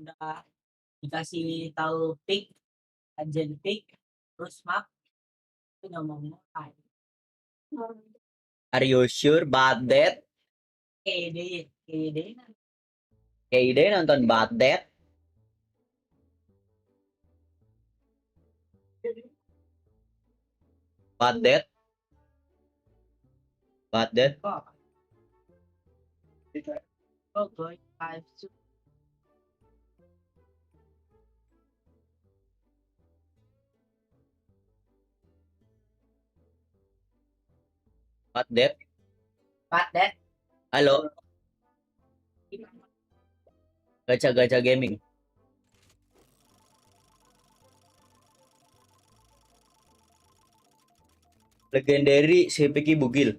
udah dikasih tahu pick, ajen pick, terus map, itu nggak mau mulai. Are you sure about that? KD nonton about that? About that? About that? Oh, boy, five. About that? But that. Halo, gacha gaming. Legendary CPK bugil.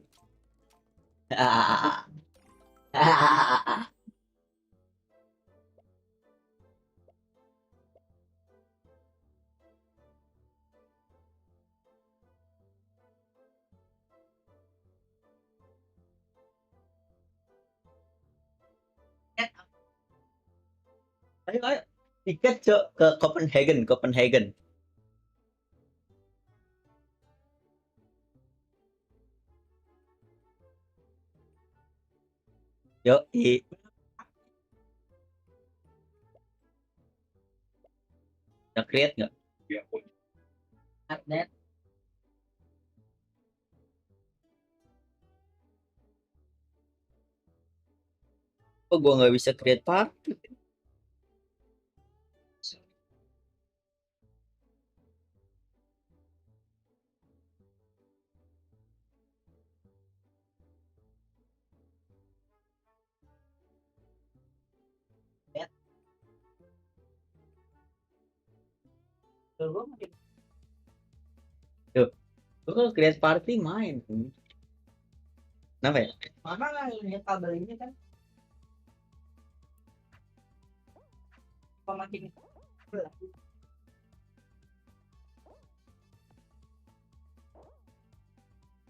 Ayo, tiket Cok ke Copenhagen. Yo, udah create nggak? But that. Kok gua nggak bisa create party? Tuh, gua makin Tuh, gua kalau create party main. Kenapa ya? mana lah lihat kabel ini kan. Apa makin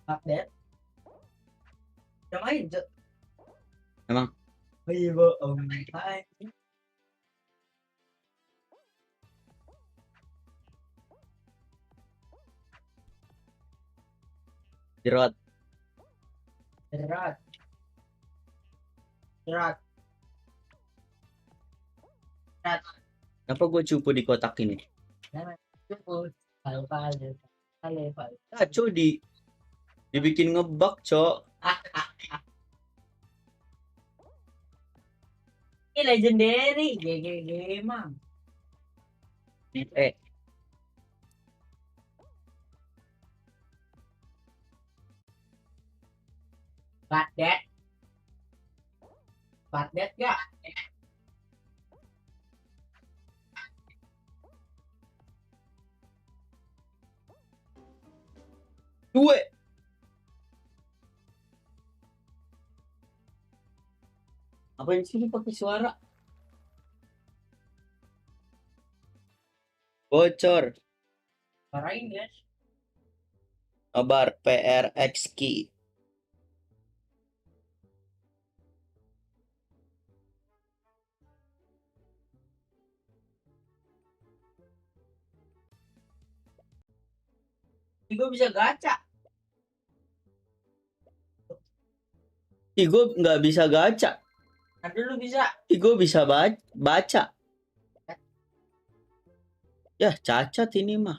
But that. Udah main, Cok. Emang? Ayo, bohong. Hai. Jerat. Jerat. Kenapa gua cupu di kotak ini? Cukup. Kalau Kacau dibikin ngebug, Cok. ini legendary, GG emang. But that gak? Dua. Apa yang sini pakai suara? Bocor. Parahin, guys. Nobar PRX key. Gue bisa gacha. Gue nggak bisa gacha. Nanti lu bisa. Gue bisa baca. Ya cacat ini mah.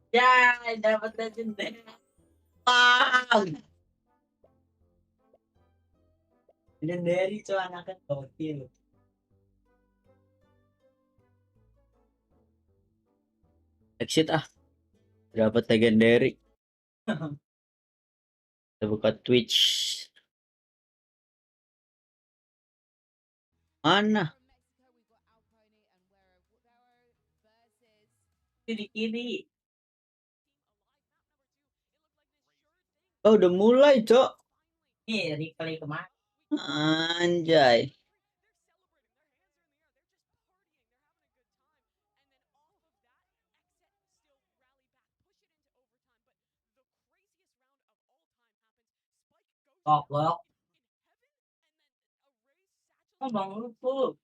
Ya, dapat legendary. Wow. Legendary tuh anaknya gokil. Exit ah. Dapat legendary. Kita buka Twitch. Mana? Di kiri. Oh udah mulai, Cok. Nih, replay kemarin. Anjay. Goblok. Abang lu tuh.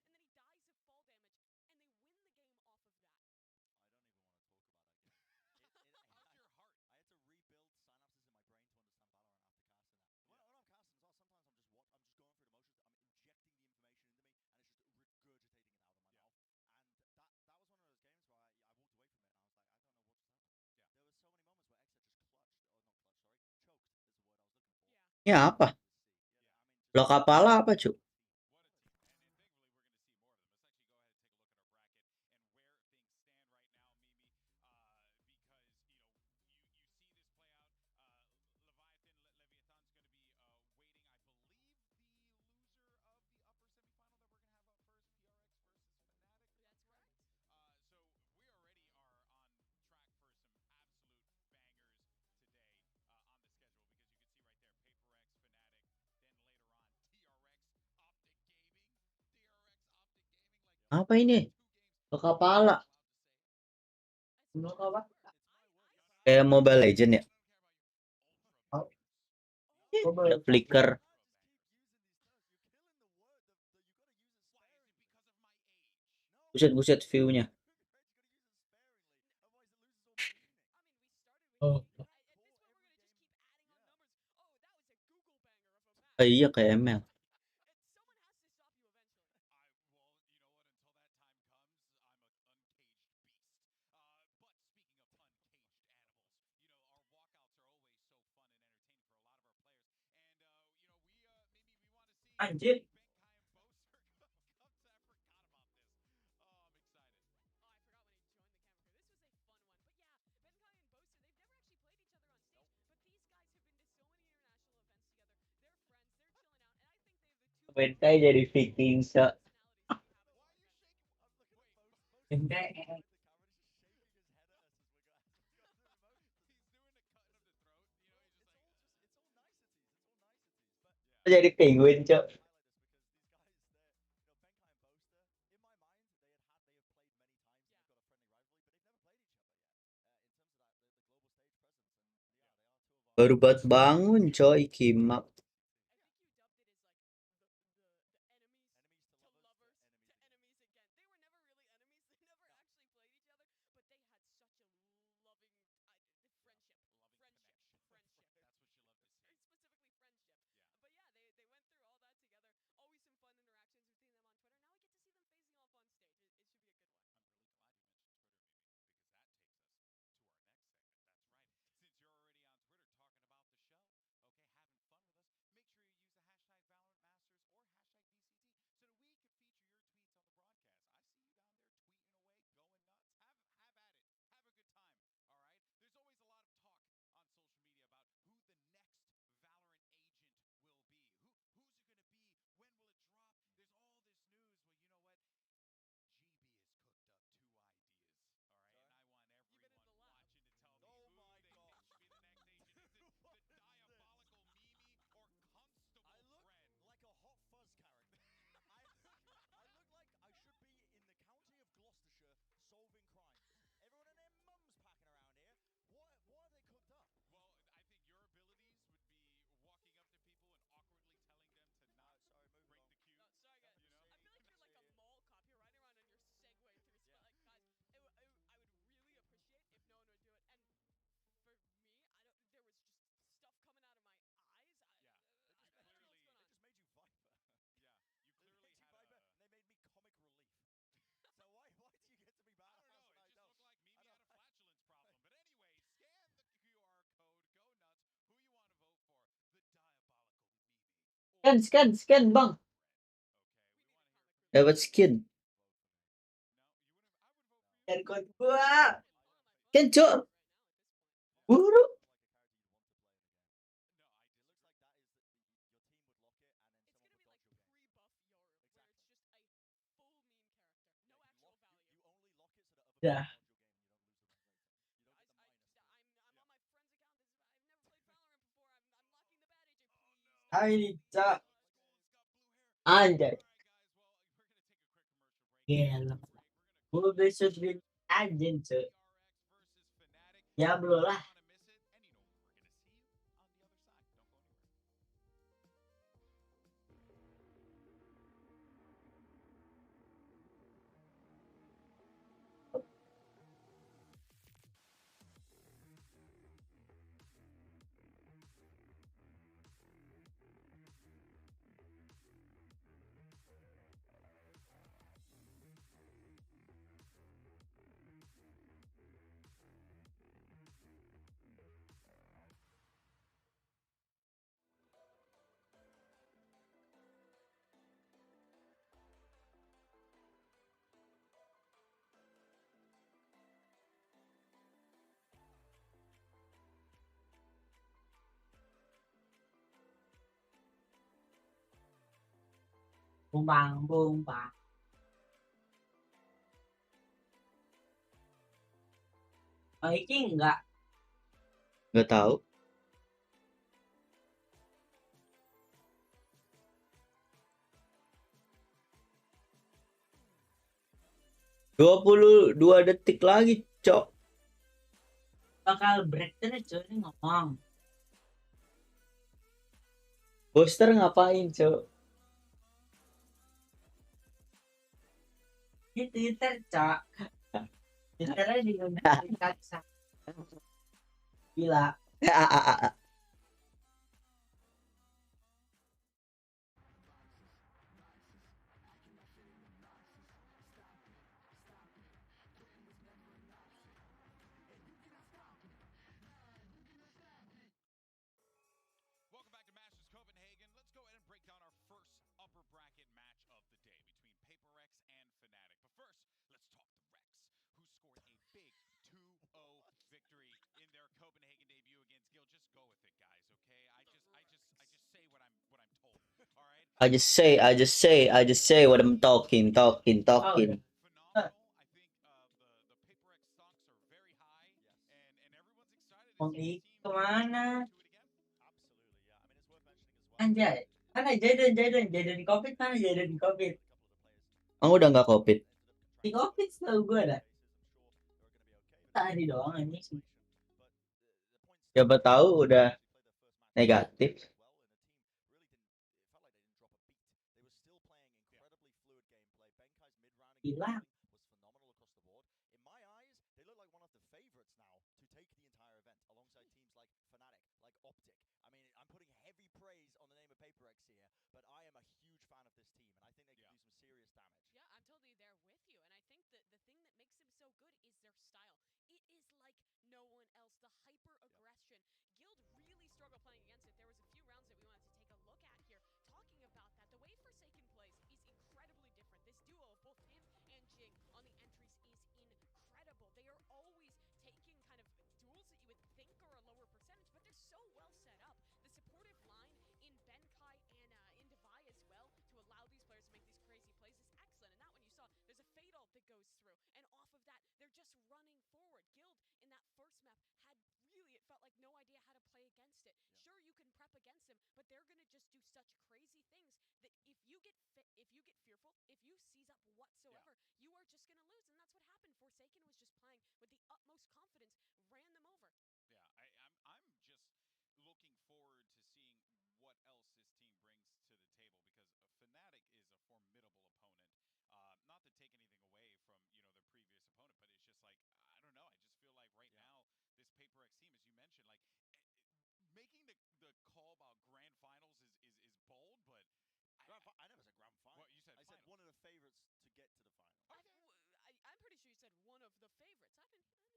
Ini apa? Blok kepala apa, Cuk? Apa ini? Blok kepala. Blok apa? Kayak Mobile Legend ya? Oh, Ada flicker. Buset view-nya. oh. Iya kayak ML. Anjir. Bentai jadi Viking se. Gede. Jadi penguin, Cuk. Baru buat bangun, coy, kimak. Scan, bang. Dapat skin. Dan kod gua. Kan, Cuk. Buru. Dah. Hai, Cak. Anjay. Gila. Gue besok beli anjing, Cak. Ya, belum lah. Bung bang. Ini enggak. Nggak tahu. "22 detik lagi, Cok." Bakal break terus cuy, ini ngomong. Booster ngapain, Cok? Ini Twitter, Cok. Twitternya digunakan gila. Welcome back to Masters Copenhagen. Let's go ahead and break down our first upper bracket match of the day between PaperX and fnatic. But first, let's talk the Rex, who scored a big 2-0 victory in their Copenhagen debut against Gil. Just go with it, guys. Okay, I just say what I'm told. All right. I just say what I'm talking. Phenomenal. I think the PaperX stocks are very high, and everyone's excited to see this team Kemana? do it again. Absolutely, yeah. I mean, it's worth mentioning as well. Anjay. Mana Jaden COVID mana Jaden COVID? Oh, udah nggak COVID. Di COVID setahu gue ada. Tadi doang ini sih. Siapa tahu udah negatif. Hilang. In my eyes, they look like one of the favorites now to take the entire event alongside teams like fnatic, like Optic. I mean, I'm putting heavy praise on the name of PaperX here, but I am a huge fan of this team, and I think they can do some serious damage. Yeah, I'm totally there with you. And I think that the thing that makes them so good is their style. It is like no one else. The hyper aggression. Guild really struggled playing against it. There was a few rounds that we wanted to take a look at here, talking about that. The way Forsaken plays is incredibly different. This duo of both him and Jing on the entries is incredible. They are always taking kind of duels that you would think are a lower percentage, but they're so well set up. The supportive line in Benkai and in Divai as well to allow these players to make these crazy plays is excellent. And that one you saw, there's a fatal that goes through. And off of that, they're just running forward. Guild in that first map had really, it felt like no idea how to play against it. Sure, you can prep against them, but they're going to just do such crazy things that if you get fearful, if you seize up whatsoever, you are just going to lose. And that's what happened. Forsaken was just playing with the utmost confidence, ran them over. Yeah, I'm just looking forward to seeing what else this team brings to the table because fnatic is a formidable opponent. Not to take anything away from their previous opponent, but it's just like I don't know. I just feel like right now this PaperX team, as you mentioned, like making the call about grand finals is bold, but I never said grand final. What you said? I said one of the favorites to get to the final. I'm pretty sure you said one of the favorites.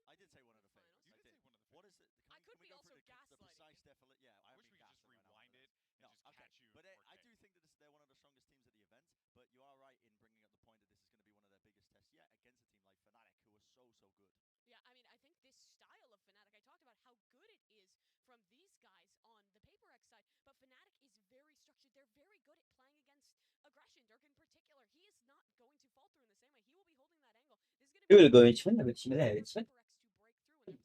I did say one of the favorites. You I did say one of the What is it? I could we be go also through the gaslighting precise you. definition? Yeah, I I wish we could just rewind it and just okay. catch you. But I do think that they're one of the strongest teams at the event. But you are right in bringing up the point that this is going to be one of their biggest tests yet against a team like fnatic, who are so good. Yeah, I mean, I think this style of fnatic, I talked about how good it is from these guys on the PaperX side, but fnatic is very structured. They're very good at playing against aggression. Dirk in particular, he is not going to falter in the same way. He will be holding that angle. This is going to be He will go in PaperX to break through when they're playing fnatic.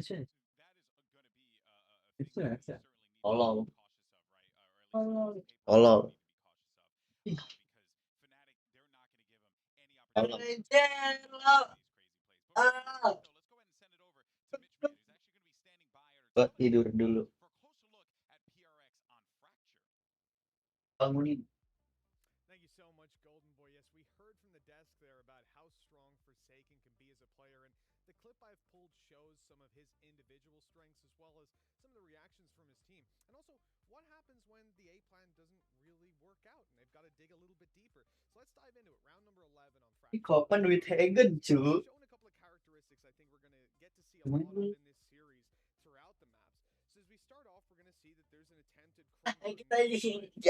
Yeah. It's that is going to be a thing that we It's certainly need to be Hello. cautious of, right? Or at least Hello. PaperX need to be cautious of because fnatic, they're not going to give them any Hello. opportunity to make these crazy plays. But before we do that, though, let's go ahead and send it over to Mitch Man, who's actually going to be standing by at our Buat television tidur dulu. for a closer look at PRX on Fracture. Bangunin. Thank you so much, Golden Boy. Yes, we heard from the desk there about how strong Forsaken can be as a player, and the clip I've pulled shows some of his individual strengths as well as some of the reactions from his team. And also, what happens when the A plan doesn't really work out and they've got to dig a little bit deeper? So let's dive into it. Round number 11 on Fracture. Kapan with Hagen, cu? Showing a couple of characteristics I think we're going to get to see a lot of in this series throughout the maps. So as we start off, we're going to see that there's an attempted Kita di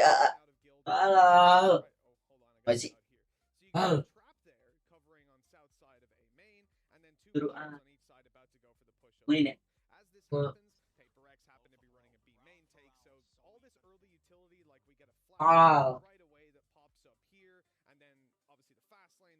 out of Guild. Halo. Right. Oh, hold on. I got Masih. it out here. So you got a trap there covering on south side of A main, and then two Dulu, players on each side about to go for the push. Ini. As this Oh. happens, PaperX happen to be running a B main take, so all this early utility, like we get a Oh. flash right away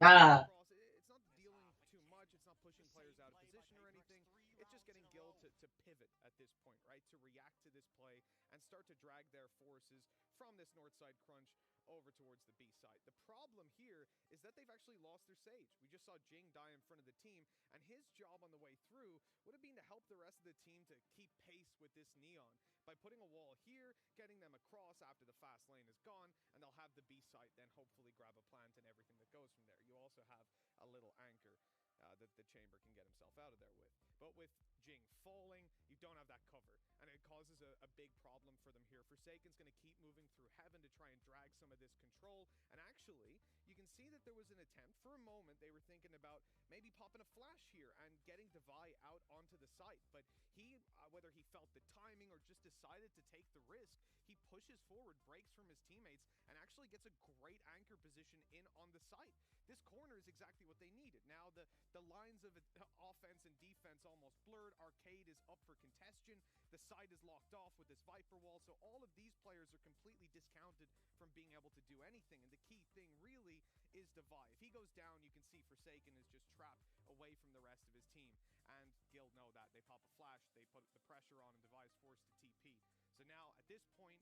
Ah. It's not dealing too much. It's not pushing players out of position or anything. It's just getting Guild to pivot at this point, right? To react to this play and start to drag their forces from this north side crunch over towards the B side. The problem here is that they've actually lost their Sage. We just saw Jing die in front of the team, and his job on the way through would have been to help the rest of the team to keep pace with this Neon by putting a wall here, getting them across after the fast lane is gone, and they'll have the B site then hopefully grab a plant and everything that goes from there. You also have a little anchor that the Chamber can get himself out of there with. But with Jing falling, you don't have that cover, and it causes a big problem for them here. Forsaken's going to keep moving through Heaven to try and drag some of this control, and actually, you can see that there was an attempt. For a moment, they were thinking about maybe popping a flash here and getting Devi out onto the site, but he, whether he felt the timing or just decided to take the risk, he pushes forward, breaks from his teammates, and actually gets a great anchor position in on the site. This corner is exactly what they needed. Now the lines of offense and defense almost blurred. Arcade is up for congestion. The site is locked off with this Viper wall, so all of these players are completely discounted from being able to do anything. And the key thing really is Devi. If he goes down, you can see Forsaken is just trapped away from the rest of his team. And Guild know that. They pop a flash, they put the pressure on, and Devi is forced to TP. So now, at this point,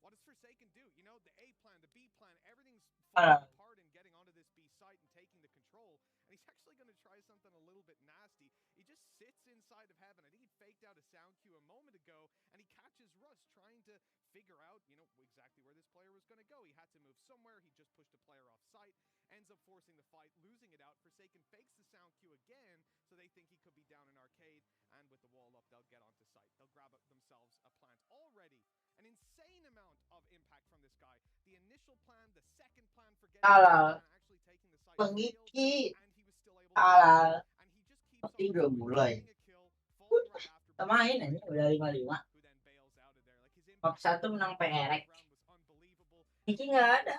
what does Forsaken do? You know, the A plan, the B plan, everything's falling apart and getting onto this B site and taking the control. And he's actually going to try something a little bit nasty. He just sits inside of Heaven. I think he faked out a sound cue a moment ago, and he catches Russ trying to figure out, you know, exactly where this player was going to go. He had to move somewhere. He just pushed a player off site, ends up forcing the fight, losing it out. Forsaken fakes the sound cue again, so they think he could be down in Arcade, and with the wall up, they'll get onto site. They'll grab themselves a plant. Already an insane amount of impact from this guy. The initial plan, the second plan for getting actually taking the site, and he was still able to and he just keeps on getting a kill, falling right after. Pemain ini udah 5-5. Who then bails out of there. Like his Bab impact 1 menang PRX. round was unbelievable. Ini nggak ada.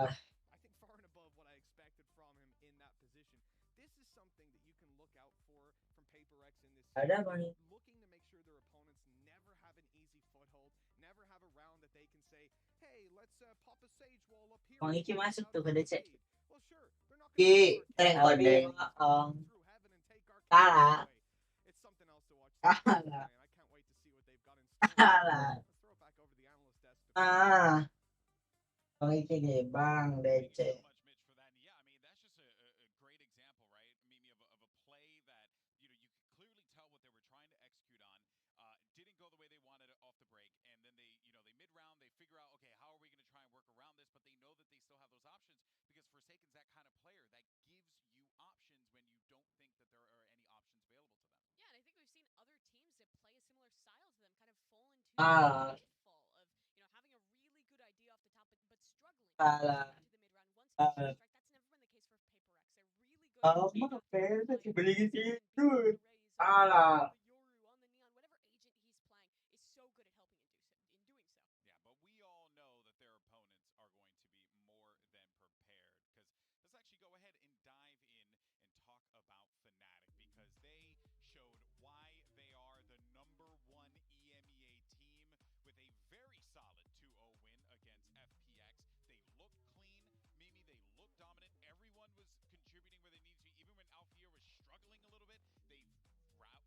I think far and above what I expected from him in that position. This is something that you can look out for from PaperX in this Ada series. bang. Looking to make sure their opponents never have an easy foothold, never have a round that they can say, hey, let's pop a Sage wall up here. Bang Iki masuk tuh ke DC. Well, sure, they're not Tapi kalah. It's something else to watch. Kalah. I can't wait to see what they've got in store. Kalah. Let's throw it back over to the analyst desk. Bang Iki nih, Bang DC. Thank you so much, Mitch, for that. And yeah, I mean, that's just a great example, right, Mimi, of a play that, you know, you could clearly tell what they were trying to execute on. Didn't go the way they wanted it off the break. And then they, you know, they mid-round, they figure out, okay, how are we going to try and work around this? But they know that they still have those options because Forsaken's that kind of player that gives you options when you don't think that there are any options available to them. Yeah, and I think we've seen other teams that play a similar style to them kind of fall into the pitfall of, you know, having a really good idea off the top, but struggling to the mid round. Once you strike, that's never been the case for PaperX. They're really good at beli gitu. Yoru Kalah. on the Neon, whatever agent he's playing is so good at helping in doing so. Yeah, but we all know that their opponents are going to be more than prepared. Because let's actually go ahead and dive in and talk about Fnatic, because they showed why they are the #1 EMEA team with a very solid 2-0 win against FPX. They looked clean, Mimi, they looked dominant. Everyone was contributing where they needed to. Even when Alfier was struggling a little bit, they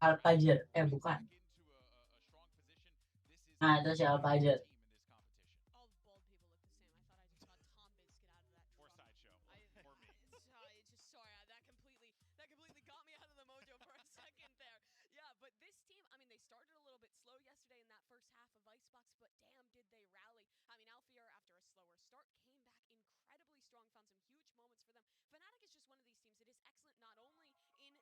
Alpajer, bukan. into a strong position. This is Itu si Alpajer. team in this competition. All the bald people look the same. I thought I just saw Tom Biz get out of that Or truck. Sideshow. Or me. Just sorry, that completely got me out of the mojo for a second there. Yeah, but this team, I mean, they started a little bit slow yesterday in that first half of Icebox, but damn, did they rally. I mean, Alfier, after a slower start, came back incredibly strong, found some huge moments for them. Fnatic is just one of these teams that is excellent not only in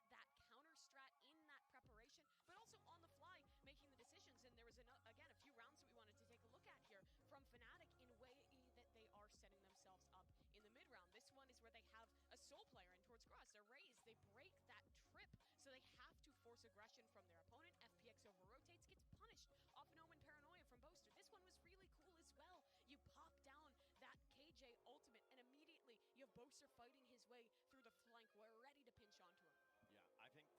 that counter strat, in that preparation, but also on the fly, making the decisions. And there was, again, a few rounds that we wanted to take a look at here from Fnatic in a way that they are setting themselves up in the mid-round. This one is where they have a soul player in towards Cross. They're raised, they break that trip, so they have to force aggression from their opponent. FPX over-rotates, gets punished off an Omen Paranoia from Boaster. This one was really cool as well. You pop down that KJ ultimate, and immediately you have Boaster fighting his way through the flank. We're ready to pinch onto him. Yeah, I think that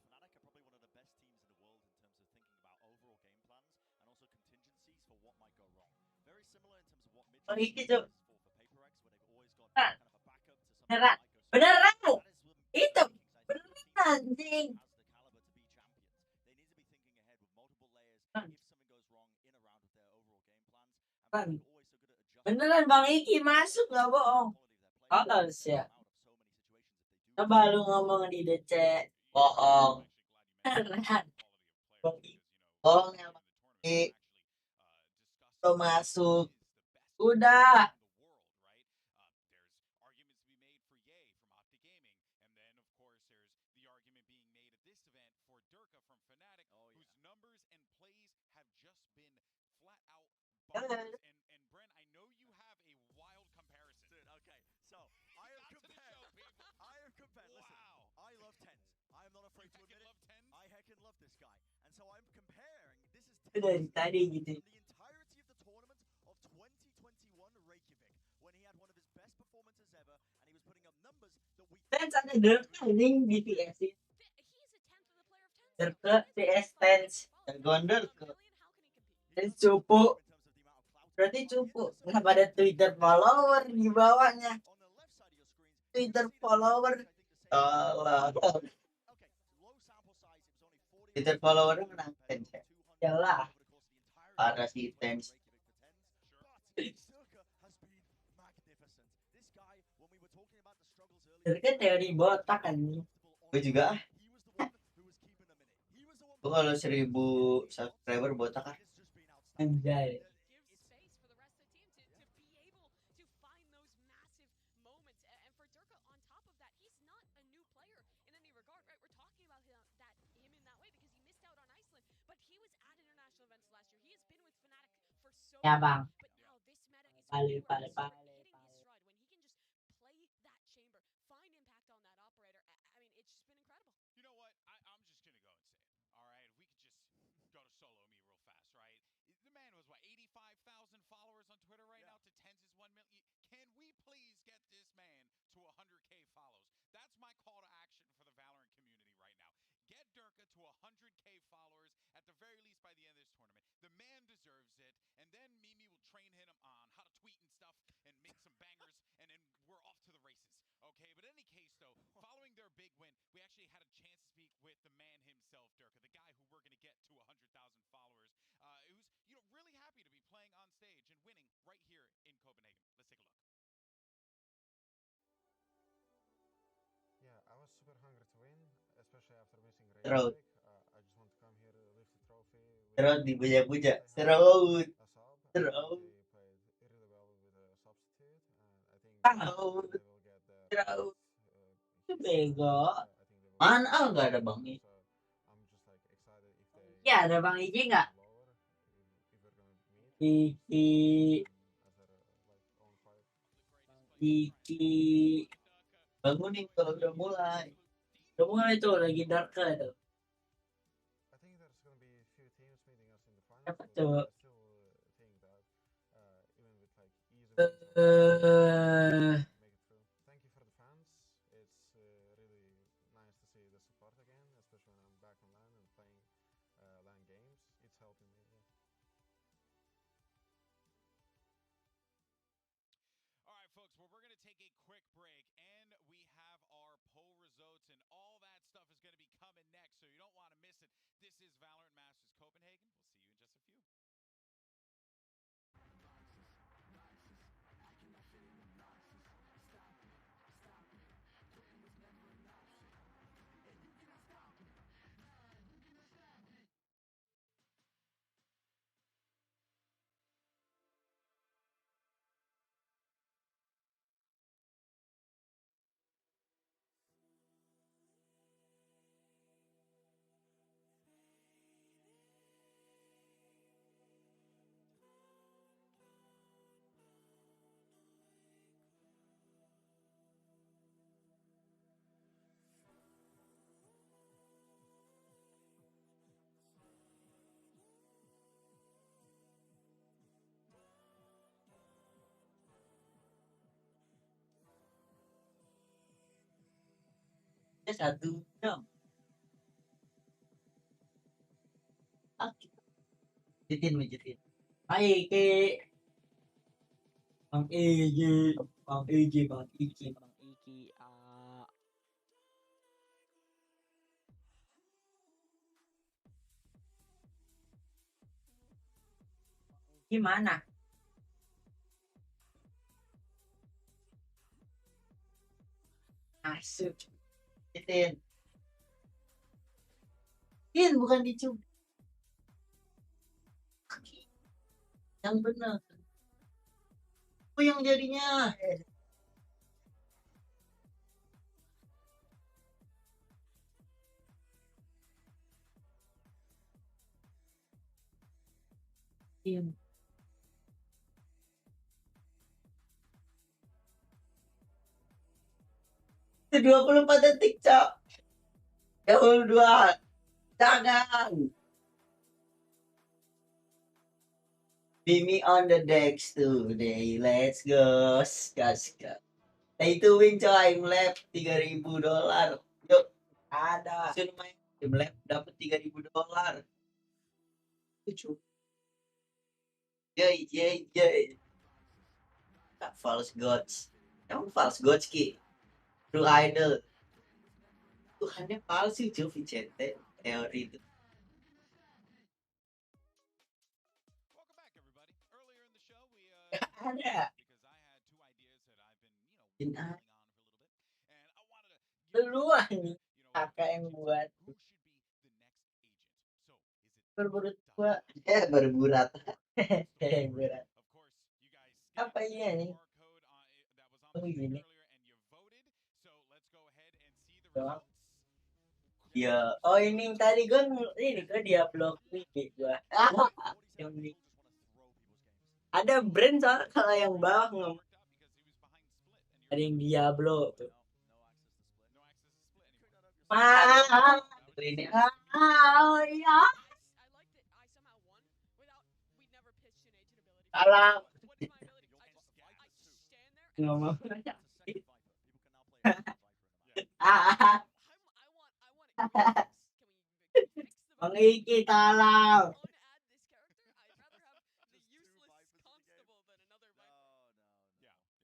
Fnatic are probably one of the best teams in the world in terms of thinking about overall game plans and also contingencies for what might go wrong. Very similar in terms of what Mitch Oh, is gitu. for PaperX, where they've always got kind of a backup to something that might go Beneran! That is Itu exciting for beneran a team anjing. has the caliber to be champions. They need to be thinking ahead with multiple layers if something goes wrong in a round with their overall game plans. And Beneran. always so good at adjusting. Beneran Bang Iki masuk nggak bohong. Halus ya. Coba lu ngomong di DC. Bohong. Beneran. Bohong yang lo masuk. Udah. And Bren, I know you have a wild comparison. Dude, okay. So, I have compared. Listen, Wow. I love tens. I am not afraid to admit it. Love tens? I heckin' love this guy. And so I'm comparing. This is Dari tens tadi gitu. from the entirety of the tournament of 2021 Reykjavik, when he had one of his best performances ever, and he was putting up numbers that we. Tens ada Dirk anjing di PS. Dirk PS Tens. Jagoan Dirk. Tens cupu. Berarti cupu. Kenapa ada Twitter follower di bawahnya? Twitter follower. Salah. Twitter follower menang Tens ya. Yalah. Parah si Tens. Dirk kan teori botak kan. Gue juga. Gue kalau 1000 subscriber botak ah. Anjay. Ya bang. Balik. You know what? I'm just gonna go and say it. All right, we could just go to solo me real fast, right? The man was what 85,000 followers on Twitter right now. To tens is 1 million. Can we please get this man to 100K follows? That's my call to action for the Valorant community right now. Get Durka to 100K followers at the very least by the end of this tournament. The man deserves it, and then Mimi will train him on how to tweet and stuff and make some bangers, and then we're off to the races. Okay, but in any case, though, following their big win, we actually had a chance to speak with the man himself, Durka, the guy who we're going to get to 100,000 followers. Who's really happy to be playing on stage and winning right here in Copenhagen. Let's take a look. Yeah, I was super hungry to win, especially after missing Terus. Reykjavik. I just want to come here, lift the trophy. Terus dipuja-puja. Terus. They played really well with a substitute, and I think they will get the. Bego. Mana enggak ada Bang I. I'm just like excited if they. Ya ada Bang Iji enggak? Iki. Bangunin kalau udah mulai. Udah mulai tuh lagi dark tuh. I think there's gonna be a few teams meeting us in the finals. Apa tuh? I still think that even with like easy make it through. Thank you for the fans. It's really nice to see the support again, especially when I'm back on LAN and playing LAN games. It's helping me. Yeah. All right, folks, well, we're going to take a quick break, and we have our poll results, and all that stuff is going to be coming next, so you don't want to miss it. This is Valorant Masters Copenhagen. We'll see you in just a few. Ya 1 jam. Jitin. Hai ke. Bang Iki. Gimana? Masuk. Tin. Tin bukan dicubit. Yang benar. Apa yang jadinya? Tin. Itu 24 detik, Cok. Jauh 2. Jangan. Mimi on the decks today. Let's go. Gas. Pay to win coy, lab $3.000. Yuk, ada. Sun main lab dapat $3.000. Lucu. Yay. False gods. Emang false gods ki? True idol. Tuhannya palsu cuy, Vicente. Teori itu. Welcome back, everybody. Earlier in the show, we Ada. because I had two ideas that I've been, Nah. mulling on for a little bit, and I wanted to give Duluan nih. Kakak yang buat. who should be the next agent. So, is it Berburat gua. Berburat. Berat. Of course, you guys scanned Apa the iya nih? QR code that was on Oh, the screen gini. earlier, and you voted. So let's go ahead and see the Doang. results. Iya. Oh ini tadi gue ini gue dia blok ini gue. Yang ini. Ada brand soalnya kalau yang bawah ngomong. Ada yang Diablo tuh. Ah, ini. Oh iya. Salah. Ngomong. Bang Iki tolong. I hope everyone's got their beverages ready, is prepared, because this game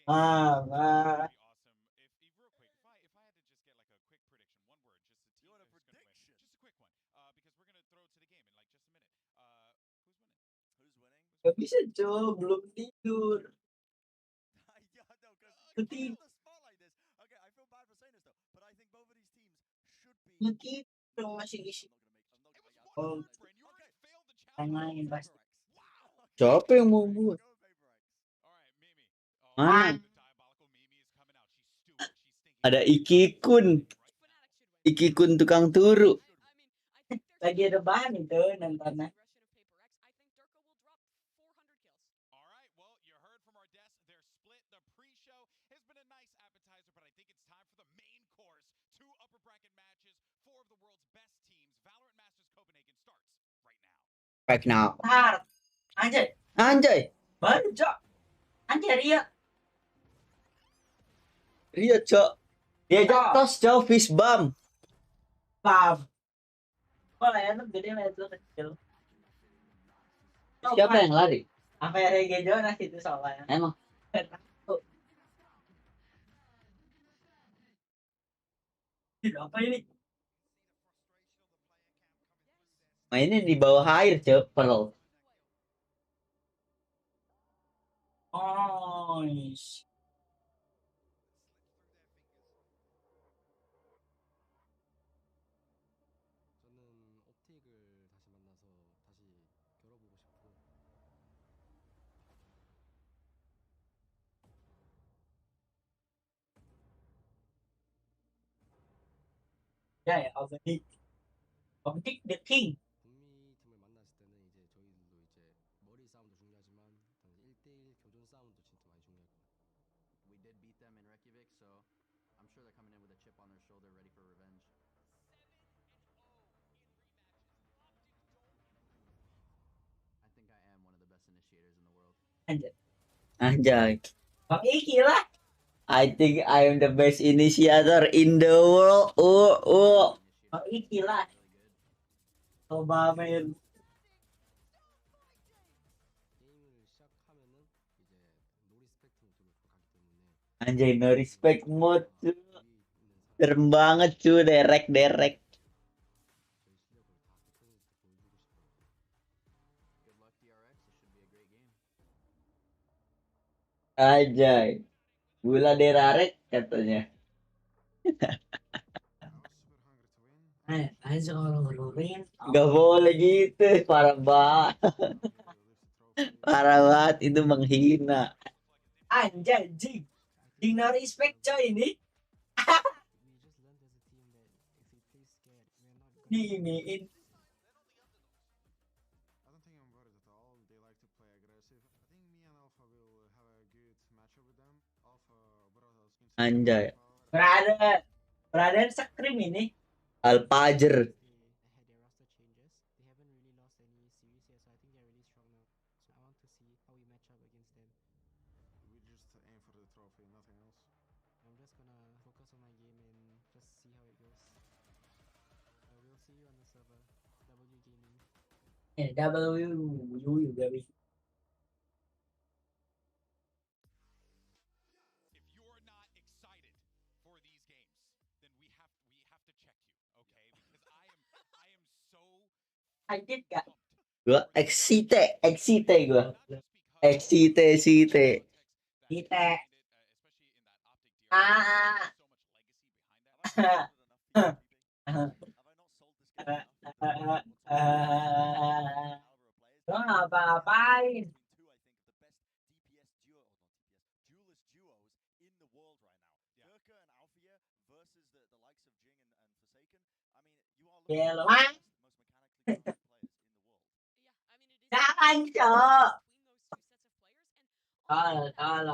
Ah, is gonna be awesome. If real quick, if I had to just get like a quick prediction, one word, just a team You want a who's gonna win. prediction? Just a quick one, because we're gonna throw to the game in like just a minute. Who's winning? Who's winning? gak bisa cuy, belum tidur. Yeah, no, because But put me the- on the spot like this. Okay, I feel bad for saying this though, but I think both of these teams should be. Nggak tidur masih di sini. Oh. Brand, you already failed the Tanyain challenge. pasti. Siapa yang mau buat? All right, Mimi. Mana? The diabolical Mimi is coming out. She's stupid. She's stinking. Ada Iki-kun. Iki-kun tukang turu. Lagi ada bahan itu nontonnya. All right, well, you heard from our guests. They're split. The pre-show has been a nice appetizer, but I think it's time for the main course. 2 upper bracket matches, 4 of the world's best teams. Valorant Masters Copenhagen starts right now. Right now. Tar. Anjay. Baru cok. Anjay Ria. Iya, Cok. Dia jatuh, Cok, fish bomb. Pam. Kok layar lu gede layar lu kecil. Siapa yang lari? Sampai reggae Jonas itu soalnya. Emang Apa ini? mainnya di bawah air, Cok. Pearl. Oh. 저는 옵틱을 다시 만나서 다시 겨뤄보고 싶고 Ya, Optik. Optik the king. 북미 팀을 만났을 때는 이제 저희들도 이제 머리 싸움도 중요하지만 1대1 교전 싸움도 진짜 많이 중요했고 We did beat them in Reykjavik, so I'm sure they're coming in with a chip on their shoulder, ready for revenge. 7-0 in rematches. I think I am one of the best initiators in the world. Anjay. Bang Iki lah. I think I am the best initiator in the world. Oh. Bang Iki lah. Coba main. 게임을 시작하면은 이제 노 리스펙트 모드로 가기 때문에 Anjay, no respect mode. 위에 있는 사람이 Serem banget cuy, derek. Good luck, DRX. It should be a great game. Ajay. Gula derarek katanya. Aja orang-orang Gak boleh gitu, parah banget. Parah banget, itu menghina. anjay jing. Ding no respect coy ini. Diiniin. I don't think I'm worried at all. They like to play aggressive. I think me and Alpha will have a good matchup with them. Alpha brought us into Anjay. Berada scream ini. Alpajer. we just aim for the trophy, nothing else. I'm just gonna focus on my game and just see how it goes. We'll see you on the server. W Gaming. W. If you're not excited for these games, then we have to check you, okay? Because I am so Anjir gak? Gua excite gua. Excite. Kita. Ah. Lo ngapa-ngapain? Ya lo ah. Jangan cok. Kalau we got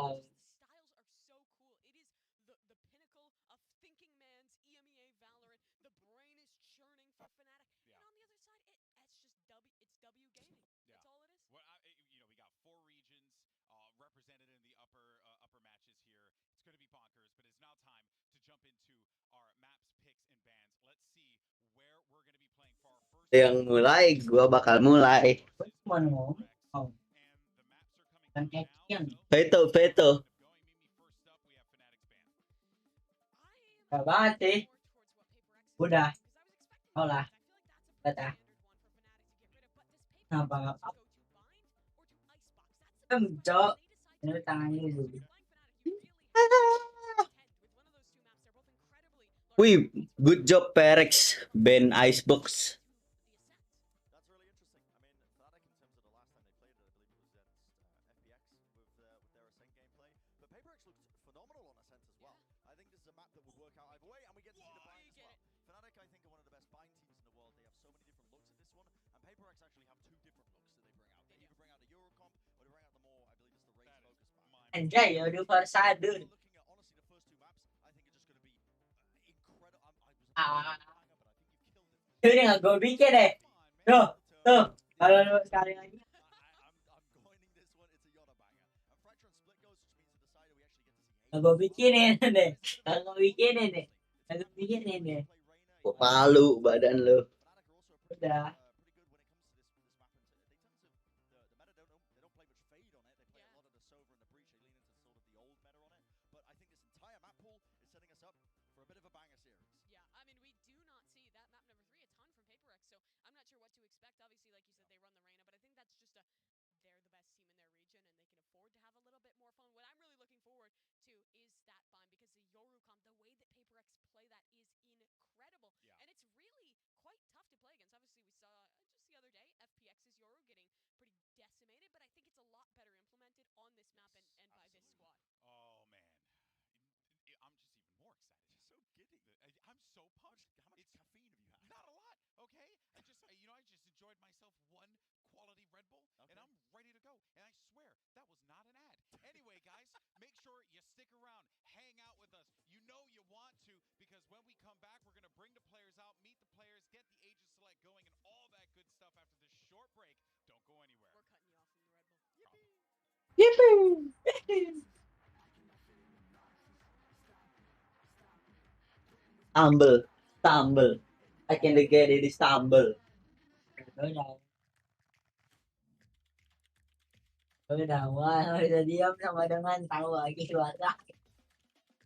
4 regions represented in the upper matches here. It's going to be bonkers, but it's now time to jump into our maps, picks, and bans. Let's see where we're going to be playing for our first. Yang mulai, gua bakal mulai. cuma ngomong. And the maps are coming Kan through now. action. Veto. First up, we have Fnatic's ban. Gak banget sih. Udah. Olah. Kata. Ngapa-ngapa. Cok. Ini tangannya dulu. Wih, good job Perex, ban Icebox. That's really interesting. I mean, Fnatic in terms of the last time they played it, I believe it was against FPX with their Ascent gameplay. But Paperex looked phenomenal on Ascent as well. I think this is a map that would work out either way, and we get to see the bind as well. Fnatic, I think, are one of the best bind teams in the world. They have so many different looks in this one, and Paperex actually have 2 different looks that they bring out. They either bring out the Eurocomp, or they bring out the more, I believe it's the race focus map. Anjay, udah Versade. Looking at honestly the first 2 maps, I think are just going to be incredible. Ah. But I think you've killed it. Ini nggak gue bikin deh. Tuh. Kalau lu sekali lagi. I'm coining this one. It's a Yoda banger. And Fracture and Split goes, which means the decider we actually get to see. Nggak gue bikinin deh. Nggak gue bikinin deh. Nggak gue bikinin deh. Malu badan lu. Udah. I'm so pumped. How much caffeine have you had? Not a lot, okay? I just enjoyed myself one quality Red Bull, and I'm ready to go. And I swear, that was not an ad. Anyway, guys, make sure you stick around, hang out with us. You know you want to, because when we come back, we're going to bring the players out, meet the players, get the agent select going, and all that good stuff after this short break. Don't go anywhere. We're cutting you off from the Red Bull. Yippee. Stumble. I can get it, stumble. Wah, udah diam sama dengan tahu lagi suara.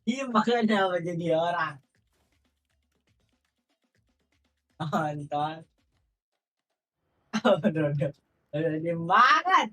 Diam makanya apa jadi orang. Nonton. Udah dimakan.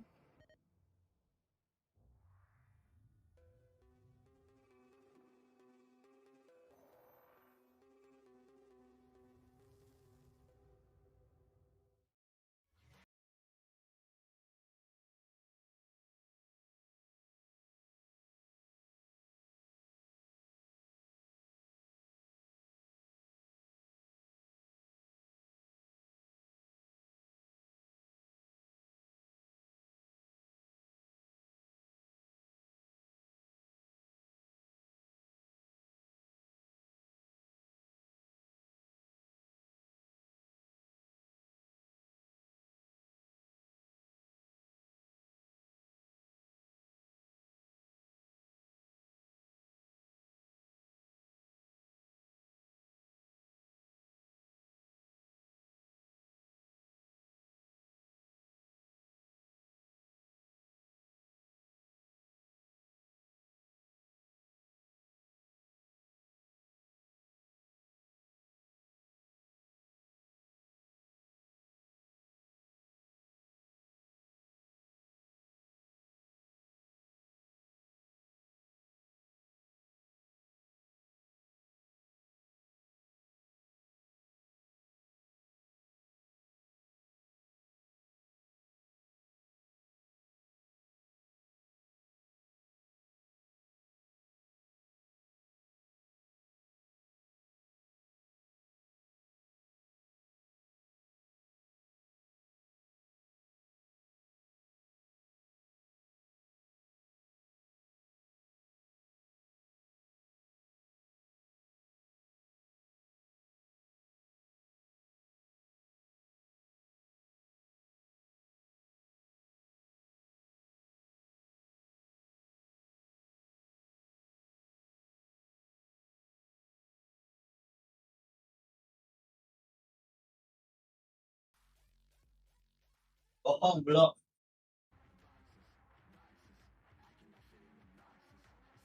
Bohong blok.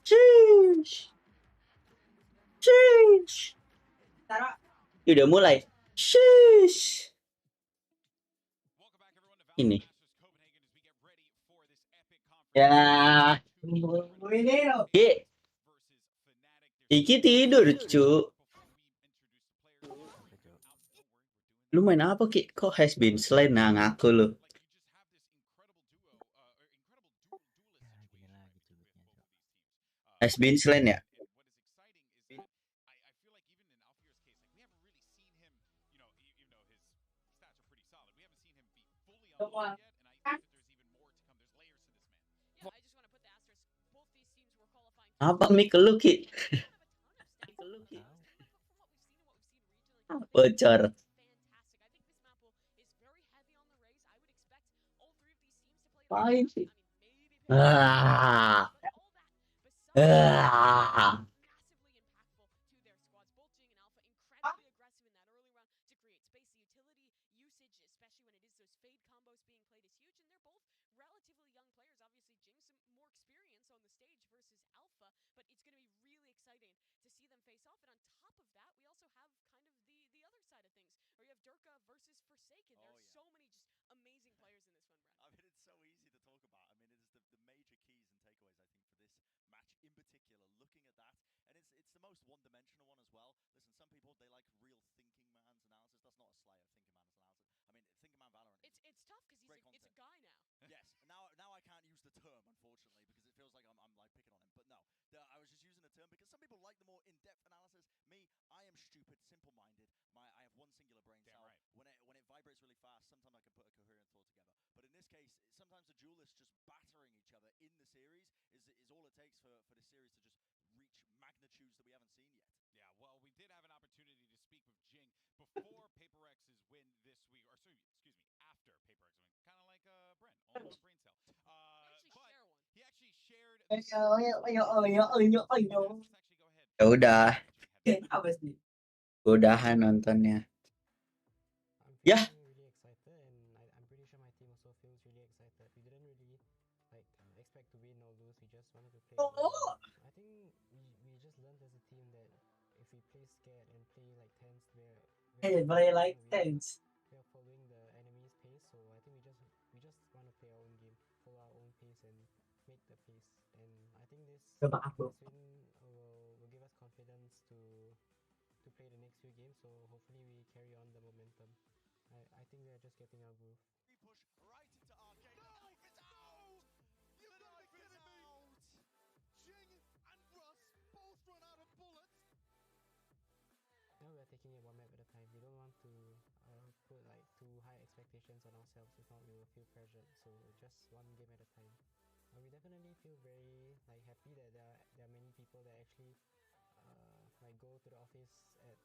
Sheesh. Sheesh. Taruh. Udah mulai. Sheesh. Welcome back, everyone, to Valorant Ini. Masters Copenhagen as we get ready for this epic conference. Ya. Ini loh. Ki. Versus fnatic. Iki tidur, cu. Before we introduce the players, out. Don't worry, we're doing Lu main apa, Ki? Kok has been slain? Nah, ngaku lu. like you just have this incredible duo, or incredible duelist situation with both of these teams. Has been slain ya? And what is exciting is that I feel like even in Alfier's case, like we haven't really seen him, even though his stats are pretty solid, we haven't seen him be fully unlocked yet. And I think that there's even more to come. There's layers to this man. Yeah, I just want to put the asterisk. Both these teams were qualifying. Apa mic lu, Ki? They don't have a ton of stats. From what we've seen and what we've seen regionally, Bocor. it's fantastic. I think this map is very heavy on the race. I would expect all three of these teams to play. Fine. I mean, maybe Ah. but all that besides Ah. massively impactful to their squads. Both Jing and Alpha incredibly aggressive in that early round to create space. The utility usage, especially when it is those fade combos being played, is huge, and they're both relatively young players. Obviously, Jing some more experience on the stage versus Alpha, but it's going to be really exciting to see them face off. And on top of that, we also have kind of the other side of things, where you have Durka versus Forsaken. There's so many just amazing players in this one, Brad. I mean, it's so easy to talk about. I mean, it is the major keys and takeaways, I think, for this match in particular. Looking at that, and it's the most one-dimensional one as well. Listen, some people, they like real thinking man's analysis. That's not a slight of thinking man's analysis. I mean, thinking man Valorant. It's tough because great it's a content. guy now. Yes. Now I can't use the term, unfortunately, because it feels like I'm like picking on him. But no, I was just using the term because some people like the more in-depth analysis. Me, I am stupid, simple-minded. I have one singular brain cell. Right. When it vibrates really fast, sometimes I can put a coherent thought together. But in this case, sometimes the duelists just battering each other in the series is all it takes for this series to just reach magnitudes that we haven't seen yet. Yeah, well, we did have an opportunity to speak with Jing before PaperX's win this week, or excuse me, after PaperX's win. Kind of like Brent, only one brain cell. But he actually shared. Ayo. Let's actually go ahead. Ya udah. Apa sih? Udahan nontonnya. I'm Yeah. feeling really excited, and I'm pretty sure my team also feels really excited. We didn't really expect to win or lose. We just wanted to play. I think we just learned as a team that if we play scared and play like tense, we're Hey, very play like we sense. we are following the enemy's pace, so I think we just want to play our own game, follow our own pace, and make the pace. And I think Coba aku. this win will give us confidence to play the next few games. So hopefully we carry on the momentum. I think we are just getting our groove. Push right into arcade. The knife is out! The knife is out! Jing and Russ both run out of bullets. Now we are taking it one map at a time. We don't want to put like too high expectations on ourselves. If not, we will feel pressured. So just one game at a time. We definitely feel very like happy that there are many people that actually like go to the office at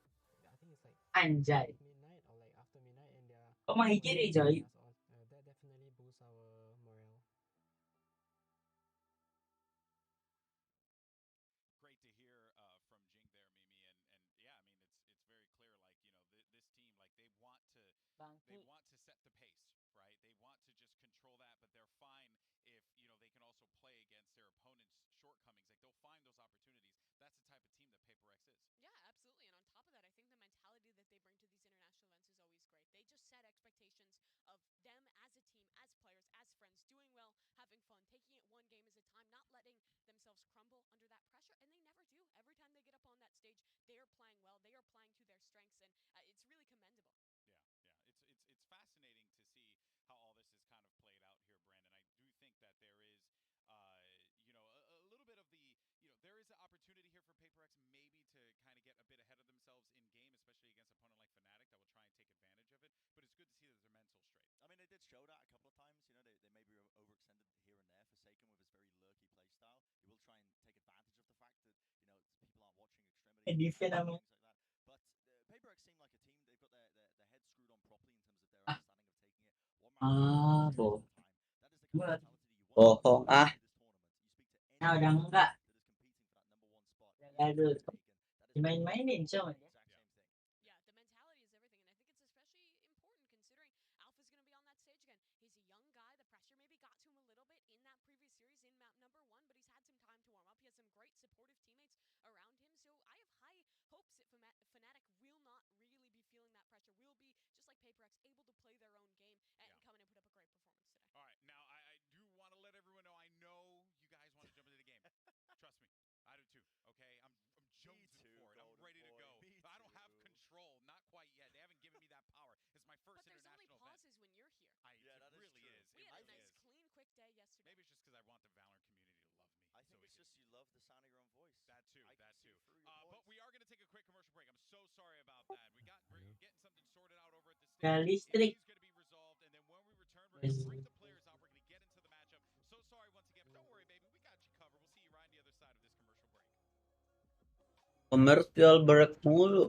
I think it's like Anjay. midnight or like after midnight, and they are Kok mahigiri, coy? us on. That definitely boosts our morale. Great to hear from Jing there, Mimi, and yeah, I mean it's very clear. Like this team, like they want to set the pace, right? They want to just control that, but they're fine if they can also play against their opponent's shortcomings. Like they'll find those opportunities. That's the type of team that Paper X is. Yeah, absolutely. And on top of that, I think the mentality that they bring to these international events is always great. They just set expectations of them as a team, as players, as friends, doing well, having fun, taking it one game at a time, not letting themselves crumble under that pressure. And they never do. Every time they get up on that stage, they are playing well. They are playing to their strengths, and it's really commendable. Yeah, yeah. It's fascinating to see how all this has kind of played out here, Brandon. I do think that there is, a little bit of there is an opportunity here for PaperX maybe to kind of get a bit ahead of themselves in game, especially against an opponent like Fnatic that will try and take advantage of it. But it's good to see that their mental straight. I mean, they did show that a couple of times. They maybe overextended here and there. Forsaken with his very lurky playstyle, he will try and take advantage of the fact that people aren't watching extremity Di and things naman. like that. But PaperX seem like a team. They've got their heads screwed on properly in terms of their understanding of taking it one round Ah, at a bo. time. That is the kind of Buat. mentality that you want Bohong to ah. this tournament. You speak to any Nah, udah team enggak. that is competing for that number one spot. Aduh, That is dimain-mainin coy. exact same thing. Yeah, the mentality is everything, and I think it's especially important considering Alpha's going to be on that stage again. He's a young guy. The pressure maybe got to him a little bit in that previous series in map number 1, but he's had some time to warm up. He has some great supportive teammates around him, so I have high hopes that Fnatic will not really be feeling that pressure. Will be, just like PaperX, able to play their own game and come in and put up a great performance today. All right, now I do want to let everyone know. I know you guys want to jump into the game. Trust me, I do too. Okay, I'm jonesing too, for it. I'm Golden ready to Boy, go. me I don't have too. control, not quite yet. They haven't given me that power. It's my first But there's only international pauses event. when you're here. Yeah, that It is really true. is. We It had a really nice, is. clean, quick day yesterday. Maybe it's just because I want the Valorant community to love me. I think it's just you love the sound of your own voice. That too. I can That see too. through your But voice. we are going to take a quick commercial break. I'm so sorry about that. We're getting something sorted out over at the Ya, stage. It listrik. is going to be resolved, and then when we return, we're going to bring the players out. We're going to get into the matchup. So sorry once again, but don't worry, baby. We got you covered. We'll see you right on the other side of this commercial break. Komersial break mulu.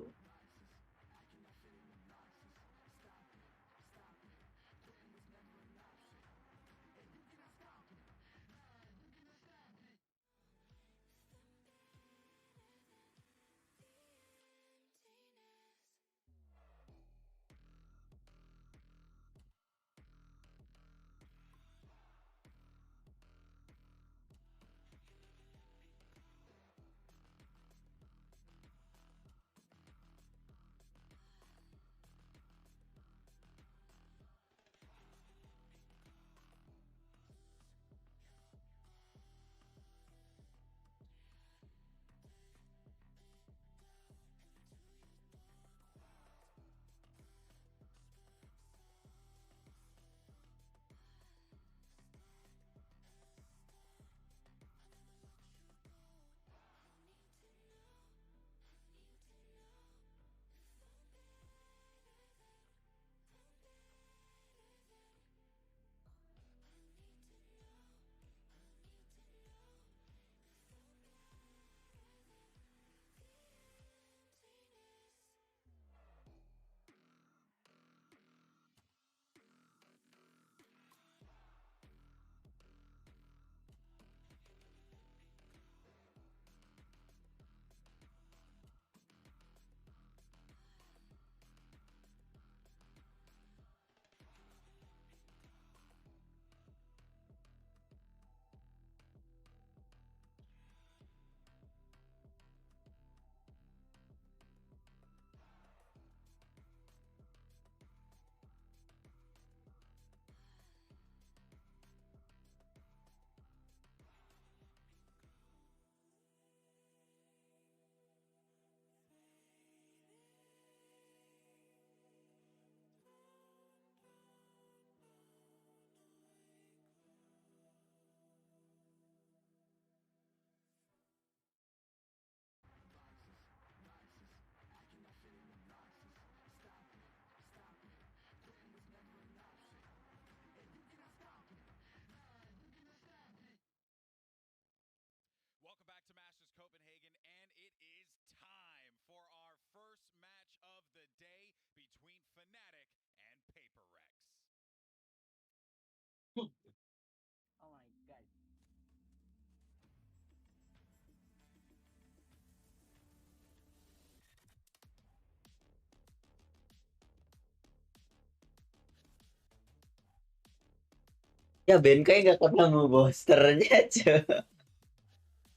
Ya Benkai nggak ketemu boosternya cuy.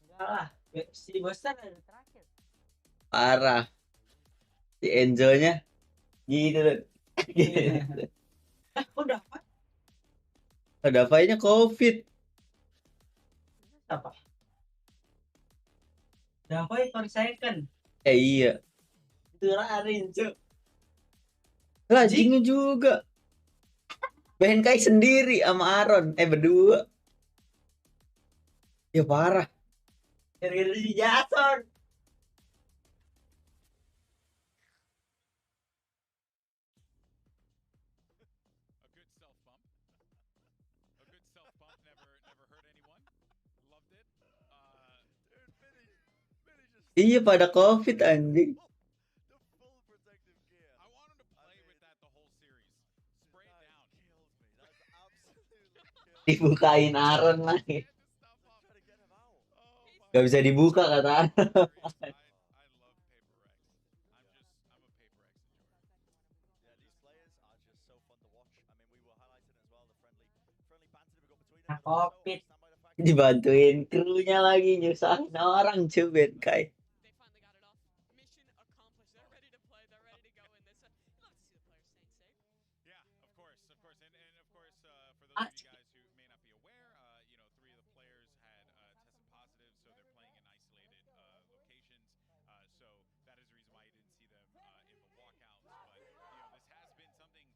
Enggak lah. Si Boston ada terakhir. Parah. Si Enzo-nya gitu loh. Udah apa? Ada apa-nya COVID. Apa? Udah apa per second? Iya. Dirarin cuy. Lajingnya juga. Benkai sendiri sama Aaron. Berdua. Ya parah. Gara-gara si Jason. A good self bump. A good self bump never hurt anyone. Loved it. Dude, Vinny just Iya pada COVID anjing. the full protective gear. I want him to play with mean, that the whole series. Spray it That down. kills me. That's absolutely kills me. Dibukain Aaron lagi. Get the stuff Just up. try to get him out. Oh my Gak bisa dibuka kata Aaron. I love Paper X. I'm a Paper X enjoyer. Yeah, these players are just so fun to watch. I mean, we were highlighting as well the friendly banter that we got between them, Nah, but also COVID. stand by the fact that Dibantuin krunya lagi nyusahin orang cuy Benkai. They finally got it off. Mission accomplished. They're ready to play. They're ready to go in this. You love to see the players staying safe. Yeah, of course, and of course, for those of you guys who may not be aware, 3 of the players had tested positive, so they're playing in isolated locations. So that is the reason why you didn't see them in the walkouts. But this has been something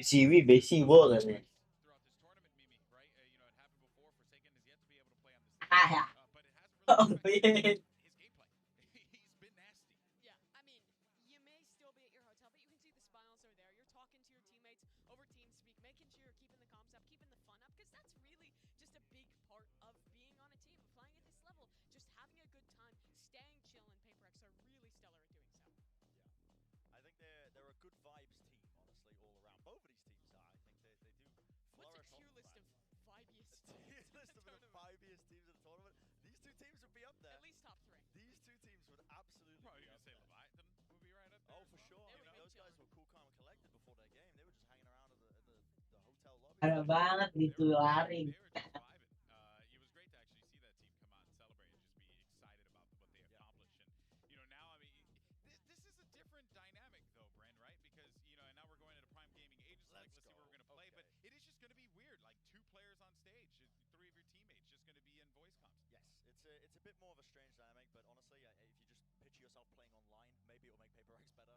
CV besi wall kan ya. throughout this tournament, Mimi. Right? It happened before. Forsaken has yet to be able to play on this Ah, stage, but it hasn't really affected yeah. his gameplay. He's been nasty. Yeah, I mean, you may still be at your hotel, but you can see the smiles are there. You're talking to your teammates over TeamSpeak, making sure you're keeping the comms up, keeping the fun up, because that's really just a big part of being on a team, playing at this level, just having a good time, staying chill, and PaperX are really stellar at doing so. I think they're a good vibes team, honestly, all around. Both of these teams are. I think they do What's flourish a tier off list that. of vibiest A tier teams in list the of the tournament? 5-iest teams in the tournament. These two teams would be up there. At least top 3. These two teams would absolutely Probably be gonna up say there. Leviathan would be right up there. Oh, as for well. sure. They I would mean, be those guys chilling. were cool, calm, and collected before their game. They were just hanging around the hotel lobby. Ada banget ditularin. They were just vibing. It was great to actually see that team come out and celebrate and just be excited about what they accomplished. And now, I mean, this is a different dynamic though, Bren, right? Because and now we're going into Prime Gaming Agency. Let's see where we're gonna play. Okay. But it is just gonna be weird. Like 2 players on stage, 3 of your teammates just gonna be in voice comms. Yes, it's a bit more of a strange dynamic, but honestly, if you just picture yourself playing online, maybe it'll make PaperX better.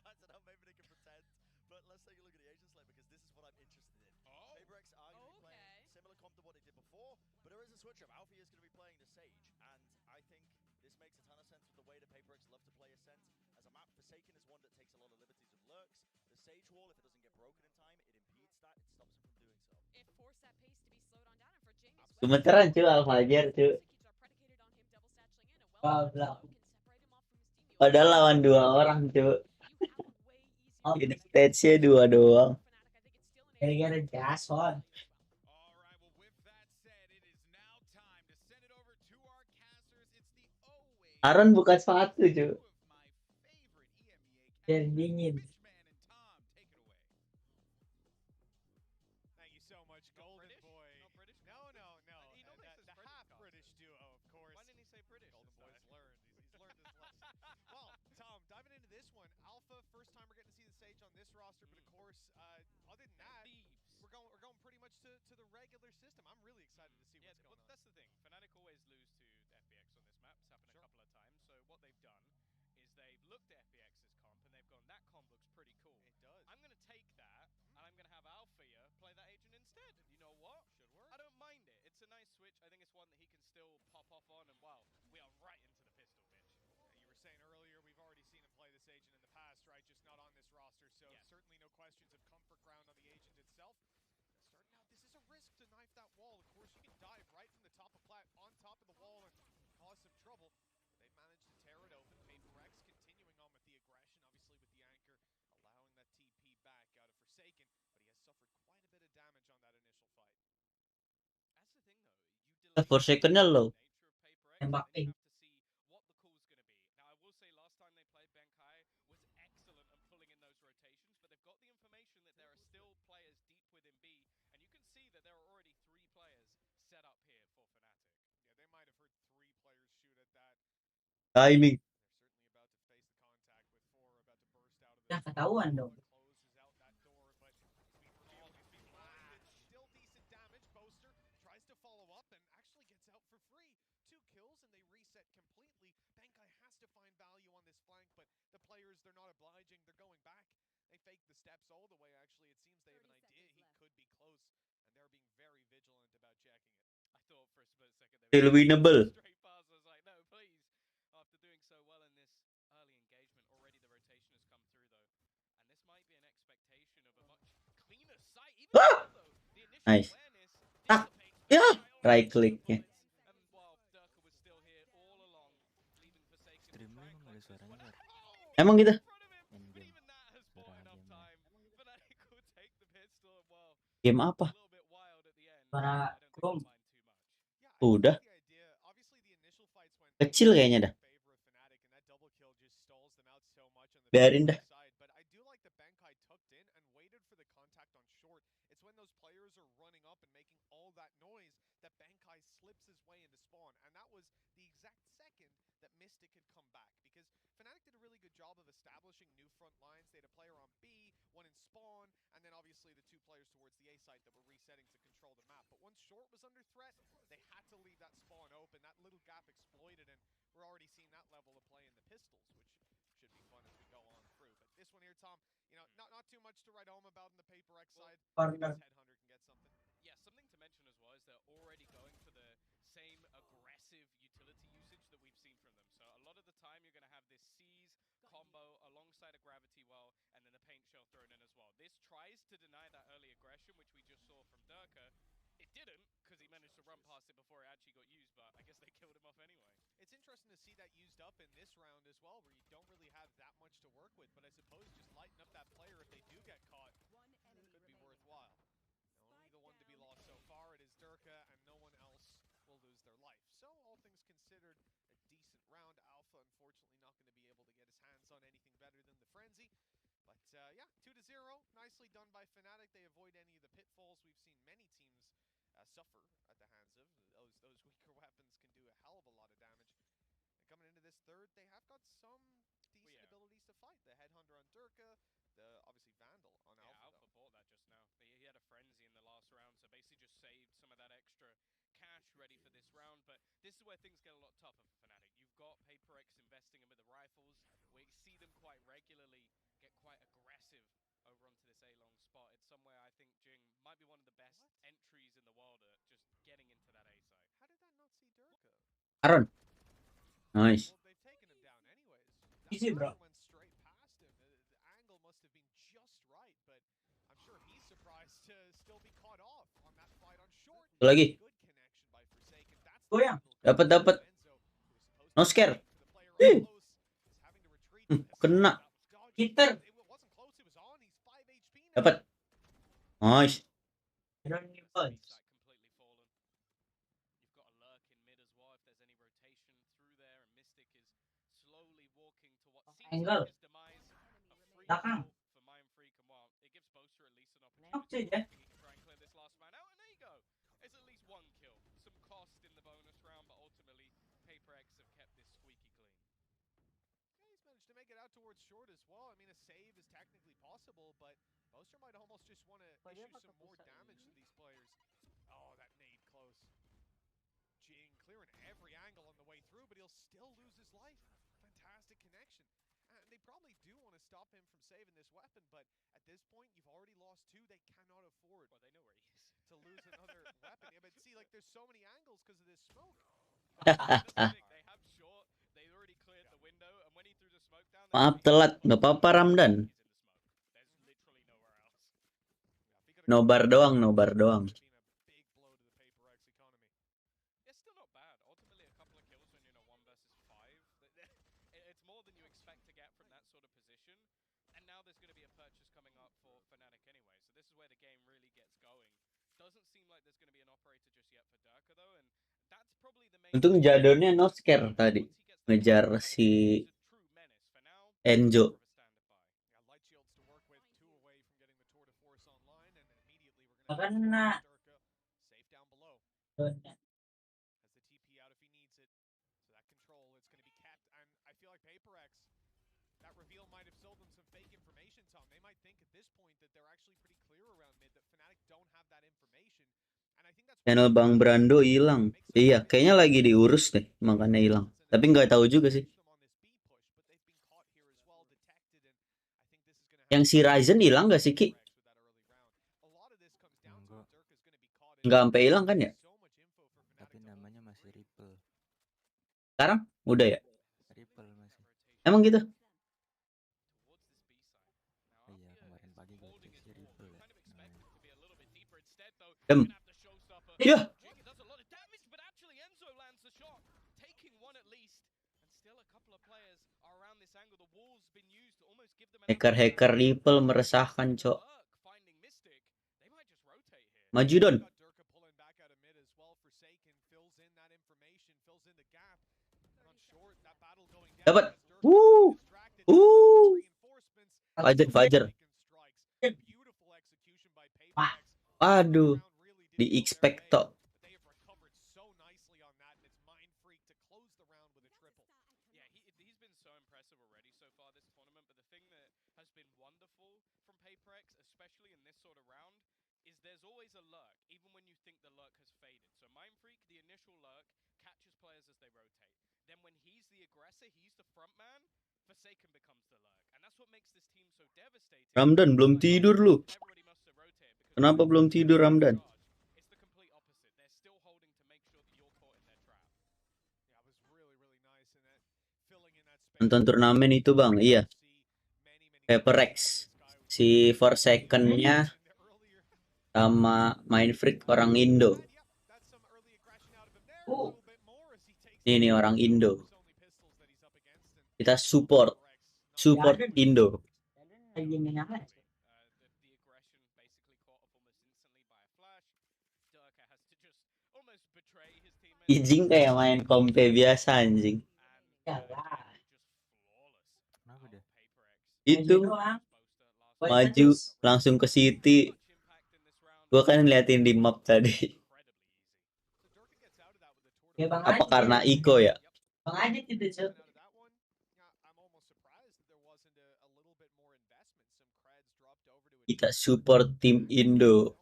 I don't know, maybe they can pretend. But let's take a look at the Agent Slate because this is what I'm interested in. Oh. PaperX are going to be playing Okay. similar comp to what they did before, but there is a switch up. Alfie is going to be playing the Sage, and I think this makes a ton of sense with the way that PaperX love to play Ascent. As a map, Forsaken is one that takes a lot of liberties with lurks. The Sage wall, if it doesn't get broken in time, it impedes that, it stops him from doing so. It forced that pace to be slowed on down, and for Jamie's West, Gemeteran cuy Alfajar cuy. executes are predicated on him double satcheling in. A well-timed smoke can separate him off from his team. Padahal lawan 2 orang cuy. You have a way Oh, easier Ini stage-nya 2 doang. Fnatic. I think it's still an Gara-gara Jason. All right, well, with that said, it is now time to send it over to our casters. It's the always Aaron buka sepatu cuy. two of my favorite EMEA Biar casters, dingin. Fishman and Tom. Take it away. Thank you so much, Golden British? Boy. No British? No, no, no. He normally says The British half costume. British duo, of course. Why didn't he say British? Golden this Boy's time? learned. He's learned his lesson. Well, Tom, diving into this one, Alpha, first time we're getting to see the Sage on this roster, but of course, other than that, we're going pretty much to the regular system. I'm really excited to see what's going on. That's the thing. Fnatic always lose to FBX on this map. It's happened a couple of times. So what they've done is they've looked at FBX's comp and they've gone, that comp looks pretty cool. It does. I'm going to take that and I'm going to have Althea play that agent instead. And you know what? Should work. I don't mind it. It's a nice switch. I think it's one that he can still pop off on. And wow, we are right into the pistol, bitch. You were saying earlier, we've already seen him play this agent in the past, right? Just not on this roster. So Yes. certainly no questions of comfort ground on the agent itself. Starting out, this is a risk to knife that wall. Of course, you can dive right from the top of plat on top of the wall and cause some trouble. They managed to tear it open. PaperX continuing on with the aggression, obviously with the anchor, allowing that TP back out of Forsaken, but he has suffered quite a bit of damage on that initial fight. That's the thing, though. You Forsaken-nya low. nature of PaperX, Tembak then you pink. have to see what the call's going to be. Now, I will say last time they played Benkai was excellent at pulling in those rotations, but they've got the information that there are still players deep within B, and you can see that that there are already 3 players set up here for Fnatic. Yeah, they might have heard 3 players shoot at that. Timing. They're certainly about to face the contact with 4 about to burst out of Ya this. ketahuan dong. Closes out that door, but he's being blinded. Still decent damage. Boaster tries to follow up and actually gets out for free. 2 kills and they reset completely. Bankai has to find value on this flank, but the players, they're not obliging. They're going back. They fake the steps all the way, actually. It seems they have an idea he could be close, and they're being very vigilant about checking it. I thought for a split second they Still were winnable. straight past. I was like, no, please. After doing so well in this early engagement, already the rotation has come through though, and this might be an expectation of a much cleaner sight. Even Ah! still, though, the initial Nice. awareness Ah! dissipates Yeah! Bankai Right already click, with yeah. bullets, and while Durka was still here all along, leaving Forsaken to Streamnya try and emang ada close this one. suaranya, Gar? Oh! Emang gitu? In front of him, In but game. even that has bought Suara enough gamenya. time. Fnatic will take the pistol, and well, Game a apa? little bit wild at the end. Suara I don't think Chrome. they'll mind too much. Yeah, I Udah. like the idea. Obviously, the initial fights went Kecil kayaknya dah. in favor of Fnatic, and that double kill just stalls them out so much on the Biarin dah. side. But I do like that Bankai tucked in and waited for the contact on short. It's when those players are running up and making all that noise that Bankai slips his way into spawn, and that was the exact second that Mystic had come back, because Fnatic did a really good job of establishing new front lines. They had a player on B, one in spawn, and then obviously the 2 players towards the A site that were resetting to control the map. But once short was under threat, they had to leave that spawn open. That little gap exploited, and we're already seeing that level of play in the pistols, which should be fun as we go on through. But this one here, Tom, you know, not too much to write home about in the Paper X side. Maybe Corner. this Headhunter can get something. Yeah, something to mention as well is they're already going for the same aggressive utility usage that we've seen from them. So a lot of the time you're going to have this seize combo alongside a gravity well and then a paint shell thrown in as well. This tries to deny that early aggression, which we just saw from Durka. It didn't, because he managed to run past it before it actually got used, but I guess they killed him off anyway. It's interesting to see that used up in this round as well, where you don't really have that much to work with, but I suppose just lighten up that player if they do get caught could be worthwhile. Only the one to be lost so far, it is Durka, and no one else will lose their life. So all things considered, a decent round. Alpha, unfortunately, not going to be able to get his hands on anything better than the Frenzy. But yeah, 2-0, nicely done by Fnatic. They avoid any of the pitfalls we've seen many teams suffer at the hands of. Those weaker weapons can do a hell of a lot of damage. And coming into this third, they have got some decent abilities to fight. The Headhunter on Durka, the obviously Vandal on Yeah, Alpha. Alpha bought that just now. He had a frenzy in the last round, so basically just saved some of that extra cash ready for this round. But this is where things get a lot tougher for Fnatic. You've got Paper X investing in with the rifles. We see them quite regularly get quite aggressive over onto this A-long spot. It's somewhere I think Jing might be one of the best entries in the world at just getting into that A site. How did that not see Durka? Aaron. Nice. Well, they've taken him down anyways. Easy, bro. Went straight past him. The angle must have been just right, but I'm sure he's surprised to still be caught off on that fight on short. Lagi. Good connection by Forsaken. That's Goyang. Dapat. No scare. Ih. Kena. Hitter. Dapat. Nice. Drone The punch. site completely fallen. You've got a lurk in mid as well if there's any rotation through there, and Mystic is slowly walking to what seems Angle. like his demise. A free Belakang. kill for Mind Freak, and well, it gives Boaster at least an Nengok opportunity saja. to try and clear this last man out, and there you go. It's at least 1 kill. Some cost in the bonus round, but ultimately Paper X have kept this squeaky clean. Yeah, he's managed to make it out towards short as well. I mean, a save is technically possible, but Boaster might almost just want to issue some more damage to these players. Oh, that nade close. Jing clearing every angle on the way through, but he'll still lose his life. Fantastic connection. And they probably do want to stop him from saving this weapon, but at this point, you've already lost 2. They cannot afford Well, they know where he is. to lose another weapon. Yeah, but see, like, there's so many angles because of this smoke. That's the thing. They have short. They already cleared the window, and when he threw the smoke down, Maaf telat, nggak apa-apa Ramdan. he's in the smoke. There's literally nowhere else. Nobar doang, nobar doang. Been a big blow to the Paper X economy. It's still not bad. Ultimately, a couple of kills when you're in a 1 versus 5. It's more than you expect to get from that sort of position. And now there's going to be a purchase coming up for Fnatic anyway. So this is where the game really gets going. Doesn't seem like there's going to be an operator just yet for Durka though, and that's probably the main. Untung Jadonnya no scare tadi. Ngejar si Enjo. Yeah, light shields to work with, 2 away from getting the tour de force online, and immediately we're Kena. gonna have Durka Has the TP out if he needs it. So that control, it's going to be kept. And I feel like PaperX, that reveal might have sold them some fake information, Tom. They might think at this point that they're actually pretty clear around mid, that Fnatic don't have that information. And I think that's Channel Bang Brando hilang. Iya, kayaknya lagi diurus deh, makanya hilang. Tapi nggak tahu juga sih. Yang si Ryzen hilang nggak sih, Ki? Nggak sampai hilang kan ya? Tapi namanya masih Ripple. Sekarang udah ya? Ripple masih. Emang gitu? Iya, kemarin pagi gue cek sih Ripple ya. Dem. Iya. Hacker-hacker Ripple meresahkan, Cok. Maju Don. Dapat. Fajar. Aduh. Di expect tok. There's always a lurk, even when you think the lurk has faded. So Mindfreak, the initial lurk, catches players as they rotate. Then when he's the aggressor, he's the front man, Forsaken becomes the lurk. And that's what makes this team so devastating. Ramdan belum tidur lu. Kenapa belum tidur Ramdan? It's the complete opposite. They're still holding to make sure that you're caught in their trap. Yeah, it was really nice in that filling in that space. Nonton turnamen itu, Bang. Iya. PaperX. Si Forsaken-nya sama Mindfreak orang Indo. Ini orang Indo. Kita support Indo. Ijing kayak main kompe biasa anjing. Itu maju langsung ke City. Gua kan ngeliatin di map tadi. Apa karena Iko ya? Bang Ajit itu, Cok. Kita support tim Indo.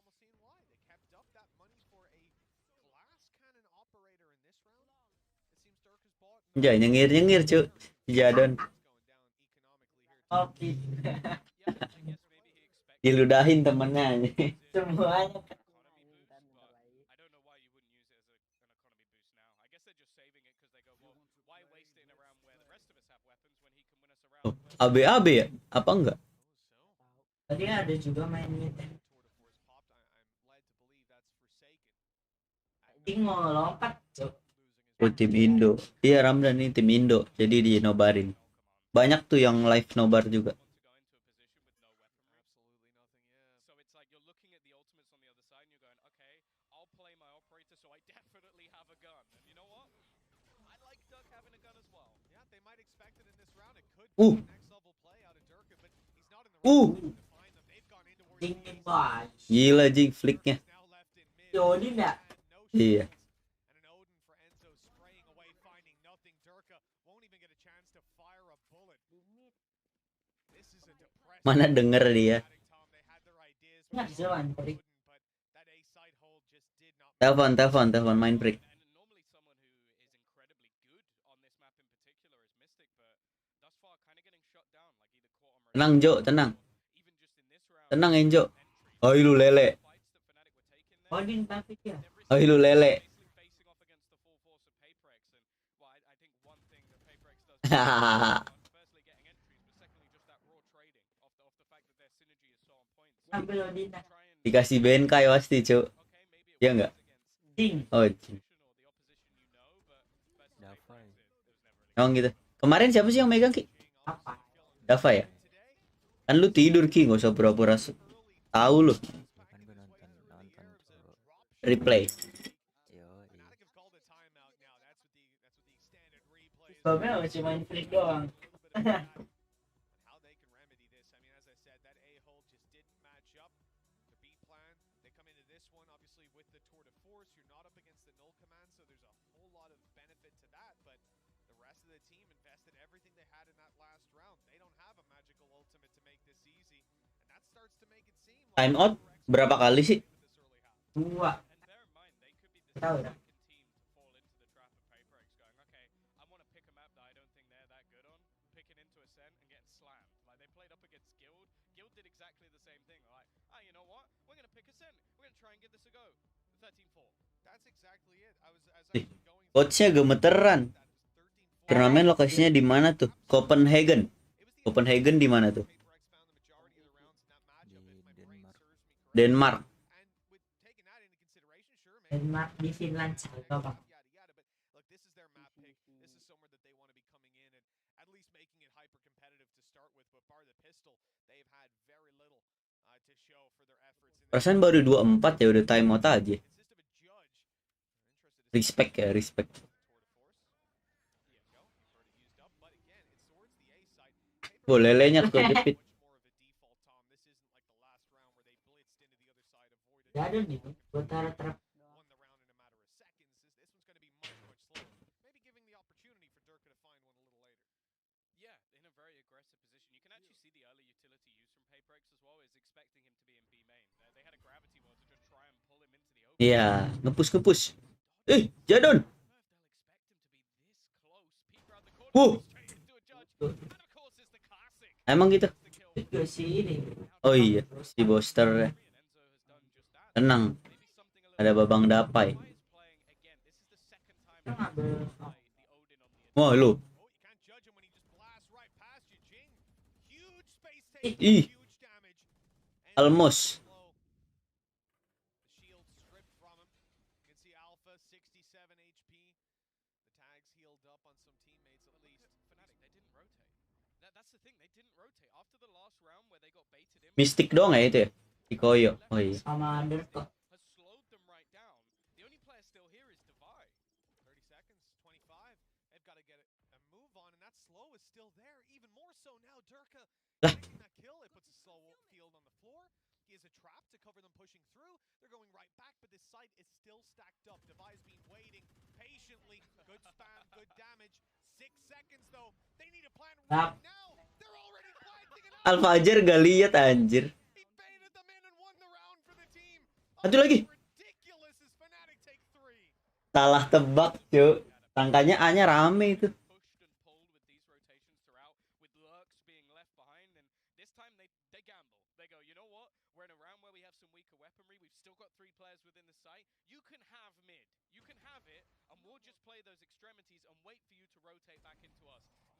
Jangan nyengir-nyengir, Cuk. Jadon. Oke. Diludahin temennya. Semuanya ABAB ya? Apa enggak? tadi ada juga main mid. Anjing mau lompat, Cok. Oh, tim Indo. Iya, Ramdan nih tim Indo. Jadi di nobarin. Banyak tuh yang live nobar juga. Dingin banget. Gila jing flicknya. Yodin ya? Iya. Mana denger dia? Nggak jalan, Prik. Telepon main break. Tenang Jo, tenang. Tenang Enjo. Oi lu lele. Odin tapi ya. Oi lu lele. Hahaha. Ambil Odin. Dikasih benkai pasti, Cuk. Iya enggak? Ding. Oh, ding. Dava ya? Oh gitu. Kemarin siapa sih yang megang, Ki? Apa? Dava ya? Kan lu tidur, Ki, nggak usah pura-pura tahu lu. Kan gue nonton tuh. Replay. Sebabnya masih main flick doang. Time out berapa kali sih? 2. And bear in mind, they could be the Tahu dah. second team to fall into the trap of PaperX going, okay, I want to pick a map that I don't think they're that good on, pick it into a sen and get slammed. Like they played up against Guild. Guild did exactly the same thing. Like, ah, you know what? We're going to pick a sen. We're going to try and give this a go. 13-4. That's exactly it. I was Ih, actually going coachnya gemeteran. Turnamen lokasinya di mana tuh? Copenhagen. Copenhagen di mana tuh? Di Denmark. Denmark. Denmark di Finland satu apa? Look, this is their map pick. This is somewhere that they want to be coming in and at least making it hyper competitive to start with. But bar the pistol, they've had very little to show for their efforts. Perasaan baru 24 ya udah time out aja. Respect ya, respect. Boleh lelenya ke jepit. Jadon nih, utara trap. Yeah, in a very aggressive position. You can actually see the early utility use from PaperX as well, is expecting him to be in B main. They had a gravity wall to just try and pull him into the open. Iya, ngepush. Jadon. Emang gitu. Itu si ini. Oh iya, si Boster ya. Tenang. Ada Babang Dapai. Wah, lu. Ih. Almost. Mystic doang ya itu ya? Si Koyo. Oh iya. Sama under kok. Lah. Tap. Alfajar gak lihat anjir. Satu lagi. Salah tebak, cuy. Sangkanya A-nya rame itu.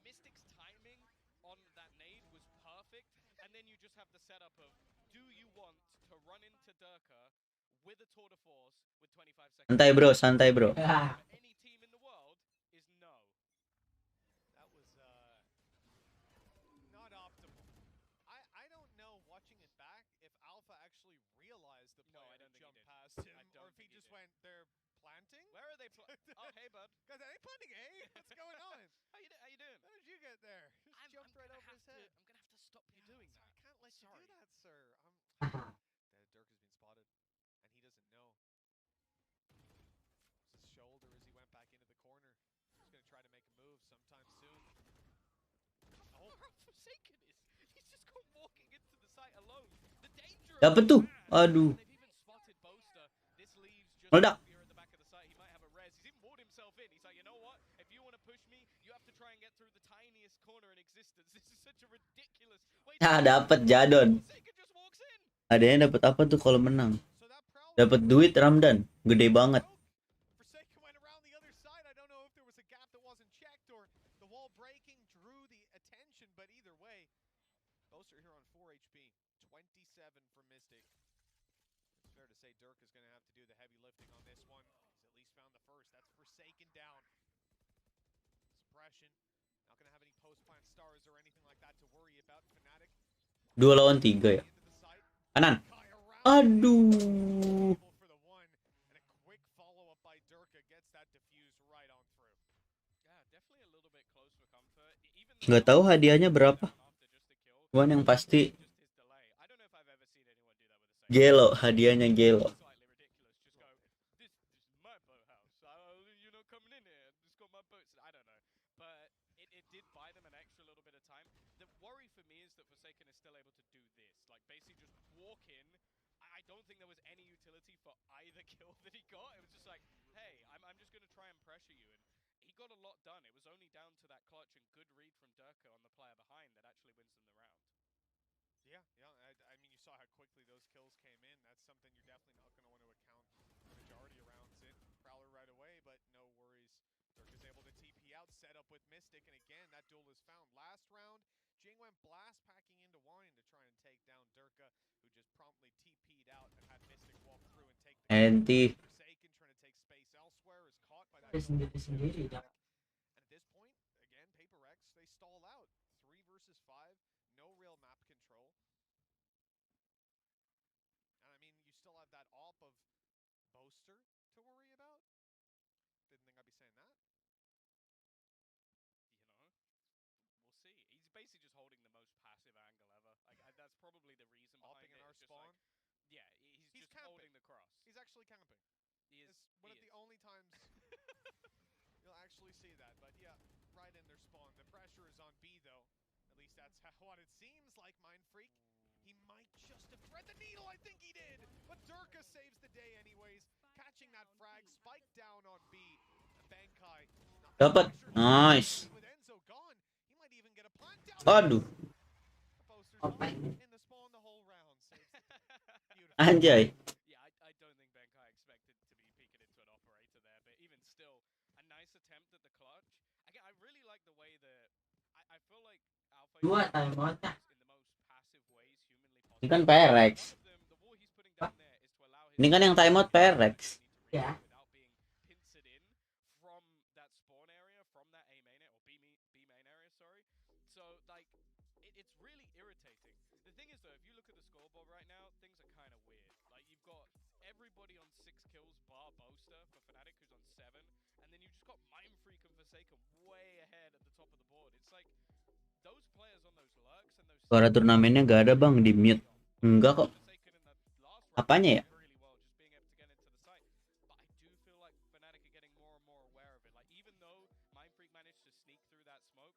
Mystic's timing on that nade was perfect, and then you just have the setup of, do you want to run into Durka with a tour de force with 25 seconds? Santai bro. Any team in the world is no. That was not optimal. I don't know, watching it back, if Alpha actually realized the player that jumped past him, or if he just went, they're planting? Where are they? Oh, hey, bud. Guys, are they planting A? What's going on? How you doing? How did you get there? Just jumped right over his head. I'm gonna have to stop you doing that. I can't let you do that, sir. Dirk has been spotted, and he doesn't know. It's his shoulder as he went back into the corner. He's gonna try to make a move sometime soon. Oh, how forsaken is. He's just gone walking into the site alone. The danger. Dapat tuh. Aduh. They've even spotted Boaster. This leaves just Meledak. here at the back of the site. He might have a res. He's even walled himself in. He's like, you know what? If you want to push me, you have to try and get through the tiniest corner in existence. This is such a ridiculous way to Dapat Jadon. Forsaken just walks in. Adanya dapat apa tuh kalau menang? Dapat duit Ramdan, gede banget. Forsaken went around the other side. I don't know if there was a gap that wasn't checked or the wall breaking drew the attention, but either way, Boaster here on 4 HP, 27 for Mystic. It's fair to say Dirk is going to have to do the heavy lifting on this one. He's at least found the first. That's Forsaken down. Suppression. Not going to have any post-plant stars or anything like that to worry about. Fnatic. 2 lawan 3 ya. Kanan. Aduh. Nggak tahu hadiahnya berapa. Cuman yang pasti Gelo, hadiahnya Gelo. It did buy them an extra little bit of time. The worry for me is that Forsaken is still able to do I don't think there was any utility for either kill that he got. It was just like, hey, I'm just going to try and pressure you. And he got a lot done. It was only down to that clutch and good read from Durka on the player behind that actually wins them the round. Yeah. I mean, you saw how quickly those kills came in. That's something you're definitely not going to want to account the majority of rounds in. Prowler right away, but no worries. Dirk is able to TP out, set up with Mystic, and again, that duel is found. Last round, Jing went blast packing into Wine to try and take down Durka, who just promptly TP'd out and had Mystic walk through and take the Anti. Forsaken, trying to take space elsewhere, is caught by that Sendiri-sendiri dah. and at this point, again, Paper X, they stall out. 3 versus 5, no real map control. And I mean, you still have that op of Boaster to worry about. Didn't think I'd be saying that. We'll see. He's basically just holding the most passive angle ever. That's probably the reason behind Opping it. in our It's just spawn. like, yeah, he's just camping. holding the cross. He's actually camping. He is. It's one of the only times you'll actually see that. But yeah, right in their spawn. The pressure is on B though. At least that's what it seems like. Mind Freak. He might just have thread the needle. I think he did. But Durka saves the day anyways. Catching that frag. Spike down on B. Bankai. Dapat. Nice. With Enzo gone, he might even get a plant down. Aduh. Posters up in the spawn the whole round. Beautiful. Anjay. Yeah, I don't think Benkai expected to be peeking into an operator there, but even still, a nice attempt at the clutch. Again, I really like the way that I feel like Alpha Dua uses timeout. in the most passive ways humanly possible. Ini kan PRX. One of them, the wall he's putting down there is to allow his Ini kan yang timeout PRX. Yeah. without being pincered in from that spawn area, from that A main area, or B main area, sorry. So like it's really irritating. The thing is though, if you look at the scoreboard right now, things are kind of weird. Like you've got everybody on 6 kills bar Boaster for fnatic who's on 7, and then you just got Mind Freak and Forsaken way ahead at the top of the board. It's like those players on those lurks and those Suara turnamennya gak ada bang, di mute. Enggak kok. Forsaken in that last round Apanya ya? really well, just being able to get into the site. But I do feel like fnatic are getting more and more aware of it. Like even though Mind Freak managed to sneak through that smoke,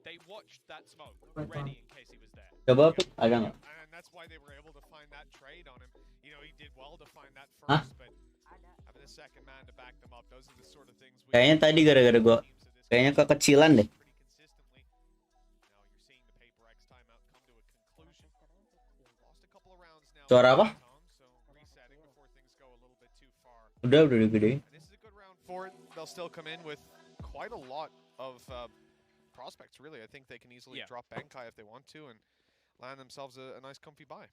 they watched that smoke ready in case he was there. Coba pick, ada nggak? And that's why they were able to find that trade on him. You know, he did well to find that Hah? first, but having the second man to back them up, those are the sort of things we Kayaknya tadi gara-gara gua, kayaknya kekecilan deh. pretty consistently. Now you're seeing the Paper X timeout come to a conclusion. Lost a couple of rounds now. Suara apa? So resetting before things go a little bit too far. Udah gede. And this is a good round for it. They'll still come in with quite a lot of prospects, really. I think they can easily drop Bankai if they want to and land themselves a nice comfy buy.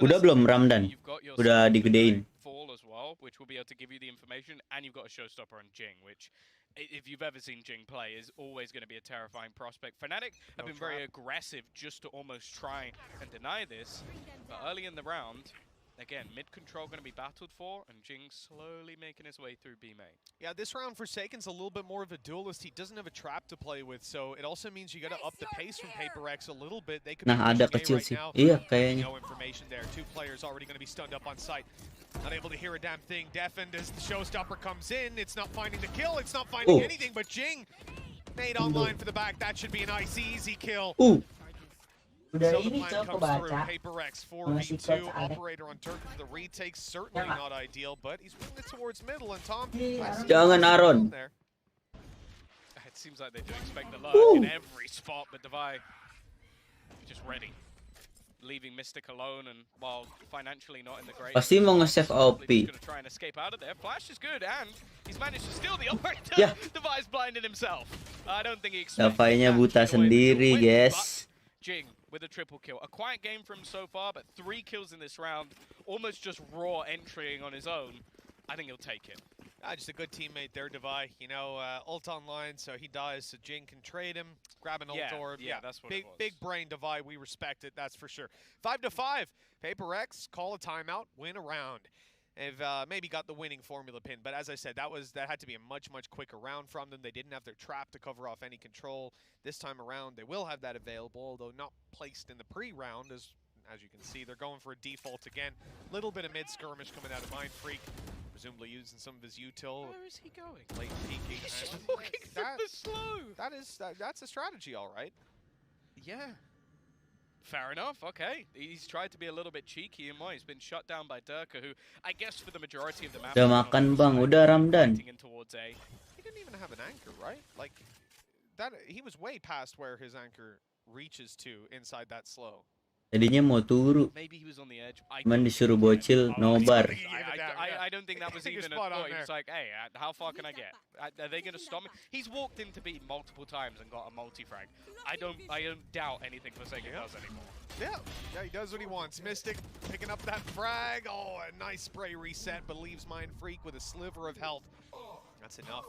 Udah belum Ramdan? You've got your Udah digedein. fall as well, which will be able to give you the information, and you've got a showstopper on Jing, which, if you've ever seen Jing play, is always going to be a terrifying prospect. Fnatic have been very aggressive just to almost try and deny this, but early in the round, again, mid control going to be battled for, and Jing slowly making his way through B main. Yeah, this round Forsaken's a little bit more of a duelist. He doesn't have a trap to play with, so it also means you got to up the pace from Paper X a little bit. They could Nah, be ada pushing A kecil right sih. now. Iya, kayaknya. No information there. 2 players already going to be stunned up on site. Unable to hear a damn thing. Deafened as the showstopper comes in. It's not finding the kill. It's not finding anything, but Jing made online for the back. That should be a nice, easy kill. Udah So the ini plan cok comes through. kebaca. Paper X Masih 4v2. coach ada. Operator on Turk for the retake. Certainly Jangan. not ideal, but he's winning it towards middle. And Tom, Iya, I see Jangan, you Aaron. there. It seems like they do expect the lurk in every spot, but Devi just ready. Leaving Mystic alone, and while financially not in the great, Pasti mau nge-save OP. he's going to try and escape out of there. Flash is good, and he's managed to steal the operator. Yeah. Devi's blinded himself. I don't think he expected Davainya that to buta get away with the sendiri, win, guys. but Jing with a triple kill. A quiet game for him so far, but 3 kills in this round. Almost just raw entering on his own. I think he'll take it. Just a good teammate there, Devi. You know, ult online, so he dies, so Jing can trade him, grab an ult orb. Yeah, that's what big, it was. Big brain Devi, we respect it, that's for sure. 5-5, Paper X, call a timeout, win a round. They've maybe got the winning formula pin, but as I said, that had to be a much quicker round from them. They didn't have their trap to cover off any control. This time around, they will have that available, although not placed in the pre-round, as you can see. They're going for a default again. Little bit of mid-skirmish coming out of Mind Freak. Presumably using some of his util. Where is he going? Late peeking. He's just and walking through the slow. that's a strategy, all right. Yeah. Fair enough, okay. He's tried to be a little bit cheeky and he's been shut down by Durka, who I guess for the majority of the map... Udah makan bang, udah Ramdan. He didn't even have an anchor, right? Like, that he was way past where his anchor reaches to inside that slow. Tadinya mau turu, Maybe he was on the edge. cuman disuruh bocil nobar. I don't think that was even a thought. He was like, hey, how far can I get? Are they going to stop me? He's walked into B multiple times and got a multi-frag. I don't doubt anything Forsaken does anymore. Yeah, he does what he wants. Mystic picking up that frag. Oh, a nice spray reset, but leaves Mind Freak with a sliver of health. That's enough.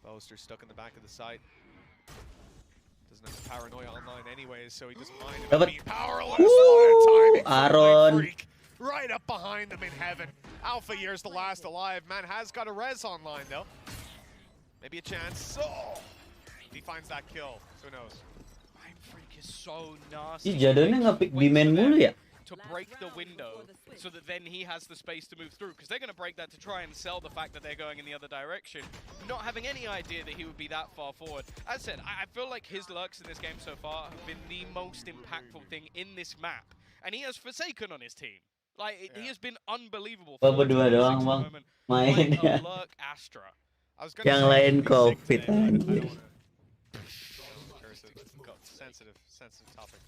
Boaster stuck in the back of the site. Doesn't have the paranoia online anyways, so he doesn't mind about being powerless. What a timing from Mind Freak. Right up behind them in heaven. Alpha Year's the last alive. Man has got a res online though. Maybe a chance. Oh, if he finds that kill, who knows? Mind Freak is so nasty. Ih, jadonnya nge-pick B-man mulu ya? To break the window so that then he has the space to move through, because they're going to break that to try and sell the fact that they're going in the other direction, not having any idea that he would be that far forward. As I said, I feel like his lurks in this game so far have been the most impactful thing in this map, and he has Forsaken on his team. Like, he has been unbelievable. Berdua doang bang mainnya. Lurk Astra. Yang lain COVID. Sensitive topic.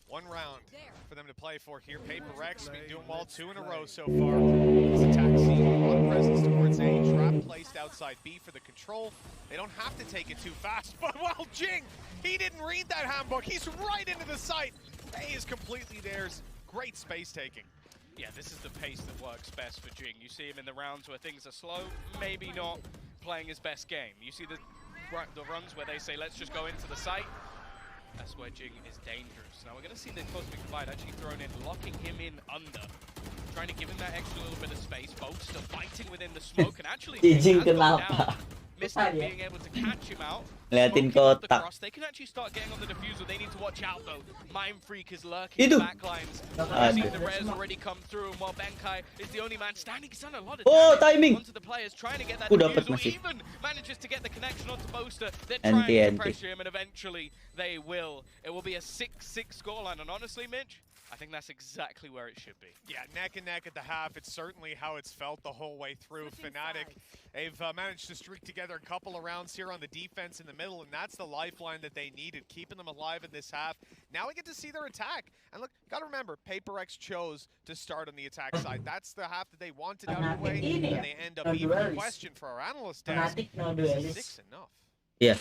One round for them to play for here. Paper Rex been doing well 2 in a row so far. This attack scene, a lot of presence towards A. Trap placed outside B for the control. They don't have to take it too fast, but well, Jing, he didn't read that handbook. He's right into the site. A is completely theirs. Great space taking. Yeah, this is the pace that works best for Jing. You see him in the rounds where things are slow, maybe not playing his best game. You see the runs where they say, let's just go into the site. That's where Jing is dangerous. Now we're going to see the Cosmic Divide actually thrown in, locking him in under. Trying to give him that extra little bit of space. Boaster fighting within the smoke, and actually Jing kenapa? Mystic being able to catch him out. Liatin kotak. They can actually start getting on the diffuser. They need to watch out though. Mind Freak is lurking in the backlines. You see the res already come through, and while Benkai is the only man standing, he's done a lot of damage onto the players, trying to get that diffuser. Even manages to get the connection onto Boaster. They're trying to pressure him, and eventually they will. It will be a 6-6 scoreline, and honestly, Mitch, I think that's exactly where it should be. Yeah, neck and neck at the half. It's certainly how it's felt the whole way through. Fnatic, they've managed to streak together a couple of rounds here on the defense in the middle, and that's the lifeline that they needed, keeping them alive in this half. Now we get to see their attack. And look, you got to remember, Paper X chose to start on the attack side. That's the half that they wanted out of the way, and they end up even a question for our analyst desk. Is 6 enough? Yeah.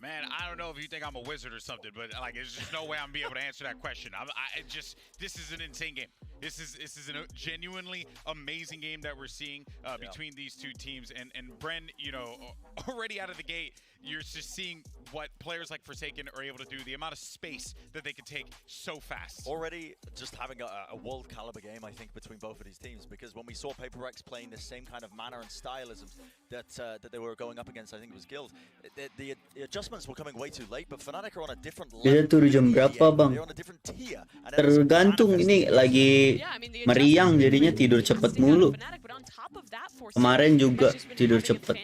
Man, I don't know if you think I'm a wizard or something, but like, there's just no way I'm gonna be able to answer that question. This is an insane game. This is a genuinely amazing game that we're seeing between these two teams. And Bren, you know, already out of the gate, you're just seeing what players like Forsaken are able to do, the amount of space that they can take so fast. Already just having a world caliber game, I think, between both of these teams, because when we saw Paper Rex playing the same kind of manner and stylism that they were going up against, I think it was Guild, the adjustments were coming way too late, but Fnatic are on a different level. Dia turun jam berapa bang? They're on a different tier. Tergantung, ini lagi meriang jadinya tidur cepet mulu. Kemarin juga tidur cepet.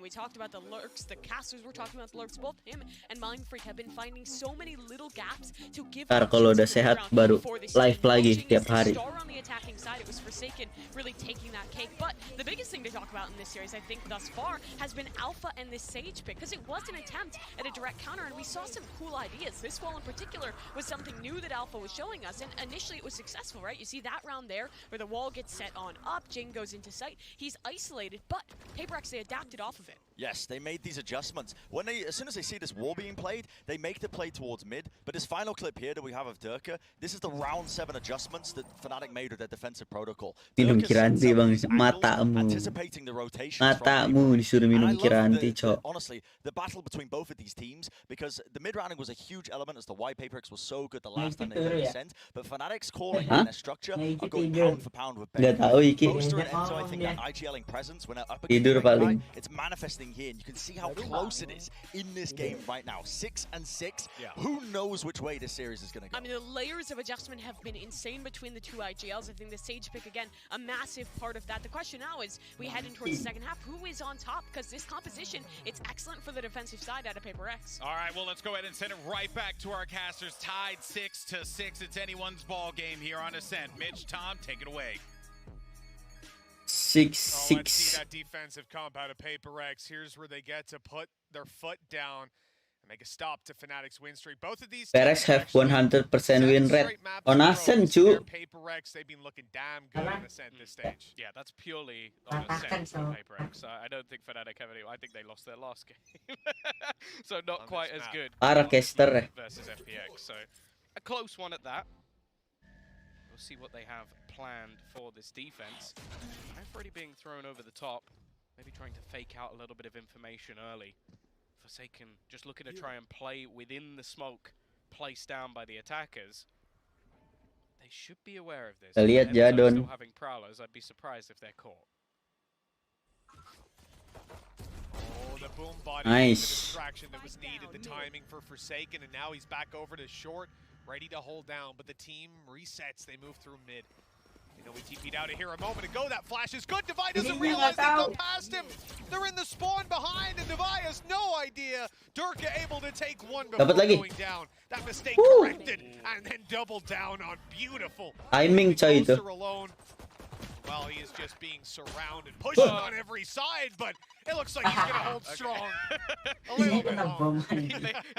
We talked about the lurks, the casters, we're talking about the lurks. Both him and Mind Freak have been finding so many little gaps to give. Ntar kalau udah sehat baru live lagi tiap hari. On the attacking side, it was Forsaken really taking that cake. But the biggest thing to talk about in this series, I think, thus far, has been Alpha and this Sage pick, because it was an attempt at a direct counter, and we saw some cool ideas. This wall in particular was something new that Alpha was showing us, and initially it was successful, right? You see that round there where the wall gets set on up, Jing goes into sight, he's isolated, but Paper X, they adapted off of it. Yes, they made these adjustments. As soon as they see this wall being played, they make the play towards mid. But this final clip here that we have of Durka, this is the round 7 adjustments that Fnatic made with their defensive protocol. Minum Kiranti bang, matamu. Anticipating the rotation. Matamu disuruh minum Kiranti, cok. Honestly, the battle between both of these teams, because the mid rounding was a huge element as to why Paper X was so good the last time they played Sens. But Fnatic's calling and their structure are going pound for pound with Paper. Gak tahu iki. Boaster and Enzo, I think that IGLing presence when they're up Tidur against paling. it's manifesting happening here, and you can see how close it is in this game right now. 6-6. Who knows which way this series is going to go? I mean, the layers of adjustment have been insane between the two IGLs. I think the Sage pick, again, a massive part of that. The question now is, we head in towards the second half, who is on top? Because this composition, it's excellent for the defensive side out of Paper X. All right, well, let's go ahead and send it right back to our casters. Tied 6-6. It's anyone's ball game here on Ascent. Mitch, Tom, take it away. 6-6. Let's see that defensive comp out of Paper X. Here's where they get to put their foot down and make a stop to Fnatic's win streak. Both of these Perez have 100% win rate on Ascent, cu. Paper X, they've been looking damn good on Ascent this stage. Yeah, that's purely on Ascent for Paper X. I don't think Fnatic have any. I think they lost their last game. So not quite as good versus FPX. So a close one at that. We'll see what they have planned for this defense. I've already being thrown over the top, maybe trying to fake out a little bit of information early. Forsaken just looking to try and play within the smoke placed down by the attackers. They should be aware of this. Lihat Enzo Jadon. still having prowlers. I'd be surprised if they're caught. Oh, the boom body, Nice. the distraction that was needed, the timing for Forsaken, and now he's back over to short, ready to hold down, but the team resets. They move through mid. You know, we TP'd out of here a moment ago. That flash is good. Divide doesn't realize they go past him. They're in the spawn behind, and Divide has no idea. Durka able to take one before going down. That mistake corrected, and then double down on beautiful. Timing coy itu. Alone. Well, he is just being surrounded, pushed on every side, but it looks like he's going to hold strong. A little bit long. He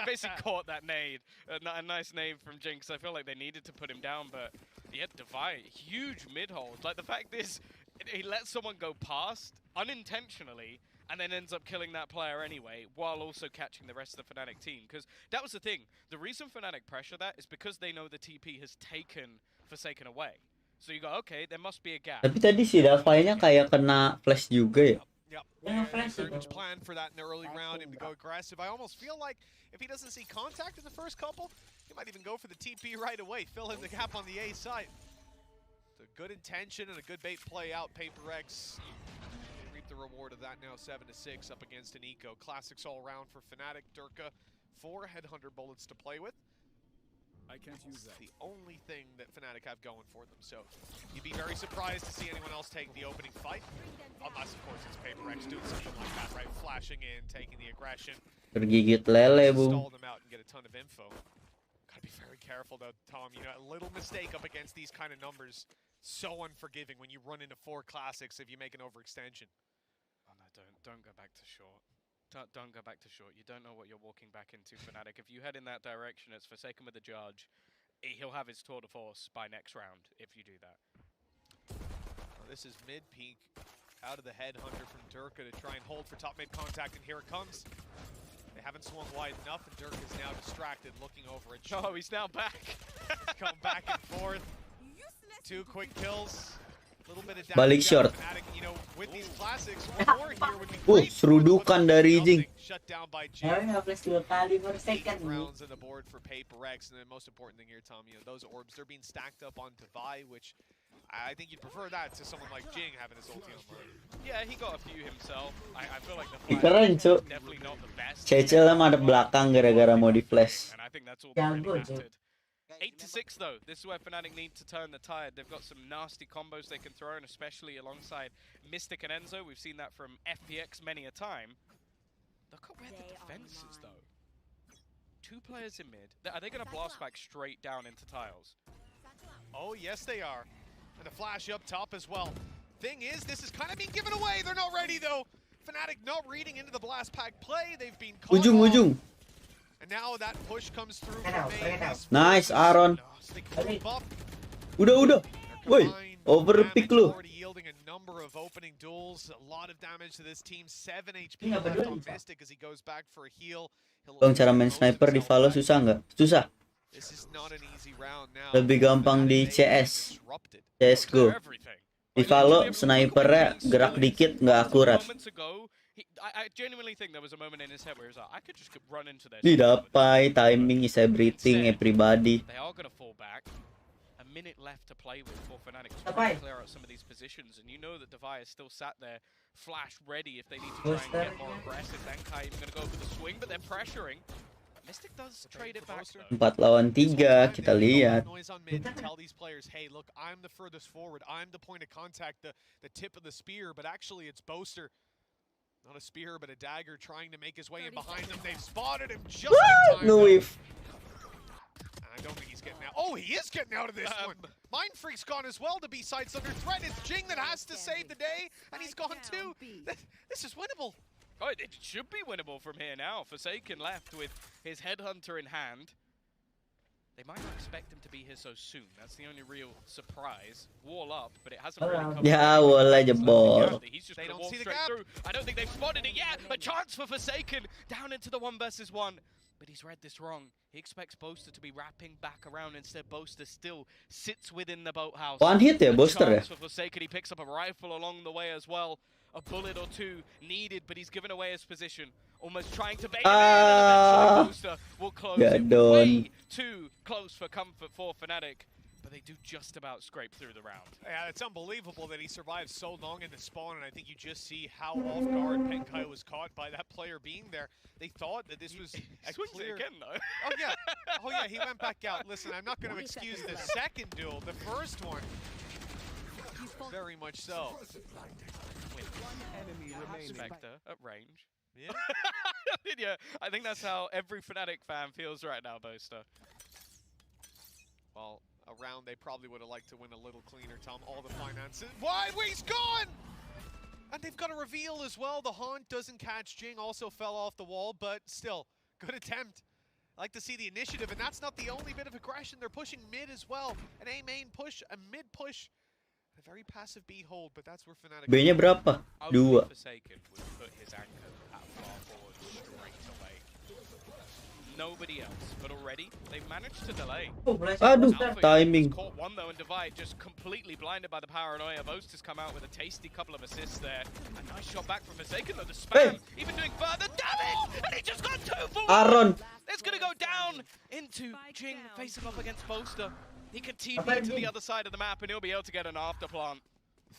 basically caught that nade. A nice nade from Jinx. I feel like they needed to put him down, but yet Divide, huge mid-hold. Like, the fact is, he lets someone go past unintentionally and then ends up killing that player anyway, while also catching the rest of the Fnatic team. Because that was the thing. The reason Fnatic pressure that is because they know the TP has taken Forsaken away. So you go, okay, there must be a gap. Tapi tadi si Davainya kayak kena flash juga ya. Yep. Plan for that in the early round, him to go aggressive. I almost feel like if he doesn't see contact in the first couple, he might even go for the TP right away, fill in the gap on the A side. It's a good intention and a good bait play out. Paper X reap the reward of that now. 7-6 up against an Eco. Classics all around for Fnatic. Durka, 4 headhunter bullets to play with. I can't use that. The only thing that Fnatic have going for them. So you'd be very surprised to see anyone else take the opening fight. Unless, of course, it's Paper X doing something like that, right? Flashing in, taking the aggression. Tergigit lele, Bung. Stall them out and get a ton of info. Gotta be very careful, though, Tom. You know, a little mistake up against these kind of numbers, so unforgiving when you run into 4 classics if you make an overextension. Oh, no, don't go back to short. Don't go back to short. You don't know what you're walking back into, Fnatic. If you head in that direction, it's Forsaken with the Judge. He'll have his tour de force by next round if you do that. Well, this is mid-peak. Out of the headhunter from Durka to try and hold for top mid contact, and here it comes. They haven't swung wide enough, and Durka is now distracted, looking over at short. Oh, he's now back. Going back and forth. 2 quick kills. Little bit of Balik short. Fnatic, you know, with these classics, more here would be great. Serudukan dari Jing. Shut down by Jing. 8 rounds on the board for Paper X, and the most important thing here, Tom, you know, those orbs, they're being stacked up on Divide, which I think you'd prefer that to someone like Jing having his ulti on board. Yeah, he got a few himself. I feel like the Keren, flash Cuk. is definitely not the best. Cecil madep belakang gara-gara mau di flash. And I think that's all that really mattered. 8-6 though. This is where Fnatic need to turn the tide. They've got some nasty combos they can throw, and especially alongside Mystic and Enzo. We've seen that from FPX many a time. Look at where the defense is though. 2 players in mid. Are they going to blast back straight down into tiles? Oh, yes they are. And a flash up top as well. Thing is, this is kind of being given away. They're not ready though. Fnatic not reading into the blast pack play. They've been caught Ujung. And now that push comes through from main. Nice, Aaron. Udah. Woi, overpick lu. Yielding a number of opening duels, a lot of damage to this team. 7 HP left on Mystic as he goes back for a heal. Bang, cara main sniper di Valo susah nggak? Susah. This is not an easy round now. Lebih gampang di CS. CSGO. Di Valo snipernya gerak dikit nggak akurat. I genuinely think there was a moment in his head where he was like, I could just run into their Didapai, timing is everything, everybody. They are going to fall back. A minute left to play with for Fnatic to try and clear out some of these positions, and you know that Devi is still sat there, flash ready if they need to try and get more aggressive. Denkai even going to go for the swing, but they're pressuring. Mystic does trade it back though. 4 lawan 3 kita lihat. Noise on mid to tell these players, hey, look, I'm the furthest forward. I'm the point of contact, the tip of the spear, but actually it's Boaster. Not a spear, but a dagger trying to make his way in behind them. They've spotted him just in time. No whiff. I don't think he's getting out. Oh, he is getting out of this one. Mind Freak's gone as well to be sides under threat. It's Jing that has to save the day, and he's gone too. This is winnable. Oh, it should be winnable from here now. Forsaken left with his headhunter in hand. They might not expect him to be here so soon. That's the only real surprise. Wall up, but it hasn't really come. Ya, wall jebol. He's just gonna walk straight through. I don't think they've spotted it yet. A chance for Forsaken down into the 1 versus 1. But he's read this wrong. He expects Boaster to be wrapping back around. Instead, Boaster still sits within the boathouse. One hit ya, Boaster ya. For Forsaken, he picks up a rifle along the way as well. A bullet or two needed, but he's given away his position. Almost trying to bait him in, and eventually Boaster will close it. Way too close for comfort for Fnatic. But they do just about scrape through the round. Yeah, it's unbelievable that he survived so long in the spawn, and I think you just see how off guard Penkai was caught by that player being there. They thought that this was a clear... again, though. Oh yeah, he went back out. Listen, I'm not going to excuse the second duel. The first one, very much so. Spectre at range. Yeah. Yeah, I think that's how every Fnatic fan feels right now, Boaster. Well, a round they probably would have liked to win a little cleaner, Tom. All the finances. Why? He's gone! And they've got a reveal as well. The Haunt doesn't catch Jing, also fell off the wall, but still, good attempt. I like to see the initiative, and that's not the only bit of aggression. They're pushing mid as well. An A main push, a mid push. A very passive B hold, but that's where Fnatic... B-nya berapa? 2. Forsaken would put his anchor at far forward straight away. Nobody else, but already they've managed to delay. Aduh, timing. Caught one though, and Divide just completely blinded by the paranoia. Boast has come out with a tasty couple of assists there. A nice shot back from Forsaken though. The spam, even doing further damage, and he just got 2 for 1. Aaron. It's gonna go down into Jing, facing off against Boaster. He can TP to the other side of the map, and he'll be able to get an afterplant.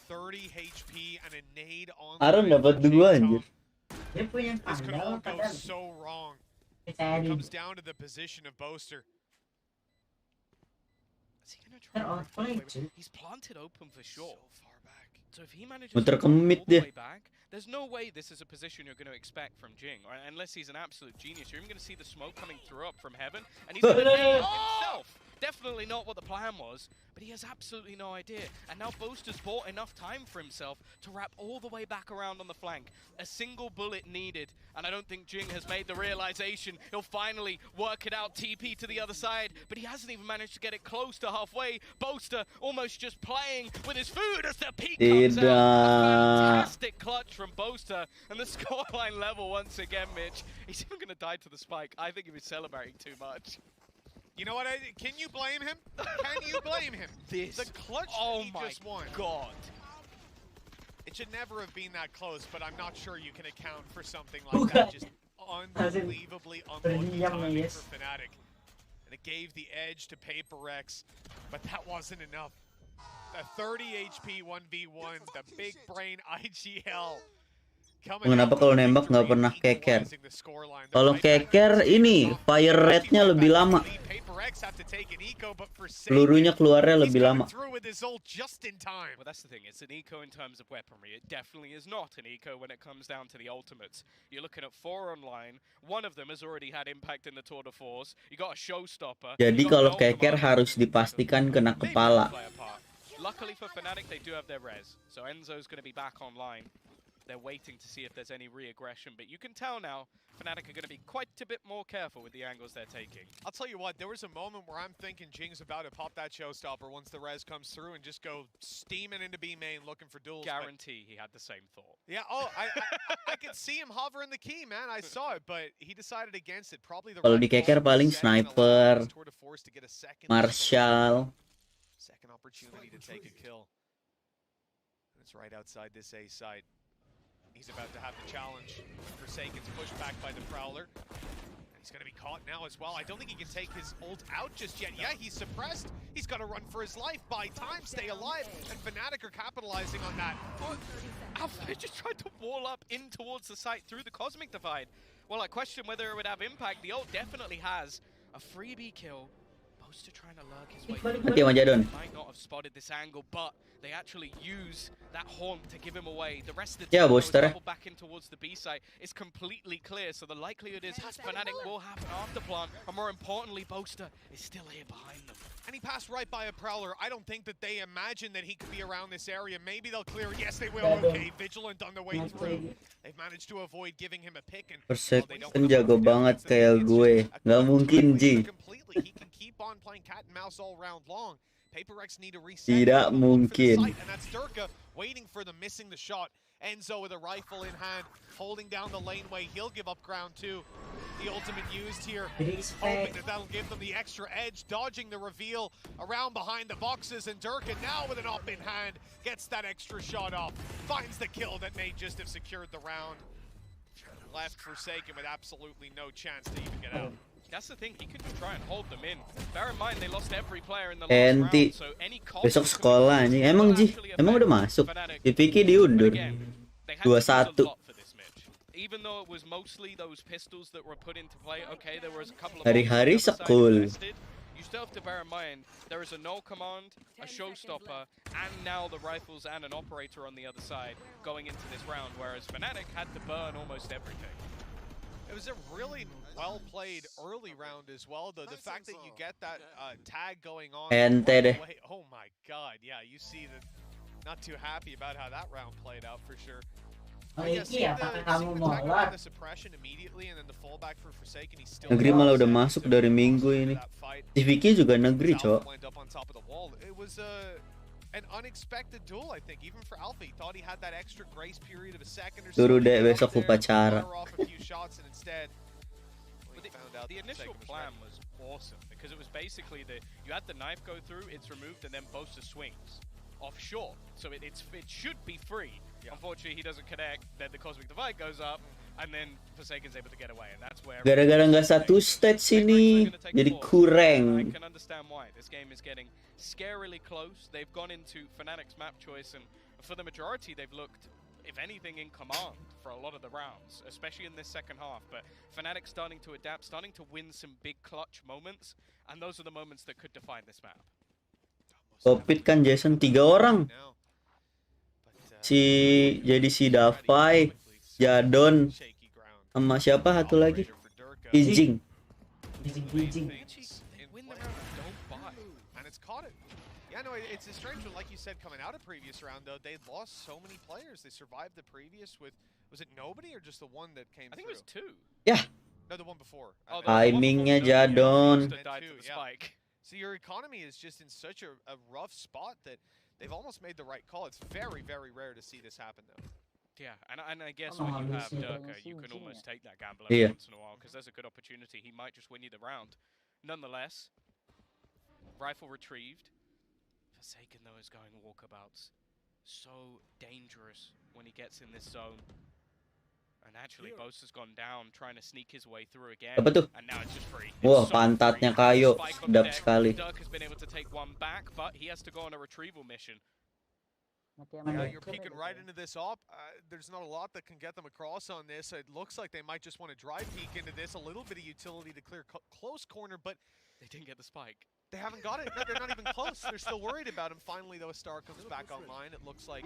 30 HP and a nade on. Aaron dapat 2 anjir. This could all go so wrong. It comes down to the position of Boaster. Is he gonna try? He's planted open for sure. So far back. So if he manages Muter to ke go all mid the dia. way back, there's no way this is a position you're going to expect from Jing, or unless he's an absolute genius. You're even going to see the smoke coming through up from heaven, and he's going to nade himself. Definitely not what the plan was, but he has absolutely no idea. And now Boaster's bought enough time for himself to wrap all the way back around on the flank. A single bullet needed, and I don't think Jing has made the realization. He'll finally work it out, TP to the other side, but he hasn't even managed to get it close to halfway. Boaster almost just playing with his food as the peak comes out. A fantastic clutch from Boaster, and the scoreline level once again, Mitch. He's even going to die to the spike. I think he was celebrating too much. You know what? Can you blame him? Can you blame him? The clutch he just won. God. It should never have been that close, but I'm not sure you can account for something like that. Just unbelievably unlucky timing for Fnatic. And it gave the edge to PaperX, but that wasn't enough. The 30 HP 1v1, the big brain IGL. Kenapa kalau nembak nggak pernah keker? Kalau keker ini fire rate-nya lebih lama. Pelurunya keluarnya lebih lama. Well, that's the thing. It's an eco in terms of weaponry. It definitely is not an eco when it comes down to the ultimates. You're looking at 4 online. One of them has already had impact in the Tour de Force. You got a showstopper. Jadi kalau keker harus dipastikan kena kepala. Luckily for Fnatic, they do have their res. So Enzo's going to be back online. They're waiting to see if there's any re-aggression, but you can tell now Fnatic are going to be quite a bit more careful with the angles they're taking. I'll tell you what, there was a moment where I'm thinking Jing's about to pop that showstopper once the res comes through and just go steaming into B main looking for duels. Guarantee he had the same thought. Yeah, I could see him hovering the key, man. I saw it, but he decided against it. Probably the Kalau di keker paling sniper, Marshall. Second opportunity to take a kill. It's right outside this A site. He's about to have the challenge. Forsaken's pushed back by the Prowler. And He's going to be caught now as well. I don't think he can take his ult out just yet. Yeah, he's suppressed. He's got to run for his life. Buy time, stay alive. And Fnatic are capitalizing on that. Alpha just tried to wall up in towards the site through the Cosmic Divide. Well, I question whether it would have impact. The ult definitely has a freebie kill. Boaster trying to lurk his way through. Mati sama Jadon. Might not have spotted this angle, but they actually use that haunt to give him away. The rest of the Yeah, team Basudara. double back in towards the B site. It's completely clear, so the likelihood is Fnatic will have an afterplant, and more importantly, Boaster is still here behind them. And he passed right by a Prowler. I don't think that they imagine that he could be around this area. Maybe they'll clear it. Yes, they will. Okay, Vigilant on their way through. They've managed to avoid giving him a pick. And Persek kan jago banget kayak gue. Nggak mungkin, Ji. Completely. He can keep on playing cat and mouse all round long. Paperex need to reset. Tidak mungkin. And that's Durka waiting for them, missing the shot. Enzo with a rifle in hand, holding down the laneway. He'll give up ground too. The ultimate used here, hoping that that'll give them the extra edge, dodging the reveal around behind the boxes. And Durka now with an up in hand, gets that extra shot off, finds the kill that may just have secured the round. Left Forsaken with absolutely no chance to even get out. That's the thing, he could just try and hold them in. Bear in mind, they lost every player in the last Enti. round, so any Besok sekolah anjing. Emang Ji, emang udah masuk. Dipikir diundur. They had to lose a 2-1. lot for this match. Even though it was mostly those pistols that were put into play, okay, there was a couple of Hari-hari options on the other side sekul. invested. You still have to bear in mind, there is a null command, a showstopper, and now the rifles and an operator on the other side going into this round, whereas Fnatic had to burn almost everything. It was a really well-played early round as well, though. The fact that you get that tag going on. Ente deh. Oh my god, yeah, you see that. Not too happy about how that round played out for sure. The suppression immediately and then the fallback for Forsaken. He's still Negeri malah udah masuk dari minggu ini. Si Vicky juga negeri, Cok. Went up on top of the wall. It was an unexpected duel, I think, even for Alpha. He thought he had that extra grace period of a second or so. Suruh deh besok upacara. The initial plan was awesome because it was basically that you had the knife go through, it's removed, and then Boaster swings offshore. So it should be free. Yeah. Unfortunately, he doesn't connect. Then the Cosmic Divide goes up, and then Forsaken's able to get away, and that's where. Gara-gara nggak satu stats ini, jadi kurang. I can understand why this game is getting scarily close. They've gone into Fnatic's map choice, and for the majority, they've looked, if anything, in command for a lot of the rounds, especially in this second half. But Fnatic starting to adapt, starting to win some big clutch moments, and those are the moments that could define this map. Kopit kan Jason 3 orang. Jadi si Davai, Jadon, sama siapa satu lagi? Ijing. Yeah, no, it's a strange one. Like you said, coming out of previous round, though, they lost so many players. They survived the previous with, was it nobody or just the one that came through? I think it was 2. Yeah. No, the one before. Timingnya Jadon. So your economy is just in such a rough spot that they've almost made the right call. It's very, very rare to see this happen, though. Yeah, and I guess when you have Durka, you can almost take that gamble every once in a while because there's a good opportunity. He might just win you the round. Nonetheless, rifle retrieved. Forsaken, though, is going walkabouts. So dangerous when he gets in this zone. And actually, Boaster's gone down, trying to sneak his way through again. Apa tuh? And now it's just free. Wah, pantatnya Kayo. Sedap sekali. Dirk has been able to take one back, but he has to go on a retrieval mission. Yeah, you're peeking right into this op. There's not a lot that can get them across on this. It looks like they might just want to dry peek into this. A little bit of utility to clear close corner, but they didn't get the spike. They haven't got it. No, they're not even close. They're still worried about him. Finally, though, a star comes back online. It looks like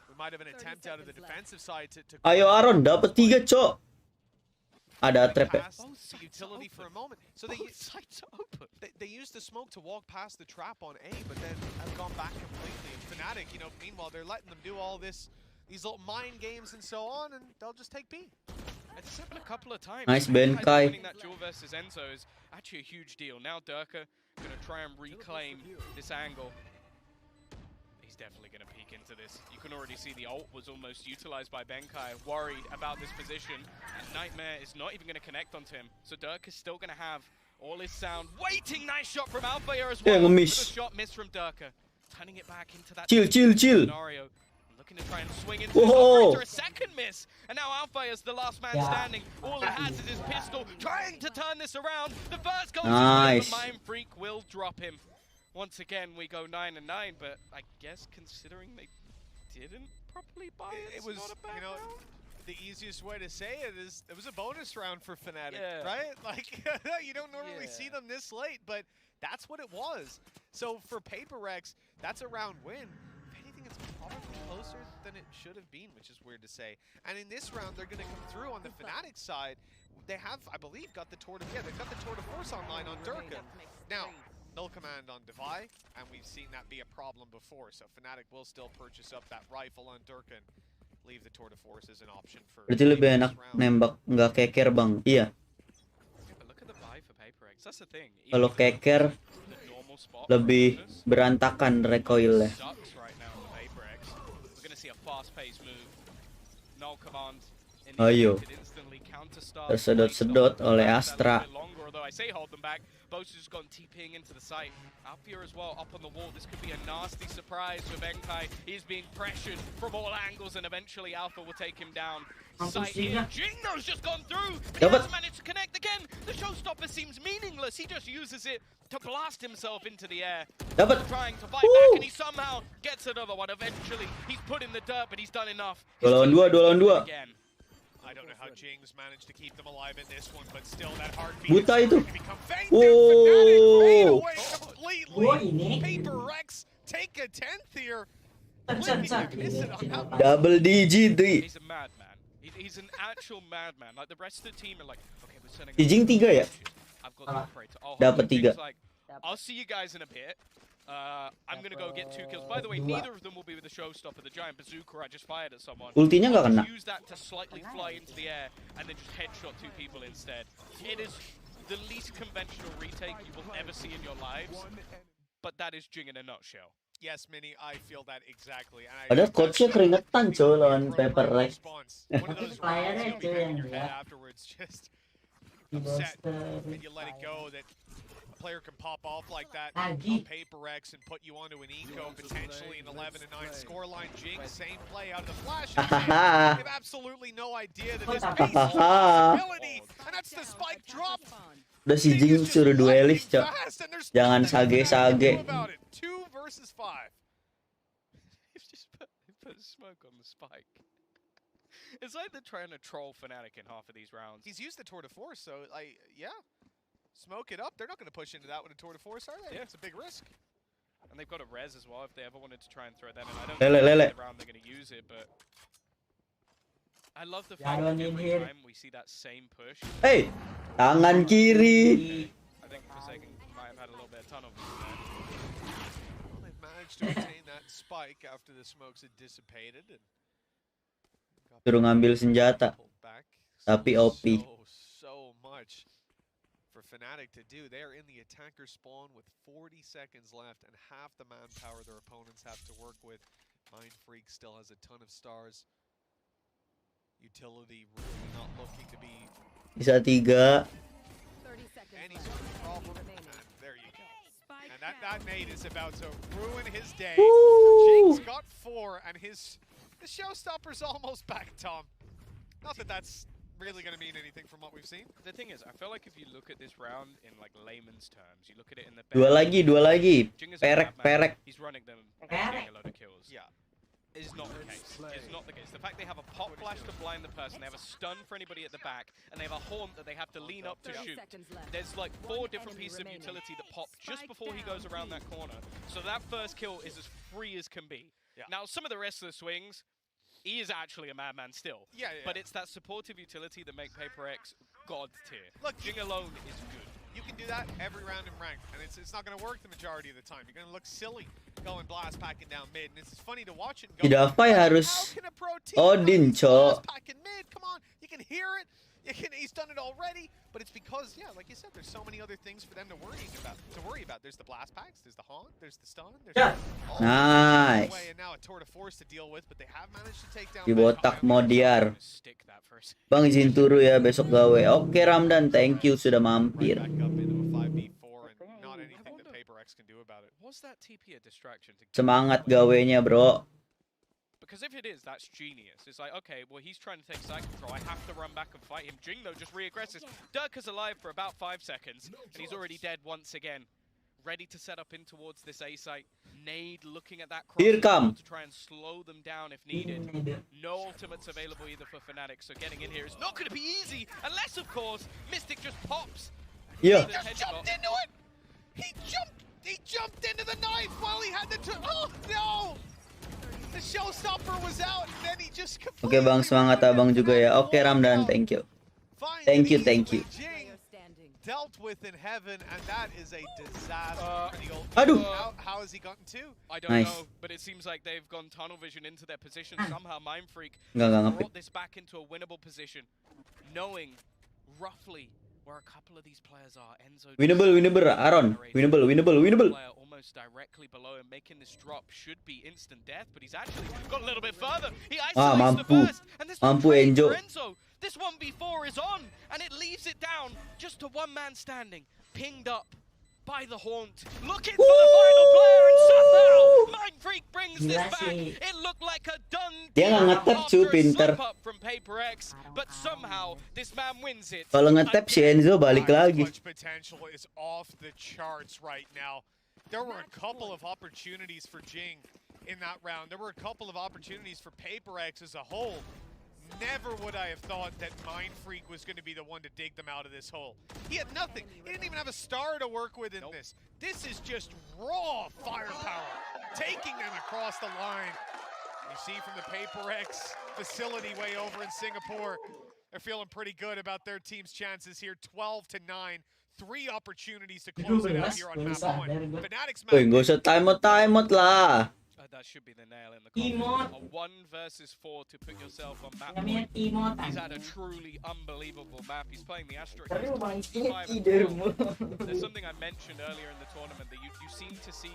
we might have an attempt out of the defensive side to Ayo Aaron, dapat 3, Cok. Ada trap ya. Utility for a moment. So they used the smoke to walk past the trap on A, but then have gone back completely. And Fnatic, you know, meanwhile, they're letting them do all these little mind games and so on, and they'll just take B. It's happened a couple of times. Nice Ben Kai. Winning that duel versus Enzo is actually a huge deal. Now Durka going to try and reclaim this angle. He's definitely going to peek into this. You can already see the ult was almost utilized by Benkai, worried about this position. And Nightmare is not even going to connect onto him. So Durk is still going to have all his sound waiting. Nice shot from Alpha here as well. Miss. Shot missed from Durka. Turning it back into that Chill. scenario. looking to try and swing into Whoa. this operator, a second miss, and now Alpha is the last man standing. All he has is his pistol, trying to turn this around. The first goes Nice. but Mind Freak will drop him. Once again, we go 9-9, but I guess considering they didn't properly buy it, It was, not a bad you know, round. the easiest way to say it is it was a bonus round for Fnatic, Yeah. right? Like, you don't normally see them this late, but that's what it was. So for Paper Rex, that's a round win. If anything, it's probably closer than it should have been, which is weird to say. And in this round, they're going to come through on the Fnatic side. They have, I believe, got the Tour de they've got the Tour de Force online on Durkin. Now, no command on Devi, and we've seen that be a problem before. So Fnatic will still purchase up that rifle on Durkin. Leave the Tour de Force as an option for. Berarti lebih enak nembak nggak keker, Bang. Iya. Yeah, but look at the buy for PaperX. That's the thing. Kalau keker The normal spot lebih berantakan recoilnya. sucks right now for PaperX. We're going to see a fast-paced move. No command. Ayo. Instantly counter-start. Tersedot-sedot oleh Astra. Longer, although I say hold them back. Bo's just gone TPing into the site. Alpia as well, up on the wall. This could be a nasty surprise for Benkai. He's being pressured from all angles, and eventually Alpha will take him down. Sight here. Jingo's just gone through, but he hasn't managed to connect again. The showstopper seems meaningless. He just uses it to blast himself into the air. Trying to fight back, and he somehow gets another one. Eventually, he's put in the dirt, but he's done enough. 2 lawan 2. Again. I don't know how Jings managed to keep them alive in this one, but still that heartbeat Buta is itu. starting to become faint. Fnatic fade Oh. away completely. Paper Rex take a 10th here. Double digit. He's a madman. He's an actual madman. Like the rest of the team are like, okay, we're sending. Jing 3 ya? I've got the operator. Oh, Dapat 3. like, I'll see you guys in a bit. I'm gonna go get 2 kills. By the way, neither of them will be with the showstopper. The giant bazooka I just fired at someone. Ultinya nggak kena. Use that to slightly fly into the air and then just headshot 2 people instead. It is the least conventional retake you will ever see in your lives, but that is Jing in a nutshell. Yes, Minnie, I feel that exactly. Padahal coachnya keringetan coy lawan Paper Rex. One of those rounds you'll be hanging your head afterwards, just upset, and you let it go that a player can pop off like that on Paper X and put you onto an eco, potentially an 11-9 scoreline. Jing, same play out of the flash. They have absolutely no idea that this piece is a possibility, and that's the spike drop. Udah si Jing suruh duelis, Cok. Jangan sage-sage. 2 versus 5. He's just put smoke on the spike. It's like they're trying to troll Fnatic in half of these rounds. He's used the Tour de Force, so yeah. Smoke it up. They're not going to push into that with a Tour de Force, are they? Yeah. It's a big risk. And they've got a res as well if they ever wanted to try and throw that in. I don't Lele. think the round they're going to use it, but I love the fact that every time we see that same push. Hey, tangan kiri. I think Forsaken might have had a little bit of tunnel vision there. Well, they've managed to obtain that spike after the smokes had dissipated. And Suruh ngambil senjata. Tapi OP. So much for Fnatic to do. They're in the attacker spawn with 40 seconds left and half the manpower their opponents have to work with. Mind Freak still has a ton of stars. Utility really not looking to be Bisa 3. any sort of problem. And there you go. And that nade is about to ruin his day. Jing's got 4, and his showstopper's almost back, Tom. Not that that's really going to mean anything from what we've seen. The thing is, I feel like if you look at this round in like layman's terms, you look at it in the 2 lagi. Jing is a Perek. He's running them and getting a load of kills. Yeah. Is not the case. It's not the case. The fact they have a pop flash to blind the person, they have a stun for anybody at the back, and they have a haunt that they have to lean up to shoot. There's like 4 different pieces of utility that pop just before he goes around that corner. So that first kill is as free as can be. Yeah. Now, some of the rest of the swings, he is actually a madman still. Yeah. But it's that supportive utility that make Paper X god tier. Look, Jing alone is good. You can do that every round in ranked, and it's not going to work the majority of the time. You're going to look silly going blast packing down mid, and it's funny to watch it and go, Idafai harus Odin, Cok. blast packing mid, come on, you can hear it. He's done it already, but it's because, yeah, like you said, there's so many other things for them to worry about. There's the blast packs, there's the haunt, there's the stun, there's Nice. and now a Tour de Force to deal with, but they have managed to take down Di botak Modiar. Bang izin turu ya besok gawe. Oke Ramdan, thank you sudah mampir. back up into a 5v4 and not anything that Paper X can do about it. Was that TP a distraction to Semangat gawenya, bro. Because if it is, that's genius. It's like, okay, well, he's trying to take side control. I have to run back and fight him. Jing, though, just re-aggresses. Dirk is alive for about 5 seconds, and he's already dead once again. Ready to set up in towards this A site. Nade looking at that Here cross come. to try and slow them down if needed. No ultimates available either for fnatic, so getting in here is not going to be easy, unless, of course, Mystic just pops. Yeah. He just jumped into it! He jumped into the knife while he had the oh no! The showstopper was out and then he just Oke bang, semangat abang juga ya. Oke Ramdan, thank you. Thank you. Dealt with in heaven, and that is a disaster. Aduh. How has he gotten to? I don't Nice. know, but it seems like they've gone tunnel vision into their position. Somehow Mind Freak Nggak brought this back into a winnable position, knowing roughly where a couple of these players are. Enzo Winnable, Aaron. Winnable. player almost directly below him, making this drop should be instant death, but he's actually got a little bit further. He isolates the mampu. first, and this one Mampu, trade Enzo. for Enzo. This 1v4 is on, and it leaves it down just to one man standing, pinged up by the Haunt, looking for the final player, and somehow Mind Freak brings this back. It looked like a done Dia nggak ngetap, cu, after a pinter. slip up from Paper X, but somehow this man wins it. Kalau ngetap si Enzo balik lagi. Clutch potential is off the charts right now. There were a couple of opportunities for Jing in that round. There were a couple of opportunities for Paper X as a whole. Never would I have thought that Mind Freak was going to be the one to dig them out of this hole. He had nothing. He didn't even have a star to work with in this. This is just raw firepower, taking them across the line. You see from the Paper X facility way over in Singapore, they're feeling pretty good about their team's chances here. 12-9. 3 opportunities to close it out here on map 1. Fnatic's map. Woi, nggak usah time out lah. That should be the nail in the coffin. A 1 versus 4 to put yourself on map point. He's had a truly unbelievable map. He's playing the Asterisk. There's something I mentioned earlier in the tournament that you seem to see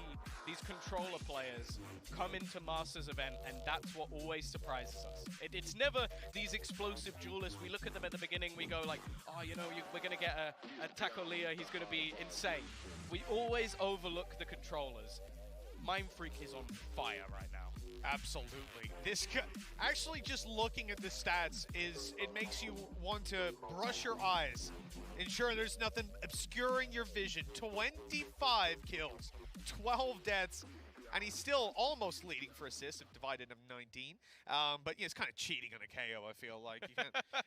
these controller players come into Masters event, and that's what always surprises us. It's never these explosive duelists. We look at them at the beginning, we go like, oh, you know, we're going to get a Taco Leah, he's going to be insane. We always overlook the controllers. Mind Freak is on fire right now. Absolutely. This actually, just looking at the stats, it makes you want to brush your eyes, ensure there's nothing obscuring your vision. 25 kills, 12 deaths, and he's still almost leading for assists, if divided of 19. But yeah, it's kind of cheating on a KO, I feel like.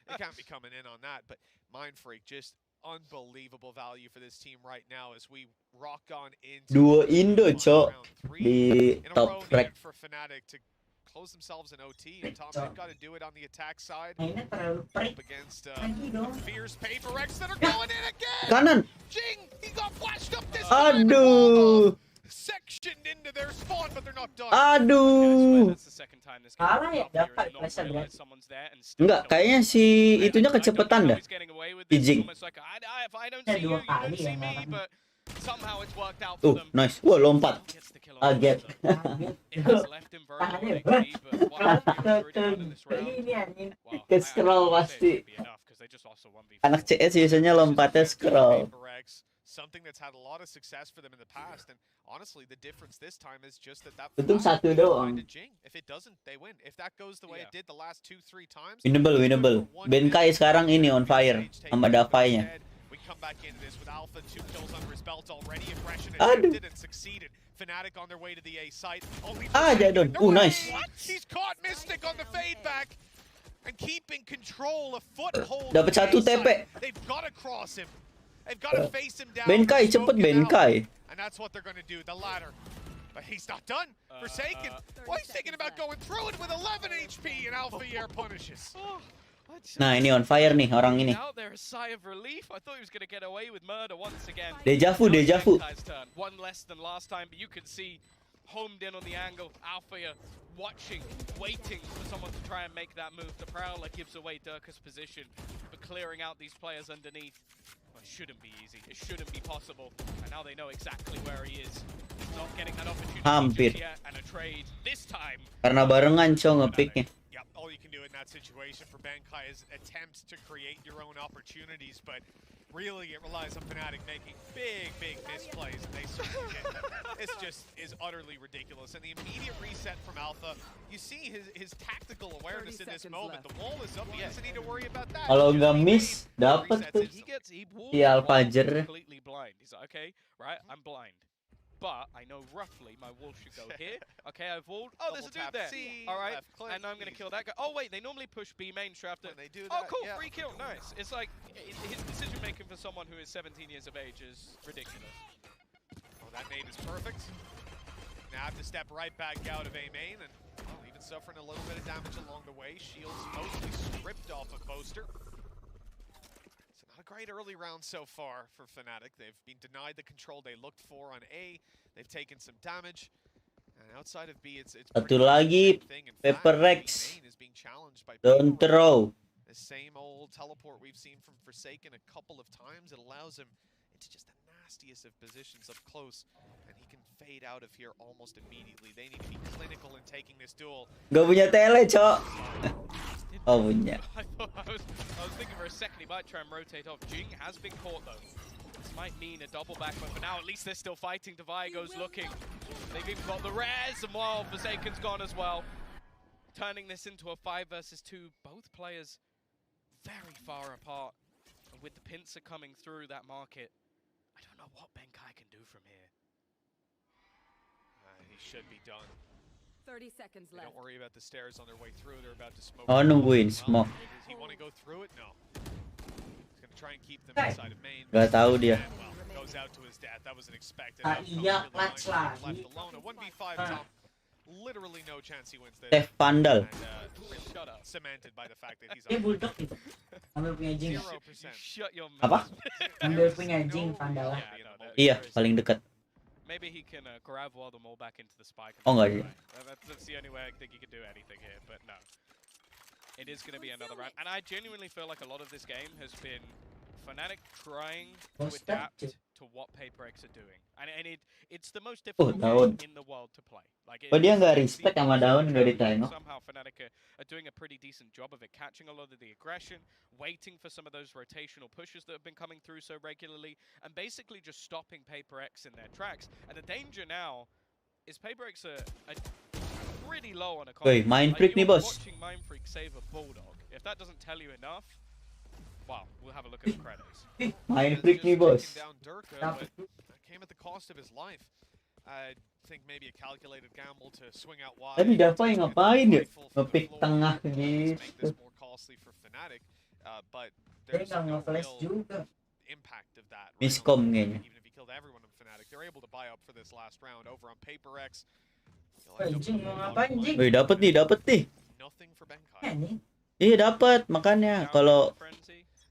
You can't be coming in on that. But Mind Freak, just unbelievable value for this team right now as we rock on into Duo Indo, cok, di in a top row frag. here for Fnatic to close themselves in OT, and Tom, they've got to do it on the attack side up against fierce Paper X that are going in again. Kanan. Jing, he got flashed up this Aduh. sectioned into their spawn, but they're not done. Aduh. That's the second time this game Kalah ya, up here dapat and not pressure realize someone's there and still Enggak, don't. kayaknya si itunya kecepatan dah. He's getting away with Si this. Jing. Almost like, if I don't see you, you don't see me, but somehow it's worked out for them. Nice. Wah, lompat. Gets the kill on Kaget. It has left him very low XP, but what I've already done in this round, well, Ke scroll I wouldn't say pasti. it would be enough, 'cause they just lost a 1v4. Anak CS biasanya lompatnya scroll. Paper X, something that's had a lot of success for them in the past, and honestly, the difference this time is just that Untung flash satu will doang. find a Jing. If it doesn't, they win. If that goes the way it did the last 2-3 times, Winnable. Benkai sekarang ini on fire sama Davai-nya. we come back into this with Alpha, 2 kills under his belt already. Aggression Aduh. attempted and succeeded. Fnatic on their way to the A site. Only Jadon. Nice. What? He's caught Mystic on the fade back and keeping control, a foothold. Dapat satu A site. TP. They've got to cross him. They've got to face him down. Benkai, cepet smoke him out. Benkai. And that's what they're going to do, the ladder. But he's not done. Forsaken. Well, he's thinking about going through it with 11 HP, and Alpha Air punishes. Nah, ini on fire nih orang ini. Out there, a sigh of relief. I thought he was going to get away with murder once again. Deja vu. Benkai's turn. One less than last time, but you can see homed in on the angle. Althea watching, waiting for someone to try and make that move. The Prowler gives away Durka's position, but clearing out these players underneath. Well, it shouldn't be easy. It shouldn't be possible. And now they know exactly where he is. He's not getting that opportunity Hampir. just yet. And a trade this time. Karena barengan cok ngepicknya. Yep, all you can do in that situation for Benkai is attempt to create your own opportunities, but Really, it relies on Fnatic making big misplays, and they certainly get them. This just is utterly ridiculous. And the immediate reset from Alpha, you see his tactical awareness in this moment. The wall is up, he doesn't need to worry about that. Kalau nggak miss, dapat tuh si Alfajer. Completely blind. He's like, okay, right, I'm blind. But I know roughly my wall should go here. Okay, I've walled. Oh, there's a dude there. All right, and I'm going to kill that guy. Oh, wait, they normally push B main shaft. When they do Oh, that, cool, yeah. free kill. Nice. It's like his decision making for someone who is 17 years of age is ridiculous. Oh, that nade is perfect. Now have to step right back out of A main, and well, even suffering a little bit of damage along the way. Shields mostly stripped off of Boaster. Not a great early round so far for Fnatic. They've been denied the control they looked for on A. They've taken some damage. And outside of B, it's Satu lagi, Paper Rex. Don't throw. The same old teleport we've seen from Forsaken a couple of times. It allows him into just the nastiest of positions up close. And he can fade out of here almost immediately. They need to be clinical in taking this duel. Gak punya tele, Cok. Oh, punya. I was thinking for a second he might try and rotate off. Jing has been caught though. This might mean a double back, but for now at least they're still fighting. Divigo's looking. They've even got the res, and while Forsaken's gone as well. Turning this into a 5 versus 2. Both players very far apart. And with the pincer coming through that market, I don't know what Benkai can do from here. He should be done. 30 seconds left. Don't worry about the stairs on their way through. They're about to smoke. Oh, nungguin smoke. Does he want to go through it? No. He's going to try and keep them inside of main. Gak tahu dia. Well, goes out to his death. That wasn't expected. Iya, clutch lagi. Left alone. A 1v5 Tom. Literally no chance he wins this. Teh Vandal. And, cemented by the fact that he's Dia bulldog gitu. Ambil punya Jing. 0%. Shut your mouth. Apa? Ambil punya Jing Vandal. Iya, paling dekat. Maybe he can grab while them all back into the spike. Oh, enggak sih. That's the only way I think he can do anything here, but no. It is going to be another round. And I genuinely feel like a lot of this game has been Fnatic trying to adapt to what PaperX are doing. And it's the most difficult game in the world to play. Like, Oh, dia nggak respect sama Daun, nggak ditengok. Somehow Fnatic are doing a pretty decent job of it, catching a lot of the aggression, waiting for some of those rotational pushes that have been coming through so regularly, and basically just stopping PaperX in their tracks. And the danger now is PaperX are pretty low on a Woi, main freak nih, bos. Watching Mind Freak save a Bulldog. If that doesn't tell you enough, wow, we'll have a look at the credits. Main freak nih, bos. Down Durka, but that came at the cost of his life. I think maybe a calculated gamble to swing out wide. Tadi Dava yang ngapain ya? Ngepick tengah gitu. More costly for Fnatic, but there's no real impact of that. Miscom kayaknya. Even if he killed everyone in Fnatic, they're able to buy up for this last round over on PaperX. Jing mau ngapain Jing? Wih, dapat nih. Nothing for Benkai. Iya, dapat. Makanya kalau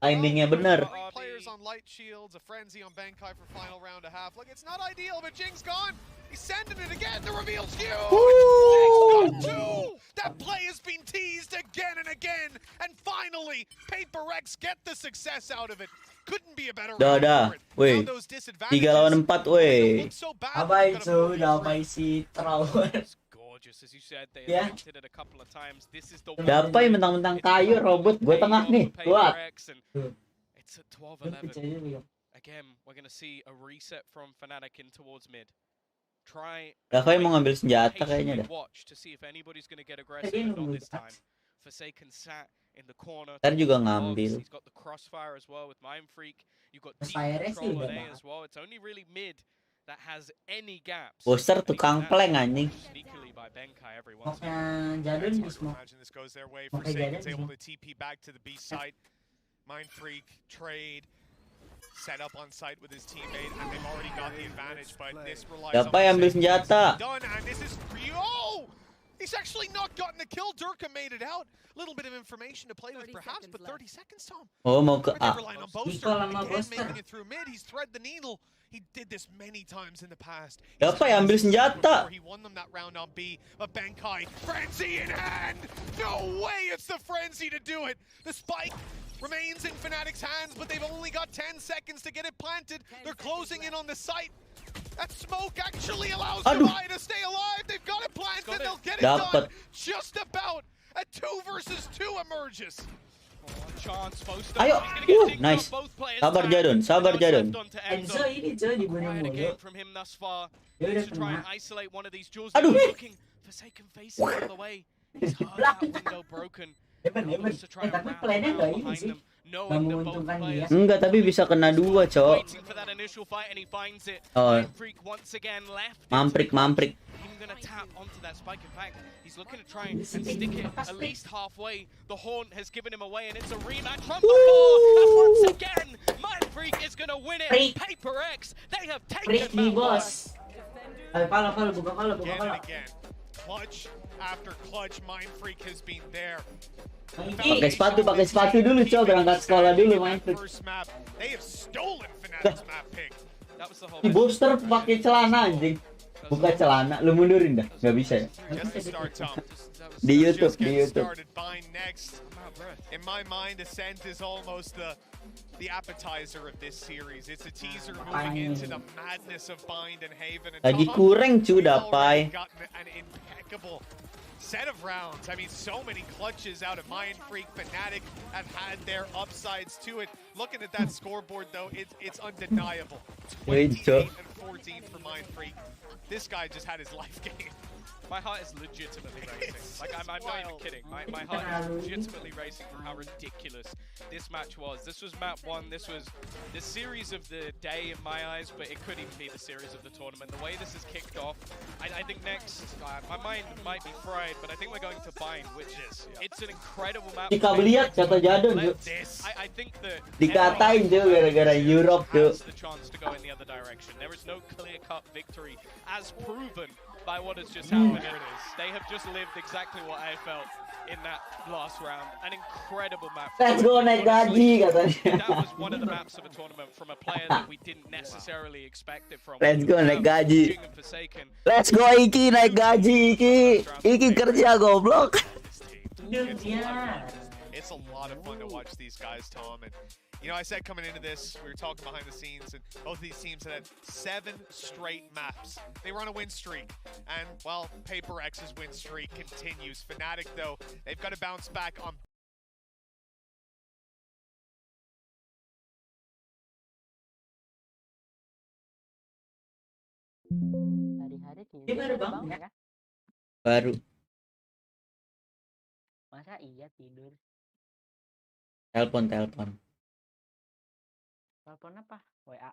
timingnya bener. Players on light shields, a frenzy on Benkai for final round a half. Like, it's not ideal, but Jing's gone. He's sending it again. The reveal's huge. Got two. That play has been teased again and again, and finally, PaperX get the success out of it. Couldn't be a better round for it. Weh, 3 lawan 4, weh. Apa itu? Dapai si troll. Gorgeous, as you said, they attempted it a couple of times. This is the one. Dapai mentang-mentang kayu robot, gue tengah nih. Kuat. It's a 12-11. Again, we're going to see a reset from Fnatic in towards mid. Try. Dapai mau ngambil senjata kayaknya dah. Watch to see if anybody's going to get aggressive, but not this time. Forsaken sat in the corner. Ntar juga ngambil. He's got the crossfire as well with Mind Freak. You've got deep control on A as well. It's only really mid that has any gaps. Booster tukang plank anjing. Sneakily by Benkai every once in a while. Jadun di smoke. Imagine this goes their way. Forsaken's able to TP back to the B site. Mind Freak, trade, set up on site with his teammate, and they've already got the advantage, but this relies on Dapai ambil senjata. done, and this is he's actually not gotten the kill. Durka made it out. A little bit of information to play with, perhaps, but 30 seconds, Tom. Oh, mau ke A. Relying on Boaster. Again, making it through mid. He's thread the needle. He did this many times in the past. Dapai ambil senjata. He won them that round on B, but Benkai, frenzy in hand. No way, it's the frenzy to do it. The spike remains in Fnatic's hands, but they've only got 10 seconds to get it planted. They're closing in on the site. That smoke actually allows Divide to stay alive. They've got it planted. They'll get it done. Just about. A 2 versus 2 emerges. Ayo, nice. Sabar Jadon, sabar Jadon. Enzo ini coy dibunuh mulu. Dia udah kena. Aduh. Tapi plannya nggak ini sih. Nggak menguntungkan dia. Enggak, tapi bisa kena 2, Cok. Oh. Mamprik. Gonna tap onto that spike. In fact, he's looking to try and stick it at least halfway. The Haunt has given him away, and it's a rematch from before. And once again, Mindfreak is gonna win it. Paper X, they have taken Freaky boss. Kalau buka kalau. Again. Clutch after clutch, Mindfreak has been there. Pakai sepatu dulu, Cok. Berangkat sekolah dulu, Mindfreak. They have stolen Fnatic's map pick. Di booster pakai celana anjing. Buka celana, lu mundurin dah. Nggak bisa ya. Di YouTube. In my mind, Ascent is almost the appetizer of this series. It's a teaser moving into the madness of Bind and Haven. And Lagi kurang cu dapai. An impeccable set of rounds. I mean, so many clutches out of Mindfreak. Fnatic have had their upsides to it. Looking at that scoreboard, though, it's undeniable. 28 and 14 for Mindfreak. This guy just had his life game. My heart is legitimately racing. Like, I'm not even kidding. My heart is legitimately racing from how ridiculous this match was. This was map 1. This was the series of the day in my eyes, but it could even be the series of the tournament. The way this is kicked off, I think next, my mind might be fried, but I think we're going to Bind, which is, it's an incredible map. Jika lihat kata Jadon, I think that dikatain tuh gara-gara Europe tuh. has the chance to go in the other direction. There is no clear-cut victory, as proven by what has just happened. Here it is. They have just lived exactly what I felt in that last round. An incredible map. Let's go naik gaji katanya. That was one of the maps of a tournament from a player that we didn't necessarily expect it from. Let's go naik gaji. Let's go Iki naik gaji Iki kerja goblok. It's a lot of fun to watch these guys, Tom. And you know, I said coming into this, we were talking behind the scenes, and both of these teams had 7 straight maps. They were on a win streak, and well, Paper X's win streak continues. Fnatic, though, they've got to bounce back on. Hari-hari Dia baru bangun ya? Baru. Masa iya tidur? Telepon. Telepon apa? WA.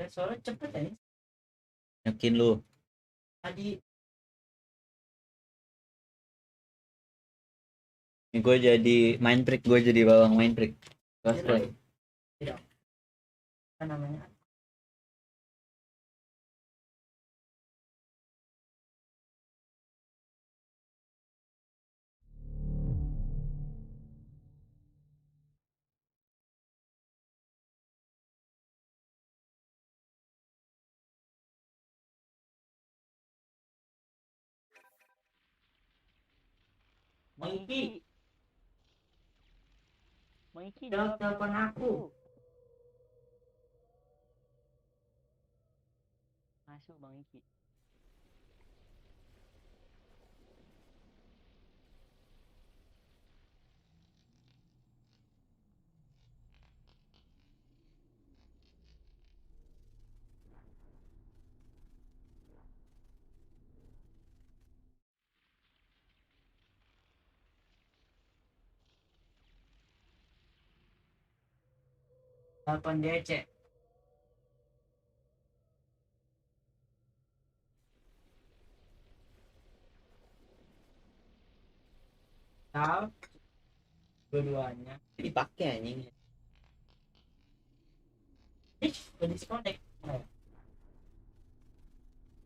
Soalnya cepet ya. Yakin lu. Tadi Ini gue jadi Mindfreak, gue jadi bawang Mindfreak. Cosplay. tidak. Apa namanya? Mengiki Jawab telepon aku. Masuk Bang Iki. Telepon DC. Tahu dua-duanya Dipakai anjing. udah disconnect.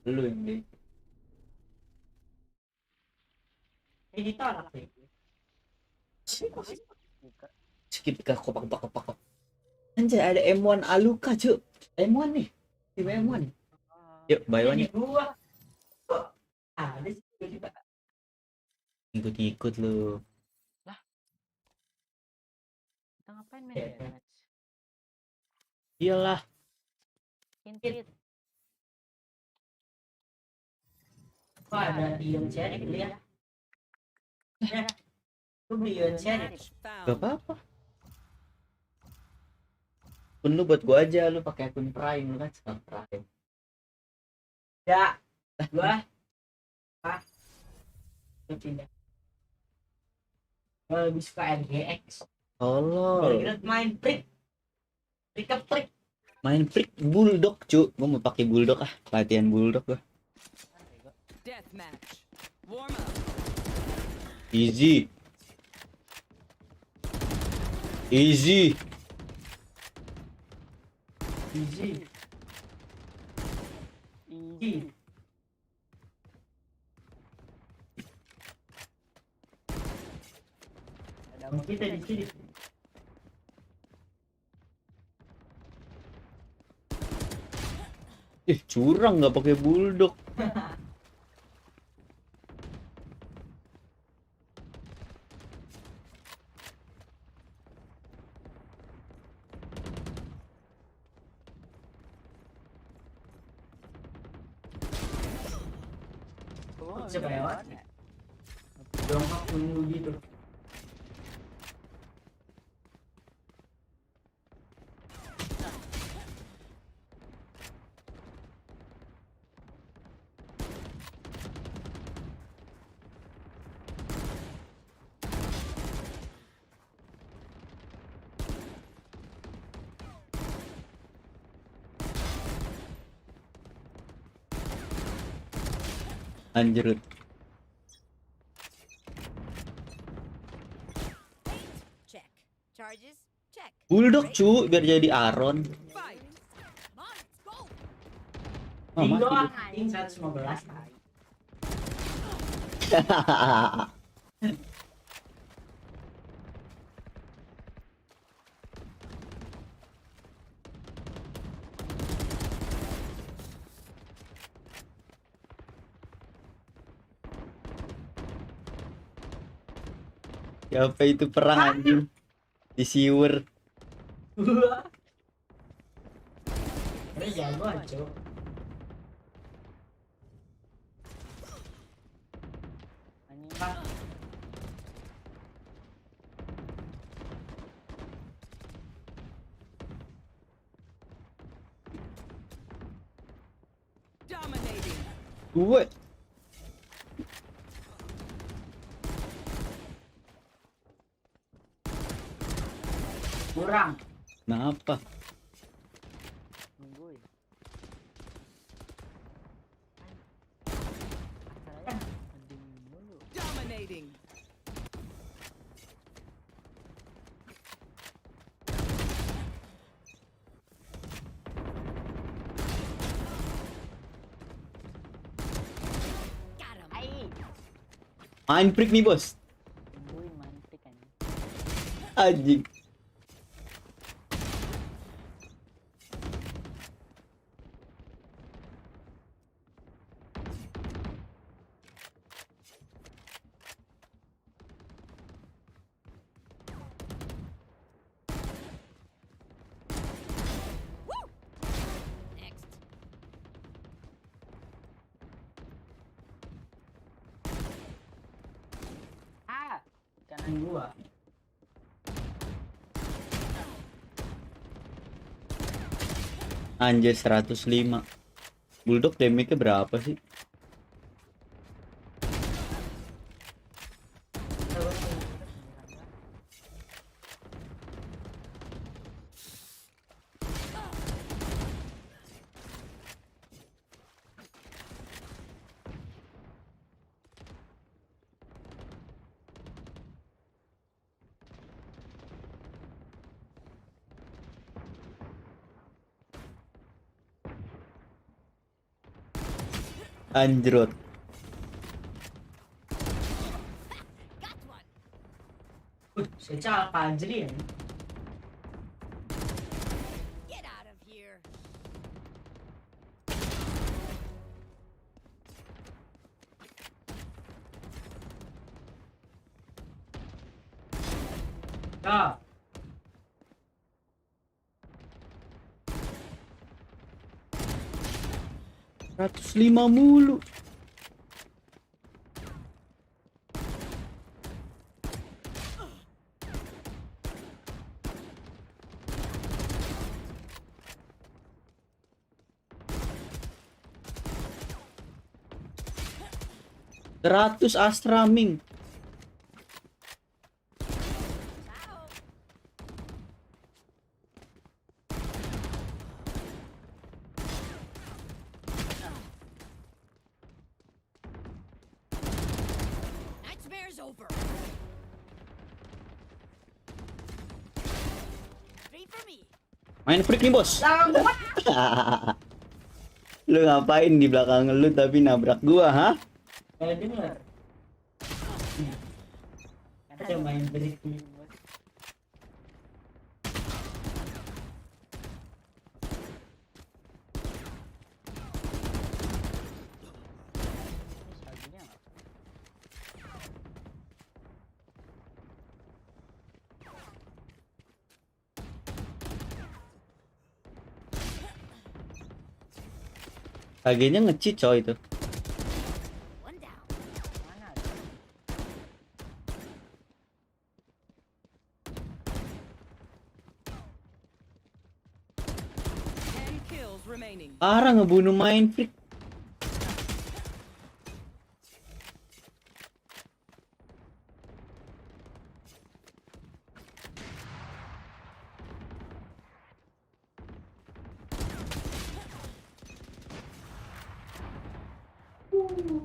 Lu yang di. Ditolak sih. Skip ke kopak. Anjay ada M1 Aluka cu. M1 nih. Tim M1. Yuk buy one yuk. Gua kok ada sih tiba-tiba. Ikut lu. Kita ngapain main match? Iyalah. Hint. Wah, ada Ion Cherry dulu ya. Ya, lu beli Ion Cherry. Gak apa-apa. Akun lu buat gua aja, lu pakai akun Prime lu kan sekarang Prime. Ya, gua pindah. Gua lebih suka RGX. Tolol. Gara-gara main trik. Trik. Main freak bulldog, cu. Gua mau pakai bulldog latihan bulldog gua. Deathmatch. Warm up. Easy. Easy. Ada kita di sini. Curang nggak pakai bulldog. Siapa ya? Dongkak dulu gitu. Anjir. Check. Charges. Check. Bulldog cu, biar jadi Aaron. Fight. Come on, let's go. Ting Mati doang dia. anjing 115. Siapa itu perang anjing? Di siwer. Ini jagoan, Cuk. Dominating. Gue. Kurang. Kenapa? Nungguin. Dominating. Got him. Main freak nih bos. Nungguin mantik kan. Anjing. Next. Kanan gua. Anjir 105. Bulldog damage-nya berapa sih? Anjrot. Got one. Secara Fajri ya. Get out of here. Ya. 105 mulu. 100 Astra Ming. Nightmare's over. Three for me. Main freak nih, Bos. Lu ngapain di belakang lu tapi nabrak gua, ha? Kayak denger. Aja main break nih. Agennya nge-cheat coy itu. One down. Mana? 10 kills remaining. Parah ngebunuh main freak.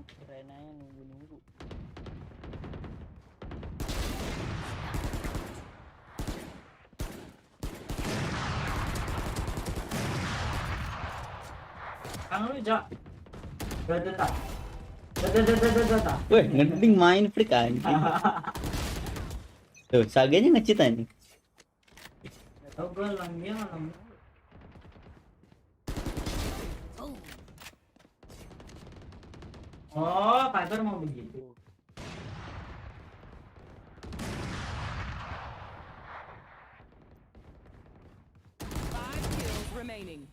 Kirain aja nunggu-nunggu. Kang lu, Jak. Data. Data. Weh, ngeding main freak anjing. Tuh, Sagenya nge-cheat anjing. Tahu gua dia malam. Oh, Piper mau begitu. Five kills remaining.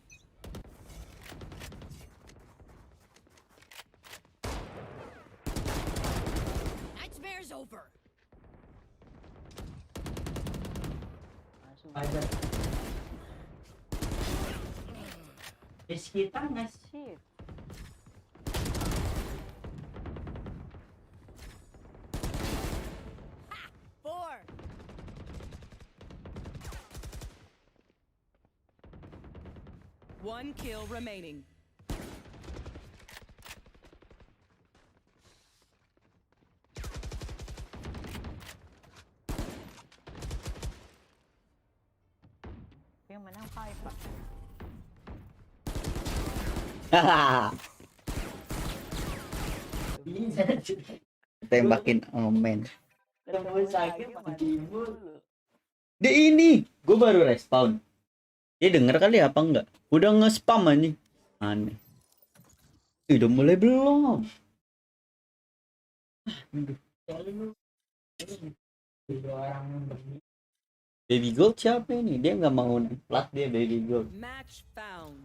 Nightmare's over. Masuk. Piper. Base kita nggak sih? Shift. Four. One kill remaining. Yang menang Piper. Tembakin omen. Ketemu sakit mati mulu. Dia ini, gue baru respawn. Dia denger kali apa enggak? Udah nge-spam anjing. Aneh. Udah mulai belum? Dua orang begini. Baby Gold siapa ini? Dia nggak mau plat dia Baby Gold. Match found.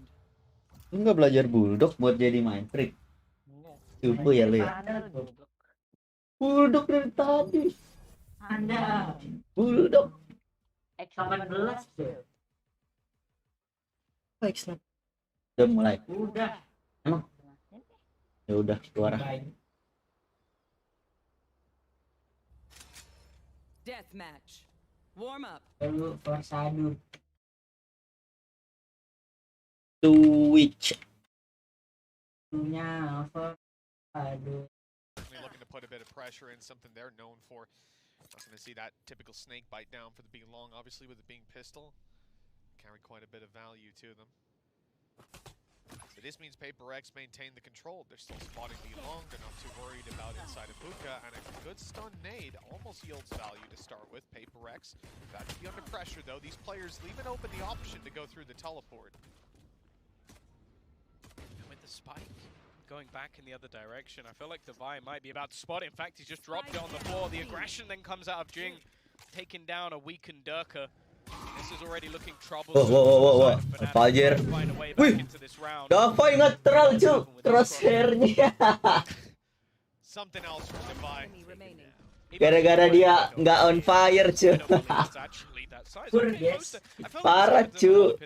Lu nggak belajar bulldog buat jadi main freak? Enggak. Cupu ya lu ya? Anda goblok. Bulldog dari tadi. Anda Bulldog. X18 tuh. Excellent. Udah mulai. Udah. Emang? Ya udah keluar. Deathmatch. Warm up. Lalu Forsadu. Twitch. Punya Forsadu. Looking to put a bit of pressure in, something they're known for. Not going to see that typical snake bite down for the being long, obviously with it being pistol. Carry quite a bit of value to them. So this means Paper X maintain the control. They're still spotting B long. They're not too worried about inside of Buka. And a good stun nade almost yields value to start with. Paper X got to be under pressure though. These players leaving open the option to go through the teleport. And with the spike going back in the other direction, I feel like the Vi might be about to spot it. In fact, he's just dropped it on the floor. The aggression then comes out of Jing, taking down a weakened Durka. This is already looking troublesome. Wah. Fajar. Wih. Davai ngetral cu. Crosshair-nya. Something else from the Vi. Gara-gara dia nggak on fire cu. Parah cu.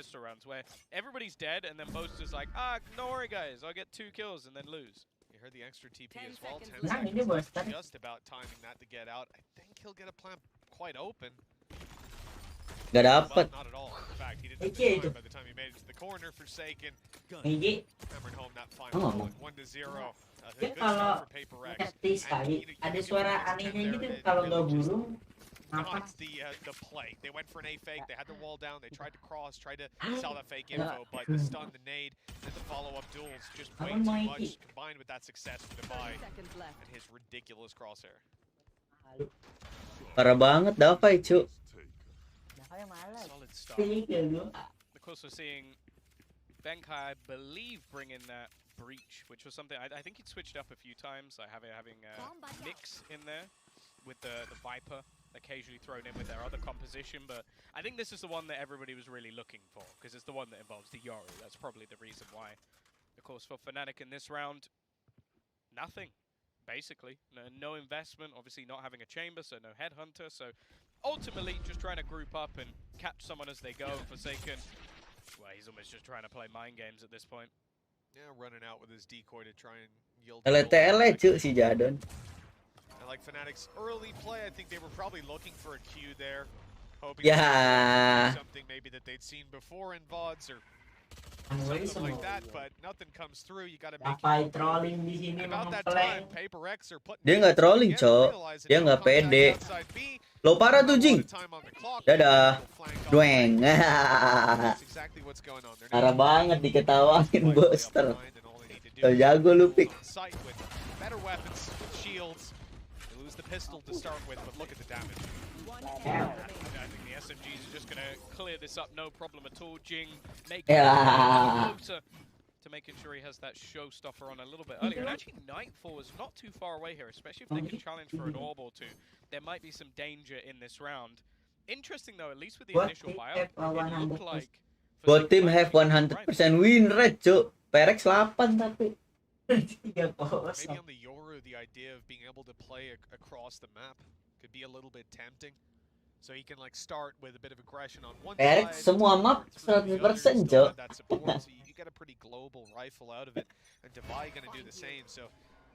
Everybody's dead and then Boaster's like, no worry guys, I'll get 2 kills and then lose. heard the extra TP 10 as well. seconds 10 left. seconds. Ini bos, Left, just about timing that to get out. I think he'll get a plant quite open. Gak But dapet. not at all. In fact, he didn't have Okay, the time by the time he made it to the corner. Forsaken Ini hammering home that Oh. final bullet. 1-0. A Dia good kalau start for Paper Rex. ngerti sekali, ada suara anehnya gitu kalau nggak burung. Not Apa? the play. They went for an A fake. They had the wall down. They tried to cross, tried to sell that fake info, but the stun, the nade, and the follow-up duels just way too much. Combined with that success for Divide 30 seconds left. and his ridiculous crosshair. Parah banget Davai, cu. Nah, kayak malas. Solid start. Pilih dulu. Of course, we're seeing Benkai, I believe, bring in that breach, which was something I think he'd switched up a few times, like having Mix in there with the Viper occasionally thrown in with their other composition. But I think this is the one that everybody was really looking for, because it's the one that involves the Yoru. That's probably the reason why. Of course, for Fnatic in this round, nothing. Basically, no investment, obviously not having a chamber, so no headhunter, so ultimately just trying to group up and catch someone as they go. And Forsaken, well, he's almost just trying to play mind games at this point. Yeah, running out with his decoy to try and yield. Tele-tele, cu, si Jadon. I like Fnatic's early play. I think they were probably looking for a Q there, hoping Yeah. to something maybe that they'd seen before in VODs or Anyway, something like semua. that, but nothing comes through. You got to make Dapai trolling di sini about that mengeplank. time. Paper Rex are putting Dia nggak trolling, cok. Dia nggak pede. Lo parah tuh, Jing. Dadah. Dueng. Exactly what's going on. Parah banget diketawain, Buster. So jago lu, Pik. Better weapons, shields. They lose the pistol to start with, but look at the damage. I think the SMGs are just going to clear this up, no problem at all. Jing making Yeah. closer to making sure he has that showstopper on a little bit earlier. And actually, Nightfall is not too far away here, especially if they can challenge for an orb or two. There might be some danger in this round. Interesting though, at least with the initial buyout, it looked like Both team have 100% win rate, cu. Perex 8 tapi. 3-0. Maybe on the Yoru, the idea of being able to play across the map could be a little bit tempting. So he can like start with a bit of aggression on one Perex side. semua map 100%, cu. That support, so you get a pretty global rifle out of it, and Divide going to do the same. So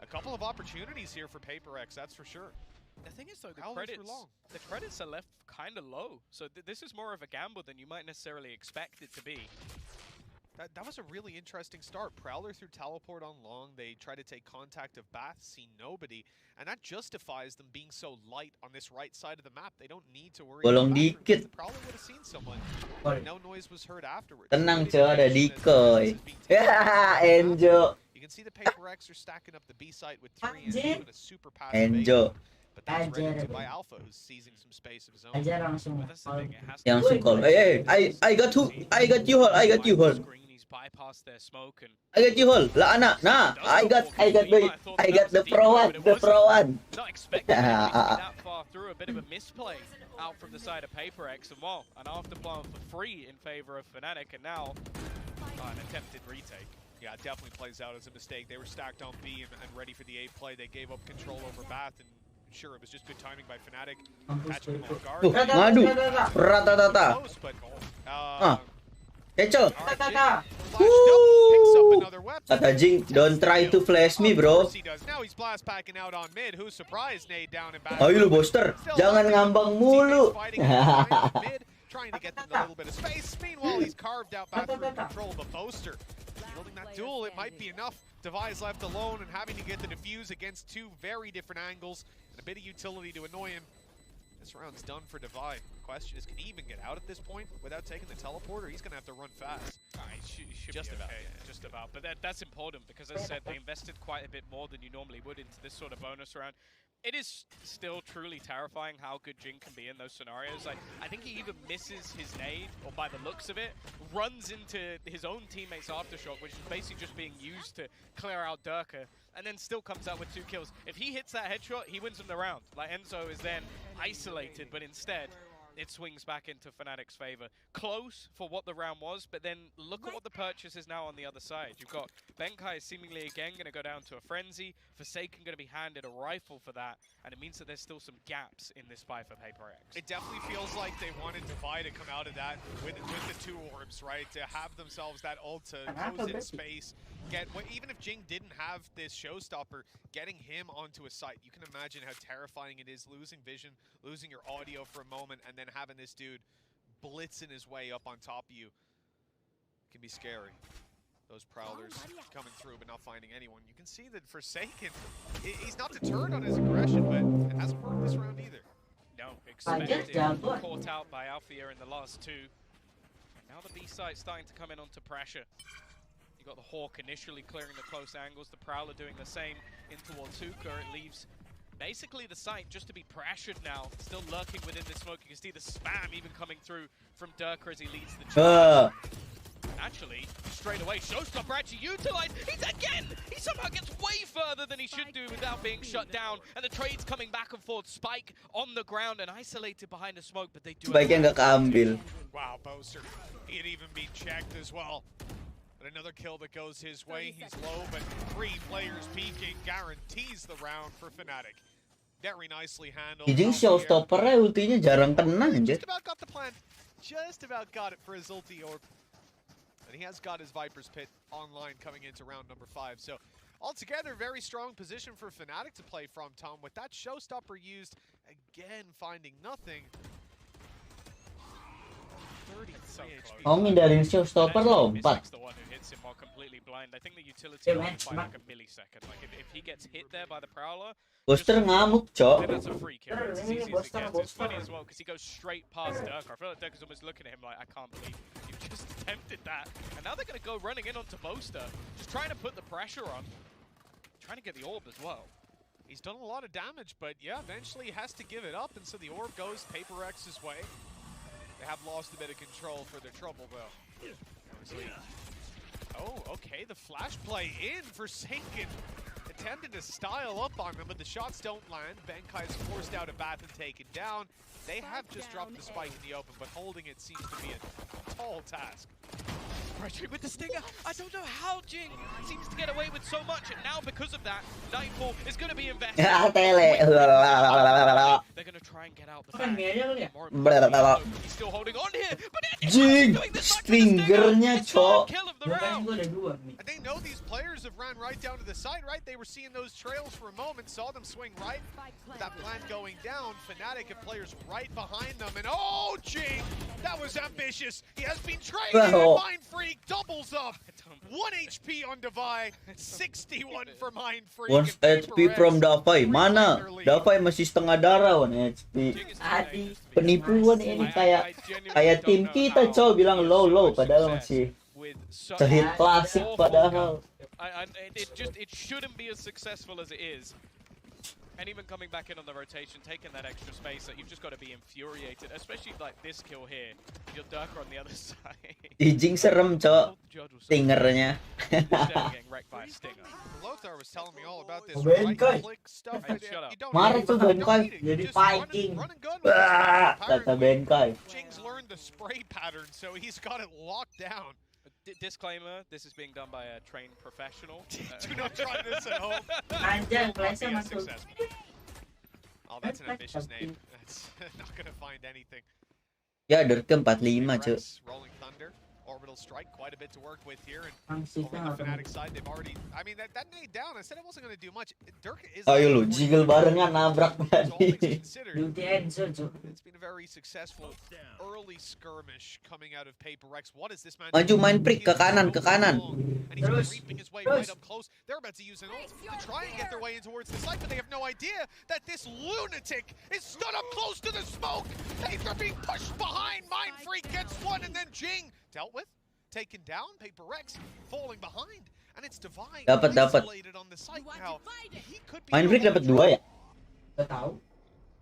a couple of opportunities here for Paper Rex, that's for sure. The thing is though, the Prowlers credits, were long. the credits are left kind of low. So this is more of a gamble than you might necessarily expect it to be. That was a really interesting start. Prowler through teleport on long. They try to take contact of Bath, see nobody. And that justifies them being so light on this right side of the map. They don't need to worry Bolong about bathrooms. dikit. The Prowler would have seen someone. No noise was heard afterwards. Tenang, So cu, ada decoy. Ya, Enjo. You can see the Paper X are stacking up the B site with 3 and Anjir. doing a super passive Enjo. But that's ready Anjir. to by Alpha, who's seizing some space of his own. Aja langsung. But that's the thing, it has to Yang be sukol. I got you hole. I got you hole. screen, he's bypassed their smoke and I got you hole. Lah anak. Nah, I got the pro one. not expecting it to be that far through. A bit of a misplay out from the side of Paper X, and well, an afterplan for free in favor of Fnatic, and now an attempted retake. Yeah, it definitely plays out as a mistake. They were stacked on B and ready for the A play. They gave up control over Bath, and sure, it was just good timing by Fnatic. Catching them off guard. Tuh, ngadu. Ratatata. Close, but Kecel. picks up another weapon. Kata Jing, don't try to flash me, bro. He does. Now he's blast packing out on mid. Who's surprised? Nade down and back. Ayo lu, Buster. Jangan ngambang mulu. Mid, trying to get them a little bit of space. Meanwhile, he's carved out back through control. But Boaster yielding that duel, it might be enough. Device left alone and having to get the defuse against two very different angles and a bit of utility to annoy him. This round's done for Divide. The question is, can he even get out at this point without taking the teleporter? He's going to have to run fast. He should Just be about, okay, yeah. just about. But that's important because, as I said, they invested quite a bit more than you normally would into this sort of bonus round. It is still truly terrifying how good Jing can be in those scenarios. Like, I think he even misses his nade, or by the looks of it, runs into his own teammate's aftershock, which is basically just being used to clear out Durka, and then still comes out with 2 kills. If he hits that headshot, he wins him the round. Like, Enzo is then isolated, but instead, it swings back into Fnatic's favor. Close for what the round was, but then look at what the purchase is now on the other side. You've got Benkai seemingly again going to go down to a frenzy. Forsaken going to be handed a rifle for that, and it means that there's still some gaps in this fight for Paper X. It definitely feels like they wanted Divide to come out of that with the 2 orbs, right? To have themselves that ult to close in space, even if Jing didn't have this showstopper, getting him onto a site, you can imagine how terrifying it is losing vision, losing your audio for a moment, and then having this dude blitzing his way up on top of you. It can be scary. Those Prowlers coming through but not finding anyone. You can see that Forsaken, he's not deterred on his aggression, but it hasn't worked this round either. No, expected, caught out by Althea in the last two. And now the B site's starting to come in onto pressure. You got the Hawk initially clearing the close angles, the Prowler doing the same in towards Hookah. It leaves basically the site just to be pressured now. Still lurking within the smoke. You can see the spam even coming through from Durker as he leads the charge. Actually, straight away, Showstopper actually utilized. He somehow gets way further than he should do without being shut down. And the trade's coming back and forth. Spike on the ground and isolated behind the smoke, but they do. Spike-nya nggak keambil. Wow, Boaster. He had even been checked as well. But another kill that goes his way. He's low, but 3 players peeking guarantees the round for fnatic. Very nicely handled. Jadi showstoppernya ultinya jarang kena anjir. Just about got the plant. Just about got it for his ulti orb. And he has got his Viper's Pit online coming into round number 5. So altogether, very strong position for fnatic to play from, Tom. With that showstopper used, again finding nothing. Mau ngindarin showstopper lompat. The one who hits him while completely blind. I think the utility on by like a millisecond. Like if he gets hit there by the Prowler, Booster ngamuk, cok. that's a free kill. It's as easy as it gets. It's funny as well because he goes straight past Durker. I feel like Durker's almost looking at him like, I can't believe you just attempted that. And now they're going to go running in onto Boaster, just trying to put the pressure on, trying to get the orb as well. He's done a lot of damage, but yeah, eventually he has to give it up, and so the orb goes Paper X's way. They have lost a bit of control for their trouble, though. Oh, okay, the flash play in for Forsaken. Attempted to style up on him, but the shots don't land. Benkai is forced out of Bath and taken down. They have just dropped the spike in the open, but holding it seems to be a tall task. Pressuring with the Stinger. I don't know how Jing seems to get away with so much, and now because of that, Nightfall is going to be invested. They're going to try and get out the back. He's still holding on here, but Jing, stingernya, cok. And they know these players have ran right down to the side, right? They were seeing those trails for a moment, saw them swing right. That plant going down, fnatic have players right behind them, and oh, Jing, that was ambitious. He has been trained, and Mind Freak doubles up. 1 HP on Davai, 61 for Mind Freak. 1 HP from Davai. Mana? Davai masih setengah darah 1 HP. Penipuan ini kayak tim kita, cowok bilang low padahal masih sehit klasik padahal. It shouldn't be as successful as it is. And even coming back in on the rotation, taking that extra space, that you've just got to be infuriated, especially like this kill here. Your Durker on the other side. Jing serem, cok. Stingernya. Getting wrecked by a stinger. Lothar was telling me all about this Benkai. right-click stuff. Marah tuh Benkai jadi fighting. Kata Benkai. Jing's learned the spray pattern, so he's got it locked down. Disclaimer, this is being done by a trained professional. Do not try this at home. Anjir, flashnya masuk. Oh, that's an ambitious name. That's not gonna find anything. Ya, Durker 45, cok. Rolling Thunder, Orbital Strike, quite a bit to work with here. And over the fnatic side, they've already. I mean, that nade down. I said it wasn't gonna do much. Durker is. Ayo lu, jiggle barengan nabrak tadi. It's been a very successful early skirmish coming out of Paper X. What is this man? Maju main prick ke kanan, ke kanan. And he's creeping his way right up close. They're about to use an ult to try and get their way in towards the site, but they have no idea that this lunatic is stood up close to the smoke. They're being pushed behind. Mind Freak gets one, and then Jing dealt with, taken down. Paper X falling behind, and it's Divine isolated on the site now. He could be. Mind Freak dapat 2 ya? Tahu.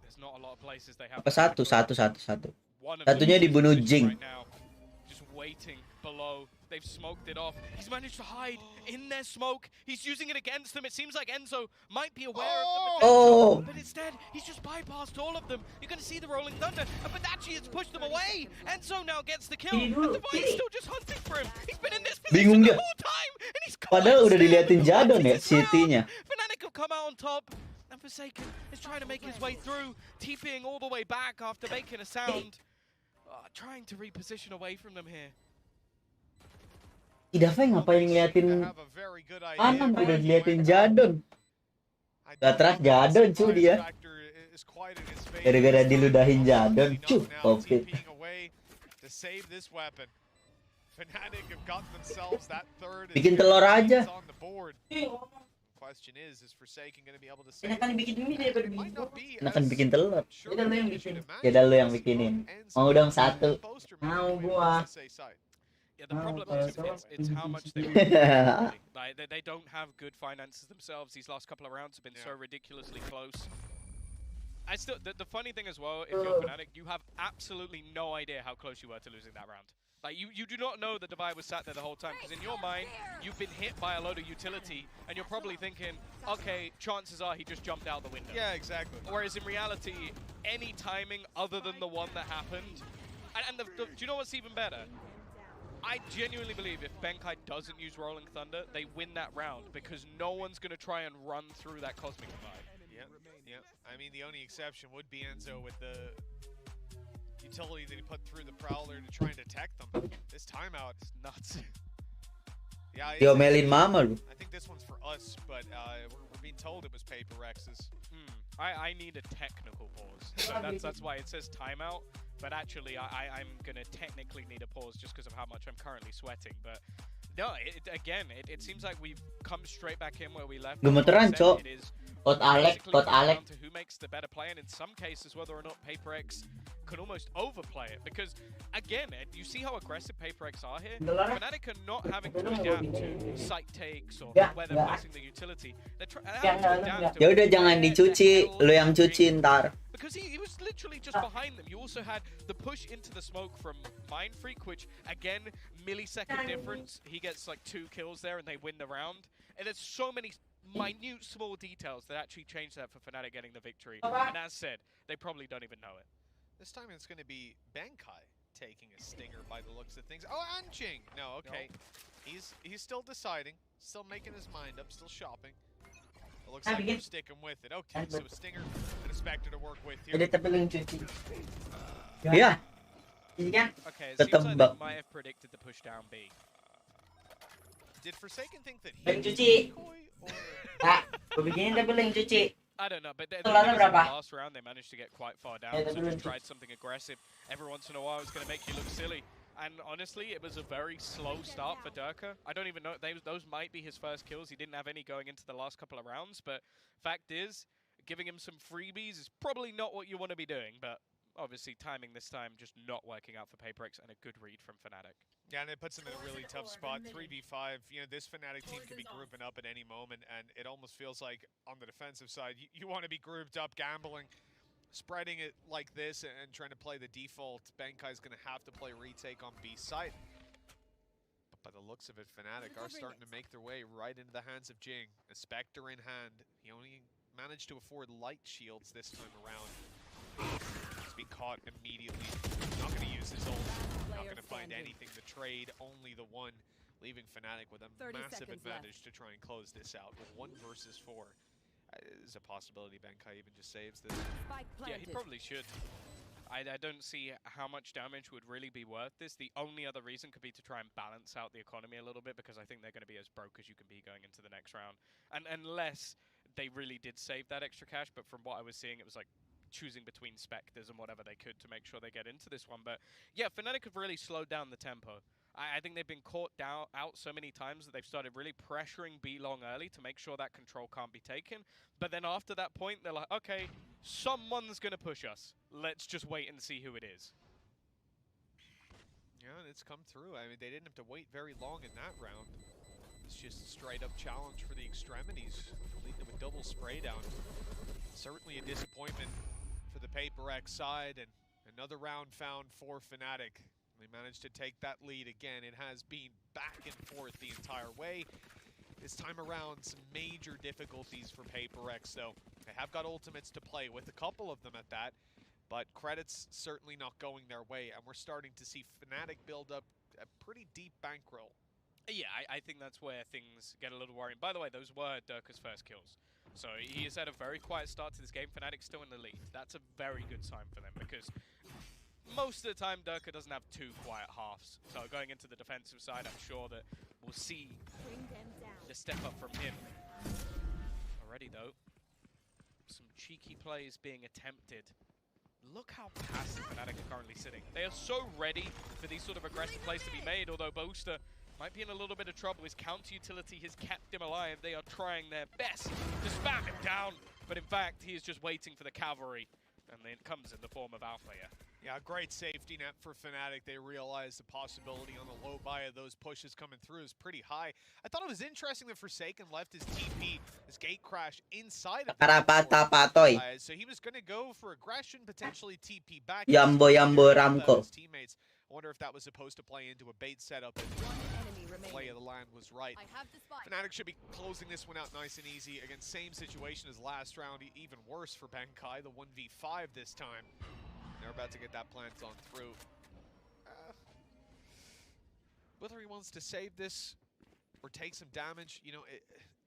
There's not a lot of places they have. Apa satu. Satunya dibunuh Jing. Right now, just waiting below. They've smoked it off. He's managed to hide in their smoke. He's using it against them. It seems like Enzo might be aware of the potential, but instead, he's just bypassed all of them. You're going to see the Rolling Thunder, but Badachi has pushed them away. Enzo now gets the kill, and Divine's still just hunting for him. He's been in this position the whole time, and he's Padahal udah diliatin Jadon ya, City-nya. fnatic have come out on top, and Forsaken is trying to make his way through, TPing all the way back after making a sound. Trying to reposition away from them here. Ida Fai ngapain ngeliatin Anam udah ngeliatin Jadon. Gak Jadon cuy dia. Gara-gara diludahin Jadon, COVID. Bikin telur aja. Enakan bikin mie daripada bikin telur. Enakan bikin telur. Udah lo yang bikin. Ya lo yang bikinin. Mau dong satu. Mau gua. Yeah, the problem is it's how much they like they don't have good finances themselves. These last couple of rounds have been so ridiculously close. I still the funny thing as well, if you're Fnatic, you have absolutely no idea how close you were to losing that round. Like you do not know the Divide was sat there the whole time, because in your mind you've been hit by a load of utility and you're probably thinking, okay, chances are he just jumped out the window. Yeah, exactly. Whereas in reality, any timing other than the one that happened, and do you know what's even better? I genuinely believe if Benkai doesn't use Rolling Thunder, they win that round, because no one's going to try and run through that Cosmic Divide. Yeah. I mean, the only exception would be Enzo with the utility that he put through the Prowler to try and detect them. This timeout is nuts. Yeah, Diomelin mama lu. I think this one's for us, but we're being told it was Paper X's. I need a technical pause. So that's why it says timeout. But actually, I'm going to technically need a pause just because of how much I'm currently sweating. But no, it seems like we've come straight back in where we left. Gemeteran, Cok. It is Kot Alek. down to who makes the better play, and in some cases, whether or not Paper X can almost overplay it. Because, again, you see how aggressive Paper X are here? Fnatic are not having to adapt to site takes or where they're placing the utility. They're having to adapt to Ya udah jangan dicuci, lo yang cuci ntar. because he was literally just behind them. You also had the push into the smoke from Mind Freak, which, again, millisecond difference. He gets like 2 kills there and they win the round. And there's so many minute small details that actually change that for Fnatic getting the victory. And as said, they probably don't even know it. This time it's going to be Benkai taking a stinger by the looks of things. Oh, Anjing! No, okay. Nope. He's still deciding, still making his mind up, still shopping. It looks like we're sticking with it. Okay, so a stinger and a Spectre to work with here. Yeah. Okay, it seems like they might have predicted the push down B. Did Forsaken think that Bang he cuci. was Gue bikinin tapi lo yang cuci. I don't know, but the Telurnya thing is, in the berapa? last round they managed to get quite far down, Ya, so telurnya just tried something aggressive. Every once in a while it's going to make you look silly. And honestly, it was a very slow start for Durka. I don't even know, those might be his first kills. He didn't have any going into the last couple of rounds, but fact is, giving him some freebies is probably not what you want to be doing, but obviously timing this time just not working out for Paperx, and a good read from Fnatic. Yeah, and it puts him in a really tough spot. 3v5, you know, this Fnatic team could be grouping up at any moment, and it almost feels like on the defensive side, you want to be grouped up, gambling, spreading it like this, and trying to play the default. Benkai's going to have to play retake on B side. But by the looks of it, Fnatic are starting to make their way right into the hands of Jing. A Spectre in hand. He only managed to afford light shields this time around. He's been caught immediately. Not going to use his ult. Not going to find anything to trade. Only the one, leaving Fnatic with a massive advantage to try and close this out. With 1 versus 4. There's a possibility Benkai even just saves this. Yeah, he probably should. I don't see how much damage would really be worth this. The only other reason could be to try and balance out the economy a little bit, because I think they're going to be as broke as you can be going into the next round. And unless they really did save that extra cash, but from what I was seeing, it was like choosing between specters and whatever they could to make sure they get into this one. But yeah, Fnatic have really slowed down the tempo. I think they've been caught out so many times that they've started really pressuring B long early to make sure that control can't be taken. But then after that point, they're like, okay, someone's going to push us. Let's just wait and see who it is. Yeah, and it's come through. I mean, they didn't have to wait very long in that round. It's just a straight-up challenge for the extremities, leading to a double spray down. Certainly a disappointment for the Paper X side, and another round found for Fnatic. They managed to take that lead again. It has been back and forth the entire way. This time around, some major difficulties for Paper X, though. They have got ultimates to play with, a couple of them at that, but credits certainly not going their way, and we're starting to see Fnatic build up a pretty deep bankroll. Yeah, I think that's where things get a little worrying. By the way, those were Durka's first kills. So he has had a very quiet start to this game. Fnatic's still in the lead. That's a very good sign for them, because most of the time, Durka doesn't have two quiet halves. So going into the defensive side, I'm sure that we'll see the step up from him. Already though, some cheeky plays being attempted. Look how passive Fnatic are currently sitting. They are so ready for these sort of aggressive plays to be made, although Boaster might be in a little bit of trouble. His counter utility has kept him alive. They are trying their best to spam him down, but in fact, he is just waiting for the cavalry, and then it comes in the form of Alpha here. Yeah, great safety net for Fnatic. They realized the possibility on the low buy of those pushes coming through is pretty high. I thought it was interesting that Forsaken left his TP, his gate crash, inside of the so he was going to go for aggression, potentially TP back. Yambo Ramko. His teammates. I wonder if that was supposed to play into a bait setup. The lay of the land was right. Fnatic should be closing this one out nice and easy. Again, same situation as last round, even worse for Bankai, the 1v5 this time. They're about to get that plant on through. Whether he wants to save this or take some damage, you know,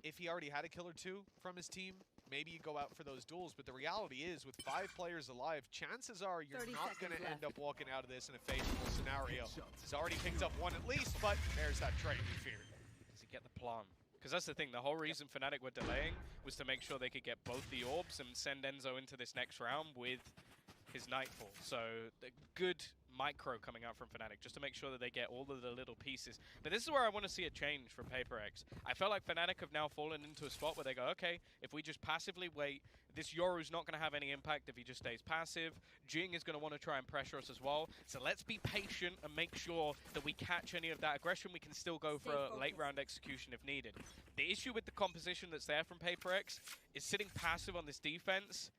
if he already had a kill or two from his team, maybe you go out for those duels. But the reality is, with 5 players alive, chances are you're not going to end up walking out of this in a favorable scenario. He's already picked up one at least, but there's that trade we feared. Does he get the plan? Because that's the thing, the whole reason Fnatic were delaying was to make sure they could get both the orbs and send Enzo into this next round with his Nightfall. So the good micro coming out from Fnatic just to make sure that they get all of the little pieces. But this is where I want to see a change from PaperX. I felt like Fnatic have now fallen into a spot where they go, okay, if we just passively wait, this Yoru's not going to have any impact if he just stays passive. Jing is going to want to try and pressure us as well. So let's be patient and make sure that we catch any of that aggression. We can still go for a late round execution if needed. The issue with the composition that's there from PaperX is sitting passive on this defense.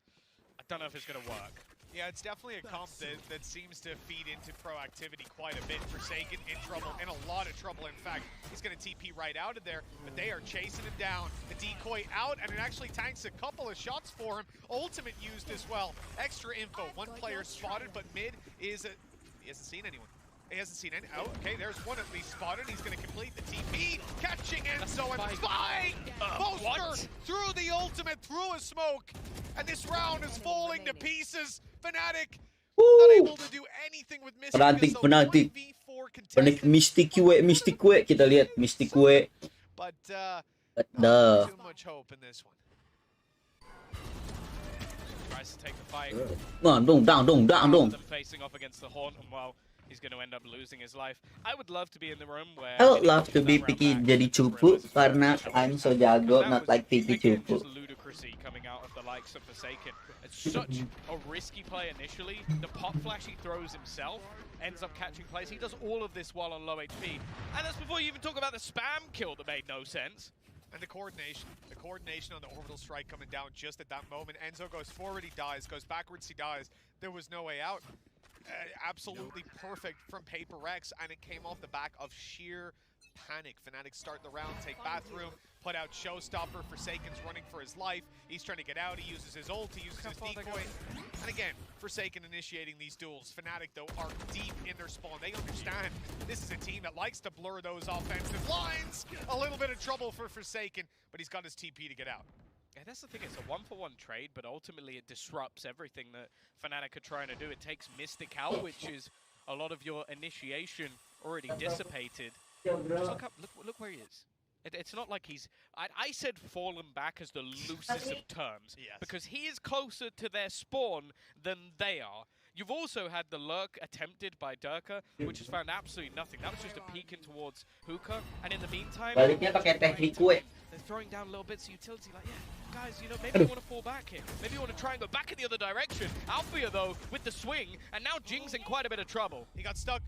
I don't know if it's going to work. Yeah, it's definitely a comp that seems to feed into proactivity quite a bit. Forsaken in trouble, in a lot of trouble. In fact, he's going to TP right out of there, but they are chasing him down. The decoy out, and it actually tanks a couple of shots for him. Ultimate used as well. Extra info. One player spotted, but mid is he hasn't seen anyone. He hasn't seen any. Oh, okay, there's one at least spotted. He's going to complete the TP. Catching Enzo and flying! Boaster through the ultimate, through a smoke. And this round is falling to pieces. Fnatic not able to do anything with Fnatic. Mystic Kue kita lihat Mystic Kue. But not too much hope in this one. Tries to take the fight. Dong. Facing off against the Haunt, and well, he's going to end up losing his life. I would love to be in the room where I would love to be picky jadi cupu karena I'm so jago, not like picky cupu. Just ludicrousy coming out of the likes of Forsaken. It's such a risky play initially. The pop flash he throws himself ends up catching plays. He does all of this while on low HP. And that's before you even talk about the spam kill that made no sense. And the coordination on the orbital strike coming down just at that moment. Enzo goes forward, he dies. Goes backwards, he dies. There was no way out. Absolutely perfect from PaperX, and it came off the back of sheer panic. Fnatic start the round, take bathroom, put out Showstopper. Forsaken's running for his life. He's trying to get out. He uses his ult, he uses his decoy. And again, Forsaken initiating these duels. Fnatic, though, are deep in their spawn. They understand this is a team that likes to blur those offensive lines. A little bit of trouble for Forsaken, but he's got his TP to get out. Yeah, that's the thing, it's a one-for-one trade, but ultimately it disrupts everything that Fnatic are trying to do. It takes Mystic out, which is a lot of your initiation already dissipated. Just look up, look where he is. It's not like he's... I said fallen back as the loosest of terms, because he is closer to their spawn than they are. You've also had the lurk attempted by Durka, which has found absolutely nothing. That was just a peek in towards Hookah, and in the meantime... They're throwing down little bits of utility, like, yeah, guys, you know, maybe you want to fall back here. Maybe you want to try and go back in the other direction. Althea, though, with the swing, and now Jing's in quite a bit of trouble. He got stuck.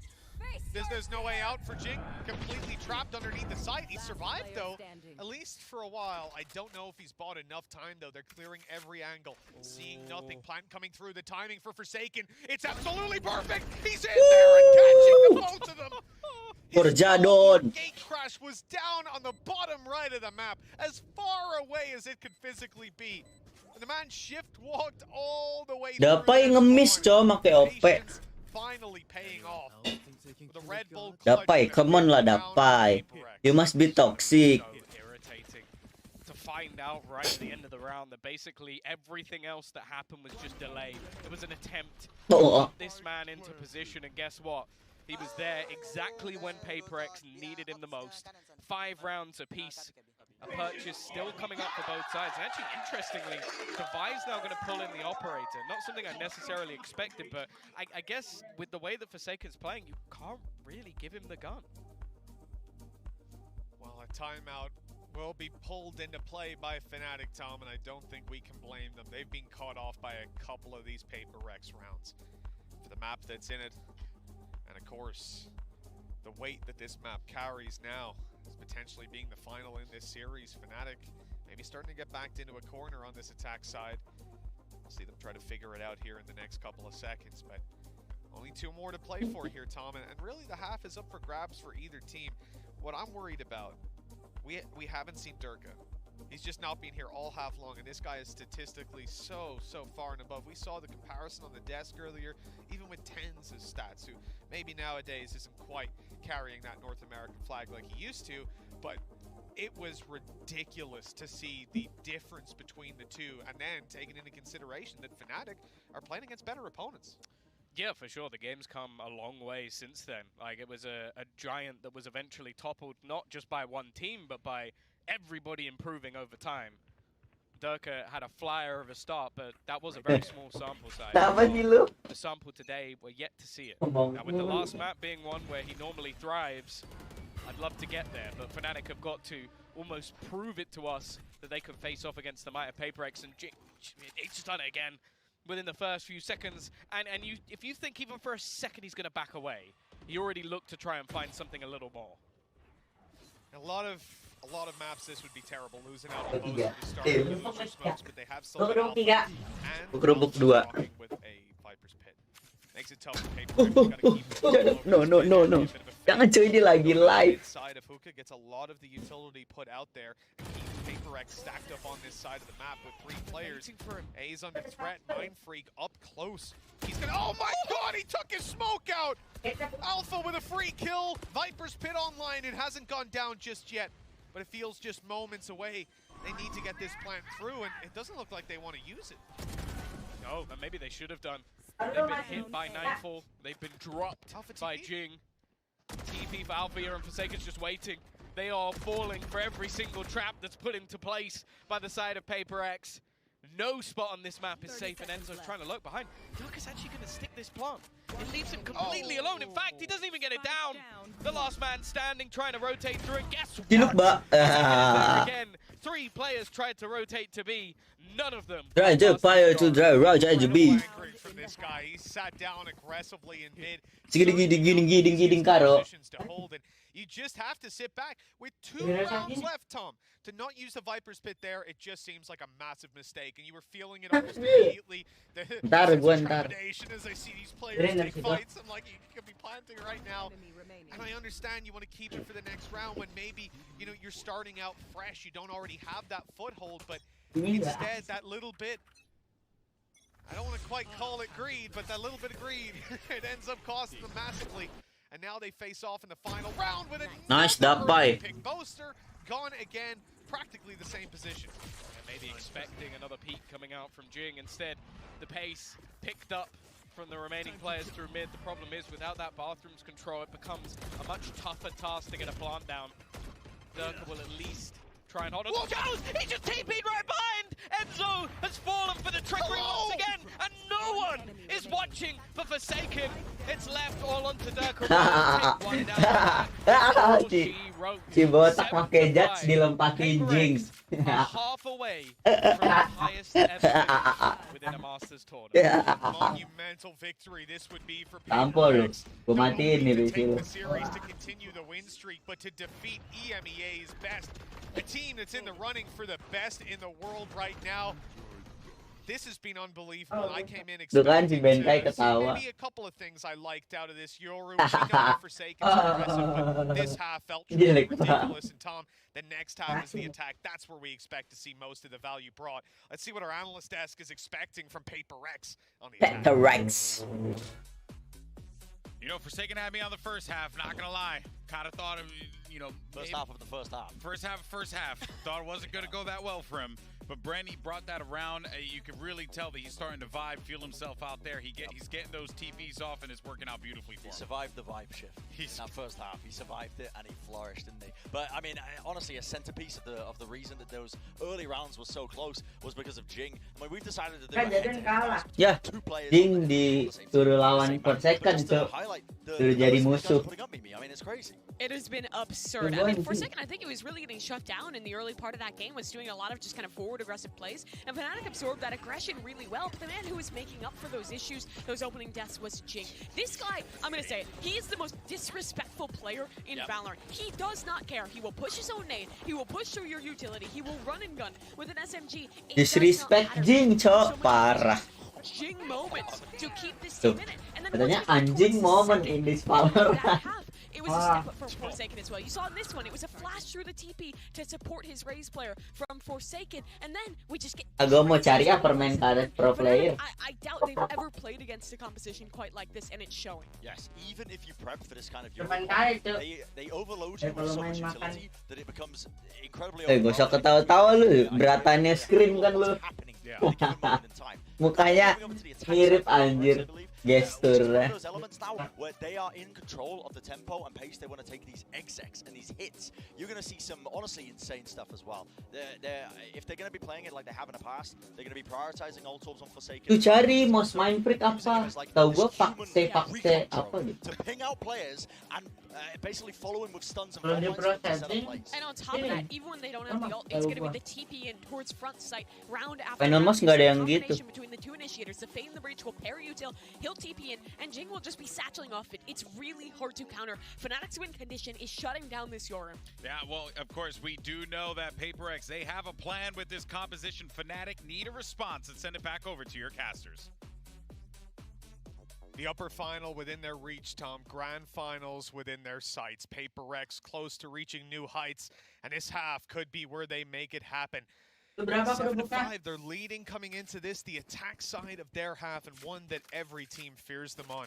There's no way out for Jing. Completely trapped underneath the site. He survived, though, at least for a while. I don't know if he's bought enough time, though. They're clearing every angle. Seeing nothing. Plant coming through. The timing for Forsaken. It's absolutely perfect. He's in there and catching the both of them. Gate crash was down on the bottom right of the map, as far away as it could physically be. And the man shift walked all the way through. Dapat nge-miss, coy, make OP. Finally paying off. The Red Bull Dapat, come on lah, dapat. You must be toxic. So irritating to fight find out right at the end of the round that basically everything else that happened was just delayed. It was an attempt to put this man into position, and guess what? He was there exactly when PaperX needed him the most. 5 rounds apiece. A purchase still coming up for both sides. And actually, interestingly, Devi's now going to pull in the operator. Not something I necessarily expected, but I guess with the way that Forsaken's playing, you can't really give him the gun. Well, a timeout will be pulled into play by Fnatic, Tom, and I don't think we can blame them. They've been caught off by a couple of these PaperX rounds for the map that's in it. And of course, the weight that this map carries now is potentially being the final in this series. Fnatic maybe starting to get backed into a corner on this attack side. We'll see them try to figure it out here in the next couple of seconds, but only 2 more to play for here, Tom, and really the half is up for grabs for either team. What I'm worried about, we haven't seen Durka. He's just not been here all half long, and this guy is statistically so far and above. We saw the comparison on the desk earlier, even with Tens' stats, who maybe nowadays isn't quite carrying that North American flag like he used to, but it was ridiculous to see the difference between the two, and then taking into consideration that Fnatic are playing against better opponents. Yeah, for sure. The game's come a long way since then. Like, it was a giant that was eventually toppled not just by one team, but by everybody improving over time. Durka had a flyer of a start, but that was a very small sample size. The sample today, we're yet to see it. Now, with the last map being one where he normally thrives, I'd love to get there, but Fnatic have got to almost prove it to us that they can face off against the might of PaperX, and he's just done it again within the first few seconds. And if you think even for a second he's going to back away, he already looked to try and find something a little more. A lot of maps this would be terrible, losing out on both of the starting user smokes, but they have still got Alpha and walking with a Viper's Pit. Makes it tough for PaperX. No. Jangan cuy, dia lagi live. Side of Hookah gets a lot of the utility put out there and keeps PaperX stacked up on this side of the map with 3 players. A's under threat, Mind Freak up close. He's gonna, oh my god, he took his smoke out! Alpha with a free kill, Viper's Pit online, it hasn't gone down just yet, but it feels just moments away. They need to get this plant through, and it doesn't look like they want to use it. No, but maybe they should have done. They've been hit by Nightfall, they've been dropped by Jing. TP for Alpha here, and Forsaken's just waiting. They are falling for every single trap that's put into place by the side of PaperX. No spot on this map is safe, and Enzo's trying to look behind. Durka's actually going to stick this plant. It leaves him completely alone. In fact, he doesn't even get it down. The last man standing, trying to rotate through, and guess what? Again, 3 players tried to rotate to B. None of them. Try to fire to drive rotate to B. From this guy, he sat down aggressively in mid. Gidding karo. You just have to sit back with 2 rounds left, Tom. To not use the Viper's Pit there, it just seems like a massive mistake, and you were feeling it almost immediately. The trepidation as I see these players take fights. I'm like, you could be planting right now. And I understand you want to keep it for the next round when maybe, you know, you're starting out fresh. You don't already have that foothold, but instead, that little bit, I don't want to quite call it greed, but that little bit of greed, it ends up costing them massively. And now they face off in the final round with a nice pick. Boaster gone again, practically the same position. And maybe expecting another peak coming out from Jing. Instead, the pace picked up from the remaining players through mid. The problem is, without that bathroom's control, it becomes a much tougher task to get a plant down. Durka will at least try and hold on. Watch out! He just TP'd right behind! Enzo has fallen for the trickery once again, and no one is watching for Forsaken. It's left all onto Durka. One down. Si botak pakai judge dilempatin Jinx. Half away from the highest ever within a Masters tournament. Monumental victory this would be for Tampol lu. Gua matiin nih to PC take lu. the series to continue the win streak, but to defeat EMEA's best, a team that's in the running for the best in the world right now. This has been unbelievable. I came in expecting maybe a couple of things I liked out of this Yoru. We know Forsaken's aggressive, but this half felt ridiculous. And Tom, the next half is the attack. That's where we expect to see most of the value brought. Let's see what our analyst desk is expecting from PaperX on the attack. PaperX. You know, Forsaken had me on the first half, not gonna lie. Kind of thought of, you know... First half of the first half. First half. Thought it wasn't gonna go that well for him. But Brandy brought that around. You can really tell that he's starting to vibe, feel himself out there. He's getting those TVs off, and it's working out beautifully for him. He survived the vibe shift in that first half. He survived it, and he flourished, didn't he? But, I mean, honestly, a centerpiece of the reason that those early rounds were so close was because of Jing. I mean, we've decided to do a head-to-head Ya, Jing disuruh lawan Forsaken itu. Suruh jadi musuh. I mean, it's crazy. It has been absurd. I mean, Forsaken, I think he was really getting shut down in the early part of that game, was doing a lot of just kind of forward aggressive plays, and fnatic absorbed that aggression really well, but the man who was making up for those issues, those opening deaths, was Jing. This guy, I'm going to say it, he is the most disrespectful player in Valorant. He does not care. He will push his own nade, he will push through your utility, he will run and gun with an SMG. Disrespect Jing, cok, parah. Jing moments to keep this Tuh, team in it. And then katanya anjing moment in this Valorant. it was a step up from Forsaken as well. You saw in this one, it was a flash through the TP to support his raise player from Forsaken, and then we just get... Agak mau cari ya permain karet pro player. I doubt they've ever played against a composition quite like this, and it's showing. Yes, even if you prep for this kind of Permain karet tuh. they overload you with so much utility that it becomes incredibly Gak usah ketawa-tawa lu, beratannya scream kan lu. Mukanya mirip anjir. Gesturnya. Those elements now where they are in control of the tempo and pace. They want to take these execs and these hits. You're going to see some honestly insane stuff as well. If they're going to be playing it like they have in the past, they're going to be prioritizing ult orbs on Forsaken. Tuh cari most main freak apa? Tahu gua pakse apa gitu. To ping out players and basically following with stuns and And on top of that, even when they don't have the ult, it's going to be the TP in towards front site round after round. Mas nggak ada yang gitu. Between the two initiators, the Fade and the Breach will pair you till he'll TP in, and Jing will just be satcheling off it. It's really hard to counter. Fnatic's win condition is shutting down this Yoram. Yeah, well, of course, we do know that PaperX, they have a plan with this composition. Fnatic need a response, and send it back over to your casters. The upper final within their reach, Tom. Grand finals within their sights. PaperX close to reaching new heights, and this half could be where they make it happen. 7-5, they're leading coming into this, the attack side of their half, and one that every team fears them on.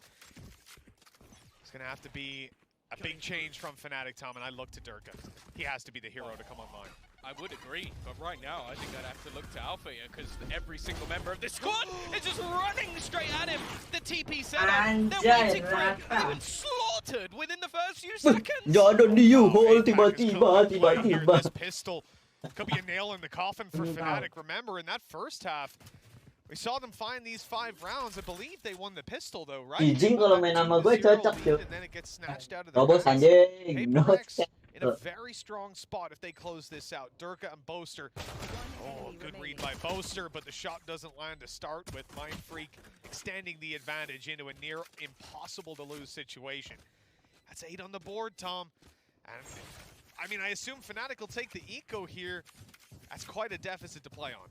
It's going to have to be a big change from Fnatic, Tom, and I look to Durka. He has to be the hero to come online. I would agree, but right now I think I'd have to look to Alpha here, because every single member of this squad is just running straight at him. The TP setup, they're waiting for him, and even slaughtered within the first few seconds. Jangan di-hold tiba-tiba. This pistol could be a nail in the coffin for Fnatic. Remember, in that first half, we saw them find these 5 rounds. I believe they won the pistol, though, right? Jing kalau main sama gue cocok tuh. And then it gets snatched out of the Robos anjing. PaperX in a very strong spot if they close this out. Durka and Boaster. Oh, good read by Boaster, but the shot doesn't land to start with. Mind Freak extending the advantage into a near impossible to lose situation. That's 8 on the board, Tom. And I mean, I assume Fnatic will take the eco here. That's quite a deficit to play on.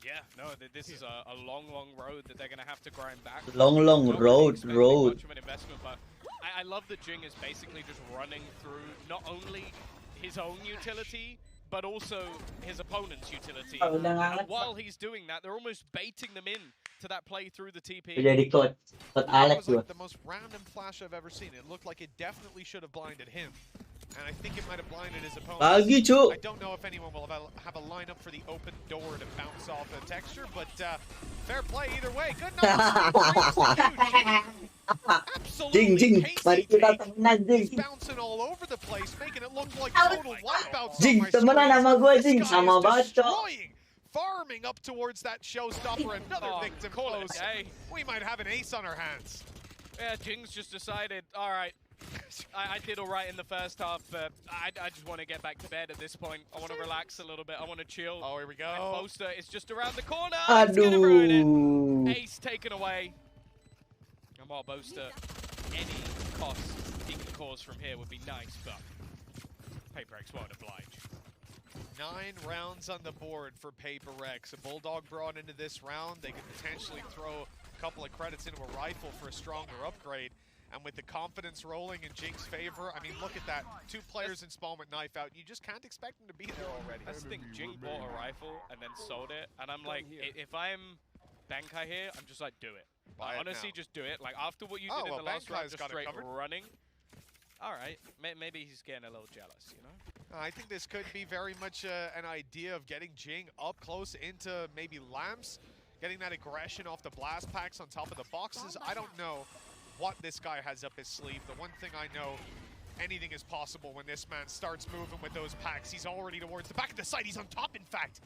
Yeah, no, this is a long, long road that they're going to have to grind back. Long road. Much of an investment, but I love that Jing is basically just running through not only his own utility, but also his opponent's utility. And while he's doing that, they're almost baiting them in to that play through the TP. Jadi coach Alex was like the most random flash I've ever seen. It looked like it definitely should have blinded him. And I think it might have blinded his opponent. Lagi, cu. I don't know if anyone will have a lineup for the open door to bounce off the texture, but fair play either way. Good night. Jing, mari kita temenan, Jing. Bouncing all over the place, making it look like total wipeouts. Jing, temenan sama gue, Jing, sama Baco. Farming up towards that showstopper, another victim close. We might have an ace on our hands. Yeah, Jing's just decided, all right, I did all right in the first half, but I just want to get back to bed at this point. I want to relax a little bit. I want to chill. Oh, here we go. And Boaster is just around the corner. It's going to ruin it. Ace taken away. And while Boaster, any cost he can cause from here would be nice, but PaperX won't oblige. 9 rounds on the board for PaperX. A Bulldog brought into this round. They could potentially throw a couple of credits into a rifle for a stronger upgrade. And with the confidence rolling in Jing's favor, I mean, look at that. 2 players in spawn with knife out. You just can't expect him to be there already. That's the thing. Jing bought a rifle and then sold it. And I'm like, if I'm Bankai here, I'm just like, do it. Buy it honestly, now. just do it. Like, after what you did in the last round, just straight running. All right, maybe he's getting a little jealous, you know? I think this could be very much an idea of getting Jing up close into maybe lamps, getting that aggression off the blast packs on top of the boxes. I don't know what this guy has up his sleeve. The one thing I know, anything is possible when this man starts moving with those packs. He's already towards the back of the site. He's on top, in fact.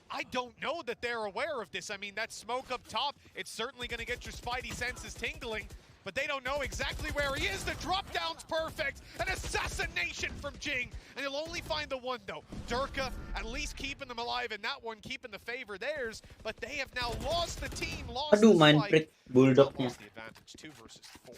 I don't know that they're aware of this. I mean, that smoke up top, it's certainly going to get your spidey senses tingling, but they don't know exactly where he is. The drop down's perfect. An assassination from Jing. And you'll only find the one, though. Durka at least keeping them alive in that one, keeping the favor theirs, but they have now lost the team, lost Aduh, the main spike. prick bulldognya. Lost the advantage, 2 versus 4.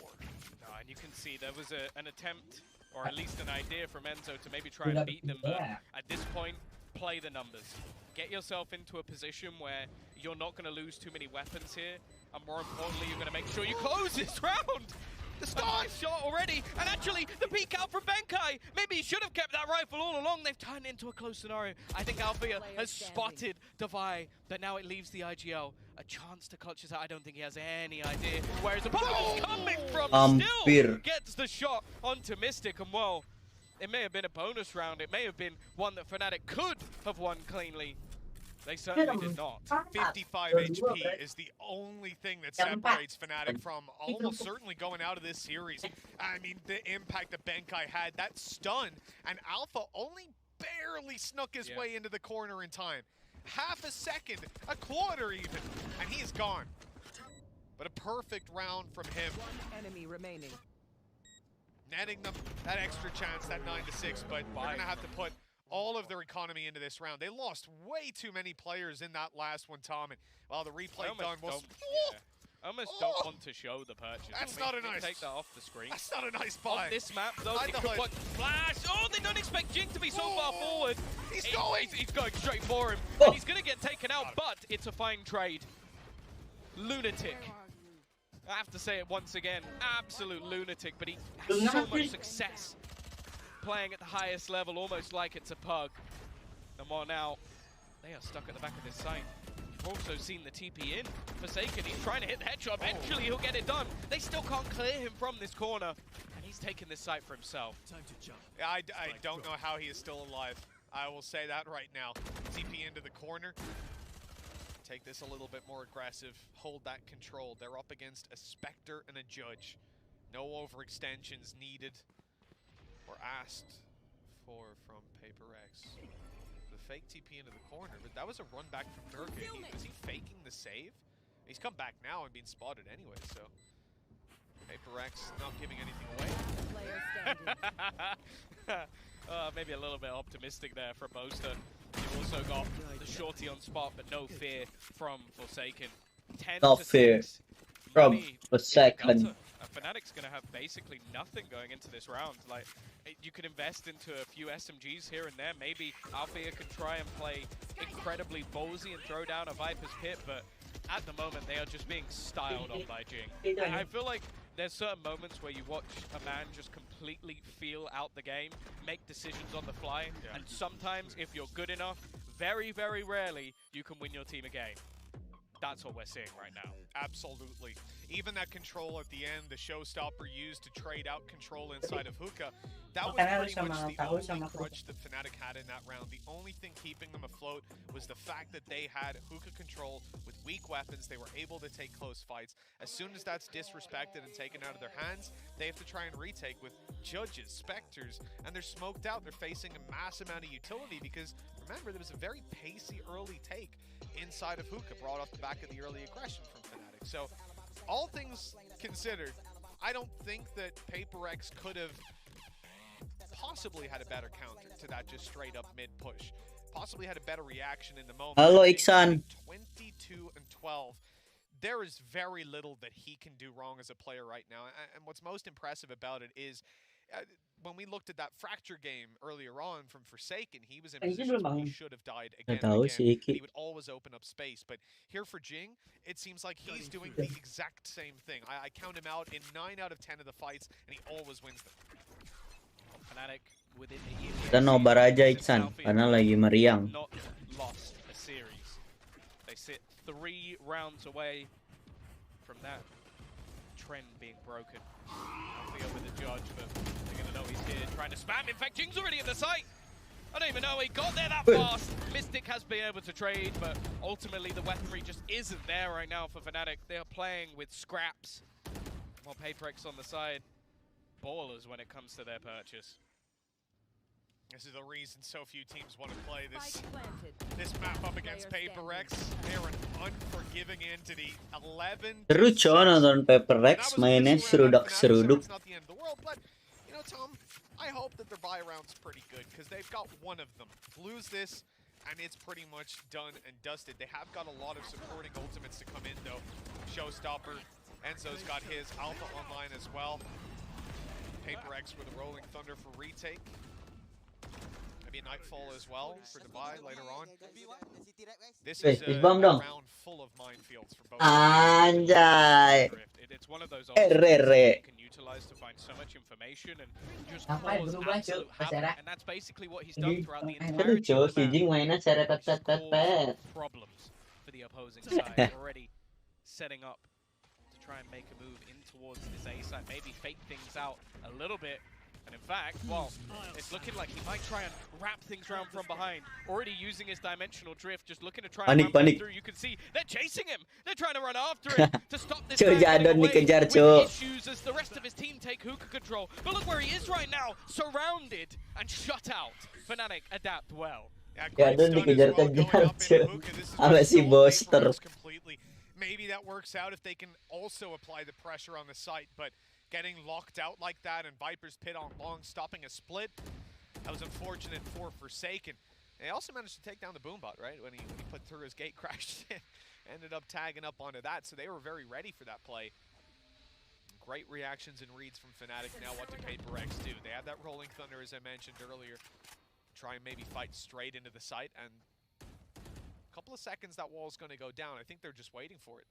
And you can see there was an attempt, or at least an idea from Enzo to maybe try and beat them, but at this point, play the numbers. Get yourself into a position where you're not going to lose too many weapons here, and more importantly, you're going to make sure you close this round. The start shot already, and actually the peek out from Benkai. Maybe he should have kept that rifle all along. They've turned it into a close scenario. I think Althea has spotted Devi, but now it leaves the IGL a chance to clutch this out. I don't think he has any idea where his opponent is coming from. Still gets the shot onto Mystic, and well, it may have been a bonus round. It may have been one that Fnatic could have won cleanly. They certainly did not. 55 HP is the only thing that separates Fnatic from almost certainly going out of this series. I mean, the impact that Benkai had, that stun, and Alpha only barely snuck his way into the corner in time. Half a second, a quarter even, and he's gone. But a perfect round from him. One enemy remaining. Netting them that extra chance, that 9-6, but we're gonna have to put all of their economy into this round. They lost way too many players in that last one, Tom, and while the replay done was... I almost don't want to show the purchase. That's not a nice... Take that off the screen. That's not a nice buy. On this map, though, it could put flash. Oh, they don't expect Jing to be so far forward. He's going straight for him. And he's going to get taken out, but it's a fine trade. Lunatic. I have to say it once again. Absolute lunatic, but he has so much success playing at the highest level, almost like it's a pug. And while now, they are stuck at the back of this site. You've also seen the TP in. Forsaken, he's trying to hit the headshot. Eventually, he'll get it done. They still can't clear him from this corner. And he's taking this site for himself. Time to jump. Yeah, I don't know how he is still alive. I will say that right now. TP into the corner. Take this a little bit more aggressive. Hold that control. They're up against a Spectre and a Judge. No overextensions needed or asked for from PaperX. The fake TP into the corner, but that was a run back from Durka. Was he faking the save? He's come back now and being spotted anyway, so PaperX not giving anything away. Maybe a little bit optimistic there from Boaster. You've also got the shorty on spot, but no fear from Forsaken. 10-6 from Forsaken. Fnatic's going to have basically nothing going into this round. Like, you can invest into a few SMGs here and there. Maybe Althea can try and play incredibly ballsy and throw down a Viper's Pit, but at the moment they are just being styled on by Jing. I feel like there's certain moments where you watch a man just completely feel out the game, make decisions on the fly, and sometimes if you're good enough, very, very rarely, you can win your team a game. That's what we're seeing right now. Absolutely. Even that control at the end, the showstopper used to trade out control inside of Hookah, that was pretty much the only crutch that Fnatic had in that round. The only thing keeping them afloat was the fact that they had Hookah control with weak weapons. They were able to take close fights. As soon as that's disrespected and taken out of their hands, they have to try and retake with Judges, Spectres, and they're smoked out. They're facing a mass amount of utility because, remember, there was a very pacey early take inside of Hookah, brought off the back of the early aggression from Fnatic. So, all things considered, I don't think that PaperX could have possibly had a better counter to that just straight up mid push. Possibly had a better reaction in the moment. Hello, Iksan. 22-12. There is very little that he can do wrong as a player right now. And what's most impressive about it is when we looked at that fracture game earlier on from Forsaken, he was in positions where he should have died again and again. He would always open up space. But here for Jing, it seems like he's doing the exact same thing. I count him out in 9 out of 10 of the fights, and he always wins them. Fnatic within the Kita nobar aja Iksan, karena lagi meriang. Not lost a series. They sit 3 rounds away from that trend being broken. Alfio with the judge, but they're going to know he's here, trying to spam. In fact, Jing's already in the site. I don't even know he got there that fast. Mystic has been able to trade, but ultimately the weaponry just isn't there right now for Fnatic. They are playing with scraps, while PaperX on the side, ballers when it comes to their purchase. This is the reason so few teams want to play this map up against PaperX. They're an unforgiving entity. 11. Seru coy nonton PaperX mainnya serudak-seruduk. It's not the end of the world, but you know, Tom, I hope that their buy round's pretty good because they've got one of them. Lose this, and it's pretty much done and dusted. They have got a lot of supporting ultimates to come in though. Showstopper, Enzo's got his Alpha online as well. PaperX with a Rolling Thunder for retake. Maybe a Nightfall as well for the buy later on. This is a round full of minefields for both. Anjay. It's one of those Heree. you can utilize to find so much information and just cause absolute havoc. And that's basically what he's done throughout the entirety of the map. Problems for the opposing side. Already setting up to try and make a move in towards this A side, maybe fake things out a little bit. And in fact, well, it's looking like he might try and wrap things around from behind. Already using his dimensional drift, just looking to try and run through. You can see they're chasing him. They're trying to run after him to stop this man getting away with issues as the rest of his team take hookah control. But look where he is right now, surrounded and shut out. Fnatic adapt well. Jadon dikejar-kejar cuy. Sama si Boster. Maybe that works out if they can also apply the pressure on the site, but getting locked out like that and Viper's pit on long, stopping a split, that was unfortunate for Forsaken. They also managed to take down the Boombot, right? When he put through his gate, crashed in, ended up tagging up onto that, so they were very ready for that play. Great reactions and reads from Fnatic. Now what did PaperX do? They had that Rolling Thunder, as I mentioned earlier. Try and maybe fight straight into the site, and a couple of seconds that wall's going to go down. I think they're just waiting for it.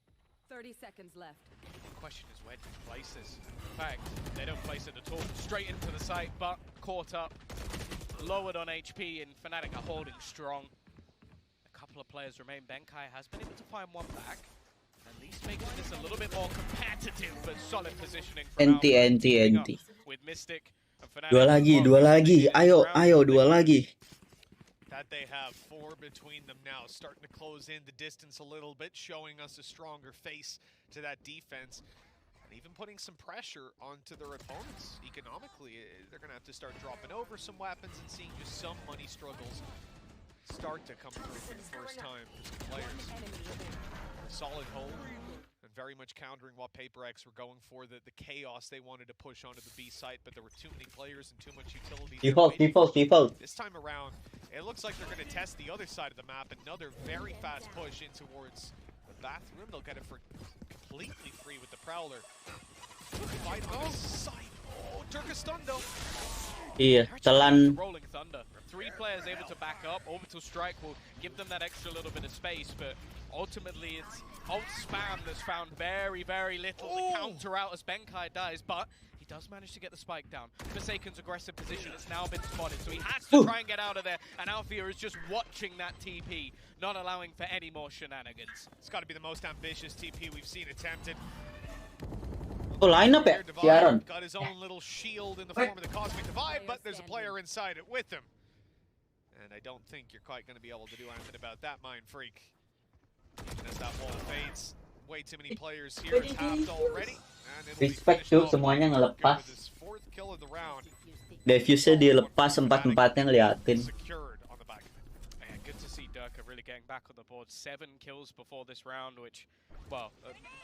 30 seconds left. The question is where do you place this? In fact, they don't place it at all. Straight into the site, but caught up. Lowered on HP, and Fnatic are holding strong. A couple of players remain. Benkai has been able to find one back. At least making this a little bit more competitive, but solid positioning from NT. With Mystic and Fnatic. Dua lagi. Ayo, dua lagi. That they have 4 between them now, starting to close in the distance a little bit, showing us a stronger face to that defense, and even putting some pressure onto their opponents economically. They're going to have to start dropping over some weapons and seeing just some money struggles start to come through for the first time for some players. Solid hold, and very much countering what PaperX were going for, the chaos they wanted to push onto the B site, but there were too many players and too much utility. Default. This time around, it looks like they're going to test the other side of the map. Another very fast push in towards the bathroom. They'll get it for completely free with the Prowler. Fight on the side. Oh, Turkish stun though. Iya, telan. Rolling Thunder. 3 players able to back up. Orbital Strike will give them that extra little bit of space, but ultimately it's ult spam that's found very, very little to counter out as Benkai dies, but he does manage to get the spike down. Forsaken's aggressive position has now been spotted, so he has to try and get out of there, and Alfia is just watching that TP, not allowing for any more shenanigans. It's got to be the most ambitious TP we've seen attempted. Oh, line up ya, si Aaron. Got his own little shield in the form of the Cosmic Divide, but there's a player inside it with him. And I don't think you're quite going to be able to do anything about that, Mind Freak. Even as that wall fades, way too many players here. It's halved already. Respect tuh, semuanya ngelepas. Defuse dilepas empat-empatnya ngeliatin. Good to see Durka really getting back on the board. 7 kills before this round, which, well,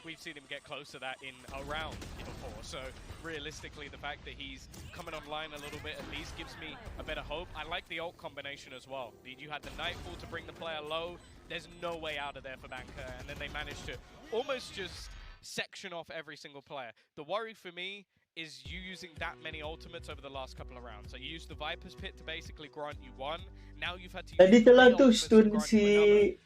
we've seen him get close to that in a round before. So realistically, the fact that he's coming online a little bit at least gives me a bit of hope. I like the ult combination as well. You had the Nightfall to bring the player low. There's no way out of there for Banker, and then they managed to almost just section off every single player. The worry for me is you using that many ultimates over the last couple of rounds. So you used the Viper's Pit to basically grant you one. Now you've had to use Tadi telah tuh ultimates to stun grant si. you another.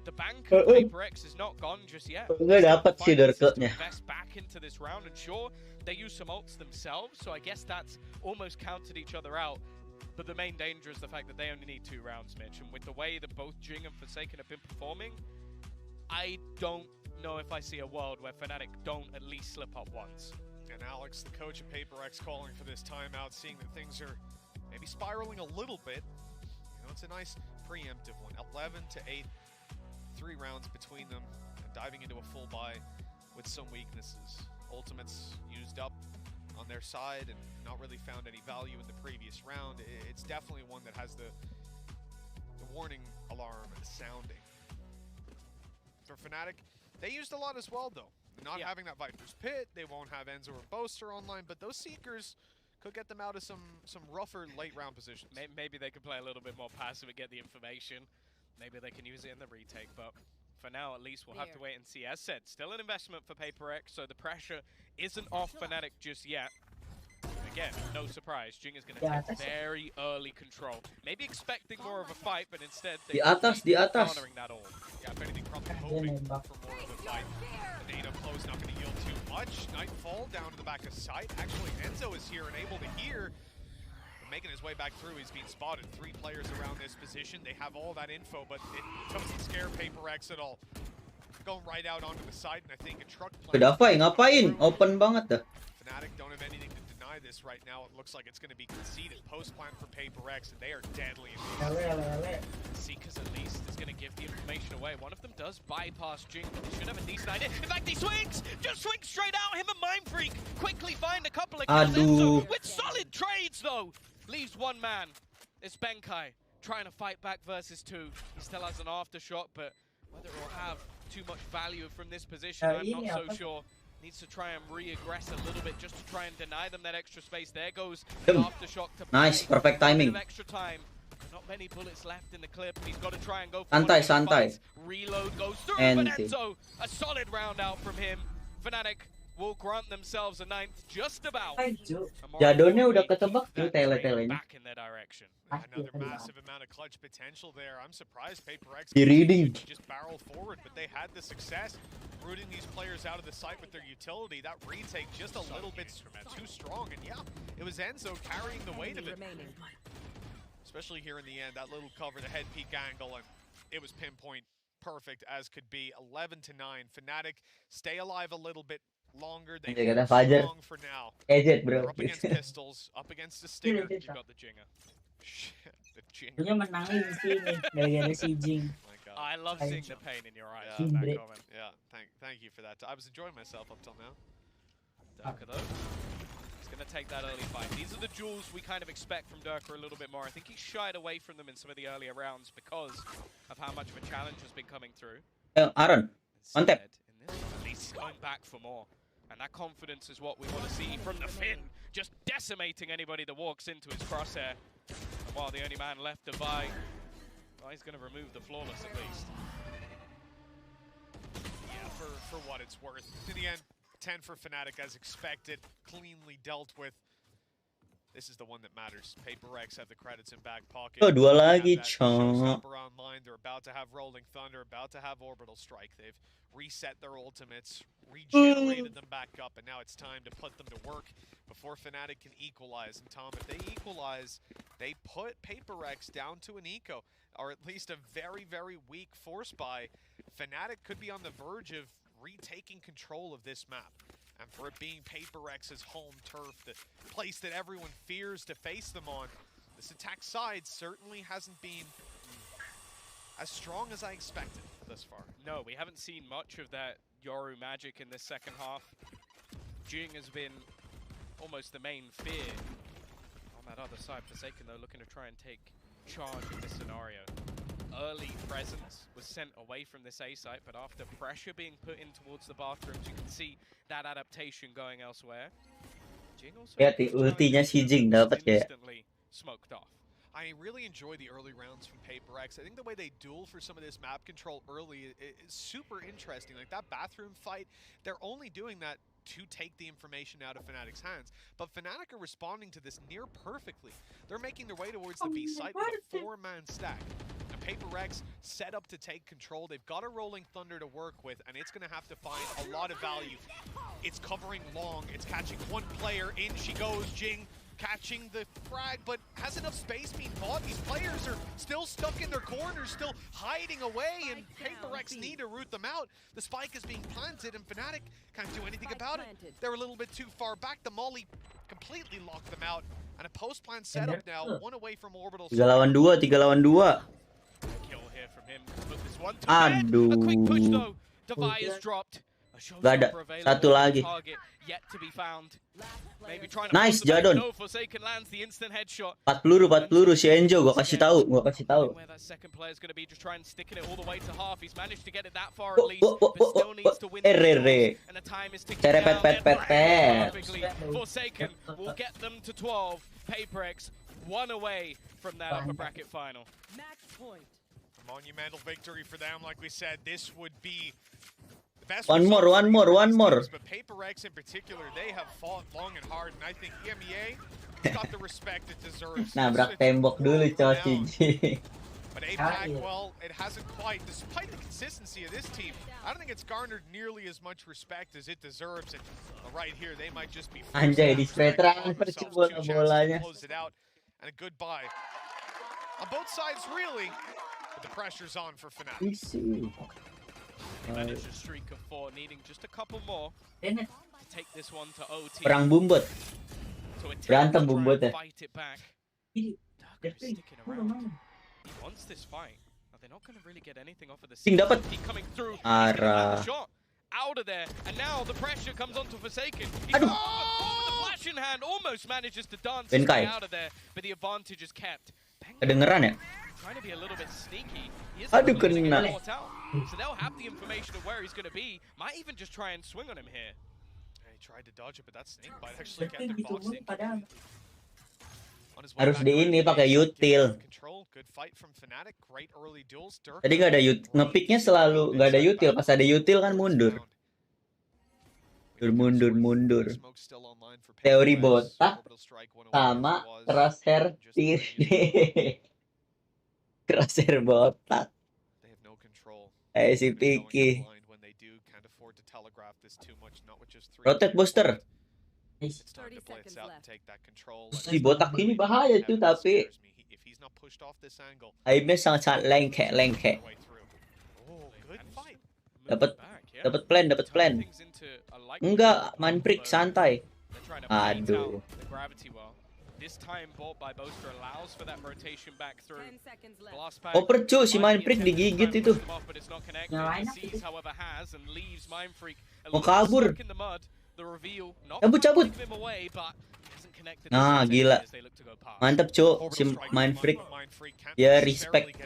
The bank of PaperX is not gone just yet. Nggak dapat sih Durka-nya. Invest back into this round, and sure, they use some ults themselves, so I guess that's almost counted each other out. But the main danger is the fact that they only need 2 rounds, Mitch. And with the way that both Jing and Forsaken have been performing, I don't know if I see a world where Fnatic don't at least slip up once. And Alex, the coach of PaperX, calling for this timeout, seeing that things are maybe spiraling a little bit. You know, it's a nice preemptive one. 11 to 8, 3 rounds between them, and diving into a full buy with some weaknesses. Ultimates used up on their side and not really found any value in the previous round. It's definitely one that has the warning alarm sounding. For Fnatic, they used a lot as well, though. Not having that Viper's Pit, they won't have Enzo or Boaster online, but those Seekers could get them out of some rougher late round positions. Maybe they could play a little bit more passive and get the information. Maybe they can use it in the retake, but for now, at least, we'll have to wait and see. As said, still an investment for PaperX, so the pressure isn't off Fnatic just yet. Again, no surprise, Jing is going to take very early control. Maybe expecting more of a fight, but instead Di atas. countering that all. Yeah, if anything, probably hoping for more of a fight. The data flow's not going to yield too much. Nightfall down to the back of sight. Actually, Enzo is here and able to hear. Making his way back through, he's being spotted. 3 players around this position. They have all that info, but it doesn't scare PaperX at all. Going right out onto the side, and I think a truck plane. Dafai, ngapain? Open banget dah. Fnatic don't have anything to deny this right now. It looks like it's going to be conceded. Post plan for PaperX, and they are deadly. Seekers at least is going to give the information away. One of them does bypass Jing, but they should have a decent idea. In fact, he swings! Just swings straight out. Him and Mind Freak quickly find a couple of kills. Enzo with solid trades, though. Leaves one man. It's Benkai trying to fight back versus 2. He still has an aftershock, but whether it will have too much value from this position, I'm not so sure. Needs to try and re-aggress a little bit just to try and deny them that extra space. There goes the aftershock to nice, perfect timing. Extra time. Not many bullets left in the clip. He's got to try and go for Santai. Reload goes through, but Enzo, a solid round out from him. Fnatic will grant themselves a 9th just about. Jadonnya udah ketebak tuh tele-telenya. Back in their direction. Another massive amount of clutch potential there. I'm surprised PaperX just barrel forward, but they had the success rooting these players out of the site with their utility. That retake just a little bit too strong, and yeah, it was Enzo carrying the weight of it. Especially here in the end, that little cover, the head peek angle, and it was pinpoint perfect as could be. 11 to 9. Fnatic stay alive a little bit longer. They are strong for now. They're up against pistols, up against the stinger. You got the Jinger. The Jinger. I love seeing the pain in your eyes. Yeah, that comment. Yeah, thank you for that. I was enjoying myself up till now. Durka though, he's going to take that early fight. These are the jewels we kind of expect from Durka a little bit more. I think he shied away from them in some of the earlier rounds because of how much of a challenge has been coming through. Aaron, on tap. At least he's going back for more. And that confidence is what we want to see from the Finn. Just decimating anybody that walks into his crosshair. And while the only man left to buy, well, he's going to remove the flawless at least. Yeah, for what it's worth. In the end, 10 for Fnatic as expected, cleanly dealt with. This is the one that matters. PaperX have the credits in back pocket. Oh, dua lagi, Showstopper online. They're about to have Rolling Thunder, about to have Orbital Strike. They've reset their ultimates, regenerated them back up, and now it's time to put them to work before Fnatic can equalize. And Tom, if they equalize, they put PaperX down to an eco, or at least a very, very weak force buy. Fnatic could be on the verge of retaking control of this map. And for it being PaperX's home turf, the place that everyone fears to face them on, this attack side certainly hasn't been as strong as I expected thus far. No, we haven't seen much of that Yoru magic in this second half. Jing has been almost the main fear. On that other side, Forsaken though looking to try and take charge of this scenario. Early presence was sent away from this A site, but after pressure being put in towards the bathrooms, you can see that adaptation going elsewhere. Jing also ultinya si Jing dapat kayak instantly smoked off. I really enjoy the early rounds from PaperX. I think the way they duel for some of this map control early is super interesting. Like that bathroom fight, they're only doing that to take the information out of Fnatic's hands. But Fnatic are responding to this near perfectly. They're making their way towards the B site with a 4-man stack. And PaperX set up to take control. They've got a Rolling Thunder to work with, and it's going to have to find a lot of value. It's covering long. It's catching one player. In she goes. Jing catching the frag, but has enough space being bought. These players are still stuck in their corners, still hiding away, and paperX need to root them out. The spike is being planted, and fnatic can't do anything about it. They're a little bit too far back. The molly completely locked them out, and a post-plan setup now, one away from orbital. 3 lawan 2, 3 lawan 2. Kill here from him. Put this one to bed. A quick push though. Devi is dropped. Gak ada. Satu lagi. Yet to be found. Maybe trying to Nice, Jadon. 4 peluru si Enjo, gua kasih tahu. Where that second player is going to be, just try and sticking it all the way to half. He's managed to get it that far at least, but still needs to win the heree. and the time is ticking down. Perfectly. Forsaken will get them to 12. paperX, one away from that upper bracket final. Match point. A monumental victory for them, like we said. This would be the best. One more. But paperX in particular, they have fought long and hard, and I think EMEA got the respect it deserves. Nabrak tembok dulu, Coci. But APAC, well, it hasn't quite, despite the consistency of this team, I don't think it's garnered nearly as much respect as it deserves. And right here, they might just be Anjay, di veteran percuma bolanya. close it out. And a goodbye on both sides, really. But the pressure's on for fnatic. He managed a streak of 4, needing just a couple more to take this one to OT. Perang bumbut. Berantem bumbut ya. Fight it back. Darker is sticking around. He wants this fight. Now, they're not going to really get anything off of the Sing dapat. Keep coming through. Arah. Shot out of there, and now the pressure comes onto Forsaken. Aduh. The flash in hand almost manages to dance his Benkai. way out of there, but the advantage is kept. Kedengeran ya? Trying to be a little bit sneaky. He is Aduh, losing kena. it out. So they'll have the information of where he's going to be. Might even just try and swing on him here. He tried to dodge it, but that snake bite actually kept him boxed in. Harus di ini pakai util. Good fight from fnatic. Great early duels. Tadi nggak ada util, ngepicknya selalu nggak ada util. Pas ada util kan mundur. Mundur. Teori botak sama crosshair tiri. Crosshair botak. Si Piki. Rotate booster. Si botak ini bahaya tuh, tapi aimnya sangat lengke. Dapat plan. Enggak, manprik santai. Aduh. This time bought by Basudara allows for that rotation back through. Oh, percu si Mindfreak digigit itu. Mau kabur. Cabut. Nah, gila. Mantap, Cuk. Si Mindfreak. Ya, respect.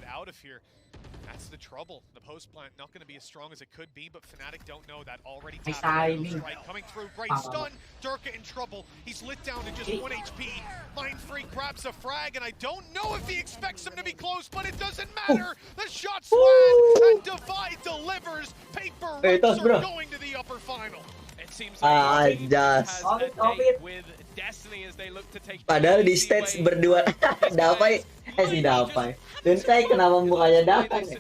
That's the trouble. The post plant not going to be as strong as it could be, but fnatic don't know that already. Strike coming through, great stun. Durka in trouble. He's lit down to just 1 HP. Mindfreak grabs a frag, and I don't know if he expects him to be close, but it doesn't matter. The shots land, and Divide delivers. Paper Reps are going to the upper final. It seems like has a date with Destiny as they look to take. Padahal di stage berdua Dapai si Dapai. Dan saya kenapa mukanya datang ya?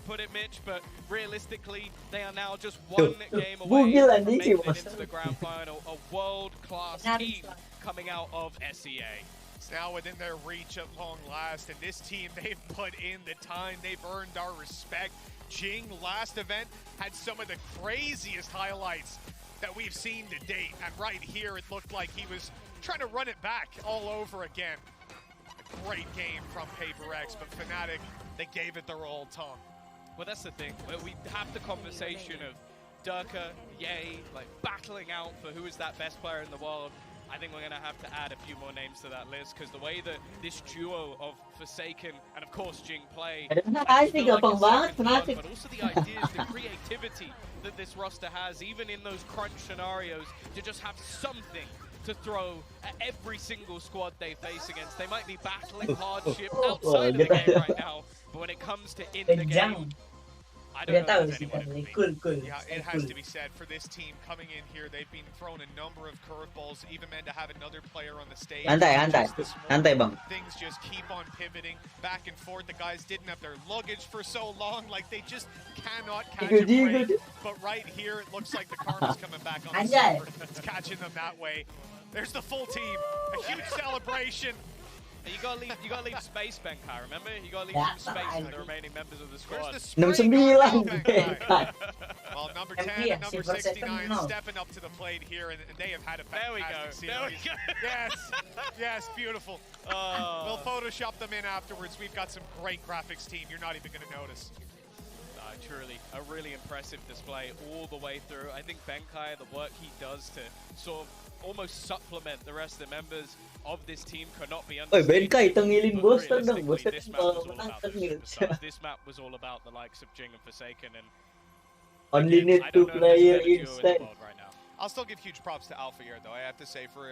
But realistically, they are now just one game away Bugil from anjing making sih, it into the grand final. A world-class team coming out of SEA. It's now within their reach at long last, and this team, they've put in the time, they've earned our respect. Jing, last event, had some of the craziest highlights that we've seen to date, and right here, it looked like he was trying to run it back all over again. A great game from paperX, but fnatic, they gave it their all tongue. Well, that's the thing. We have the conversation of Durka, Yay, like battling out for who is that best player in the world. I think we're going to have to add a few more names to that list, because the way that this duo of Forsaken and of course Jing play, but also the ideas, the creativity that this roster has, even in those crunch scenarios, to just have something to throw at every single squad they face against. They might be battling hardship outside of the game right now, but when it comes to in the game, I don't know if anyone cool. Yeah, it has to be said, for this team coming in here, they've been thrown a number of curveballs, even meant to have another player on the stage. Santai bang. Things just keep on pivoting back and forth. The guys didn't have their luggage for so long, like they just cannot catch a break. But right here, it looks like the karma's coming back on the server. It's catching them that way. There's the full team, A huge celebration. And you gotta leave space, Benkai. Remember, you gotta leave some space for the remaining members of the squad. Where's the spray going now, Benkai? Well, number 10 MP, and number silver 69 second, no. stepping up to the plate here, and they have had a There we fantastic go. There we series. go. Yes, yes, beautiful. We'll Photoshop them in afterwards. We've got some great graphics team. You're not even going to notice. Truly, a really impressive display all the way through. I think Benkai, the work he does to sort of almost supplement the rest of the members of this team cannot be Oi, understated. Benkai tengilin But Boston dong. realistically, Boston this map kalau was all menang about those tengil. superstars. This map was all about the likes of Jing and Forsaken, and Only again, need I two don't know if player there's a better duo in the instead. world right now. I'll still give huge props to Alpha here, though, I have to say, for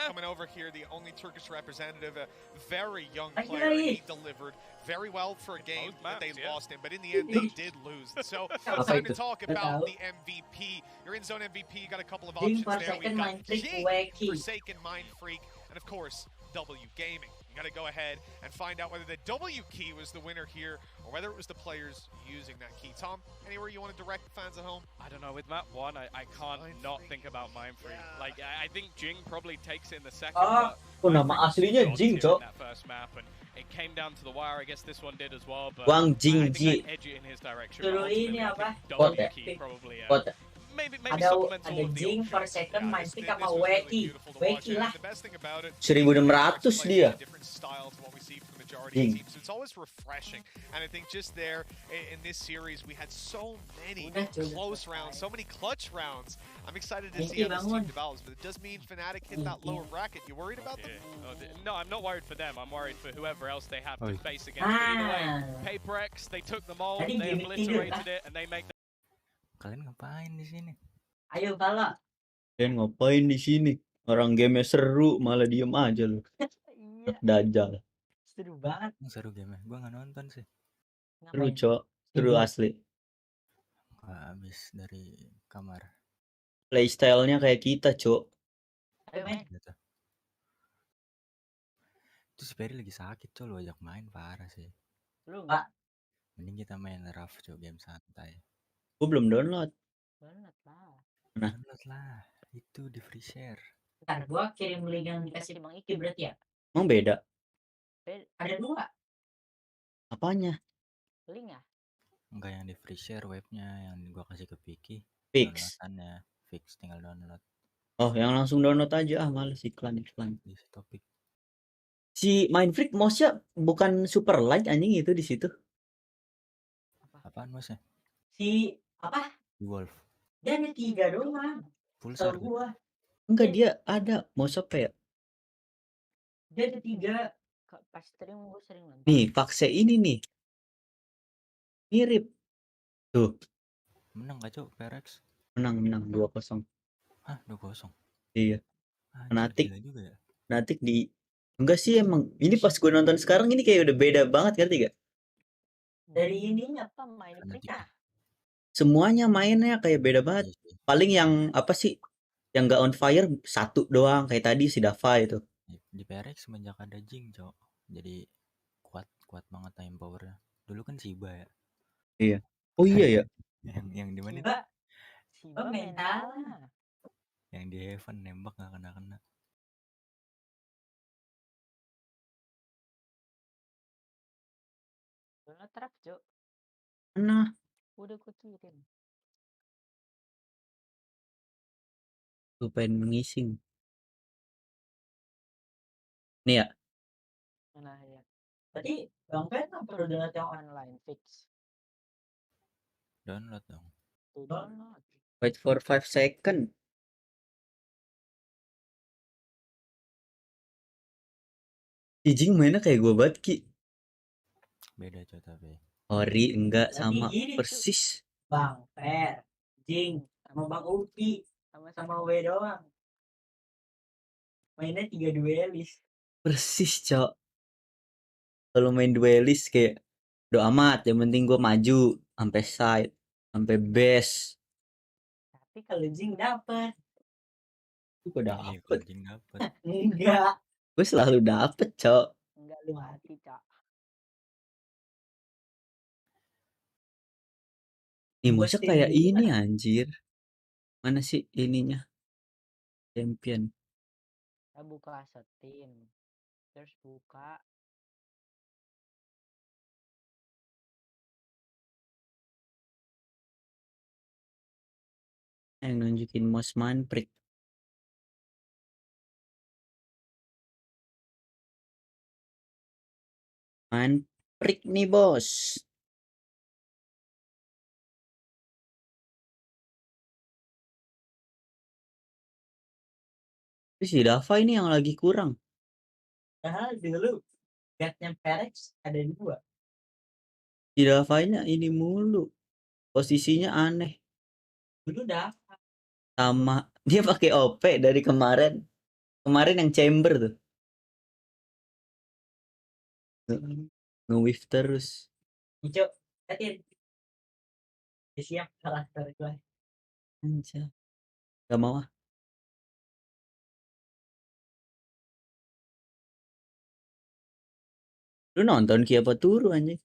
coming over here, the only Turkish representative, a very young player, and he delivered very well for a game that they lost in, but in the end, they did lose. So it's time to talk about the MVP. Your in-zone MVP, you got a couple of options there. We've got Jing, Forsaken, Mind Freak, and of course, W Gaming. You got to go ahead and find out whether the W key was the winner here, or whether it was the players using that key. Tom, anywhere you want to direct the fans at home? I don't know, with map 1, I can't not think about Mind Freak. Yeah. Like, I think Jing probably takes it in the second, Ah, but nama Mind Freak aslinya was Jing, god tier Cok. in that first map, and it came down to the wire. I guess this one did as well, but Wang I Jing think Ji. I'd edge it in his direction. Dulu but ultimately, ini I apa? think Kot W ya? key probably, Kot. maybe Ada supplements all of the Jing options. Forsaken, Yeah, Mind Freak this sama was really Weki. beautiful to watch, Weki and lah. the best thing about it, 1600 dia. different style to what we see from the majority Jing. of teams. So it's always refreshing. And I think just there in this series, we had so many close rounds, so many clutch rounds. I'm excited to see how this team develops, but it does mean Fnatic hit that lower bracket. You worried about them? No, I'm not worried for them. I'm worried for whoever else they have to face against. But either way, Paper-X, they took them all, Tadi they gimmick obliterated juga. it, and they make the Kalian ngapain di sini? Ayo Vala. Dan ngapain di sini? Orang game seru malah diem aja lu. Iya, Dajal. Seru banget. Seru game. Gua nggak nonton sih. Seru, Ngapain? Cok. Seru asli. Nggak habis dari kamar. Playstyle-nya kayak kita, Cok. Ayo main. Gitu. Itu si Perry lagi sakit, Cok. Lu ajak main parah sih. Lu enggak? Mending kita main raft, Cok. Game santai. Gue belum download. banget lah. Nah. Download lah. Itu di free share. Ntar gua kirim link yang dikasih di Bang Iki berarti ya? Emang beda? Ada 2. Apanya? Link ya? Enggak yang di free share webnya, yang gua kasih ke Vicky. Fix. Downloadannya fix, tinggal download. Oh, yang langsung download aja. Ah, males iklan. Di topik. Si Mind Freak mouse-nya bukan super light anjing itu di situ. Apaan mouse-nya? Si apa? Wolf. Dia ada 3 doang. Pulsar. Tahu gua. Enggak, dia ada mouse apa ya? Dia ada 3. Pas stream gue sering nonton. Nih, Vaxe ini nih. Mirip. Tuh. Menang gak, Cok? PRX? Menang 2-0. Hah, 2-0? Iya. Fnatic. Gila juga ya. Fnatic di... Enggak sih emang. Ini pas gue nonton sekarang ini kayak udah beda banget, ngerti gak? Dari ininya apa main Fnatic. mereka? Semuanya mainnya kayak beda banget. Paling yang apa sih? Yang gak on fire satu doang. Kayak tadi si Dava itu. Di PRX semenjak ada Jing, Cok. Jadi kuat banget time powernya. Dulu kan Shiba ya. Iya. Oh iya ya. yang di mana? Shiba mental. Yang di Heaven nembak gak kena-kena. Download trap, Cok. Mana? Udah gue kirim. Gue pengen mengising. Nih ya. Nah ya. Tadi Bang Pen apa perlu download yang Online fix. Download dong. Tuh download. Wait for 5 second. Jing mainnya kayak gue banget, Ki. Beda, Cok, tapi. Ori enggak Tapi sama gini, persis. Bang Per, Jing, sama Bang Upi, sama W doang. Mainnya 3 duelis. Persis, Cok. Kalau main duelis kayak do amat, yang penting gue maju sampai side, sampai base. Tapi kalau Jing dapet. Gue Iya, dapet. Jing dapet. Enggak. Gue selalu dapet, Cok. Enggak lu mati, Cok. Nih masa kayak ini anjir. Mana sih ininya? Champion. buka Steam, terus buka Yang nunjukin mouse manprik. Manprik nih bos. Tapi si Dava ini yang lagi kurang. Padahal dulu bednya Perex ada 2. Si Davanya ini mulu. Posisinya aneh. Dulu dah Sama dia pakai OP dari kemarin. Kemarin yang chamber tuh. Nge-whiff terus. hijau. Liatin. Siap karakter gue. Anjay. Gak mau ah. Lu nonton Ki apa turu anjing?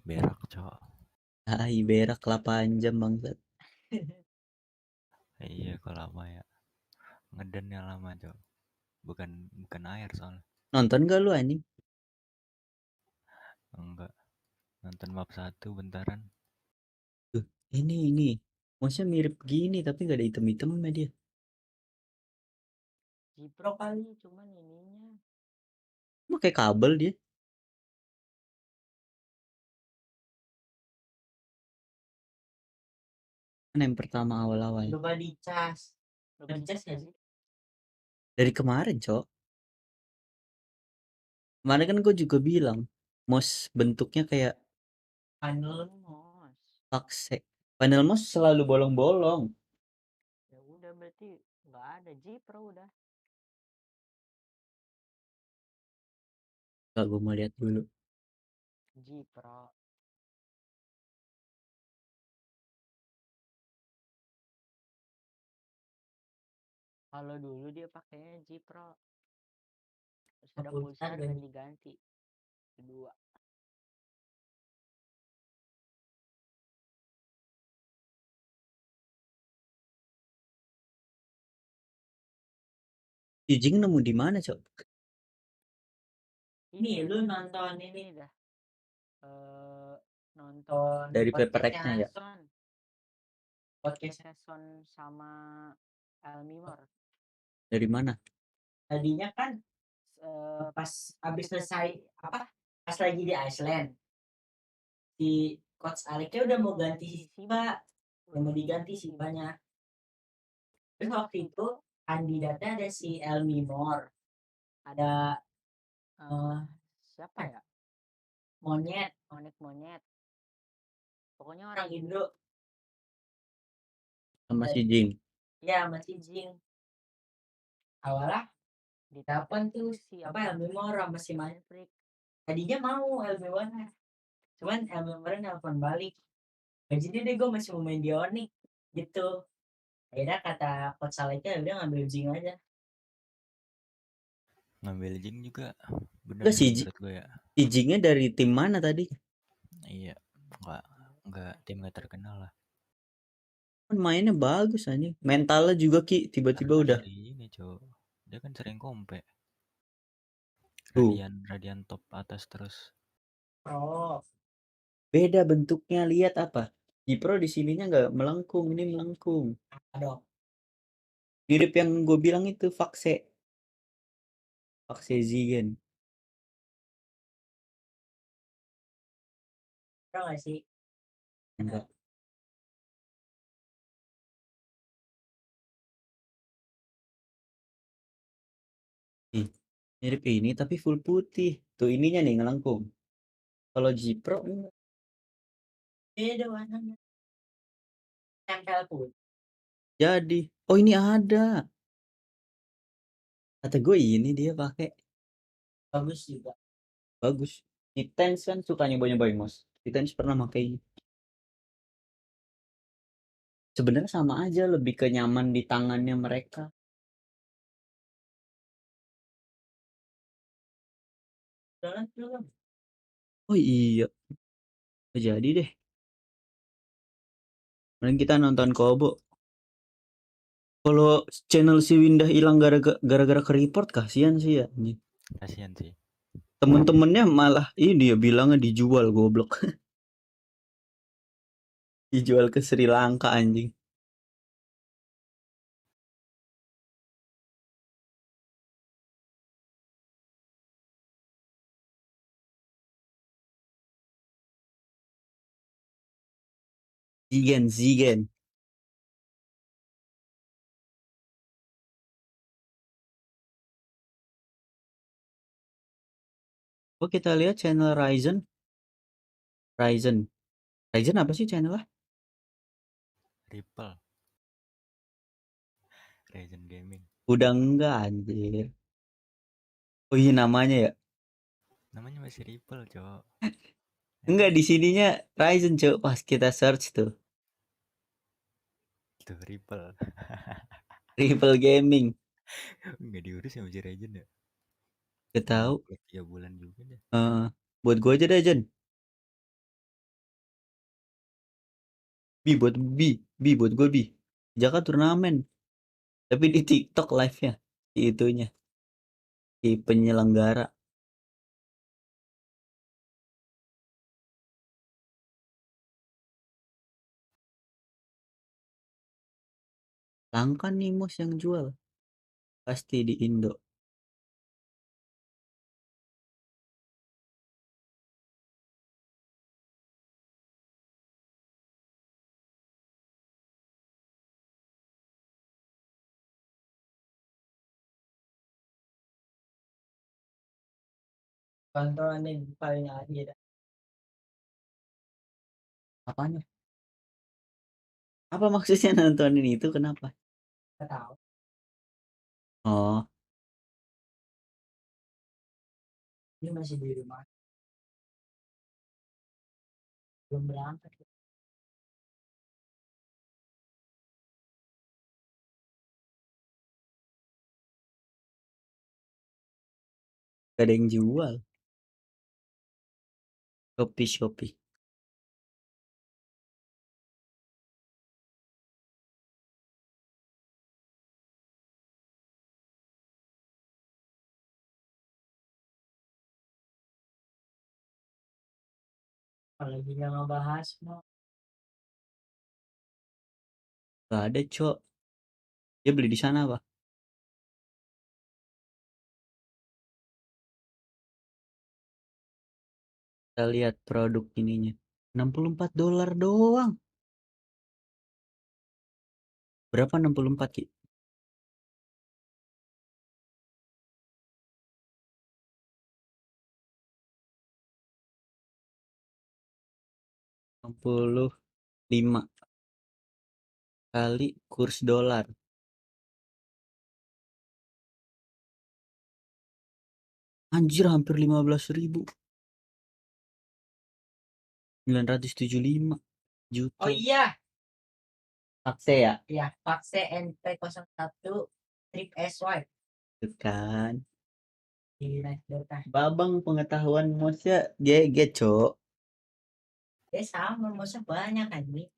Berak, Cok. Hai berak 8 jam bangsat. Iya, kok lama ya. Ngedennya lama, Cok. Bukan air soalnya. Nonton gak lu anjing? Enggak. Nonton map 1 bentaran. Tuh, ini. Maksudnya mirip gini tapi gak ada item-itemnya dia. Jipro kali, cuman ininya Pakai kabel dia. Kan yang pertama awal-awal. Lupa dicas. Lupa dicas gak sih? Dari kemarin, Cok. Kemarin kan gue juga bilang. Mouse bentuknya kayak Panel mos. pakse. Panel mouse selalu bolong-bolong. Ya udah berarti nggak ada Jipro udah. Gak, gue mau lihat dulu. Jipro. Kalau dulu dia pakainya Jipro. Terus ada pulsar dan diganti. Kedua. Jijing nemu di mana, Cok? Ini lu nonton ini dah. Nonton Dari paperbacknya ya. Podcast Son sama Elmimor. Dari mana? Tadinya kan pas habis selesai pas lagi di Iceland si coach Aliknya udah mau ganti Siba, udah mau diganti Sibanya. Terus waktu itu kandidatnya ada si Elmimor, ada siapa ya, monyet. Pokoknya orang Indo Sama si Jing. ya, masih Jing. Awalnya ditelepon tuh si Elmimor sama si Manfred. Tadinya mau Elmimor, cuman Elmimor nelfon balik, jadi deh gue masih mau main di Onyx gitu. Akhirnya kata coach Aliknya udah ngambil Jing aja. Ngambil Jing juga bener Enggak sih, menurut gue ya. si Jingnya dari tim mana tadi? Iya, enggak tim gak terkenal lah. Kan mainnya bagus anjing. Mentalnya juga Ki tiba-tiba Karena udah. dari ini, Cok. Dia kan sering kompe. Tuh. Radian top atas terus. Oh, Beda bentuknya, lihat apa? Jipro di sininya nggak melengkung, ini melengkung. aduh. Mirip yang gue bilang itu Vakse Zigen. Tau gak sih? Enggak. Mirip ini tapi full putih. Tuh ininya nih ngelengkung. Kalau Jipro enggak. Beda warnanya. Tempel pun. Jadi, oh ini ada. Kata gue ini dia pakai. Bagus juga. Bagus. Titans kan suka nyoba-nyobain mouse. Titans pernah pakai. Sebenarnya sama aja, lebih ke nyaman di tangannya mereka. Jangan belum. Oh iya. Jadi deh. Mending kita nonton Kobo. Kalau channel si Windah hilang gara-gara ke report, kasihan sih ya. Kasihan sih. Temen-temennya malah ini ya bilangnya dijual, goblok. Dijual ke Sri Lanka anjing. Zigen. Oh, kita lihat channel Ryzen apa sih channelnya? Ripple. Ryzen Gaming. Udah enggak anjir. Oh iya namanya ya. Namanya masih Ripple, Cok. Enggak, di sininya Ryzen, Cuk, pas kita search tuh. Tuh Ripple. Ripple Gaming. Nggak diurus sama si Ryzen ya. Gak tahu. 3 bulan juga deh. Buat gua aja deh, Jen. Buat gua Jaka turnamen. Tapi di TikTok live-nya. Di itunya. Di penyelenggara. Langka nih Mus yang jual. Pasti di Indo. Kontrolin paling akhir. Apanya? Apa maksudnya nontonin itu, kenapa? Gak tahu. Oh, ini masih di rumah. Belum berangkat. Gak ada yang jual. Shopee. Kalau lagi nggak ngebahas mau. Gak ada, Cok. Dia beli di sana, Pak. Kita lihat produk ininya. $64 doang. Berapa 64, Ki? 65 kali kurs dolar. Anjir, hampir 15.000. 975 juta. Oh iya. Pakse ya? Iya, Pakse NP01 Trip SY. Itu kan. Babang pengetahuan Mosya GG, Cok. Ya sama, Mosya banyak kan nih.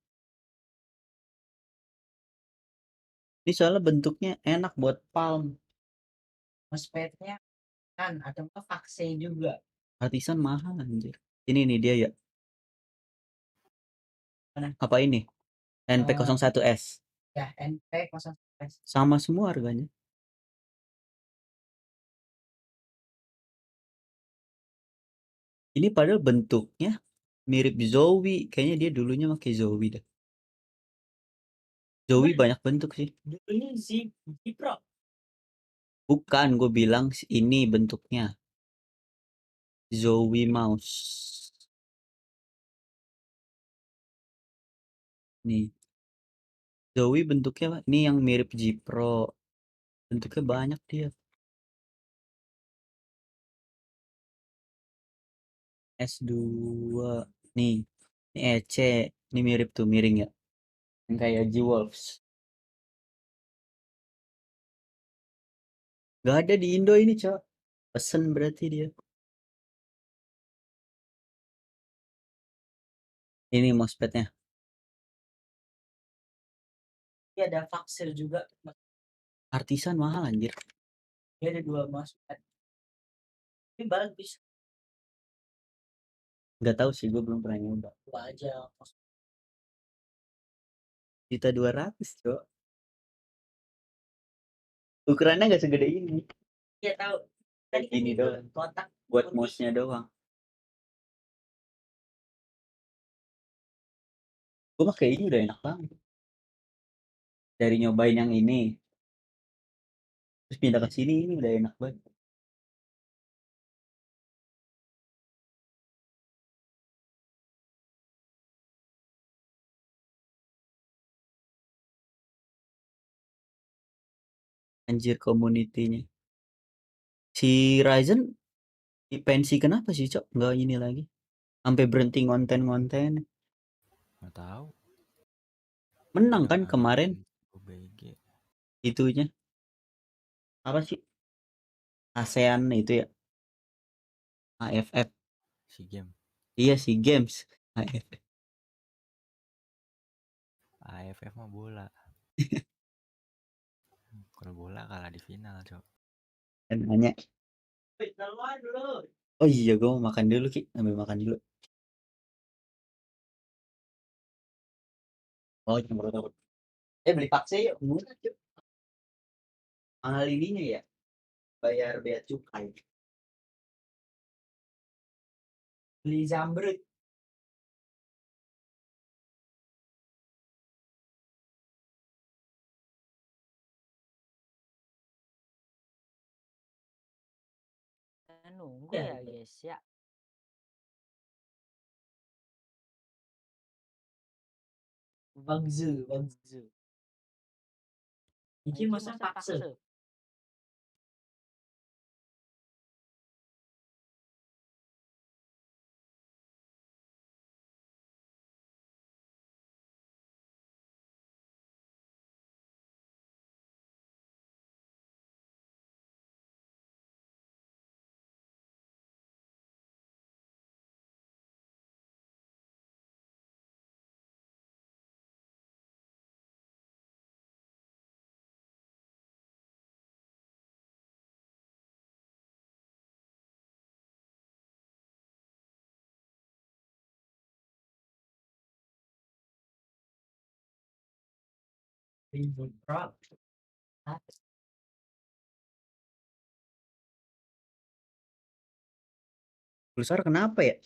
Ini soalnya bentuknya enak buat palm. Mousepad-nya kan atau enggak Pakse juga. Artisan mahal anjir. Ini nih dia ya. Mana? Apa ini? NP01S. Ya, NP01S. Sama semua harganya. Ini padahal bentuknya mirip Zoe. Kayaknya dia dulunya pakai Zoe dah. Zoe banyak bentuk sih. Dulunya Zipro. Bukan, gue bilang ini bentuknya. Zoe mouse. Nih. Zoe bentuknya ini yang mirip Zipro. Bentuknya banyak dia. S2. Nih. Ini EC. Ini mirip tuh, miring ya. Yang kayak G-Wolves. Gak ada di Indo ini, Cok. Pesen berarti dia. Ini mousepadnya. Iya ada Vaxel juga. Artisan mahal anjir. Dia ada 2 masukan. Ini bagus. Nggak tahu sih, gue belum pernah nyoba. Coba aja. 1.200.000, Cok. Ukurannya nggak segede ini. Iya tahu. Kayak gini doang. Kotak Buat putih. mouse-nya doang. Gue pakai ini udah enak banget. Dari nyobain yang ini. Terus pindah ke sini, ini udah enak banget. Anjir community-nya. Si Ryzen di pensi kenapa sih, Cok? Nggak ini lagi. Sampai berhenti ngonten-ngonten. Nggak tahu. Menang Udah kan kemarin habis OBG. itunya. Apa sih? ASEAN itu ya. AFF. Si game. Iya sih games. AFF. AFF mah bola. Kalau bola kalah di final, Cok. Dan nanya. Oh iya, gue mau makan dulu, Ki. Ambil makan dulu. Oh, cuma baru. Beli paksa yuk. Murah, Cok. Mahal ininya ya. Bayar bea cukai. Beli zamrud. Nunggu Ya, ya guys ya. Bangzu. Iki Iki masa paksa. Ribut prop. Pulsar kenapa ya?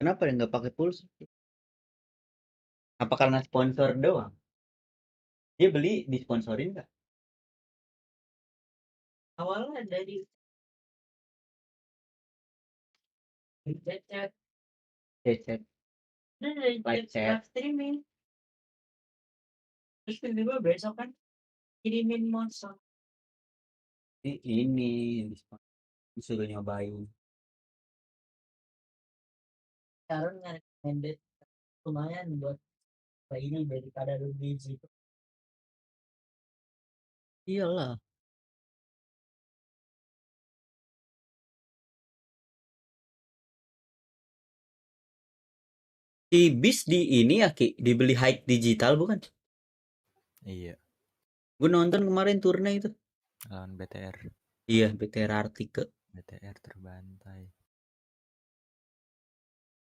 Kenapa dia nggak pakai pulsar? Apa karena sponsor doang? Dia beli disponsorin nggak? Awalnya dari chat. Cecet. Udah dari Live chat. live streaming. Terus tiba-tiba besok kan kirimin monster. Ini disuruh nyobain. Sekarang recommended lumayan buat ini daripada lu beli gitu. Iyalah. Si bis di ini ya, Ki, dibeli high digital bukan? Iya. Gue nonton kemarin turnya itu. Lawan BTR. Iya, BTR Artike. BTR terbantai.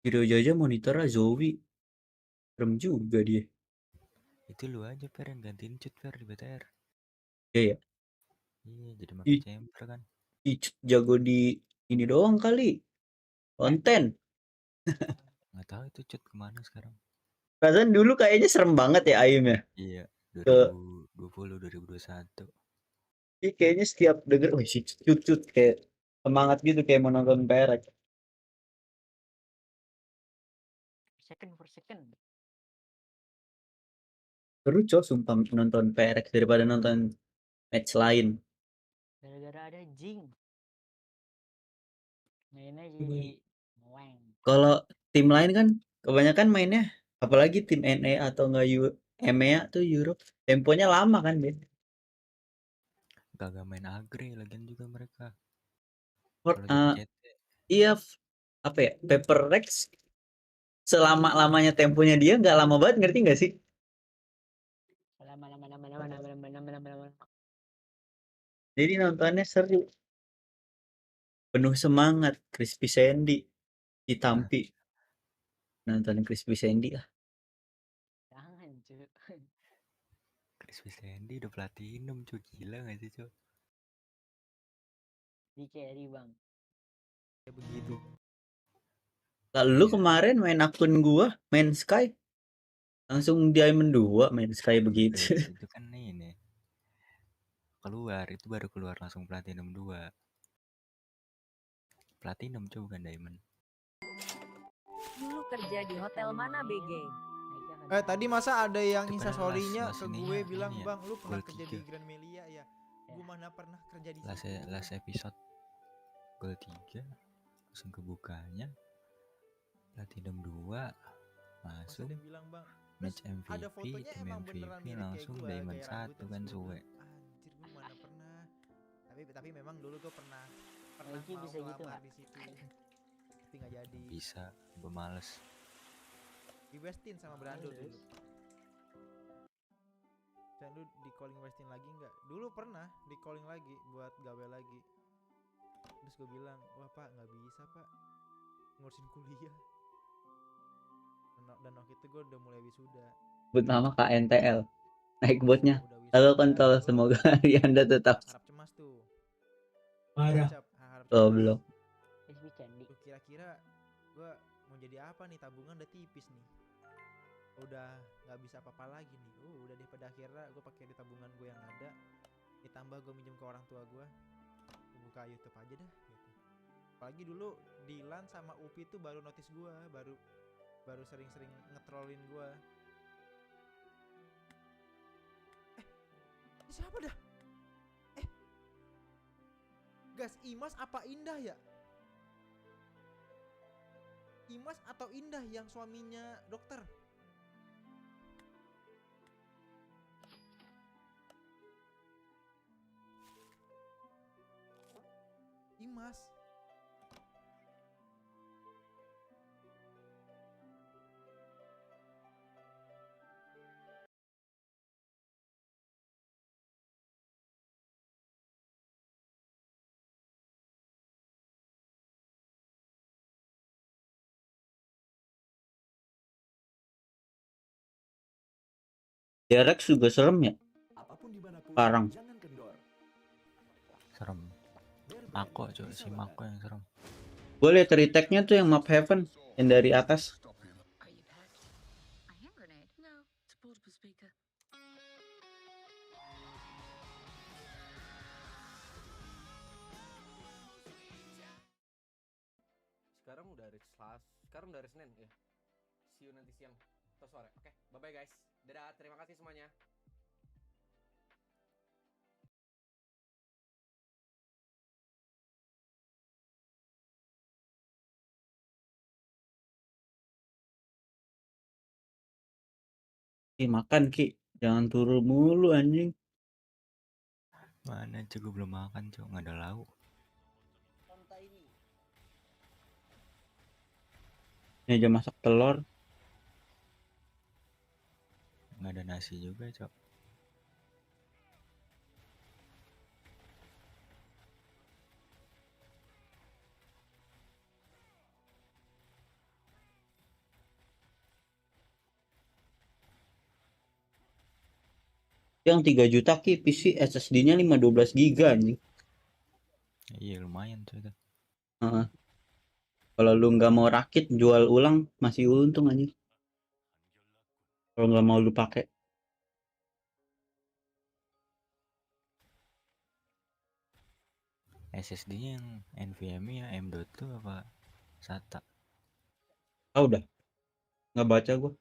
Video aja monitornya Zowie. Serem juga dia. Itu lu aja Per yang gantiin cut Per di BTR. Iya ya. Iya, jadi makin chamber kan. Icut jago di ini doang kali. Konten. Nggak tahu itu cut kemana sekarang. Perasaan dulu kayaknya serem banget ya Aim ya. Iya, 2020 2021. Iya kayaknya setiap denger, wih si cut kayak semangat gitu kayak mau nonton perek. For second. Seru cok sumpah nonton perek daripada nonton match lain. Gara-gara ada Jing. Mainnya jadi weng. Kalau tim lain kan kebanyakan mainnya apalagi tim NE atau enggak EMEA tuh Europe temponya lama kan Ben. Gak main agre lagian juga mereka. Iya apa ya Paper Rex selama-lamanya temponya dia nggak lama banget ngerti nggak sih? Jadi nontonnya seru. Penuh semangat. Crispy Sandy ditampi. Nonton Crispy Sandy lah. Jangan cuy. Crispy Sandy udah platinum cuy, gila gak sih cuy? Di carry bang. Kayak begitu. Lalu kemarin main akun gua, main Sky. Langsung Diamond 2 main Sky begitu. Itu kan ini. Keluar, itu baru keluar langsung platinum 2. Platinum cuy, bukan diamond. Dulu kerja di hotel mana BG? Tadi masa ada yang Itu Insta padahal story-nya last ke ininya gue bilang, ini ya, "Bang, lu pernah gold kerja di 3. Grand Melia ya?" Gue mana pernah kerja di Last, situ. last episode gold 3 langsung kebukanya platinum 2 Masa masuk dia bilang, "Bang, match terus ada MVP, fotonya tim emang beneran MVP mirip kayak langsung gue, diamond gaya 1 rambutnya kan terus gue suwe. bilang, anjir gue mana pernah. Tapi memang dulu gue pernah Lagi mau bisa gitu ngelamar nggak? di situ. Tapi nggak jadi. Bisa, gue males. Di Westin sama Brando dulu. Dan lu di calling Westin lagi nggak? Dulu pernah di calling lagi buat gawe lagi. Terus gue bilang, wah pak nggak bisa pak, ngurusin kuliah. Dan waktu itu gue udah mulai wisuda. Sebut nama KNTL. Naik botnya. Udah Halo wisuda, kontol, gua semoga hari Anda tetap harap cemas tuh. parah. Harap Goblok. SB Candi. Tuh kira-kira gue mau jadi apa nih, tabungan udah tipis nih. Udah nggak bisa apa-apa lagi nih. Udah deh, pada akhirnya gue pakai di tabungan gue yang ada, ditambah gue minjem ke orang tua gue buka YouTube aja dah gitu. Apalagi dulu Dilan sama Upi tuh baru notice gue, baru sering-sering ngetrolin gue. Ini siapa dah? Gas, Imas apa Indah ya? Imas atau Indah yang suaminya dokter? Imas. Rex juga serem ya. Sekarang Serem. Mako cuy, si Mako yang serem. gue liat retake-nya tuh yang map heaven yang dari atas. Sekarang udah hari Senin ya. See you nanti siang atau sore. Oke, bye-bye guys. Dadah, terima kasih semuanya. Makan Ki, jangan turun mulu anjing. Mana cuy, gue belum makan cuy, nggak ada lauk. Ini aja masak telur. Nggak ada nasi juga cuy. Yang 3 juta Ki, PC SSD-nya 512 GB anjing. Iya lumayan cuy itu. Kalau lu nggak mau rakit, jual ulang masih untung anjing. Kalau nggak mau lu pakai. SSD-nya yang NVMe ya M.2 apa SATA? Udah nggak baca gua.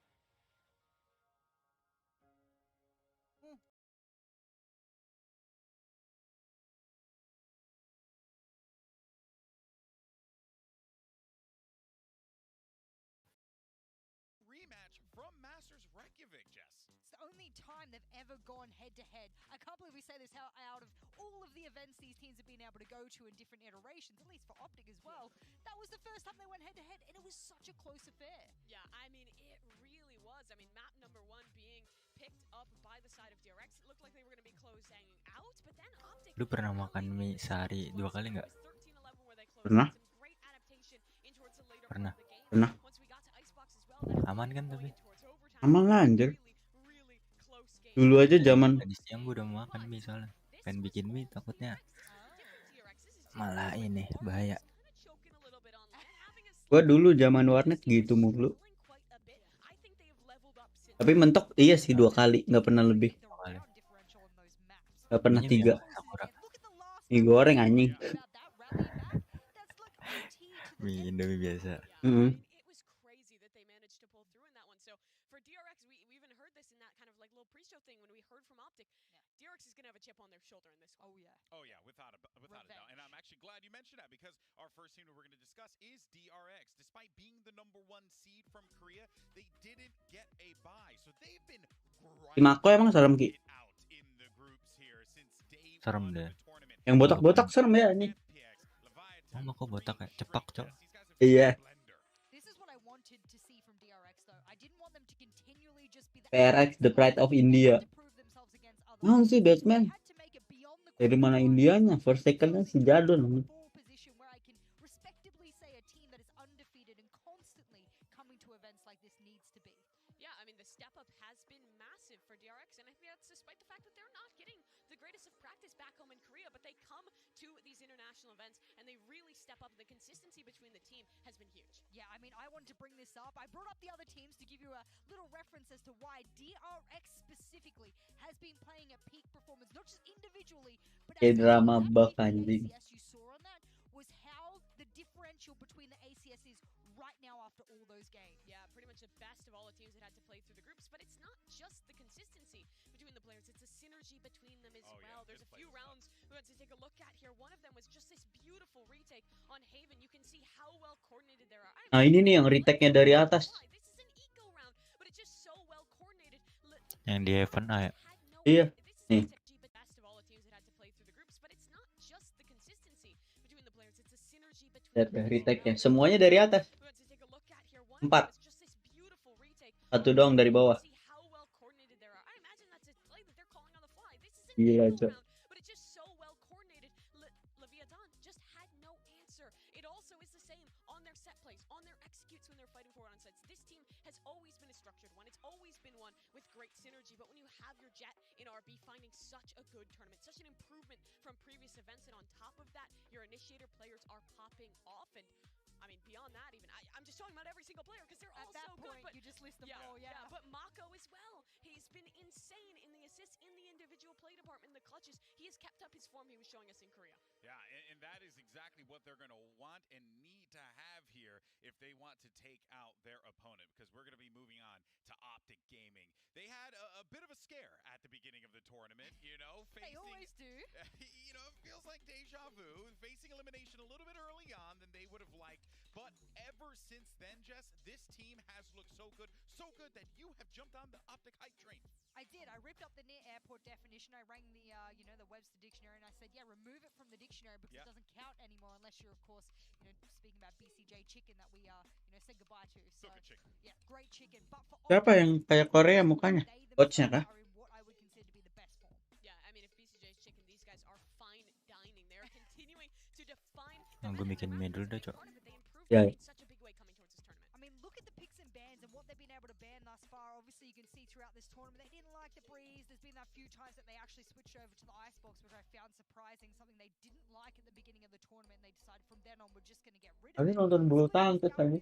Rematch from Masters Reykjavik, Jess. It's the only time they've ever gone head to head. I can't believe we say this, how out of all of the events these teams have been able to go to in different iterations, at least for Optic as well, that was the first time they went head to head, and it was such a close affair. Yeah, I mean, it really was. I mean, map number 1 being picked up by the side of DRX. It looked like they were going to be closing out, but then Optic Lu pernah makan mie sehari 2 kali nggak? Pernah. Pernah. Pernah. Aman kan tapi? Aman lah anjir. Dulu aja zaman Tadi siang gue udah mau makan mie soalnya. Pengen bikin mie takutnya malah ini bahaya. gua dulu zaman warnet gitu mulu. Tapi mentok iya sih 2 kali, nggak pernah lebih. Nggak pernah 3. Mie goreng anjing. Mie Indomie biasa. DRX is going to have a chip on their shoulder in this one. Oh yeah, without a doubt. And I'm actually glad you mentioned that because our first team that we're going to discuss is DRX. Despite being the #1 seed from Korea, they didn't get a bye. So they've been Tim aku emang serem Ki. Serem deh. Yang botak-botak serem ya ini. Oh, kok botak ya? Cepak, Cok. Iya. PRX the pride of India. Nah sih Batman. Dari mana Indianya? First secondnya si Jadon. Yeah, I mean the step up has been massive for DRX, and I think that's despite the fact that they're not getting the greatest of practice back home in Korea, but they come to these international events and they really step up. The consistency between the team has been huge. Yeah, I mean, I wanted to bring this up. I brought up the other teams to give you a little reference as to why DRX specifically has been playing at peak performance, not just individually, but as drama buff anjing. ACS you saw on that was how the differential between the ACS is right now after all those games. Yeah, pretty much the best of all the teams that had to play through the groups, but it's not just the consistency between the players, it's a synergy between them as well. Yeah, there's a few rounds we had to take a look at here. One of them was just this beautiful retake on Haven. You can see how well coordinated they are. Nah ini nih yang retake-nya dari atas. Yang di Heaven A ya? Iya. Nih. Lihat deh retake-nya. Semuanya dari atas. 4. Satu doang dari bawah. Iya, Cok. It also is the same on their set plays, on their executes when they're fighting forward on sets. This team has always been a structured one. It's always been one with great synergy. But when you have your Jet in RB finding such a good tournament, such an improvement from previous events, and on top of that, your initiator players are popping off. And I mean, beyond that, even I'm just talking about every single player because they're all so good. But you just list them all, yeah. But Mako as well. He's been insane in the assists, in the individual play department, the clutches. He has kept up his form he was showing us in Korea. Yeah, and that is exactly what they're going to want and need to have here if they want to take out their opponent, because we're going to be moving on to Optic Gaming. They had a bit of a scare at the beginning of the tournament, you know. They always do. You know, it feels like deja vu, facing elimination a little bit early on than they would have liked. But ever since then, Jess, this team has looked so good that you have jumped on the Optic hype train. I did. I ripped up the near airport definition. I rang the, the Webster dictionary, and I said, yeah, remove it from the dictionary because it doesn't count anymore unless you're, of course, speaking about BCJ chicken that we, said goodbye to. So, yeah, great chicken. But for Siapa yang kayak Korea mukanya? Coachnya kah? Yeah, I mean, if BCJ's chicken, these guys are fine dining. They're continuing to define. Gue bikin mie dulu dah, Cok. Ya. I mean, look at the picks and bans and what they've been able to ban thus far. Obviously, you can see throughout this tournament, they didn't like the breeze. There's been that few times that they actually switched over to the icebox, which I found surprising. Something they didn't like at the beginning of the tournament. They decided from then on, we're just going to get rid of it. nonton bulu tangkis aja.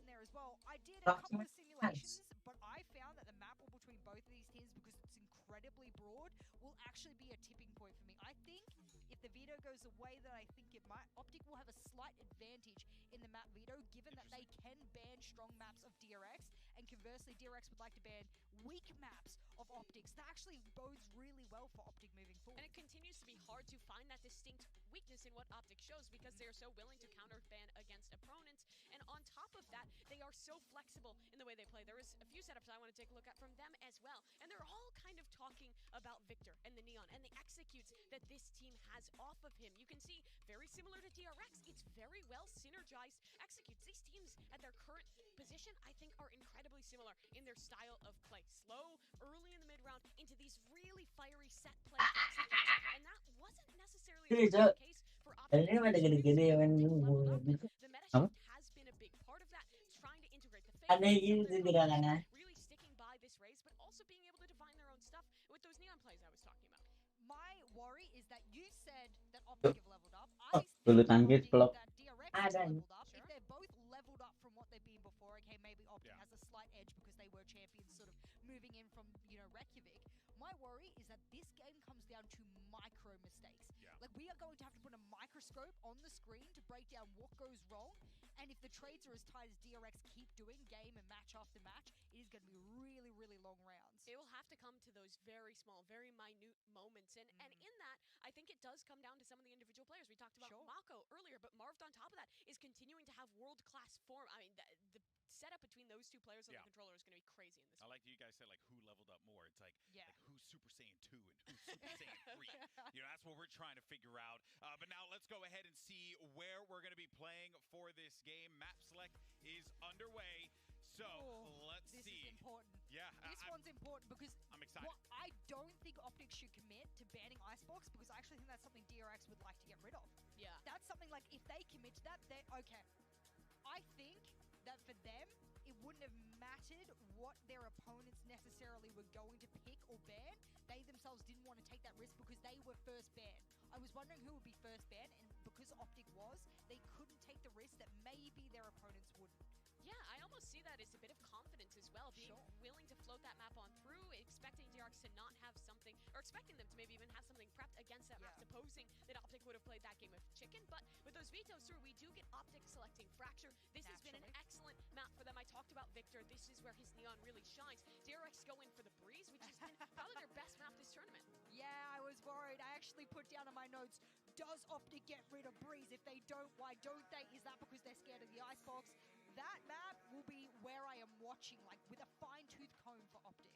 I did a couple of simulations, but I found that the map between both of these teams, because it's incredibly broad, will actually be a tipping point for me. I think if the veto goes the way that I think it might, Optic will have a slight advantage in the map veto, given that they can ban strong maps of DRX, and conversely, DRX would like to ban weak maps of Optics. That actually bodes really well for Optic moving forward. And it continues to be hard to find that distinct weakness in what Optic shows because they're so willing to counter ban against opponents. And on top of that, they are are so flexible in the way they play. There was a few setups I want to take a look at from them as well, and they're all kind of talking about Victor and the Neon and the executes that this team has off of him. You can see, very similar to DRX, it's very well synergized executes. These teams at their current position, I think, are incredibly similar in their style of play. Slow, early in the mid-round, into these really fiery set play executes. And that wasn't necessarily Dude, the case for Optic. ini mah gede-gede yang The meta shift has been a big part of that, trying to integrate the phase, aneh gitu gerakannya. really sticking by this race, but also being able to define their own stuff with those Neon plays I was talking about. My worry is that you said that Optic have leveled up. I Bulu think tangkis blok. that DRX have Ada. leveled up. If they're both leveled up from what they've been before, okay, maybe Optic has a slight edge because they were champions sort of moving in from, Reykjavik. My worry is that this game comes down to micro mistakes. Like, we are going to have to put a microscope on the screen to break down what goes wrong. And if the trades are as tight as DRX keep doing game and match after match, it is going to be really, really long rounds. It will have to come to those very small, very minute moments. And in that, I think it does come down to some of the individual players. We talked about Mako earlier, but Marved on top of that is continuing to have world-class form. I mean, the setup between those two players on the controller is going to be crazy in this I one. like you guys said, like, who leveled up more. It's like who's Super Saiyan 2 and who's Super Saiyan 3. That's what we're trying to figure out. But now let's go ahead and see where we're going to be playing for this game. Map select is underway. So let's this see. This is important. Yeah. This one's important because I'm excited. I don't think Optic should commit to banning Icebox because I actually think that's something DRX would like to get rid of. Yeah. That's something like, if they commit to that, then okay. I think that for them, it wouldn't have mattered what their opponents necessarily were going to pick or ban. They themselves didn't want to take that risk because they were first banned. I was wondering who would be first banned, and because Optic was, they couldn't take the risk that maybe their opponents wouldn't. Yeah, I almost see that as a bit of confidence as well, being willing to float that map on through, expecting DRX to not have something, or expecting them to maybe even have something prepped against that map, supposing that Optic would have played that game of chicken. But with those vetoes through, we do get Optic selecting Fracture. This has been an excellent map for them. I talked about Victor. This is where his Neon really shines. DRX go in for the Breeze, which has been probably their best map this tournament. Yeah, I was worried. I actually put down on my notes, does Optic get rid of Breeze? If they don't, why don't they? Is that because they're scared of the Icebox? That map will be where I am watching, like, with a fine-tooth comb for Optic.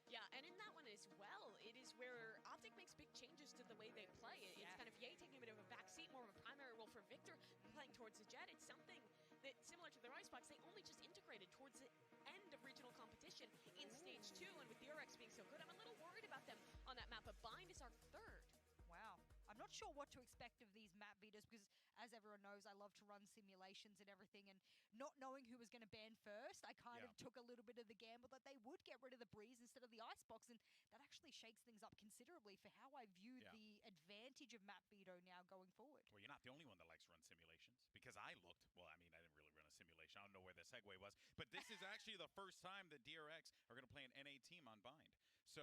Yeah, and in that one as well, it is where Optic makes big changes to the way they play. It's kind of Ye taking a bit of a backseat, more of a primary role for Victor, playing towards the Jet. It's something that, similar to their Icebox, they only just integrated towards the end of regional competition in Stage 2, and with DRX being so good, I'm a little worried about them on that map, but Bind is our third. Wow. I'm not sure what to expect of these map beaters because, as everyone knows, I love to run simulations and everything, and not knowing who was going to ban first, I kind of took a little bit of the gamble that they would get rid of the Breeze instead of the Icebox, and that actually shakes things up considerably for how I view the advantage of map veto now going forward. Well, you're not the only one that likes to run simulations, because I looked, well, I mean, I didn't really run a simulation. I don't know where the segue was, but this is actually the first time that DRX are going to play an NA team on Bind. So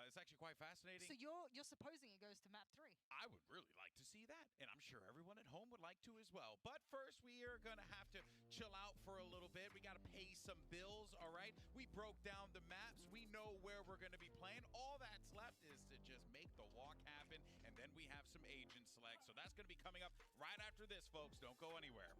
it's actually quite fascinating. So you're supposing it goes to map 3? I would really like to see that, and I'm sure everyone at home would like to as well. But first, we are going to have to chill out for a little bit. We got to pay some bills, all right? We broke down the maps. We know where we're going to be playing. All that's left is to just make the walk happen, and then we have some agent select. So that's going to be coming up right after this, folks. Don't go anywhere.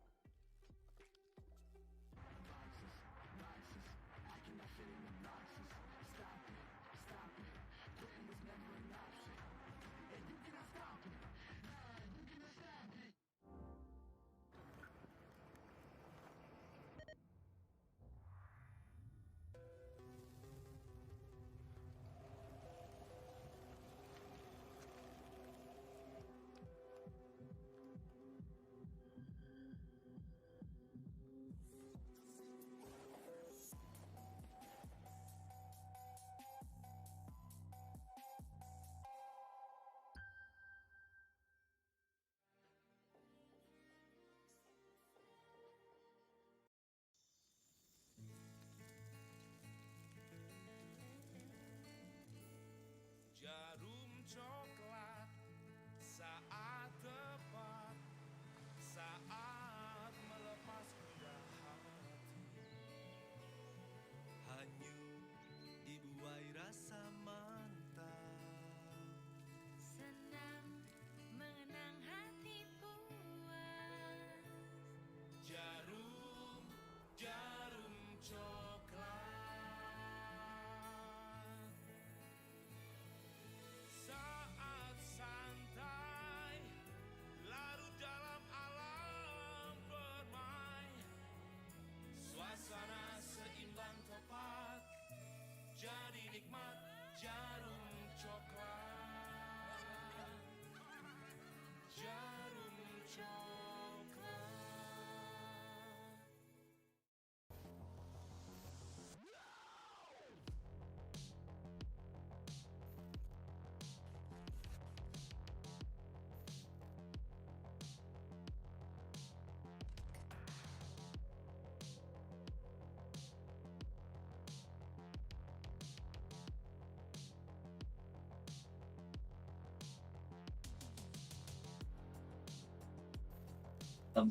Aku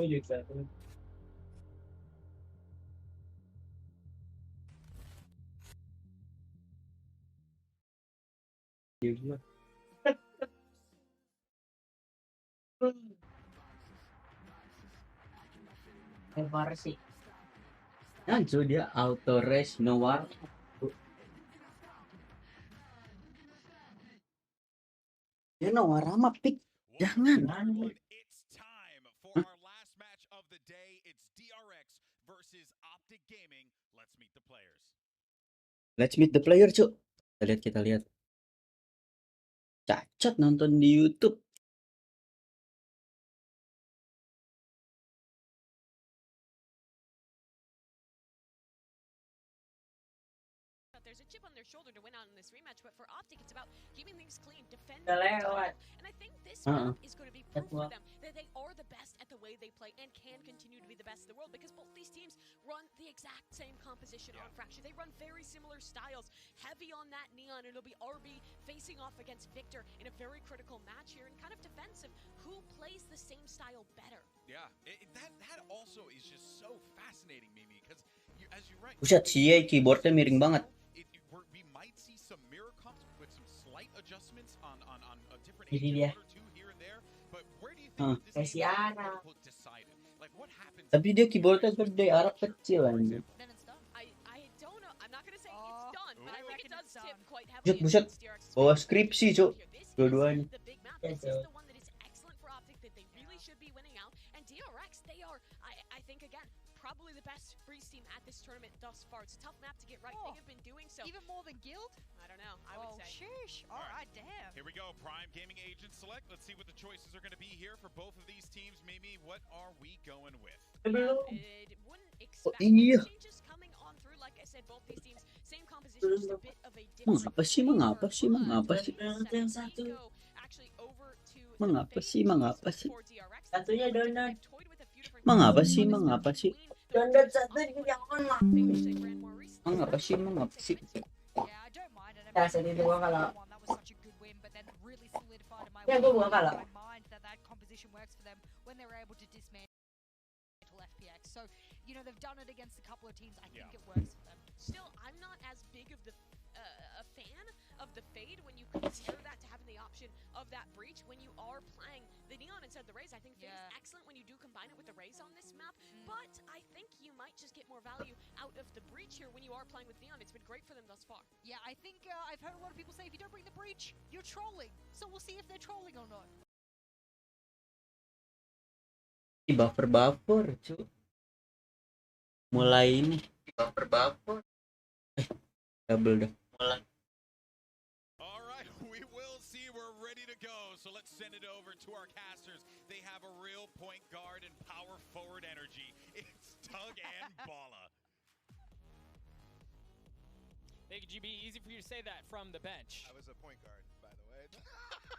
juga. Juga. Lebar sih. Anjir dia auto race nobar. Dia nobar sama pick. Jangan. It's time for our last match of the day. It's DRX versus Optic Gaming. Let's meet the players. Let's meet the player, Cuk. Kita lihat. Cacat nonton di YouTube. There's a chip on their shoulder to win out in this rematch, but for Optic, it's about keeping things clean, defending Udah the title. lewat. And I think this round is going to be proof for them that they are the best at the way they play and can continue to be the best in the world, because both these teams run the exact same composition on Fracture. They run very similar styles, heavy on that neon, and it'll be RB facing off against Victor in a very critical match here, and kind of defensive. Who plays the same style better? Yeah, that also is just so fascinating, Mimi, because as you right. Buset, si Ye keyboardnya miring banget. We might see some mirror comps with some slight adjustments on a different Ini age, dia. one or two here and there. But where do you think this game Kasihan. will decide it? Like what happens? Tapi dia keyboardnya gede, Arab kecil anjir. Then it's done. I don't know. I'm not going to say it's done, but I think it does tip quite Buset, heavily buset. against DRX's Bawa favor. skripsi, Cuk. Dua-duanya. The big map. Yes, This is sir. the one that is excellent for Optic, that they really should be winning out. And DRX, they are, I think, again, probably the best freeze team at this tournament thus far. It's a tough map to get right. They have been doing so. Even more than Guild? I don't know. I would say. Sheesh. All right, damn. Here we go. Prime Gaming Agent Select. Let's see what the choices are going to be here for both of these teams. Mimi, what are we going with? It wouldn't expect iya. changes coming on through. Like I said, both these teams, same composition, just a bit of a different Mengapa sih, mengapa sih, mengapa sih? Mengapa sih, mengapa sih? Satunya donat. Mengapa sih, mengapa sih? Donat satu yang mana? Mengapa sih, mengapa sih? Yeah, I don't mind it. Ya, sedih gua kalau. That was such a good win, but then really solidified in my Ya, gua kalau. mind that composition works for them when they're able to dismantle FPX. So, you know, they've done it against a couple of teams. I think it works for them. Still, I'm not as big of a fan of the fade when you compare that to having the option of that breach when you are playing the neon instead of the raise. I think fade is excellent when you do combine it with the raise on this map, but I think you might just get more value out of the breach here when you are playing with neon. It's been great for them thus far. Yeah, I think I've heard a lot of people say if you don't bring the breach, you're trolling. So we'll see if they're trolling or not. Buffer, cuy. Mulai ini. Buffer. Double dah. Mulai. All right, we will see. We're ready to go. So let's send it over to our casters. They have a real point guard and power forward energy. It's Tug and Bala. Big GB, easy for you to say that from the bench. I was a point guard, by the way.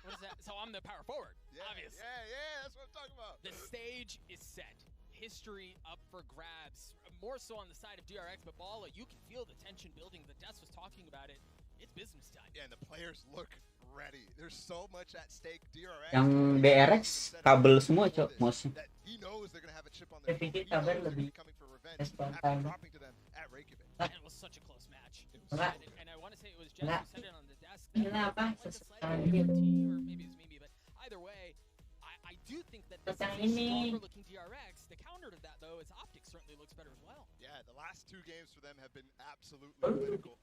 What is that? So I'm the power forward, obviously. Yeah, that's what I'm talking about. The stage is set. History up for grabs. More so on the side of DRX, but Bala, you can feel the tension building. The Deaths was talking about it. It's business time. Yeah, and the players look ready. There's so much at stake. DRX. Yang DRX kabel semua, Cok, mouse. He knows they're gonna have a chip on their Pikir kabar lebih after dropping to them at Reykjavik. And it was such a close match. It was and I want to say it was Jeff who said it on the desk. Kenapa? Or maybe it was Mimi, but either way, I do think that this is a stronger looking DRX. The counter to that, though, is Optic certainly looks better as well. Yeah, the last two games for them have been absolutely clinical.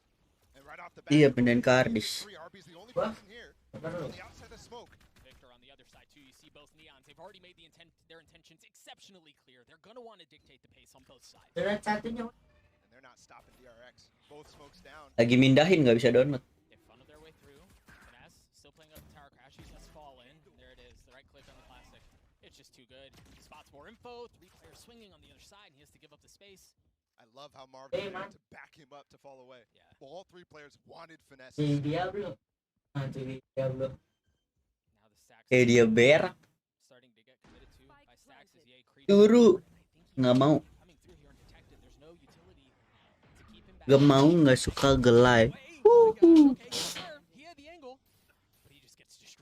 And right off the bat, Iya, beneran Kardis. RB's the only person here on the outside of smoke. Victor on the other side too. You see both neons. They've already made their intentions exceptionally clear. They're gonna want to dictate the pace on both sides. Donat satunya. And they're not stopping DRX. Both smokes down. Lagi mindahin, nggak bisa download. They funneled their way through. Finesse still playing up the tower crash. He's just fallen. There it is. The right click on the plastic. It's just too good. Spots more info. 3 players swinging on the other side. And he has to give up the space. I love how Marv was able to back him up to fall away. Yeah. Well, all 3 players wanted finesse. Diablo. Diablo. Now the Stacks Dia berak. starting to get committed to by Stacks as Ye creeps. Turu. Nggak mau. Coming through here undetected. There's no utility to keep him back. Gak mau, nggak suka gelai. Okay, he had the angle, but he just gets destroyed.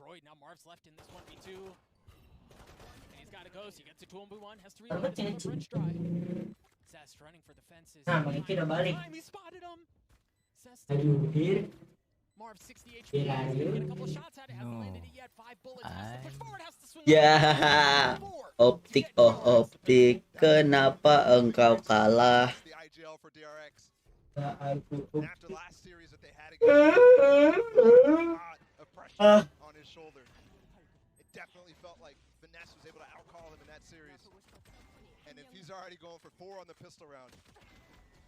2. And he's got to go, so he gets a 2-1, has to reload his bridge dry. Sess running for the fences. Nah, balikin udah balik. He spotted him. Sess Aduh, Dir. Marv 60 HP. Yeah, He's gonna get a you. couple of shots at it. Hasn't landed it yet. 5 bullets. Has to push forward. Has to swing. Ya, optik oh optik, kenapa engkau kalah? The IGL for DRX. Ya, aku. And after last series that they had against a lot of pressure on his shoulder. It definitely felt like Finesse was able to outcall him in that series. And if he's already going for 4 on the pistol round,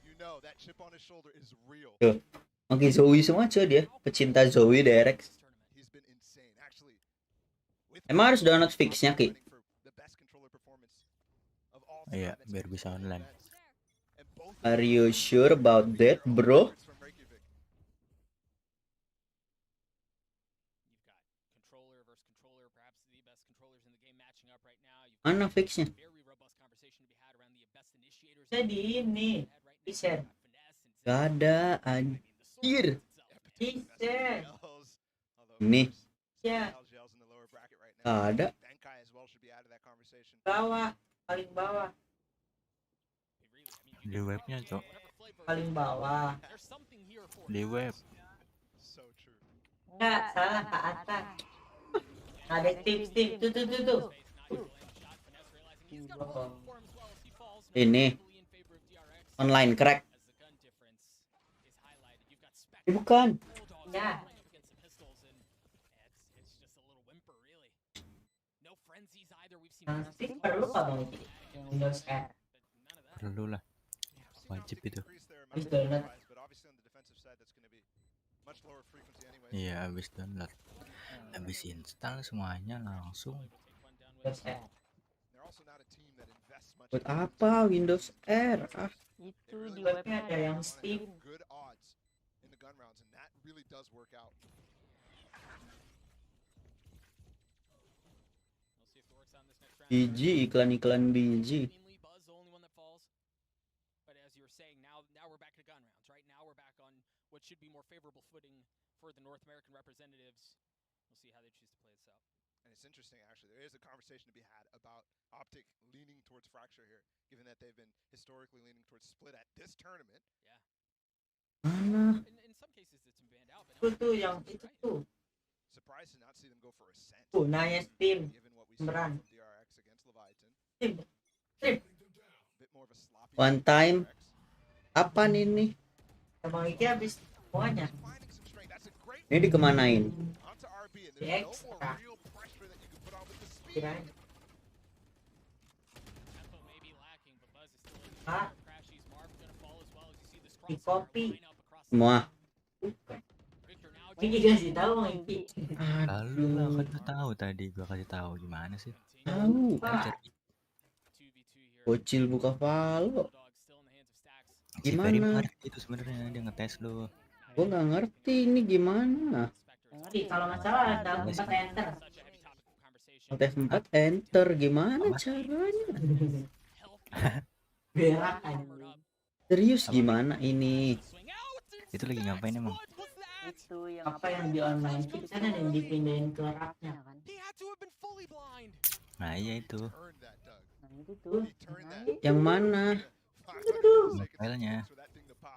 you know that chip on his shoulder is real. Tuh, makin Zoe semua cuy dia, pecinta Zoe DRX. He's been insane. Actually, Emang harus download fixnya Ki? the best controller performance of all Iya, biar bisa online. Are you sure about that, bro? Controller versus controller, perhaps the best controllers in the game matching up right now. Mana fixnya? Very robust conversation to be had around the best initiators. Jadi ini, bisa. Gak ada anjir. Bisa. Nih, Ya. gak ada. Bawah, paling bawah, Di webnya, Cok. paling bawah. Di web. Enggak, salah ke atas. Ada tips-tips, tuh. Ini online crack. Bukan. Ya. Nanti perlu apa yang Windows R? Perlu lah. Wajib itu. Habis download. Iya, habis download. Habis install semuanya langsung. Windows R. Buat apa Windows R? Ah, Itu di Webnya webnya ada yang Steam. Good odds in the gun rounds, and that really does work out. biji, iklan-iklan biji. But as you were saying, now we're back to gun rounds, right? Now we're back on what should be more favorable footing for the North American representatives. We'll see how they choose to play this out. And it's interesting, actually. There is a conversation to be had about Optic leaning towards Fracture here, given that they've been historically leaning towards Split at this tournament. Yeah. Mana? In some cases, it's been banned out. Tuh yang itu tuh. Surprised to not see them go for a Sens. Tuh, nanya Steam. Given what we saw Beneran. from DRX against Leviathan. Steam. Steam. Bit more of a sloppy One time. Apaan ini? Emang iki habis semuanya. Ini dikemanain? onto RB, and Di there's no ekstra. more real pressure that you can put on with the speed. Kirain. Tempo may be lacking, but Buzz is still in the Ah. air. Crashies, Marv gonna fall as well as you see this Di crosshair kopi. line up across the Semua. Victor now Ini dikasih tahu sama Iki. Lalu lah, kan lu tahu tadi gua kasih tahu gimana sih? Tahu. Pak. Bocil buka Valo. Si Ferry Gimana? ngerti itu sebenarnya, dia ngetes lu. Gua nggak ngerti ini gimana. Ngerti, kalau nggak salah ada 4 enter. Alt F4 enter gimana caranya? Berak anjing. Serius gimana ini? Itu lagi ngapain emang? Itu yang Apa yang di online kita kan yang dipindahin ke raftnya kan. Nah iya itu. Nah itu tuh. Yang mana? Filenya.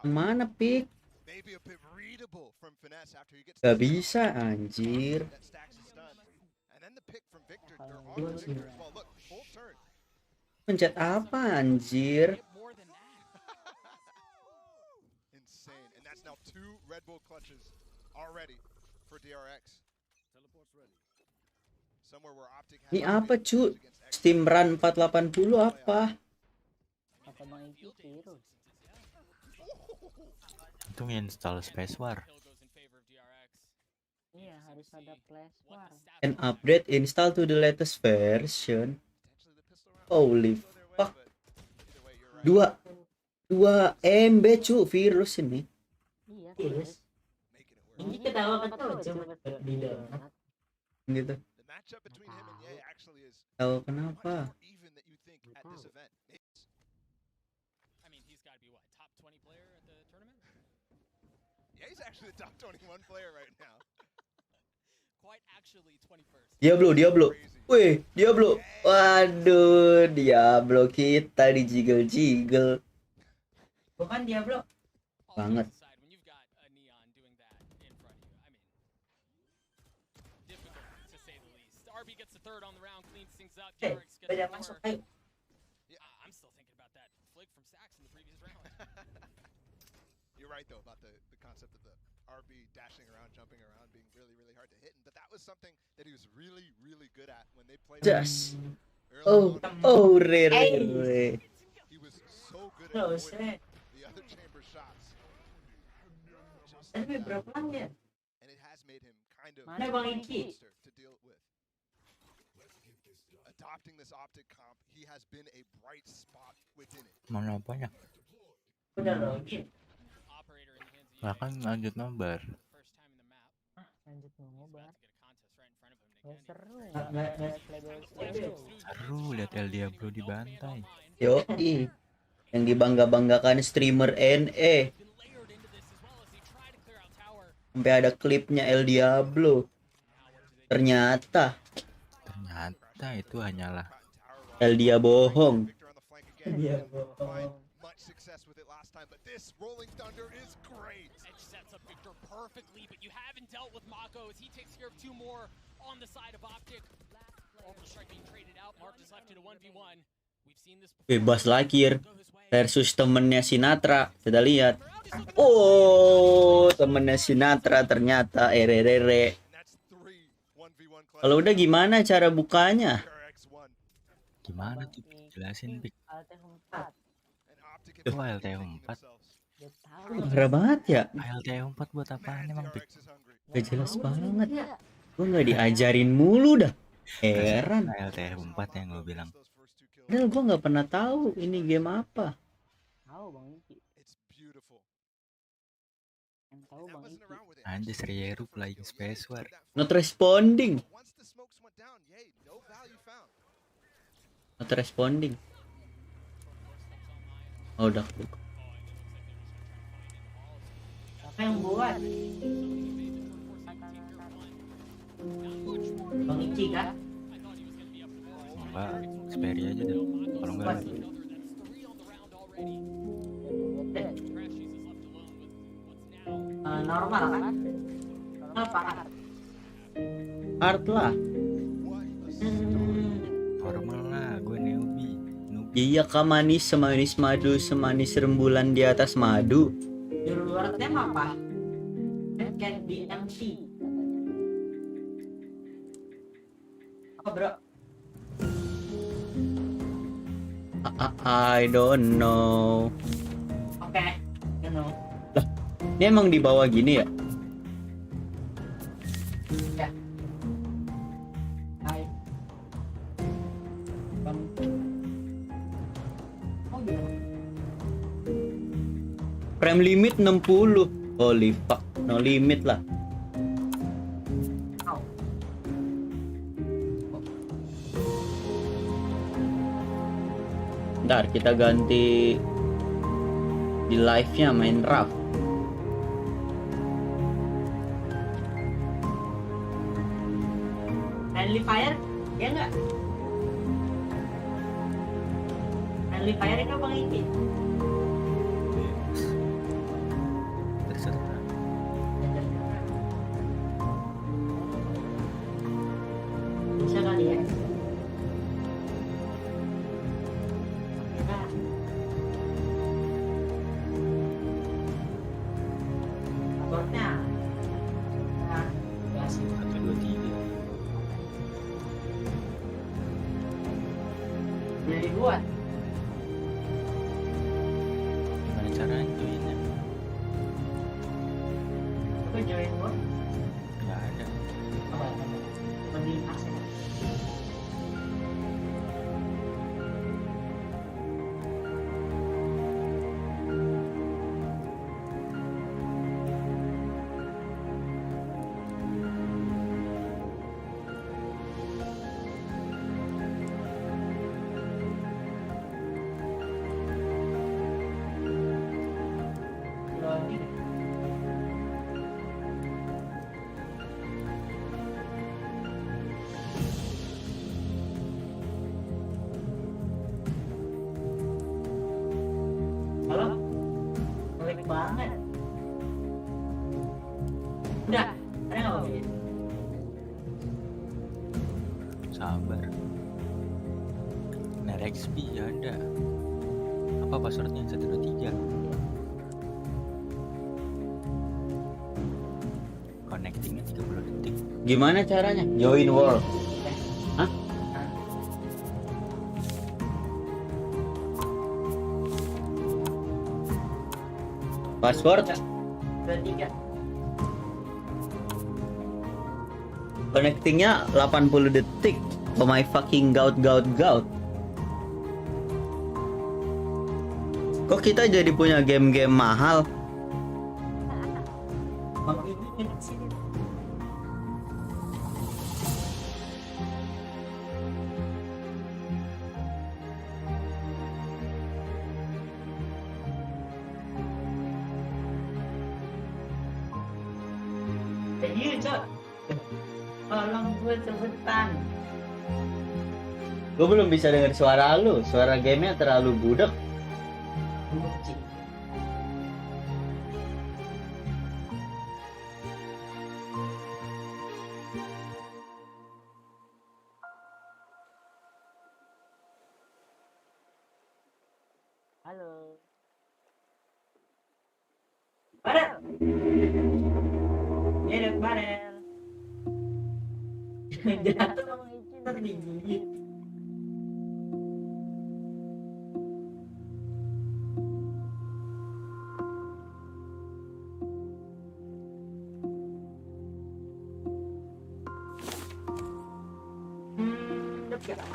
Yang mana pik? Maybe a bit readable from Finesse after he gets Gak bisa anjir. that stacks his stun. And then the pick from Victor, they're on to Victor as well. Look, full turn. Pencet apa anjir? Insane. And that's now 2 Red Bull clutches already for DRX. Teleport's ready. Somewhere where Optic has Ini apa cu? Steam Run 480 apa? Kata Bang Iki terus. Itu install Spacewar. Iya harus ada flash war. An update install to the latest version. Holy fuck. 2 MB cu virus ini. Iya Terus. Ini ketawa-ketawa coba di download. Gitu. The matchup between him and Ye actually is Tahu kenapa? more even that you think at this event. I mean, he's got to be what, top 20 player at the tournament? Ye's actually the top 21 player right now. Quite actually 21st. Diablo. Crazy. Wih, Diablo. Waduh, Diablo kita dijigel-jigel. Bukan Diablo. Banget. Aside, when you've got a Neon doing that in front of you, I mean, difficult to say the least. RB gets the third on the round, cleans things up. Jarek gets Beda the masuk, four. ayo. I'm still thinking about that flick from Sax in the previous round. You're right though about the concept of the RB dashing around, jumping around, being really hard to hit, but that was something that he was really good at when they played. Just. Early Oh, on in the re. he was so good at avoiding the other chamber shots. Tapi berapa ya? And it has made him kind of Mana Bang Iki? monster to deal with. Adopting this optic comp, he has been a bright spot within it. Mana apanya? Udah login. Lah kan lanjut nobar. Lanjut nobar. Ya seru. Seru lihat El Diablo dibantai. Yoi. Yang dibangga-banggakan streamer NE. Sampai ada klipnya El Diablo. Ternyata itu hanyalah El Dia bohong. Dia bohong. Much success with it last time, but this rolling thunder is great. Edge sets up Victor perfectly, but you haven't dealt with Mako as he takes care of two more on the side of Optic. Ultra Strike being traded out. Mark is left to the 1v1. We've seen this before. Bebas Lakir versus temennya Sinatra. Kita lihat. Oh, temennya Sinatra ternyata heree. Kalau udah gimana cara bukanya? gimana tuh? Jelasin, Pik. LT4. Itu LT4. Parah banget ya. LT4 buat apaan emang, Pik? Gak jelas banget. Gue gak diajarin mulu dah. Heran. LT4 yang lo bilang. Padahal gue gak pernah tahu ini game apa. Tahu Bang Iki. Yang tahu Bang Iki. Anjir Rieru playing Space War. Not responding. Not responding. Oh udah. Siapa yang buat? Bang Iki kan? Enggak, Sperry aja deh. Kalau enggak normal kan? Apa? Art lah. normal lah, gue newbie. Iya kak, manis semanis madu, semanis rembulan di atas madu. Juru luar tema apa? Can be MC. Apa bro? I don't know. Oke, you know. Lah, ini emang di bawah gini ya? Ya. Hai. Bang. Oh gitu. Frame limit 60. Holy fuck, no limit lah. Ntar kita ganti di live-nya main raft. Friendly fire? Ya enggak? Friendly fire itu Bang Iki? Terserah. Bisa kali ya? Abortnya. Nah, ya sih. 1, 2, 3. Jadi buat. Gimana caranya joinnya? Apa join gua? Nggak ada. Apa? Mending asik. XP ada. Apa passwordnya? 123. Connectingnya 30 detik. Gimana caranya? Join world. Hah? Password? 23. Connectingnya 80 detik. Oh my fucking gout. Kok kita jadi punya game-game mahal? Bang ini nginep sini. Iya, Cok. Tolong gue cepetan. Gue belum bisa dengar suara lu. Suara gamenya terlalu budak. Halo. Barel. Hidup Barel. Jatuh ntar digigit.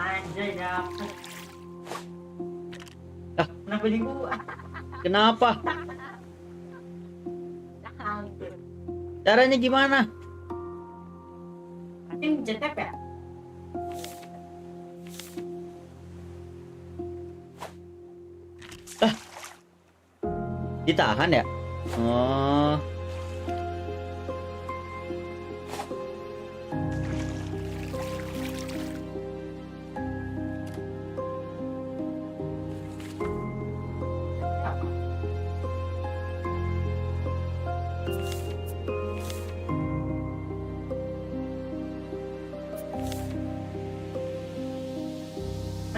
Anjay dapet. Kenapa di gua? Kenapa? Caranya gimana? Ini cetek ya? Ditahan ya? Oh.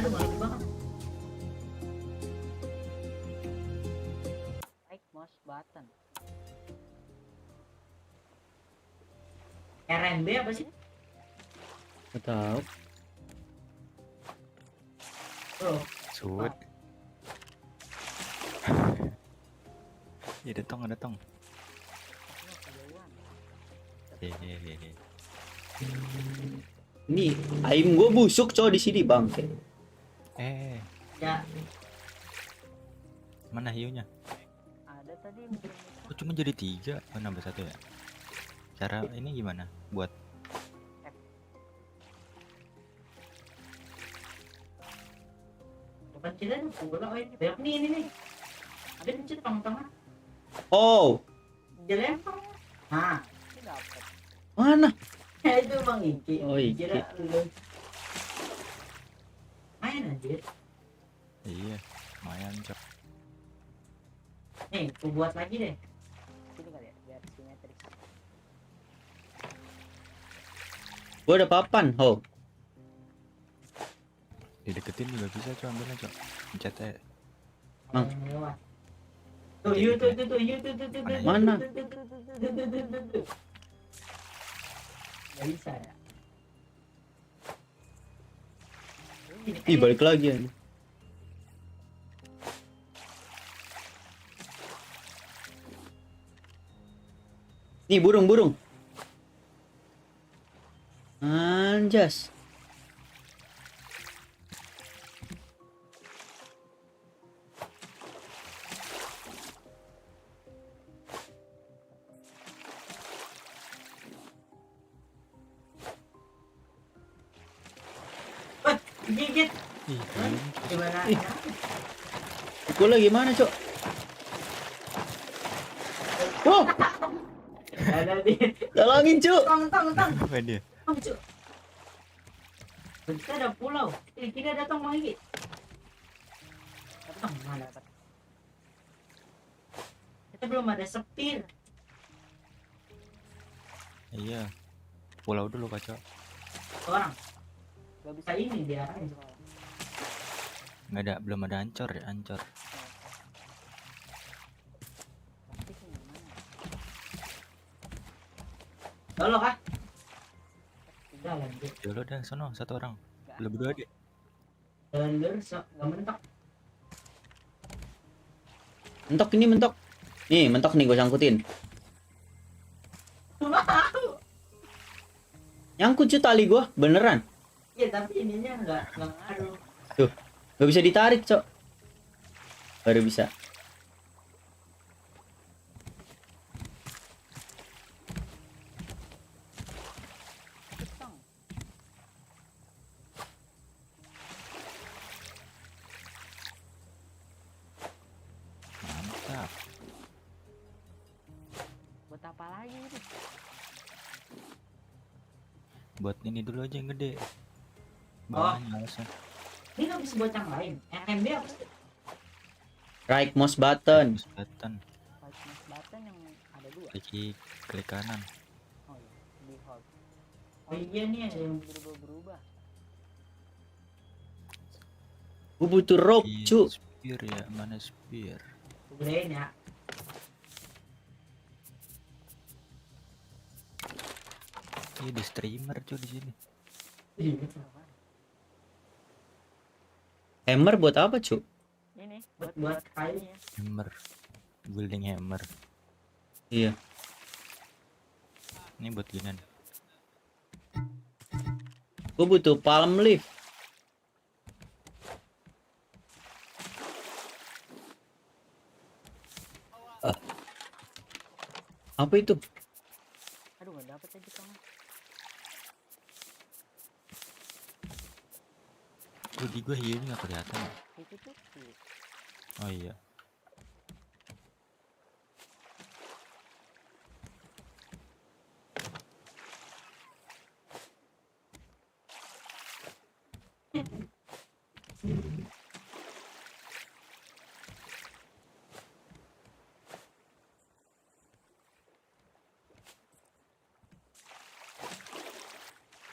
Aduh, malu banget. Like mouse button. RMB apa sih? Gak tahu. Oh, Sud. Ya ada tong. Hehehe. Ini aim gue busuk cow di sini bang. ya. Mana hiunya? Ada tadi. Oh cuma jadi 3, nambah 1 ya? Cara ini gimana? Buat Depan kita nih bola, oh ini banyak nih, ini. Ada pencet tengah-tengah. Oh, Dilempar. Nah, Ini dapat. mana? itu Bang Iki. Oh, Iki. Kira lu. Main anjir. iya, lumayan cok. Nih, aku buat lagi deh. Sini kali ya, biar simetris. Gue ada papan, ho. Dideketin juga bisa cok, ambilnya cok. Pencet aja. Mang. Tuh, you tuh, tuh. Mana? Gak bisa ya. Ih, balik lagi ya. Nih, burung. Anjas. Gigit. Ih, Gimana? Ih. Pukulnya gimana, Cok? Oh, Ada di. tolongin, Cuk. Tong. apa dia? Tong, Cuk. Kita ada pulau. Kita datang lagi. Datang mana? Kita belum ada sepir. Iya. Pulau dulu kacau. Orang. Gak bisa Kayak ini dia. Nggak ada, belum ada ancor ya, ancor. Tolong kah? Udah lanjut. Ya lo dah, sono satu orang. Lo berdua deh. Telur sok gak mentok. Mentok ini mentok. Nih, mentok nih gue sangkutin. Nyangkut cuy tali gue, beneran. Iya tapi ininya nggak ngaruh. Tuh, nggak bisa ditarik, Cok. Baru bisa. Mantap. Buat apa lagi itu? Buat ini dulu aja yang gede. Oh. Bawahnya alasan. Ini nggak bisa buat yang lain. MB apa sih? Right mouse button. Mouse button. Right mouse button yang ada 2. Klik kanan. Oh iya, di hold. Oh iya nih ada yang berubah-berubah. Gue butuh rope, cu. Spear ya, mana spear? gedein ya. Ini di streamer cuy di sini. Hammer buat apa, cu? Ini buat kayu. Hammer. Building hammer. Iya. Ini buat ginian. Gue butuh palm leaf. Apa itu? Aduh, nggak dapet aja tangan. Di gue healing nggak kelihatan. Itu tuh. Oh iya.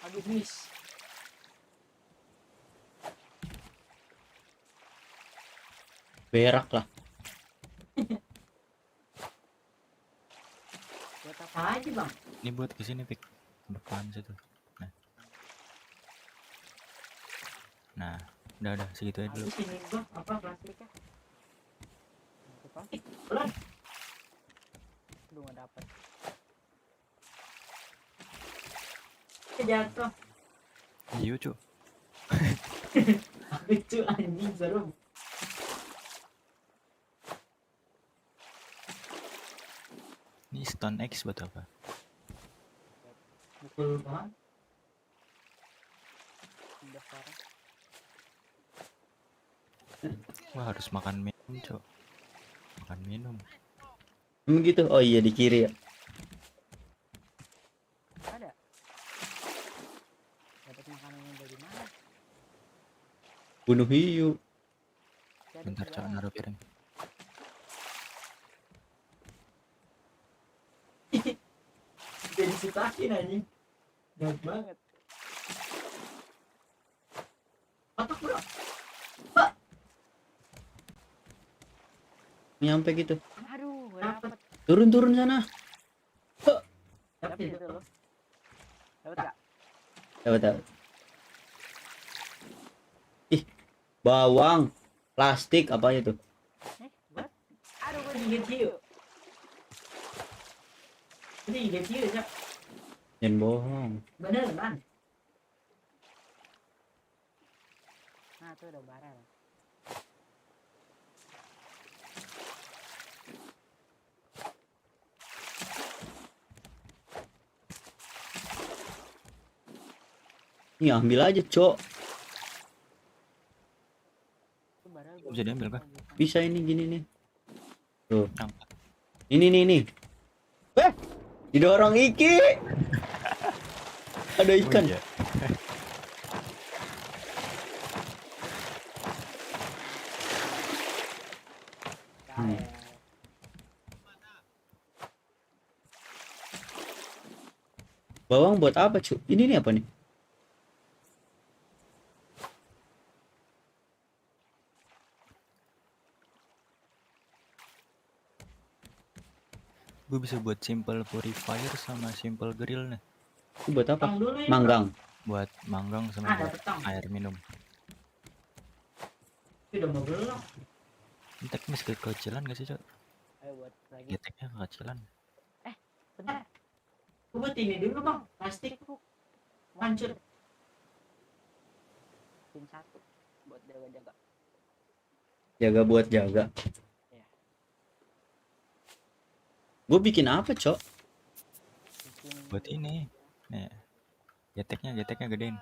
Aduh miss. Berak lah. Buat apa aja bang? Ini buat kesini pik. Depan situ. Nah, udah segitu aja dulu. Habis ini gua apa plastiknya? Plastik. Belum. Aduh, nggak dapet. Jatuh. Iya cu. Lucu anjing seru. Ini stone X buat apa? Pukul banget. Udah sekarang. Wah harus makan minum cok. Makan minum. Emang gitu? Oh iya di kiri ya. Ada. Dapat makanannya dari mana? Bunuh hiu. Bentar cok naruh piring. Jadi disukain anjing. Gak banget. Otak bro. Nyampe gitu. Aduh, nggak dapet. Turun sana. Dapet itu loh. Dapet nggak? Dapat. Ih, bawang, plastik apa itu? Buat? Aduh, gue Gigit hiu. Ini gigit hiu ya. Jangan bohong. Beneran. Nah, tuh udah barel. Nih ambil aja, Cok. Bisa diambil kah? Bisa ini gini nih. Tuh. Ini nih. Didorong Iki. Ada ikan. Oh, iya. Bawang buat apa, cu? Ini nih apa nih? Gue bisa buat simple purifier sama simple grill nih. Itu buat apa? Manggang. Buat manggang sama buat air minum. Udah mau belum? Entek mis kekecilan gak sih, Cok? Ayo buat lagi. Geteknya kekecilan. Bentar. Gue buat ini dulu bang, plastik hancur. Pin 1 buat jaga-jaga. Jaga buat jaga. Ya. Gue bikin apa, Cok? Buat ini. Nih. Geteknya gedein.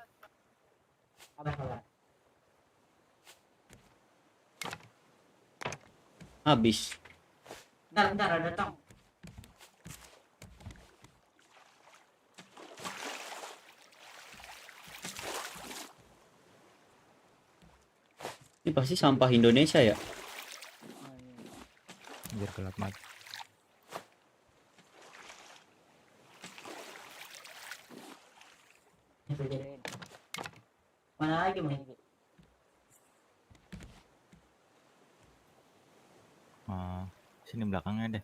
Apa? Habis. Bentar ada tong. Ini pasti sampah Indonesia ya? Biar gelap mati. Mana lagi main? Sini belakangnya deh.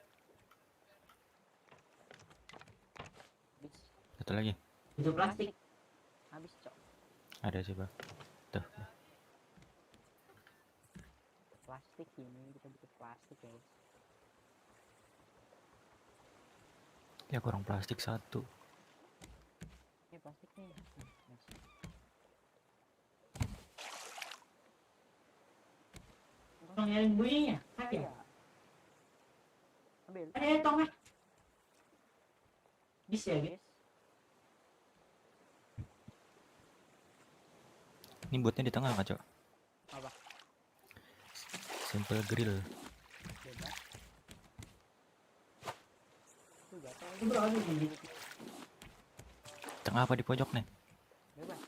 Satu lagi. Itu plastik. Habis, Cok. Ada sih, Bang. Tuh. Plastik ini kita bikin plastik ya. Ya kurang plastik 1. Ini plastik nih. Tong yang bunyinya. Ada. Ambil. Ada tongnya. Bisa ya, guys. Ini buatnya di tengah, Kak, Cok. Apa? Simple grill. Bebas. Itu bro, ada di Tengah apa di pojok nih? Bebas.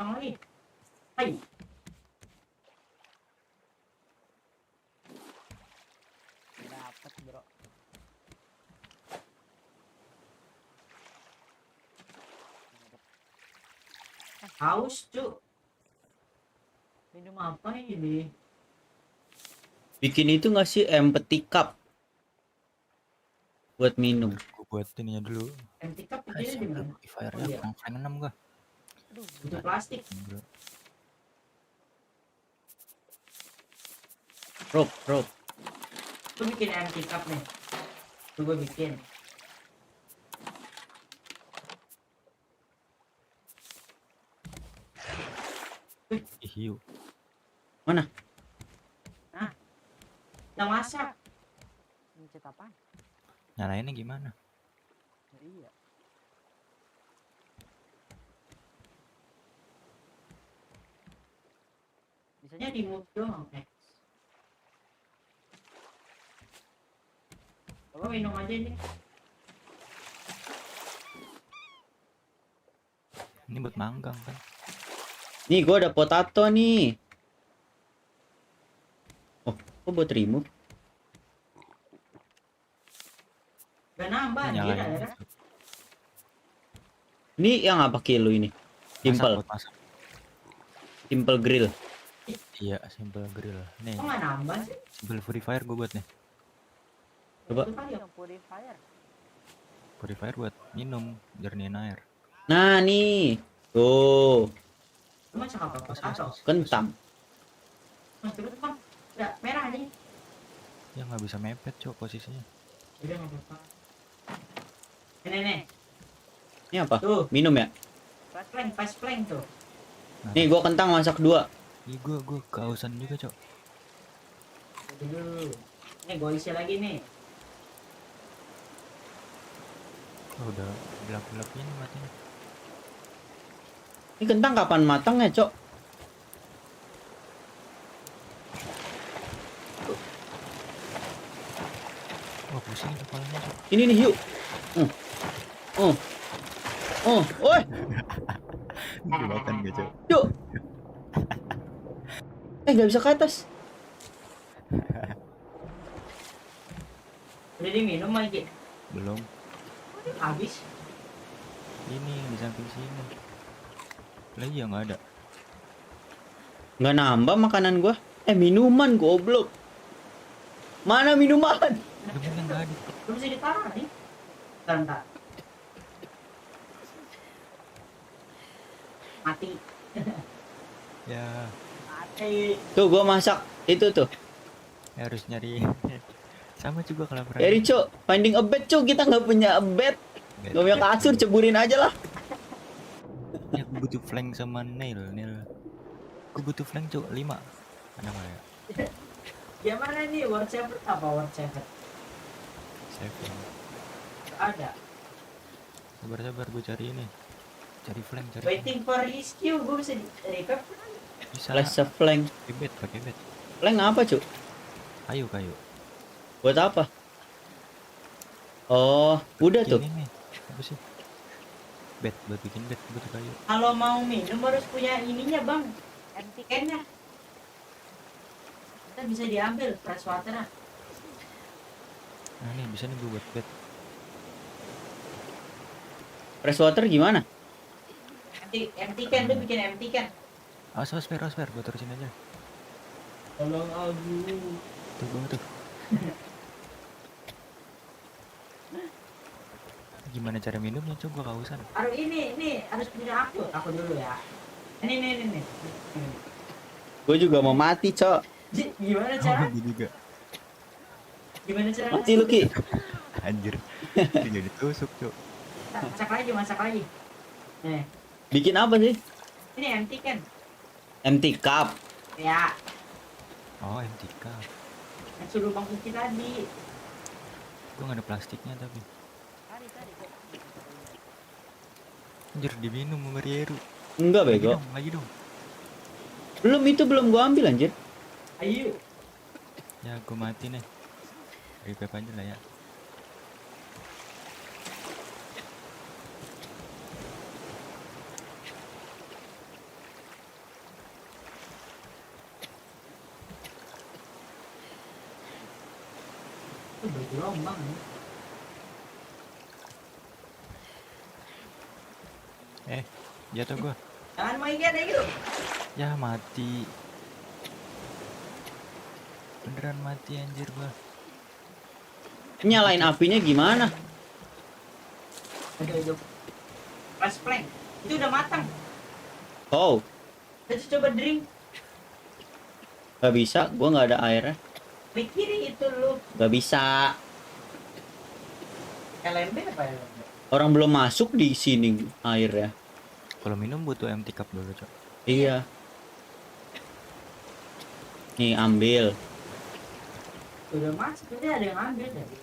tong lagi. Hai. Dapat, bro. Haus, Cuk. Minum apa ini? Bikin itu nggak sih empty cup buat minum? Gue buat ininya dulu. Empty cup bikinnya di mana? Purifier-nya kurang frame 6 gua. Aduh, itu plastik. Rope. Lu bikin empty cup nih. Tuh gue bikin. Hiu. Mana? Nah. Yang masak. Mencet apa? Nyalainnya gimana? Iya. Bisanya di move doang. Coba minum aja nih. Ini buat manggang kan? Nih gue ada potato nih. Oh, kok buat remove? Gak nambah anjir ya. Ini yang apa kilo ini? Simple. Masak. Simple grill. Iya, simple grill. Nih. Kok gak nambah sih? Simple purifier gue buat nih. Coba. Purifier. Purifier buat minum, jernihin air. Nah nih. Tuh. Lu masak apa? Potato? Kentang. Mas terus bang. Udah merah aja. Ya nggak bisa mepet, Cok, posisinya. Udah nggak apa-apa. Nih. Ini apa? Tuh. Minum ya? Pas plank tuh. Nah. Nih gua kentang masak 2. Ih, gua kehausan juga, Cok. Dulu. Nih gua isi lagi nih. Oh, udah gelap-gelap ini matinya. Ini kentang kapan matangnya, Cok? Wah, pusing kepalanya, Cok. Ini nih, yuk. Oi. Dimakan gak, Cok? Yuk. Nggak bisa ke atas. Udah diminum lagi? Belum. Habis. Ini di samping sini. Lah iya nggak ada. Nggak nambah makanan gua. Minuman goblok. Mana minuman? Minuman nggak ada. Belum bisa ditaruh nih. Bentar. Mati. Ya. Mati. Tuh gua masak itu tuh. Ya, harus nyari. Sama juga kelaparan. Eri cok, finding a bed cok, kita nggak punya bed. Nggak punya kasur, ceburin aja lah. Ya aku butuh flank sama nail. Aku butuh flank cok 5. Ada nggak ya? Gimana nih word saver apa word saver? Saving. Ada. Sabar gue cari ini. Cari flank, cari. Waiting for rescue, gue bisa di revive. Bisa. Flash flank. Pakai bed. Flank apa cok? Kayu. Buat apa? Oh, udah tuh. Ini apa sih? Bed, buat bikin bed, butuh kayu. Kalau mau minum harus punya ininya bang, empty can-nya. Kita bisa diambil fresh water lah. Nah nih bisa nih gue buat bed. Fresh water gimana? Empty can, lu bikin empty can. Spare, gue terusin aja. Tolong aku. Tuh gue tuh. Gimana cara minumnya coba kausan? Harus ini harus punya aku dulu ya. Ini. Gue juga mau mati cok. Gimana cara? Gue juga. Gimana cara? Mati lu Ki. Anjir. Jadi tusuk cok. Masak lagi. Nih. Bikin apa sih? Ini empty can. Empty cup. Ya. Oh empty cup. Yang suruh bang Kuki tadi. Gue gak ada plastiknya tapi. Anjir diminum sama Rieru. Enggak bego. Lagi dong. Belum gua ambil anjir. Ayo. Ya gue mati nih. Revive aja lah ya. Itu bergelombang nih. Jatuh gua. Jangan main yuk. Ya mati. Beneran mati anjir gua. Nyalain apinya gimana? Aduh. Pas plank. Itu udah matang. Oh, Let's coba drink. gak bisa, gua nggak ada airnya. Di kiri itu lu. Gak bisa. LMB apa ya? Orang belum masuk di sini airnya. Kalau minum butuh empty cup dulu cok. Iya. Nih ambil. Udah masuk, ini ada yang ambil tadi.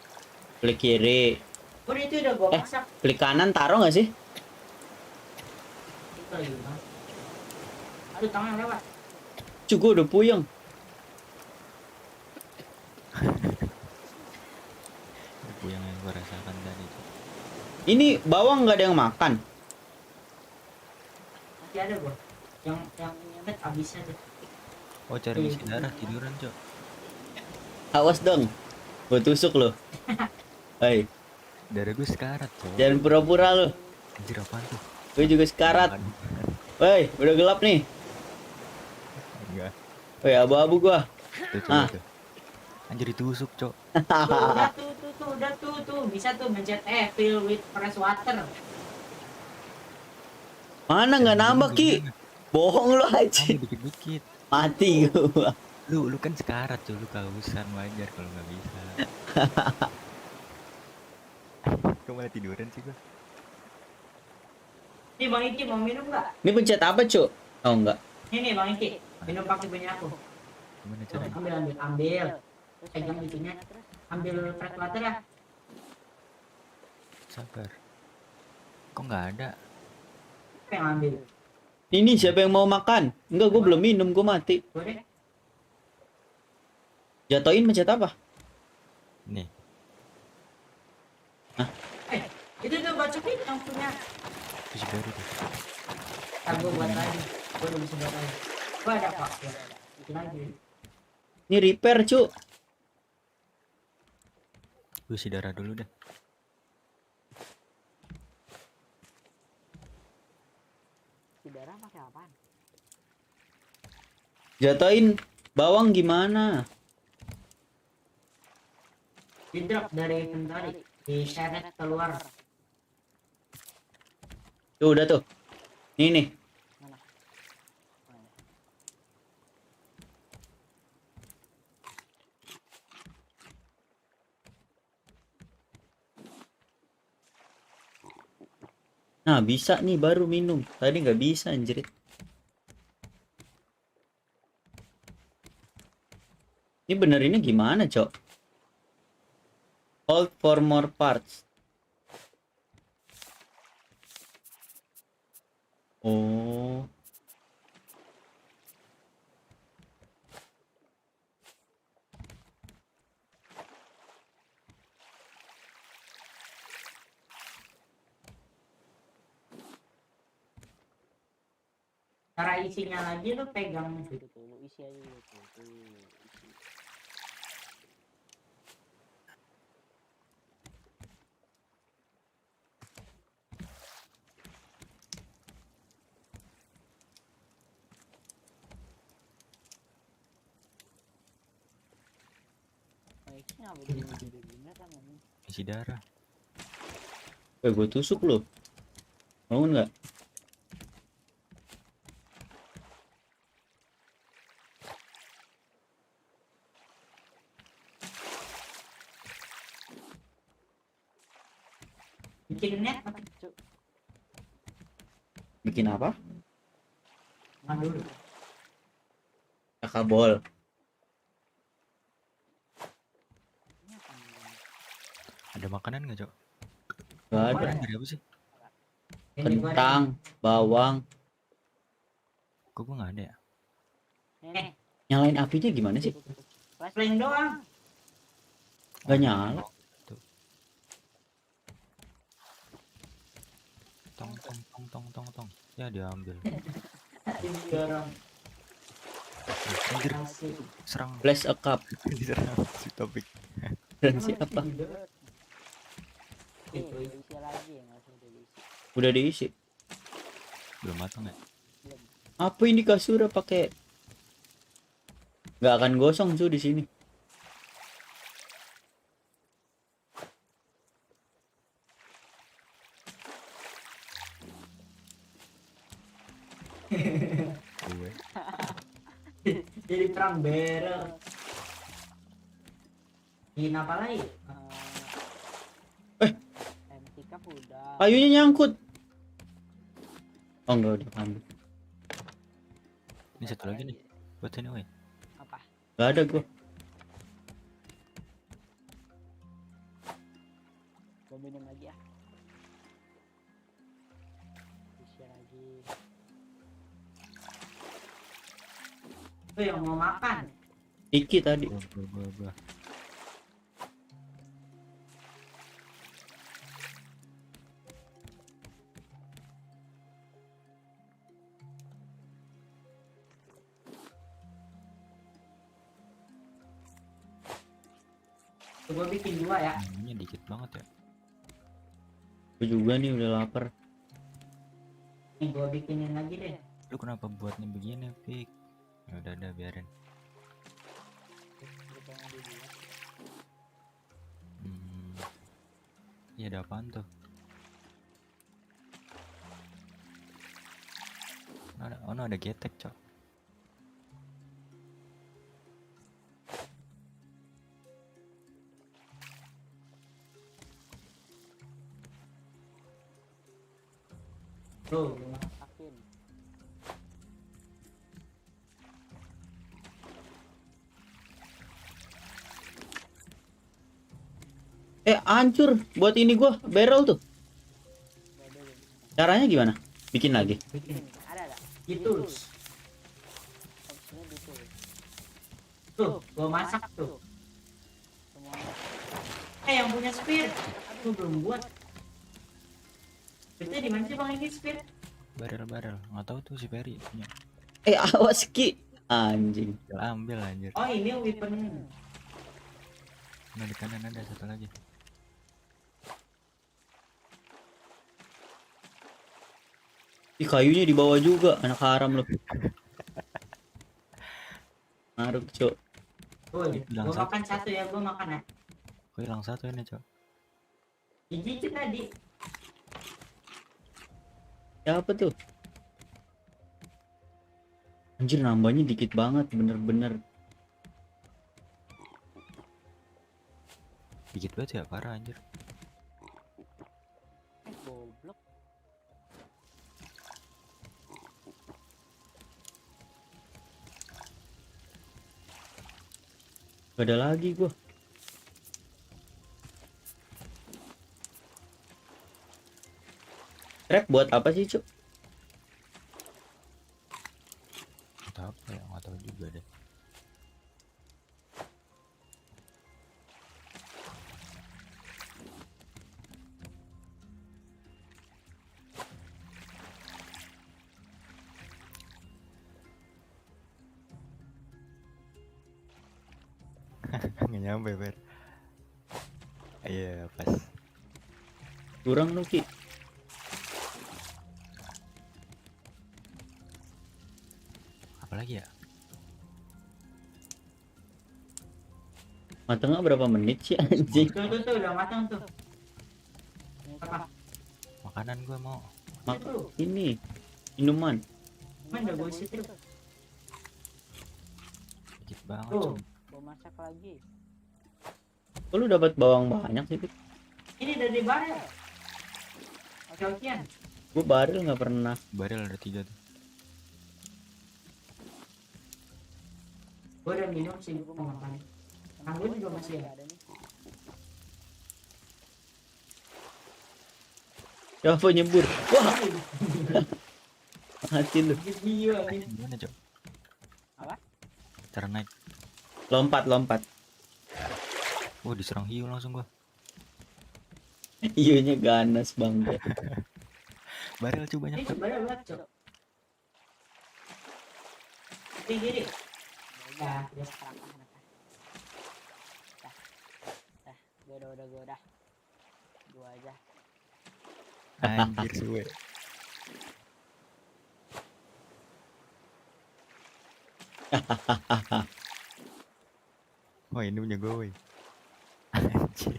Klik kiri. Udah itu udah gua masak. Klik kanan taruh nggak sih? Itu lagi masak. Aduh tangan lewat. Cuk, gua udah puyeng. Itu yang gua rasakan tadi. Ini bawang nggak ada yang makan. Masih ada gua. Yang nyebet abisnya deh. Oh cari isi darah tiduran cok. Awas dong. Gua tusuk lo. Hei, Darah gue sekarat cok. jangan pura-pura lo. Anjir apaan tuh? Gue juga sekarat. Hei, udah gelap nih. Enggak. Hei, abu-abu gua. Tuh. Anjir ditusuk cok. Udah tuh. Bisa tuh mencet fill with fresh water. Mana nggak nambah Ki? Bohong lo aja. Dikit-dikit. Mati gua. Lu kan sekarat tuh, lu kausan wajar kalau nggak bisa. Kok malah tiduran sih gua? Nih Bang Iki mau minum nggak? Ini pencet apa cuk? Oh enggak. Ini Bang Iki, minum pakai punya aku. Gimana caranya? Ambil. Pegang itunya. Ambil fresh water ya. Sabar. Kok nggak ada? Apa yang ambil? Ini siapa yang mau makan? Enggak, gua belum minum, gua mati. Boleh. Jatoin pencet apa? Nih. Itu tuh bacokin yang punya. Itu baru tuh. Ntar gua buat lagi. Gua udah bisa buat lagi. Gua ada kok. Bikin lagi. Ini repair cuk. Gue isi darah dulu deh. Si darah pakai apaan? Jatoin Bawang gimana? Di drop dari inventory. Diseret keluar. Tuh udah tuh. Ini nih. Nah bisa nih baru minum. Tadi nggak bisa anjir. Ini bener ini gimana cok? Hold for more parts. Oh. Cara isinya lagi lu pegang gitu. Lu isi aja gitu. Isi. Isi darah. Gue tusuk lo. Bangun nggak? Bikin net apa? Bikin apa? Mandul. Kabel. Ada makanan nggak, Cok? Gak ada. Makanan dari apa sih? Kentang, bawang. Kok gue nggak ada ya? Nyalain apinya gimana sih? Flashbang doang. Gak nyala. Tuh. Tong. Ya diambil. Anjir. Serang. Flash a cup. Diserang si topik. Dan siapa? Udah diisi. Belum matang ya? Apa ini kasur pakai? Gak akan gosong tuh di sini. Jadi perang barrel. Bikin apa lagi? Kayunya nyangkut. Oh enggak udah ambil. Ini satu lagi nih. Buat sini, woi. Apa? Gak ada gua. Gua minum lagi ya. Bisa lagi. Tuh yang mau makan. Iki tadi. Bah. Gue bikin 2 ya. Ini dikit banget ya. Gue juga nih udah lapar. Nih gue bikinin lagi deh. Lu kenapa buatnya begini, Pik? Ya udah biarin. Iya ada apaan tuh? Ada getek, Cok. Tuh, masakin. Hancur buat ini gua barrel tuh. Caranya gimana? Bikin lagi. Bikin. Ada. Gitu. Tuh, gua masak tuh. Yang punya spear. Aku belum buat. Spearnya di mana sih Bang ini spear? Barrel. Nggak tahu tuh si Ferry punya. Awas Ki. Anjing. Ambil anjir. Oh, ini weapon. Nah, di kanan ada satu lagi. Ih, kayunya di bawah juga, anak haram loh. Ngaruh, Cok. Gue makan satu ya, gue makan ya. Kok hilang satu ini, Cok? Gigi itu tadi. Siapa tuh? Anjir, nambahnya dikit banget, bener-bener. Dikit banget ya, parah anjir. Goblok. Gak ada lagi gua. Trap buat apa sih, Cuk? Atau apa ya? Nggak tahu juga deh. Nggak nyampe, Ber. Iya, pas. Kurang lu, Ki. Apalagi ya? Matangnya berapa menit sih, anjing? Tuh, udah matang tuh. Apa? Makanan gua mau. Ini minuman. Mana gue situ? Dikit banget, Tuh, Cok. gue masak lagi. Kok lu dapat bawang banyak sih, Ki? Ini dari barel. Oke-okean. Gua baril nggak pernah. Barel ada 3 tuh. Gue udah minum sih, gue mau makan. Gue juga masih ada nih. Siapa nyebur? Wah. Mati lu. Gimana, Cok? Apa? Cara naik. Lompat. Oh, diserang hiu langsung gua. Iyunya ganas banget. Barel cuy banyak. Ini barel banget, Cok. Gini. Ya, dia sekarang gue udah. Gua aja. Anjir suwe. Oh, ini punya gue, woy. Anjir.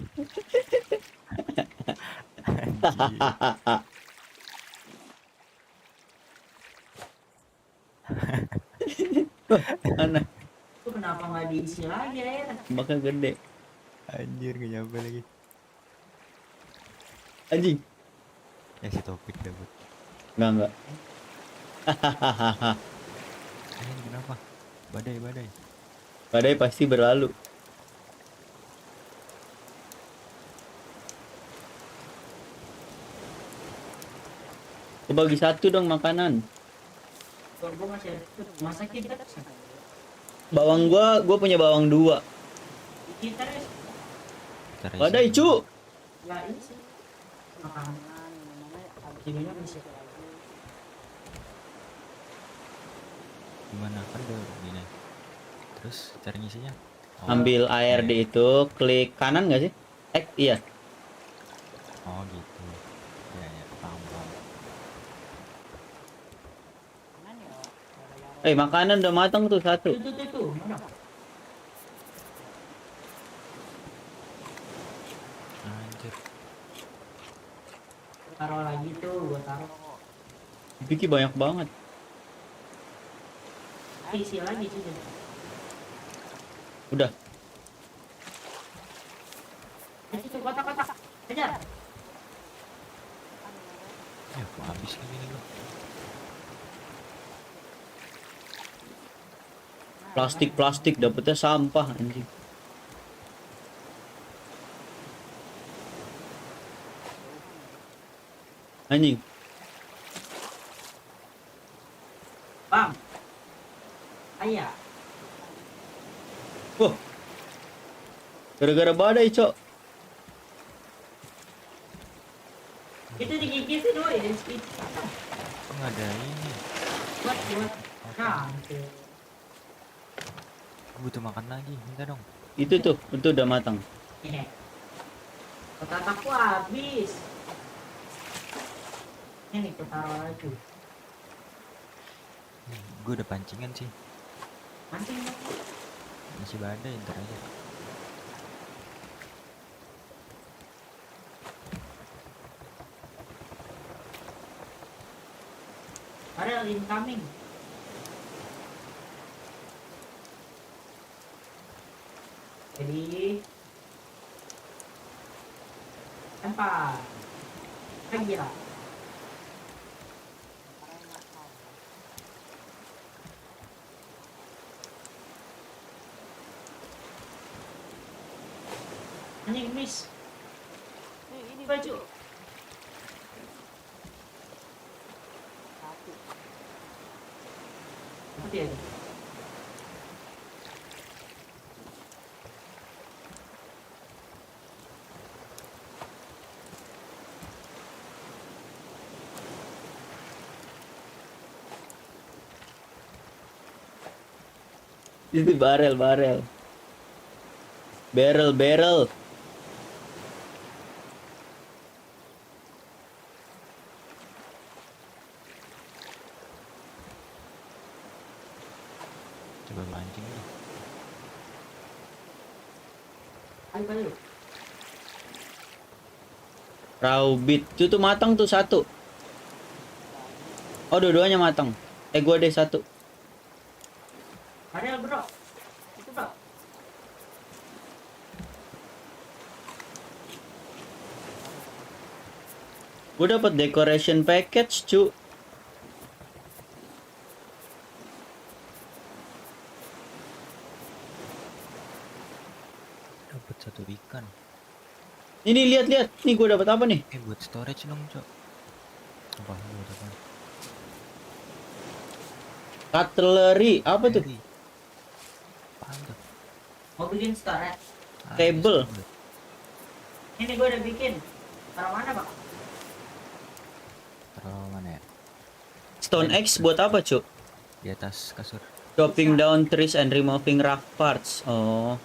Mana? Itu kenapa nggak diisi lagi air? Bakal gede. Anjir, gak nyampe lagi. Anjing. Ya si topik dapet. Enggak. Ini kenapa? Badai. Badai pasti berlalu. Aku bagi satu dong makanan. Gue masih masakin kan? Bawang gua punya bawang 2. Kita Badai, cu. ya isi makanan mana habis minum isi lagi. Gimana kan udah gini. Terus cara ngisinya? Ambil air di itu, klik kanan nggak sih? Iya. Oh gitu. Ya, paham. Makanan udah matang tuh satu. Tuh, mana? Anjir. Taruh lagi tuh, gua taruh. Bikin banyak banget. Isi lagi sih. Udah. Itu kotak-kotak. Kejar. Ya, kok habis lagi nih gua. Plastik dapetnya sampah anjing. Anjing. Bang. Ayah. Wah. Gara-gara badai, Cok. Itu digigitin woy. Kok nggak ada ini? Buat. Nah, Gue butuh makan lagi, minta dong. Itu udah matang. ini. Kotak aku habis. Ini kita taruh lagi. Gue udah pancingan sih. Mancing dong. Masih badai ntar aja. Ada incoming. Jadi lempar lagi lah. Anjing miss. Ini baju. Mati aja. Itu barel. Barrel. Coba mancing nih. Ayo. Raubit itu tuh matang tuh satu. Oh, dua-duanya matang. Gua deh satu. Ada bro. Itu bro. Gue dapat decoration package, cu. Dapat satu ikan. Ini lihat. Nih gue dapat apa nih? Buat storage dong, Cok. Apa buat apa? Cutlery, apa tuh? Apaan tuh? Mau bikin store. Table. Ini gue udah bikin. Taruh mana bang? Taruh mana ya? Stone Axe buat apa, cu? Di atas kasur. Chopping down trees and removing rough parts. Oh.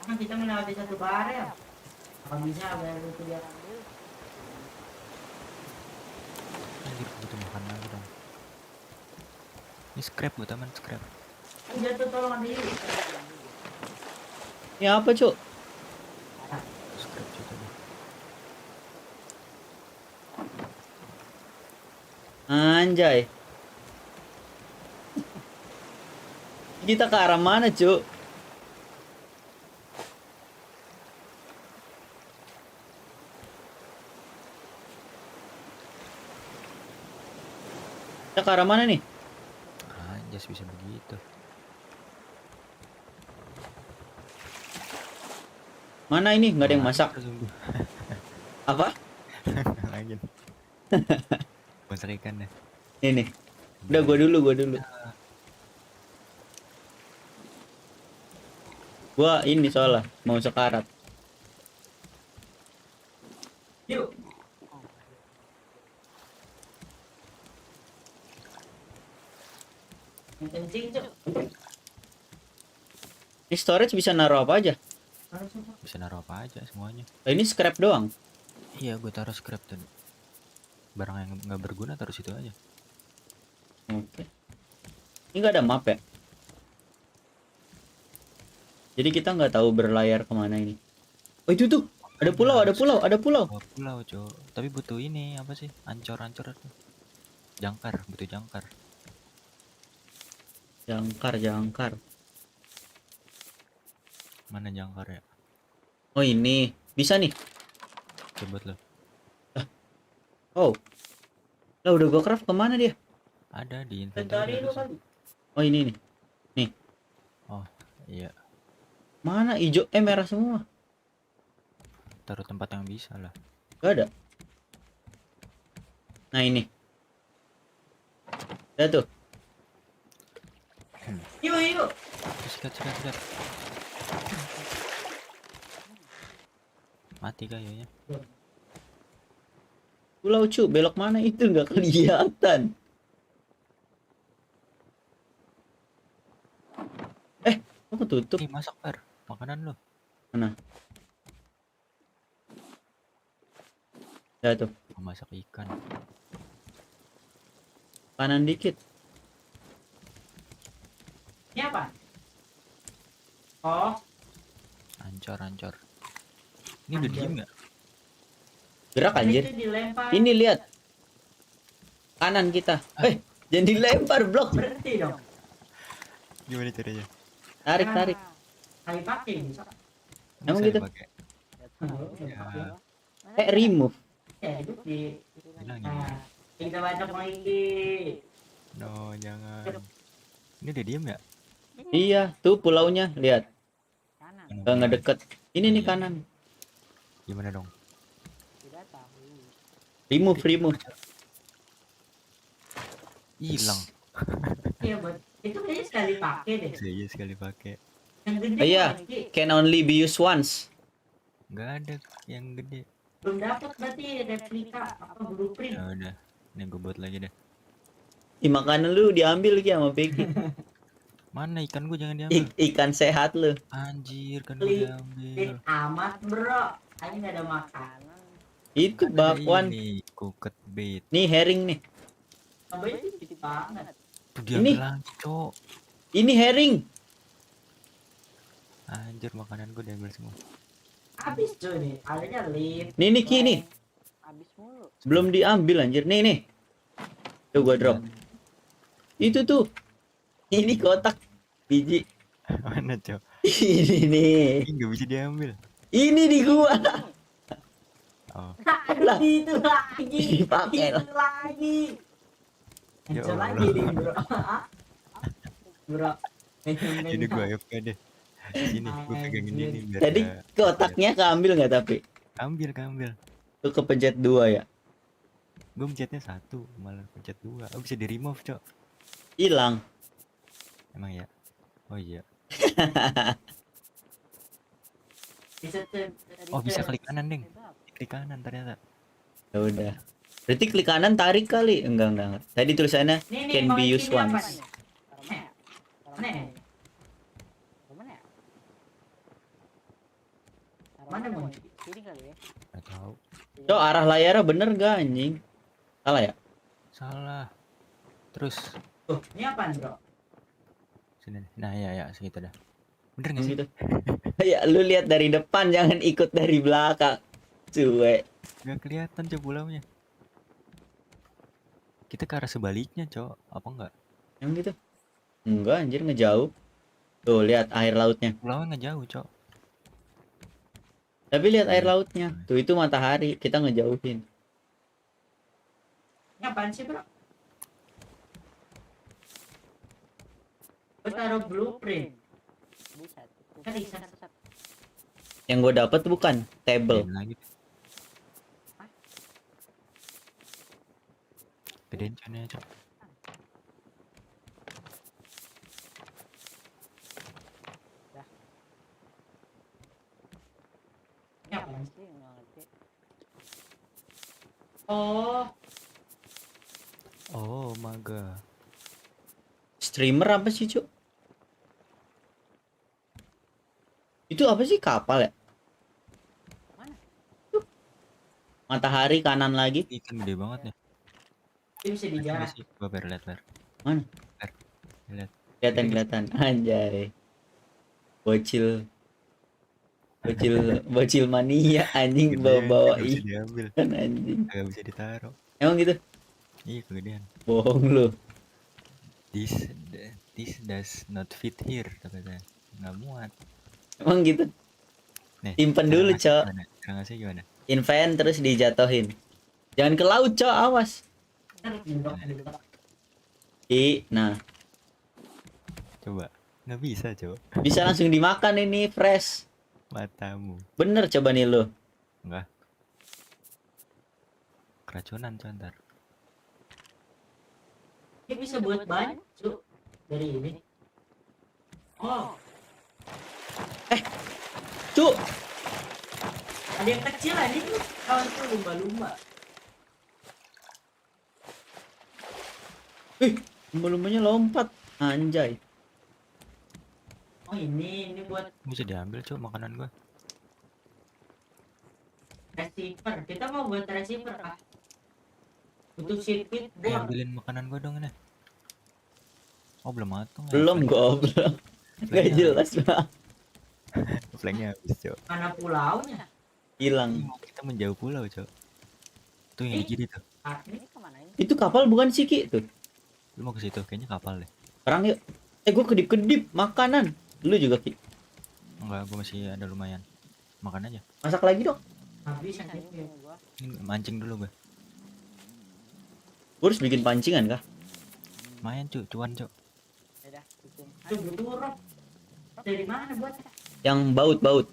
Karena kita melewati satu barel. Apa bisa barel itu dia ambil? Anjir, butuh makan lagi dong. Ini scrap buat teman, scrap. Jatuh tolong ambil. Ini apa, cu? Scrap juga nih. Anjay. Kita ke arah mana, cu? Kita ke arah mana nih? Anjas bisa begitu. Mana ini? Nggak ada yang masak. Apa? Lagi. Masak ikan deh. Ini. Udah gua dulu. Gua ini soalnya mau sekarat. Yuk. Kencing cok. Ini storage bisa naruh apa aja? Bisa naruh apa aja semuanya. Ini scrap doang. Iya, gue taruh scrap tadi. Barang yang nggak berguna taruh situ aja. Oke. Ini nggak ada map ya? Jadi kita nggak tahu berlayar kemana ini. Oh itu tuh, ada pulau. Oh, pulau, Cok. Tapi butuh ini apa sih? Ancor-ancor tuh. Jangkar, butuh jangkar. Jangkar. Mana jangkar ya? Oh ini, bisa nih. Coba lo. Oh. Lah udah gua craft kemana dia? Ada di inventory. Oh ini nih. Nih. Oh, iya. Mana hijau? Merah semua. Taruh tempat yang bisa lah. Gak ada. Nah ini. Lihat tuh. Yuk. Sikat. Mati kayaknya. Pulau cu, belok mana itu nggak kelihatan. Kok tutup? Nih masak Per, makanan lo. Mana? Ya tuh. Masak ikan. Kanan dikit. Ini apa? Oh, Ancor. Ini udah diem nggak? Gerak tadi anjir. itu dilempar. Ini lihat. Kanan kita. Jangan dilempar blok. Berhenti dong. Gimana caranya? Tarik. Kali pakai bisa. Emang Bisa gitu? dipakai? Ya. Remove. Ya itu di. Bilangin. Nah, kita baca lagi. No, jangan. Ini udah diem ya? Iya, tuh pulaunya, lihat. Nggak ngedeket. Ini nih Iya. kanan. Gimana dong? Remove. Hilang. Iya, buat itu kayaknya sekali pakai deh. Iya sekali pakai. Yang gede. Iya, lagi. can only be used once. Nggak ada yang gede. Belum dapat berarti replika apa blueprint. Ya udah, ini gue buat lagi deh. Makanan lu diambil ki sama Peki. Mana ikan gue jangan diambil. Ikan sehat lu. Anjir kan gue diambil. Amat bro, ini nggak ada makanan. Itu bakwan. Ini cooked bait. Nih herring nih. Tambah itu sedikit banget. Tuh diambil lagi, Cok. Ini herring. Anjir makanan gue diambil semua. Habis cuy nih, adanya lip. Nih Ki nih. Habis mulu. Belum diambil anjir. Nih. Tuh gua drop. Itu tuh. Ini kotak biji. Mana, Cok? Ini nih. Ini nggak bisa diambil. Ini di gua. Oh. Lah. Itu lagi. Dipakai lah. Itu lagi. Ya Hancur lagi Allah. nih bro. Bro. Ini gue AFK deh. Sini gue pegangin ini biar. Tadi kotaknya keambil nggak tapi? Ambil. Tuh kepencet 2 ya. Gue mencetnya 1, malah pencet 2. Oh bisa di remove, Cok. Hilang. Emang ya? Oh iya. Oh bisa klik kanan, Deng. Klik kanan ternyata. Ya udah. Berarti klik kanan tarik kali. Enggak. Tadi tulisannya can be used once. Mana mau? Sini kali ya. Nggak tahu. Cok, arah layarnya bener gak anjing? Salah ya? Salah. Terus. Ini apaan bro? Sini. Nah ya segitu dah. Bener nggak sih? Gitu. Ya lu lihat dari depan, jangan ikut dari belakang. Cuek. Nggak kelihatan coba pulaunya. Kita ke arah sebaliknya, Cok. Apa enggak? Yang gitu? Enggak anjir, ngejauh. Tuh lihat air lautnya. Pulaunya nggak jauh, Cok. Tapi lihat air lautnya. Tuh itu matahari, kita ngejauhin. Ini apaan sih bro? Gue taruh blueprint. Kan bisa. Yang gue dapet bukan table. Lagi. Gedein connya, Cok. Ini apaan sih? Nggak ngerti. Oh. Oh maga. Streamer apa sih, Cuk? Itu apa sih, kapal ya? Mana? Matahari kanan lagi. Ikan gede banget nih. Ini bisa dijarah. Gua lihat. Mana? Lihat. Kelihatan. Anjay. Bocil mania anjing, bawa Nggak bisa ikan diambil. anjing. Nggak bisa ditaruh. Emang gitu? Iya kegedean. Bohong lu. This does not fit here katanya. Nggak muat. Emang gitu? Nih. Simpen dulu, Cok. Cara ngasih gimana? Invent terus dijatohin. Jangan ke laut, Cok, awas. Nah, Coba. Nggak bisa, Cok. bisa langsung dimakan ini fresh. Matamu. Bener coba nih lu. Enggak. Keracunan, Cok, ntar. Ini bisa buat banyak Cuk. Dari ini. Oh. Cuk, Ada yang kecil aja tuh. Kawan tuh lumba-lumba. lumba-lumbanya lompat. Anjay. Oh ini buat Bisa diambil, Cok, makanan gua. receiver. Kita mau buat receiver ah. Butuh sirkuit gua. Ambilin makanan gua dong ini. Oh belum matang ya. Belum goblok. Gak jelas banget. Flanknya habis cok. Mana pulaunya? Hilang. Kita menjauh pulau cok. Tuh yang di kiri tuh. Ini kemana ini? Itu kapal bukan sih Ki tuh. Lu mau ke situ kayaknya kapal deh. Perang yuk. Gua kedip-kedip makanan. Lu juga Ki. Enggak, gua masih ada lumayan. Makan aja. Masak lagi dong. Habis anjing gua. Ini mancing dulu gue. Gua harus bikin pancingan kah? Lumayan cuy, cuan cok. Tuh butuh rock. Dari mana buat? Yang baut-baut.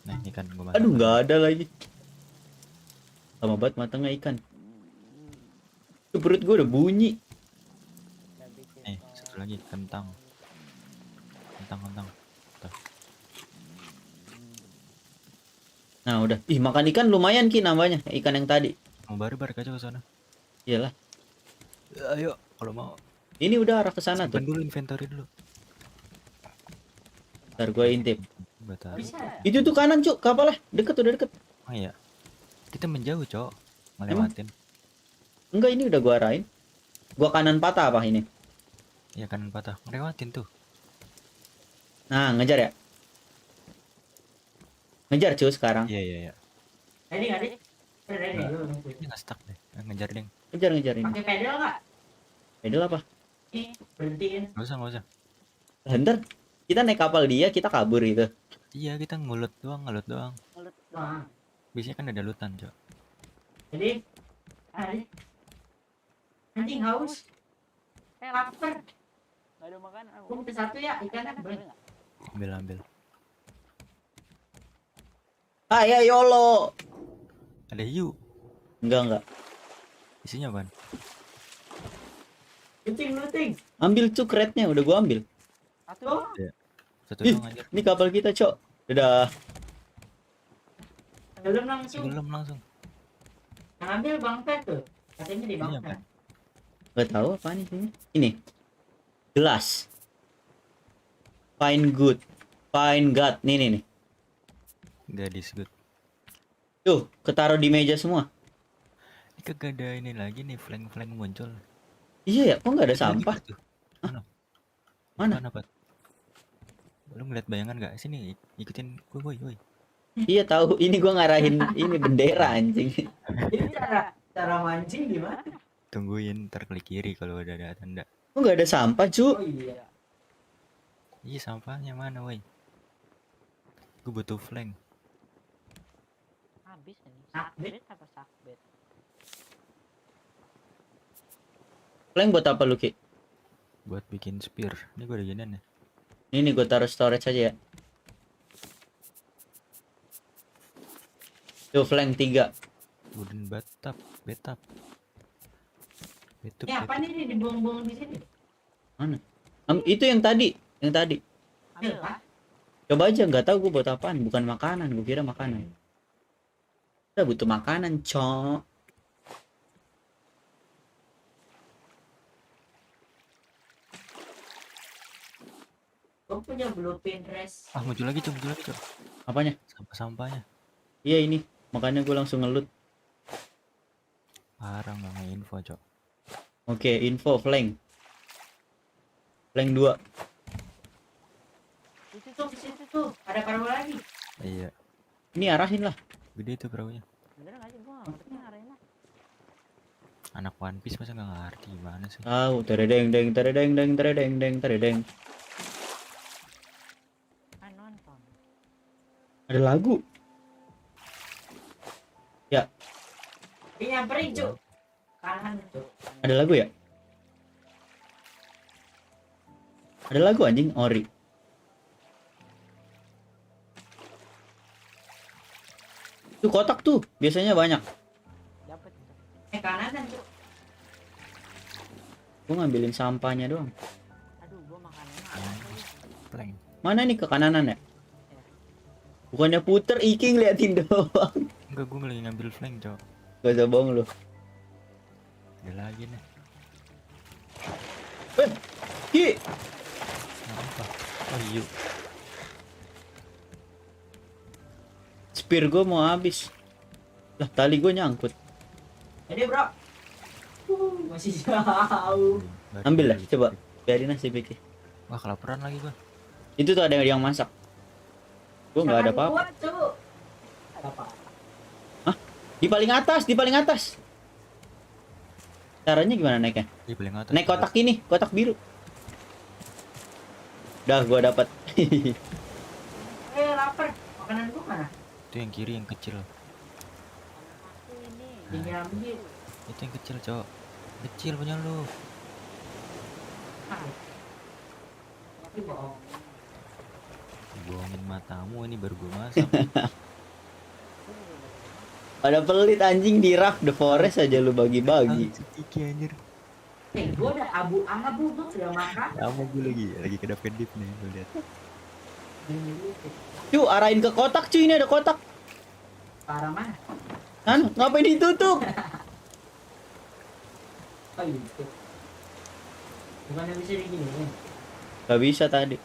Nah ikan gua masak. Aduh nggak ada lagi. Lama banget matangnya ikan. Tuh perut gua udah bunyi. Satu lagi kentang. Kentang. Tuh. Nah udah. Ih makan ikan lumayan Ki nambahnya. Ikan yang tadi. Mau barbar aja ke sana. Iyalah. Ayo kalau mau. Ini udah arah ke sana tuh. Simpan dulu inventory dulu. Ntar gua intip. Batal. Itu tuh kanan cuk, kapalnya deket, udah deket. Oh iya. Kita menjauh cok. Ngelewatin. Enggak, ini udah gua arahin. Gua kanan patah apa ini? Iya kanan patah. Ngelewatin tuh. Nah ngejar ya. Ngejar cuy sekarang. Iya. Ready nggak, Dik? Ready lu. Ini nggak stuck deh. Ngejar deng. Ngejar ini. Pakai pedal nggak? Pedal apa? Nih, berhentiin. Nggak usah. Bentar. Kita naik kapal dia, kita kabur gitu. Iya kita ngelut doang. Mulut doang. Biasanya kan ada lutan cok. Jadi, anjing haus. Lapar. Gak ada makan. Gua minta satu ya ikannya. Ambil. Ya YOLO. Ada hiu. Enggak. Isinya apaan? Looting. Ambil tuh crate-nya, udah gua ambil. Satu. Iya. Satu Ih, doang aja. ini kapal kita, Cok. Dadah. Belum langsung. Belum langsung. Yang ambil Bang Pet tuh. Katanya di Bang Ini Pet. Gak tahu apaan ini. Ini. Gelas. Fine good. Fine god. Nih. Gadis good. Tuh, ketaruh di meja semua. Ini kagak ada ini lagi nih flank muncul. Iya ya, kok nggak ada sampah? Mana? Apa? Lu ngeliat bayangan gak? Sini, ikutin gue, woi. Iya tahu, ini gua ngarahin ini bendera anjing. Ini cara mancing gimana? Tungguin, ntar klik kiri kalau udah ada tanda. Kok nggak ada sampah, cu? Oh iya. Iya, sampahnya mana, woi? Gue butuh flank. Habis ini. Sakbet apa sakbet? Flank buat apa lu, Ki? Buat bikin spear. Ini gue ada ginian ya. Ini gua taruh storage aja ya. Tuh flank 3. Wooden bathtub. Ini apa nih dibuang-buang di sini? Mana? Itu yang tadi. Ambil Pak. Coba aja, nggak tahu gua buat apaan. Bukan makanan, gua kira makanan. Kita butuh makanan, Cok. Gua punya blue Pinterest. Muncul lagi, Cok. Apanya? Sampah-sampahnya. Iya ini. Makanya gua langsung ngelut. Parah nggak info, Cok. Oke, info flank. Flank 2. Di situ tuh. Ada perahu lagi. Iya. Ini arahin lah. Gede tuh perahunya. Bener gak sih? Gua ngerti ngarahin lah. Anak One Piece masa nggak ngerti gimana sih? Tahu, teredeng. Kan nonton. Ada lagu. Ya, Ini nyamperin, Cuk. Kanan, Cuk. ada lagu ya? Ada lagu anjing, Ori. Tuh kotak tuh, biasanya banyak. Dapet. Kanan, Cuk. Gua ngambilin sampahnya doang. Aduh, gua makannya Flank. Mana nih ke kananan ya? Bukannya puter, Iki ngeliatin doang. Enggak, gue lagi ngambil flank, Cok. Gak usah bohong lu. Ada lagi nih. Ki, Apa? Oh iya. spear gua mau habis. Lah, tali gua nyangkut. Jadi, Bro. Masih jauh. Ambil lah, coba. Biarin aja pikir. Wah, kelaparan lagi gua. Itu tuh ada yang masak. Gua nggak ada apa-apa. Ada apa? Hah? Di paling atas, di paling atas. Caranya gimana naiknya? Di paling atas. Naik kotak ini, kotak biru. Dah, gua dapat. Lapar. Makanan gua mana? Itu yang kiri yang kecil. Ini ambil. Itu yang kecil, Cok. Kecil punya lu. Tapi bohong. Bohongin matamu, ini baru gua masak. Ada pelit anjing di raft the forest aja lu bagi-bagi. Sedikit anjir. Gua udah abu-abu gua udah makan. Sama gue lagi kedap-kedip nih, lu lihat. Cu, arahin ke kotak cuy, ini ada kotak. Parah mana? Kan, ngapain ditutup? Oh gitu. Bukannya bisa diginiin? Gak bisa tadi.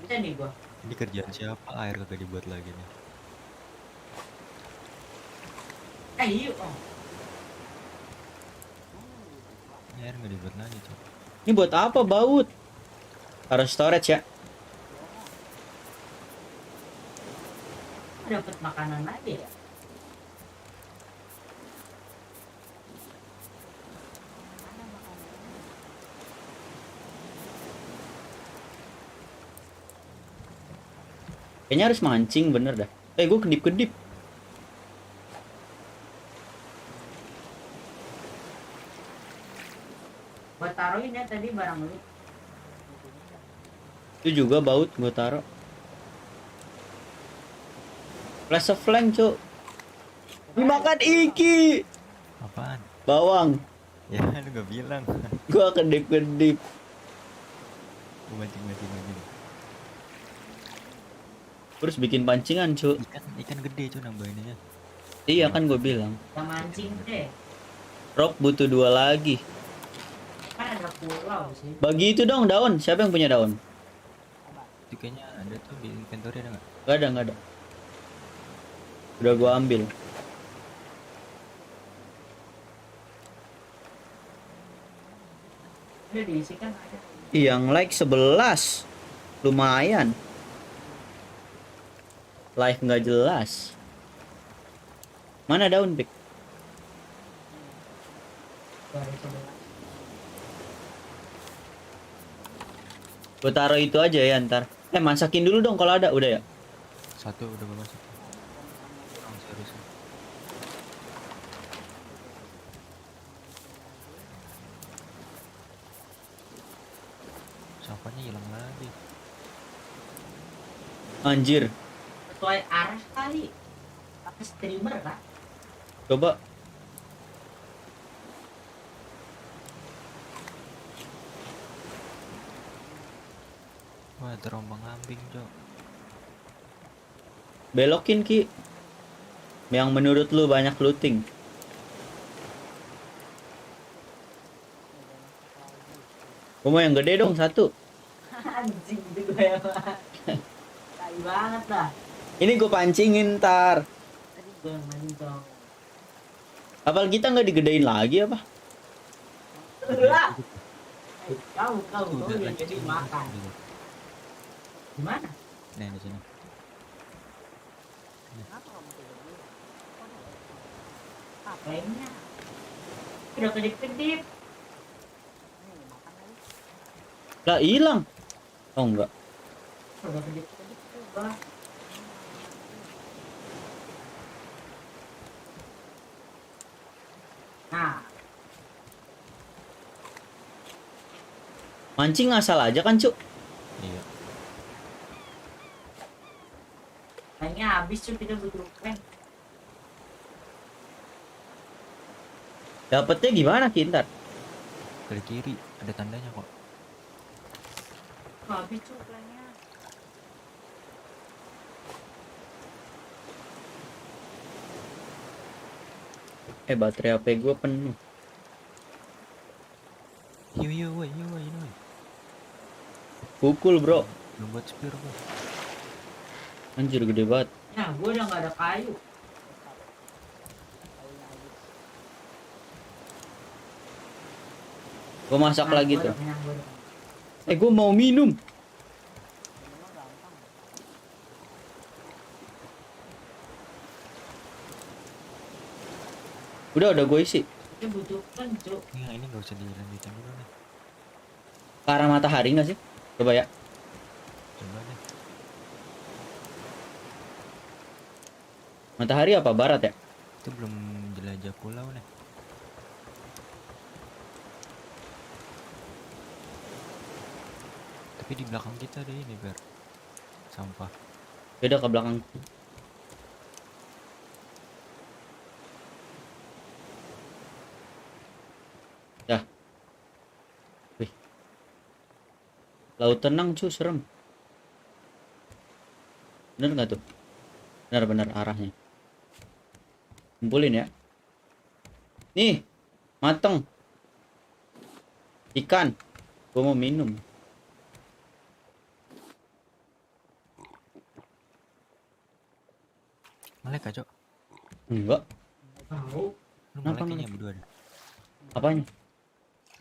Bisa nih gua. Ini kerjaan siapa? Air kagak dibuat lagi nih. Iya. Oh. Ini air nggak dibuat lagi, Cok. Ini buat apa baut? Harus storage ya. Dapat makanan lagi ya? Kayaknya harus mancing bener dah. Gue kedip-kedip. Gua taruhin ya tadi barang lu. Itu juga baut gue taruh. Flash of flank, Cuk. Dimakan iki. Apaan? Bawang. Ya, lu gak bilang. Gua kedip-kedip. Gua mancing. Terus bikin pancingan, Cuk. Ikan gede, Cuk, nambahinnya. Iya kan gue bilang. Kita mancing deh. Rob butuh 2 lagi. Kan ada pulau sih. Bagi itu dong daun. Siapa yang punya daun? Itu kayaknya ada tuh di inventory, ada nggak? Nggak ada. Udah gua ambil. Udah diisikan aja. Yang like 11. Lumayan. Live nggak jelas. Mana daun, Pik? Gue taruh itu aja ya ntar. Masakin dulu dong kalau ada. Udah ya? Satu udah gue masak. Sorry. Sampahnya hilang lagi. Anjir. Sesuai arah kali. Tapi streamer kan? Coba. Wah, terombang ambing, Cok. Belokin, Ki. Yang menurut lu banyak looting. Gua mau yang gede dong, 1. Anjing itu gue ya, Pak. Tai banget lah. Ini gue pancingin ntar. Tadi gue mancing. Kapal kita nggak digedein lagi apa? Lah. Kau yang jadi makan. Gimana? Nih, di sini. Apanya? Udah kedip-kedip. Lah hilang. Oh enggak. Udah kedip-kedip coba. Nah. Mancing asal aja kan, Cuk? Iya. Kayaknya habis tuh kita butuh prank. Dapetnya gimana, Kintar? Kali kiri ada tandanya kok. Habis tuh pranknya. Baterai HP gue penuh. Yo, woi. Pukul, bro. Belum buat spear, Bro. Anjir, gede banget. Nah, gue udah gak ada kayu. Gua masak Nah, lagi gua tuh. udah kenyang, gua udah kenyang. Gua mau minum. Udah gue isi. Itu butuhkan, Cuk. Ini nggak usah dilanjutin dulu nih. Ke arah matahari nggak sih? Coba ya. Coba deh. Matahari apa barat ya? Itu belum jelajah pulau nih. Tapi di belakang kita ada ini, Ber. Sampah. Beda ke belakang. Ya. Wih. Laut tenang cu, serem. Bener nggak tuh? Benar-benar arahnya. Kumpulin ya. Nih, mateng. Ikan. Gua mau minum. Melek Cok? Enggak. Tahu. Lu Kenapa meleknya melek? berdua deh. Apanya?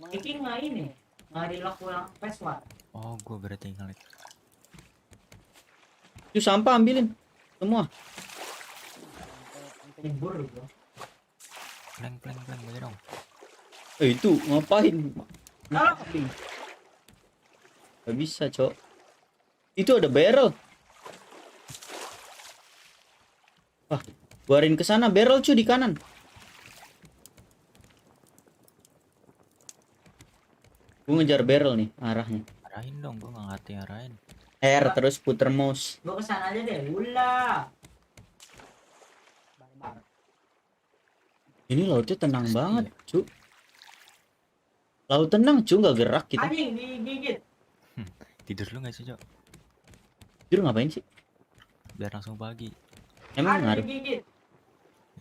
Ini nggak ini. Nggak relock ulang password. Oh, gua berarti ngelek. Itu sampah ambilin. Semua. Libur gua. Pleng aja dong. Itu ngapain? Halo. Gak bisa, Cok. Itu ada barrel. Wah, guarin ke sana barrel cu di kanan. Gue ngejar barrel nih arahnya. Arahin dong, gua nggak ngerti arahin. R terus puter mouse. Gua kesana aja deh. Ulah. Ini lautnya tenang banget, cu. Laut tenang, cu, nggak gerak kita. Anjing digigit. Tidur lu nggak sih, Cok? Tidur ngapain sih? Biar langsung pagi. Emang ngaruh. Digigit.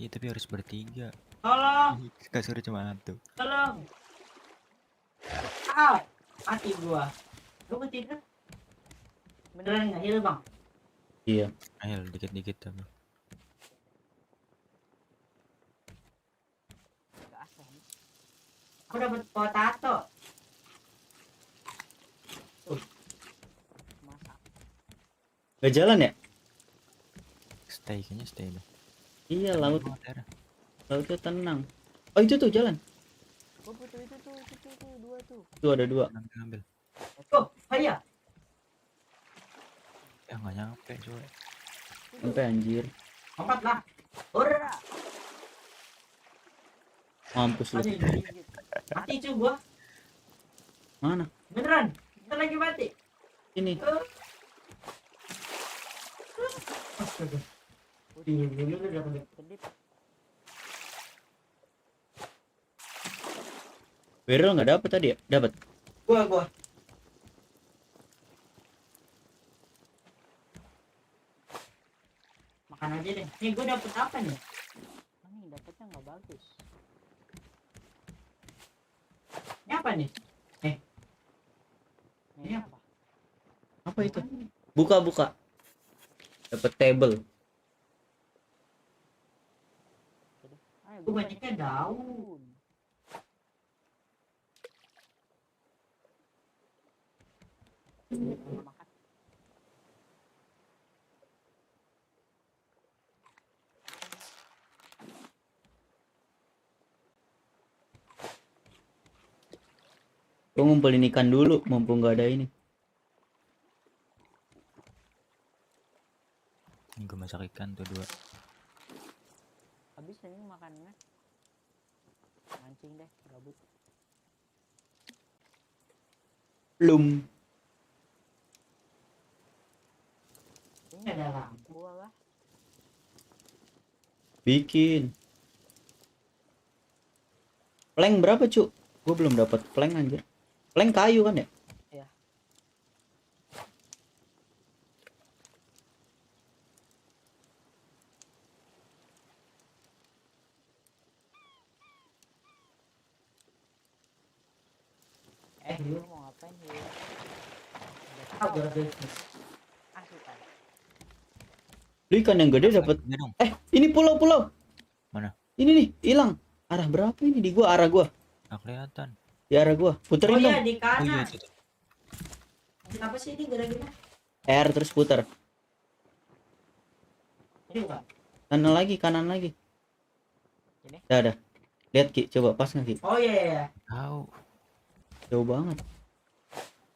Iya, tapi harus bertiga. Tolong. Kasurnya cuma satu. Tolong. Ah, mati gua. Gua mau tidur. Beneran nggak heal, Bang? Iya. Ayo dikit-dikit tapi. Aku dapat potato. Gak jalan ya? Stay, kayaknya stay deh. Iya, laut. Daerah. Lautnya tenang. Oh, itu tuh jalan. Gua butuh itu tuh, dua tuh. Tuh ada dua. Ambil. Oh, saya. Ya nggak nyampe, coy. Sampai anjir. 4 lah. Ora. Mampus lu. Mati cu gua. Mana? Beneran. Kita lagi mati. Ini. Astaga. Dulu udah kedip. Barrel nggak dapet tadi ya? Dapat. Gua. Makan aja deh. Nih gua dapet apa nih? Nih dapetnya nggak bagus. Ini apa nih? Ini apa? Apa itu? Buka. Dapat table. Gua banyaknya daun. Gue ngumpulin ikan dulu, mumpung nggak ada ini. Ini gue masak ikan tuh 2. Habis ini makannya. Mancing deh, gabut. Belum. Ini ada lampu lah. Bikin. Plank berapa, Cuk? Gue belum dapat plank anjir. Plank kayu kan ya? Iya. Lu mau ngapain lu? Tahu gak bisnis. Asupan. Lu ikan yang gede dapat. Ini pulau. Mana? Ini nih, hilang. Arah berapa ini di gua? Arah gua. Nggak kelihatan. Di arah gua. Puterin Oh dong. iya di Oh iya kanan. itu tuh. Kenapa sih ini gara-gara? R terus putar. Ini bukan. Kanan lagi. Ini. Dah. Lihat Ki, coba pas nggak Ki? Oh iya iya. Tahu. Jauh banget.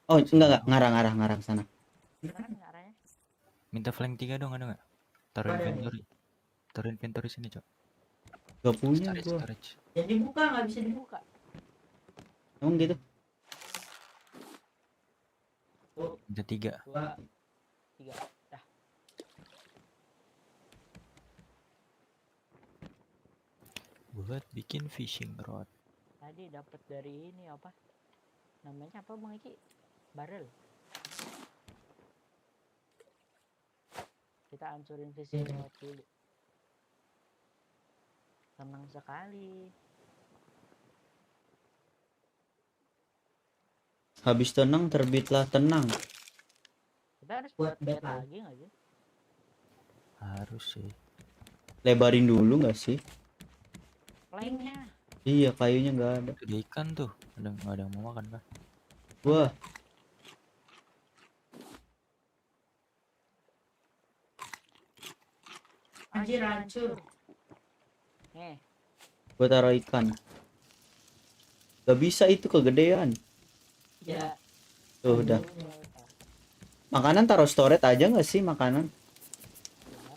Oh enggak, ngarang sana. Gimana arahnya? Minta flank 3 dong, ada nggak? Taruh Ada nih. inventory. Taruh inventory sini, Cok. Gak punya gua. Storage. Jadi dibuka nggak bisa dibuka. Emang gitu. Minta 3. 2, 3. Dah. Buat bikin fishing rod. Tadi dapat dari ini apa? Namanya apa Bang Iki? Barrel. Kita hancurin fishing rod dulu. Senang sekali. Habis tenang terbitlah tenang. Kita harus buat bed lagi nggak sih? Harus sih. Lebarin dulu nggak sih? Planknya. Iya, kayunya nggak ada. Ada ikan tuh. Nggak ada yang mau makan kan? Wah. Anjir hancur. Nih. Gua taruh ikan. Gak bisa itu kegedean. Ya. Tuh udah. Makanan taruh storage aja nggak sih makanan?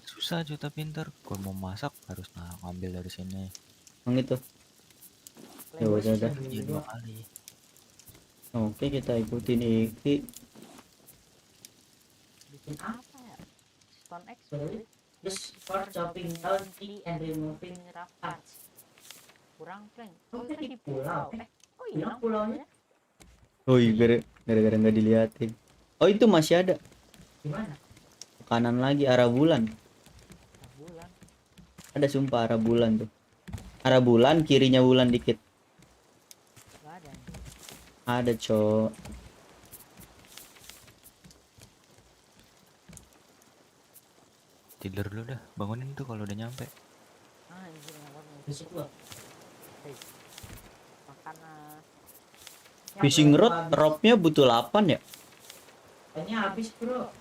Susah juta pinter. Kalau mau masak harus ngambil dari sini. Yang itu. Ya udah. Iya 2 kali. Oke, kita ikutin Iki. Bikin apa ya? Stone X Just for chopping down tree and removing raft parts. Kurang plank. Oh, kita di pulau. Oh Hilang pulaunya. Oh iya, gara-gara nggak diliatin. Oh itu masih ada. Gimana? Kanan lagi arah bulan. Bulan. Ada sumpah arah bulan tuh. Arah bulan, kirinya bulan dikit. Gak ada. Ada, Cok. Tidur dulu dah. Bangunin tuh kalau udah nyampe. Anjir ngomong. Besok gua. Makanan. Fishing rod, rope-nya butuh 8 ya? Kayaknya habis, Bro.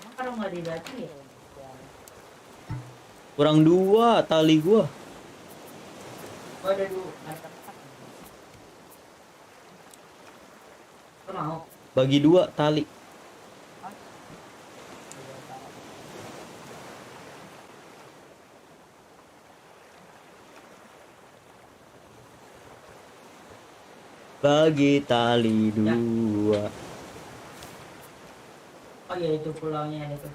Emang kalau nggak diganti ya? Kurang 2 tali gua. Oh, ada 2. Kau mau? Bagi 2 tali. Bagi tali 2. Oh iya itu pulaunya ada tuh.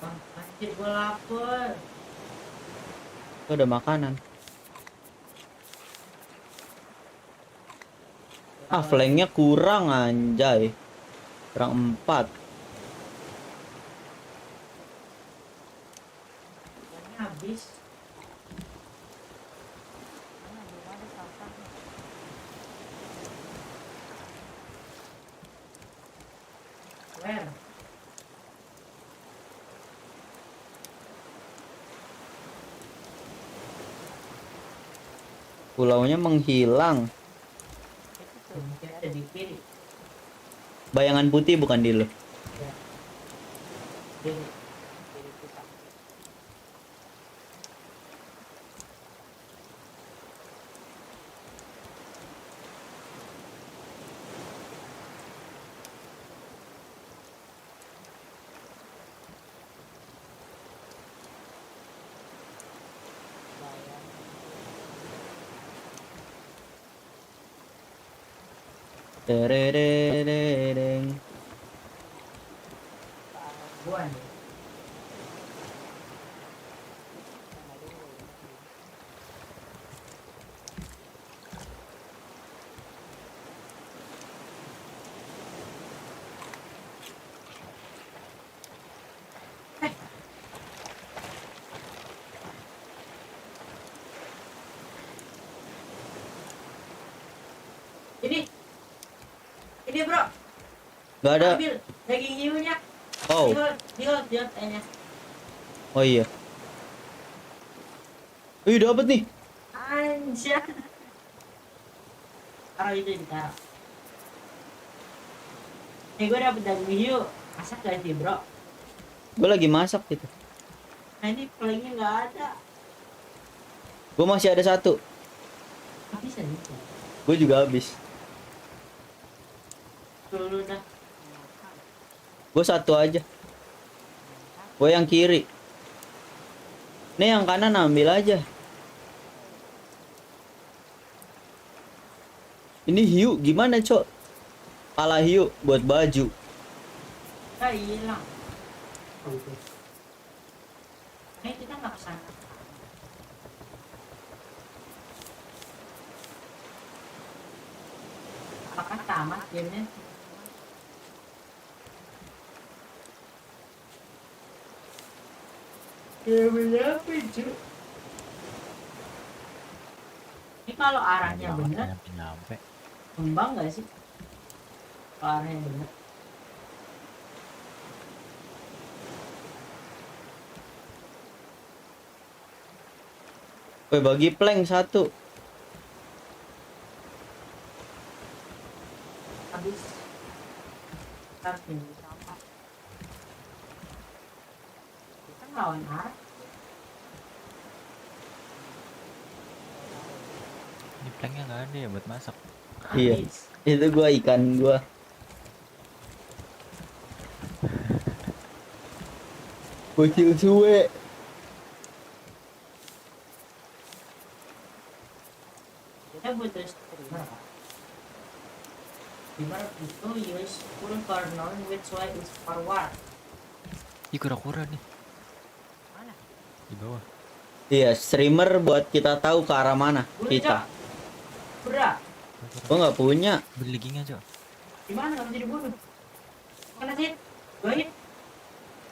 Wah, anjir gua lapar. Itu ada makanan. Flanknya kurang anjay. Kurang 4. Kayaknya habis. Where? Pulaunya menghilang. Mungkin ada di kiri. Bayangan putih bukan di lu. Ya. Kiri. Terereng. Gua nih. Ini bro. Gak ada. Ambil daging hiunya. Oh. Dia kayaknya. Oh iya. Wih, dapat nih. Anjir. Taruh itu ditaruh. Gue dapet daging hiu. Masak gak sih bro? Gue lagi masak gitu. Nah ini planknya nggak ada. Gue masih ada satu. Habis aja. Gue juga habis. Dulu dah. Gue satu aja. Gue yang kiri. Nih yang kanan ambil aja. Ini hiu gimana cok? Pala hiu buat baju. Hilang. Kita nggak kesana. Apakah tamat gamenya? Berapa cuy? Ini kalau arahnya bener, nyampe. kembang nggak sih? Kalau arahnya bener. Gue bagi plank satu. Habis. Ntar tinggi sampah. Kita ngelawan arah. Ini planknya nggak ada ya buat masak. Iya. Itu gua ikan gua. Bocil suwe. Kita butuh streamer. Streamer itu useful for knowing which way is forward. Ih, kura-kura nih. Mana? Di bawah. Iya, streamer buat kita tahu ke arah mana kita. Bura. Gua nggak punya. Beli leggingnya aja. Di mana kamu jadi bunuh? Mana hit? 2 hit?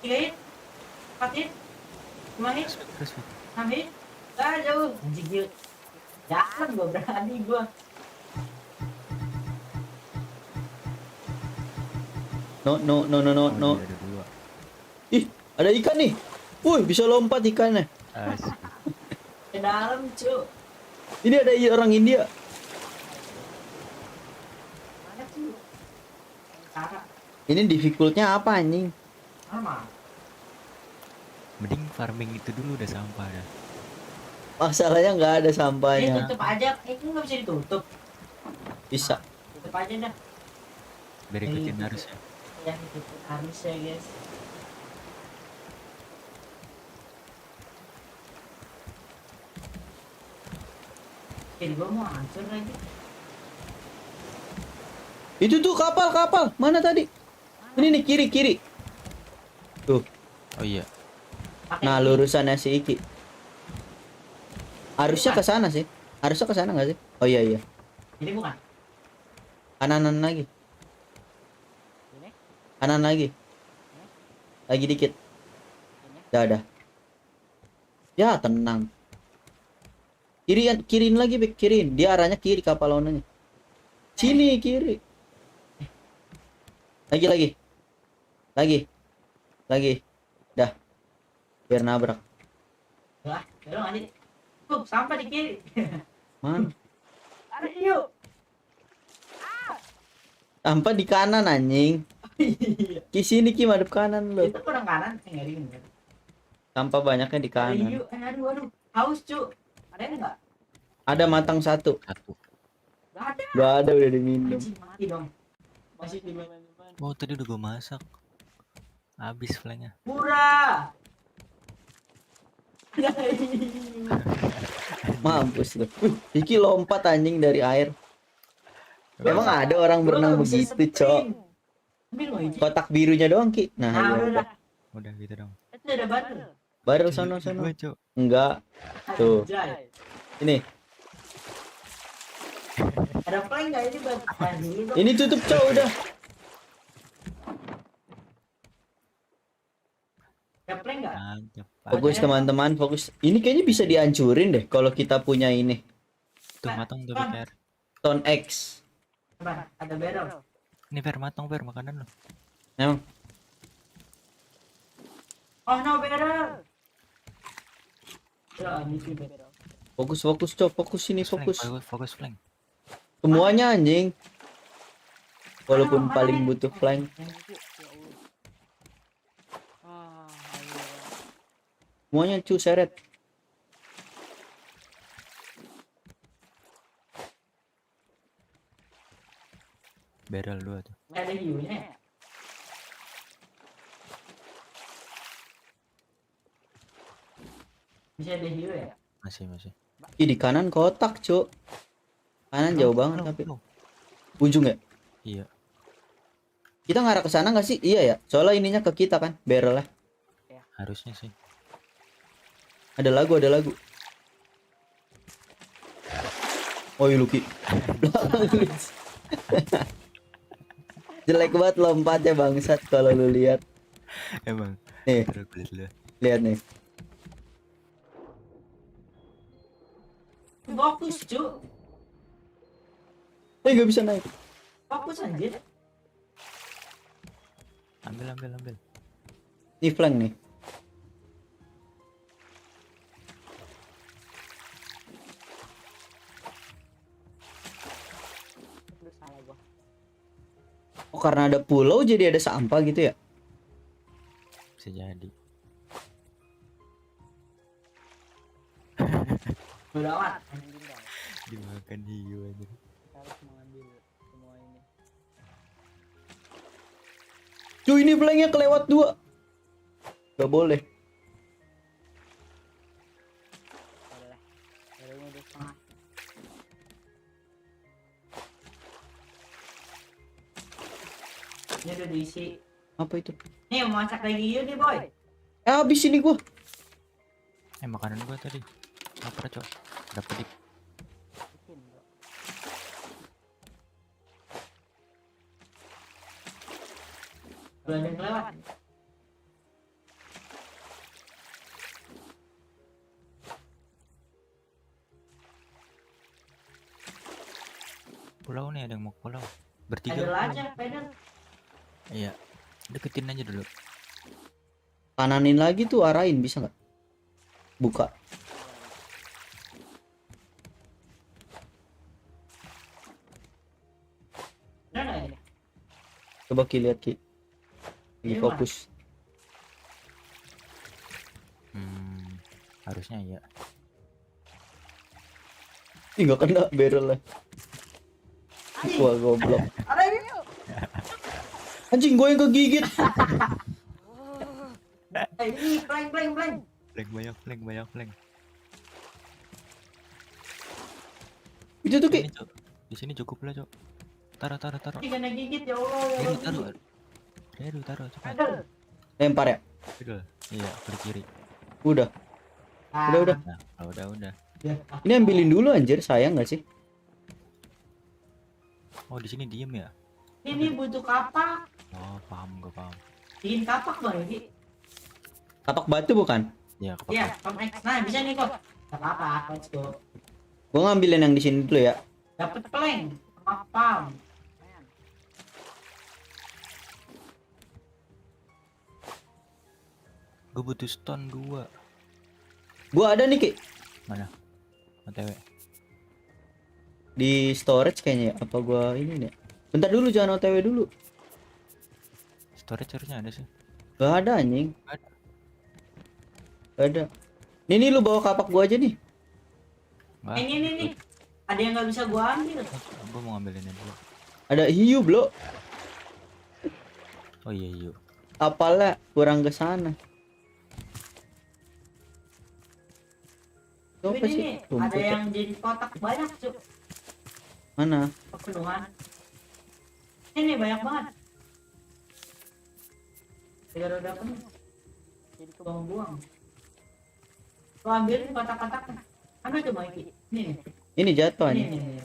3 hit? 4 hit? 5 hit? 6 hit? Gak jauh. Anjing gila. Jangan gua berani gua. No. Ih, ada ikan nih. Wih, bisa lompat ikannya. Ke dalam, cu. Ini ada orang India. Mana, cu? Cara. Ini difficultnya apa anjing? Normal. Mending farming itu dulu udah sampah dah. Masalahnya nggak ada Ini sampahnya. tutup aja. Ini nggak bisa ditutup. Bisa. Tutup aja dah. Biar ikutin arus ya. Ya, ikutin arus ya, guys. Kiri gua mau hancur lagi. Itu tuh kapal. Mana tadi? Ini nih kiri. Tuh. Oh iya. Nah, lurusannya si Iki. Harusnya ke sana sih. Harusnya ke sana nggak sih? Oh iya. Ini bukan. Kanan lagi. Ini? Kanan lagi. Lagi dikit. Dah. Ya, tenang. Kiriin lagi, Bek. Kiriin. Dia arahnya kiri kapal lawannya. Sini kiri. Lagi. Dah. Biar nabrak. Lah, belum aja. Tuh, sampai di kiri. Mana? Ada hiu. Sampai di kanan anjing. Ki sini Ki madep kanan lo. Itu kurang kanan, ngeri bener. Sampah banyaknya di Ada kanan. hiu. Aduh. Haus, cu. Ada enggak? Ada matang satu. Gak ada. Gak ada udah diminum. Anjing, mati dong. Masih di mana? Oh, tadi udah gue masak. Habis flanknya. Pura. Mampus lu. Iki lompat anjing dari air. Emang ada orang berenang begitu, Cok? Kotak birunya doang, Ki. Nah, ya. Udah gitu dong. Itu ada batu. Baru sono. Enggak. Tuh. Ini. Ada plank enggak ini buat dulu? Ini tutup, Cok, udah. Ada plank enggak? Fokus teman-teman, fokus. Ini kayaknya bisa dihancurin deh kalau kita punya ini. Tuh matang tuh Fer. Ton X. Coba, ada barrel. Ini Fer matang Fer makanan lo. Emang. Oh no, better. Fokus, fokus, Cok. Fokus sini, Flank, fokus. fokus flank. Semuanya anjing. Walaupun paling butuh flank. Semuanya cu seret. Barrel 2 tuh. Ada hiunya. Bisa ada hiu ya? Masih. Ih, di kanan kotak, Cuk. Kanan jauh banget tapi. Ujung ya? Iya. Kita ngarah ke sana nggak sih? Iya ya. Soalnya ininya ke kita kan, barrelnya. Harusnya sih. Ada lagu. Oh, iya, Luki. Jelek banget lompatnya bangsat kalau lu lihat. Emang. Nih. Lihat nih. Fokus, cu. Nggak bisa naik. Fokus aja. Ambil. Ini flank nih. Oh, karena ada pulau jadi ada sampah gitu ya? Bisa jadi. Berawat. Dimakan hiu aja. Harus mengambil semua ini. Cuy, ini flanknya kelewat 2. Gak boleh. Ini udah diisi. Apa itu? Nih mau masak lagi yuk nih boy. Habis ini gua. Makanan gua tadi. Lapar, Cok. Dapat di. Udah ada yang lewat. Pulau nih, ada yang mau pulau. Bertiga. Ada aja pedal. Iya. Deketin aja dulu. Kananin lagi tuh, arahin bisa nggak? Buka. Coba Ki lihat Ki. Lagi fokus. Harusnya iya. Ih, nggak kena barrel lah. Wah, goblok. Anjing, gue yang kegigit. Ini flank. Flank banyak. Itu tuh Ki. Di sini cukup lah, Cok. Taruh. Kena gigit ya Allah. Taruh cepat. Lempar ya? Iya, ke kiri. Udah. Udah. Nah, udah. Ini ambilin dulu anjir, sayang nggak sih? Oh, di sini diem ya? Ini butuh kapak. Oh, paham. Bikin kapak bang ini. Kapak batu bukan? Iya, kapak. Iya, kapak. Nah, bisa nih kok. Gak apa-apa, let's go. Gua ngambilin yang di sini dulu ya. Dapat plank, apa? Gue butuh stone 2. Gua ada nih Ki. Mana? OTW. Di storage kayaknya ya. Apa gua ini nih? Bentar dulu, jangan OTW dulu. Storage harusnya ada sih. Gak ada anjing. Gak ada. Nih lu bawa kapak gua aja nih. Ini. Ada yang nggak bisa gua ambil. Gua mau ngambil ini dulu. Ada hiu, Bro. Oh iya, hiu. Apalah kurang ke sana. Apa sih? Ada yang jadi kotak banyak, Cuk. Mana? Pepenuhan. Ini banyak banget. Biar udah penuh. Jadi kebuang-buang. Lo ambilin kotak-kotaknya. Ambil tuh Mikey. Ini. Ini jatuh aja. Ini.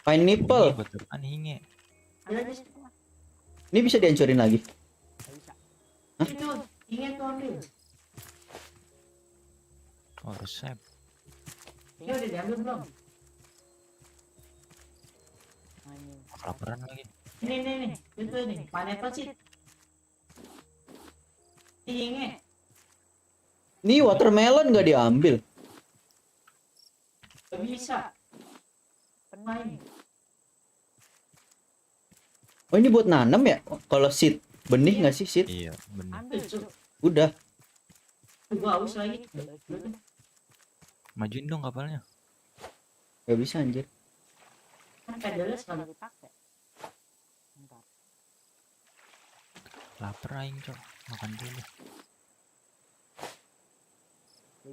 Pineapple. Betul kan hinge. Ada di situ. Ini bisa dihancurin lagi. Hah? Itu, ingat tuh ambil. Oh, resep. Ini udah diambil belum? Kelaparan lagi. Ini. Itu nih, pineapple sih. Inge. Nih watermelon nggak diambil. Gak bisa. Main. Oh ini buat nanam ya? Kalau seed benih nggak sih seed? Iya, bener. Ambil Cuk. Udah. Gua haus lagi. Majuin dong kapalnya. Gak bisa anjir. Kan pedalnya sekali. Dipakai. Bentar. Laper aing, Cok. Makan dulu.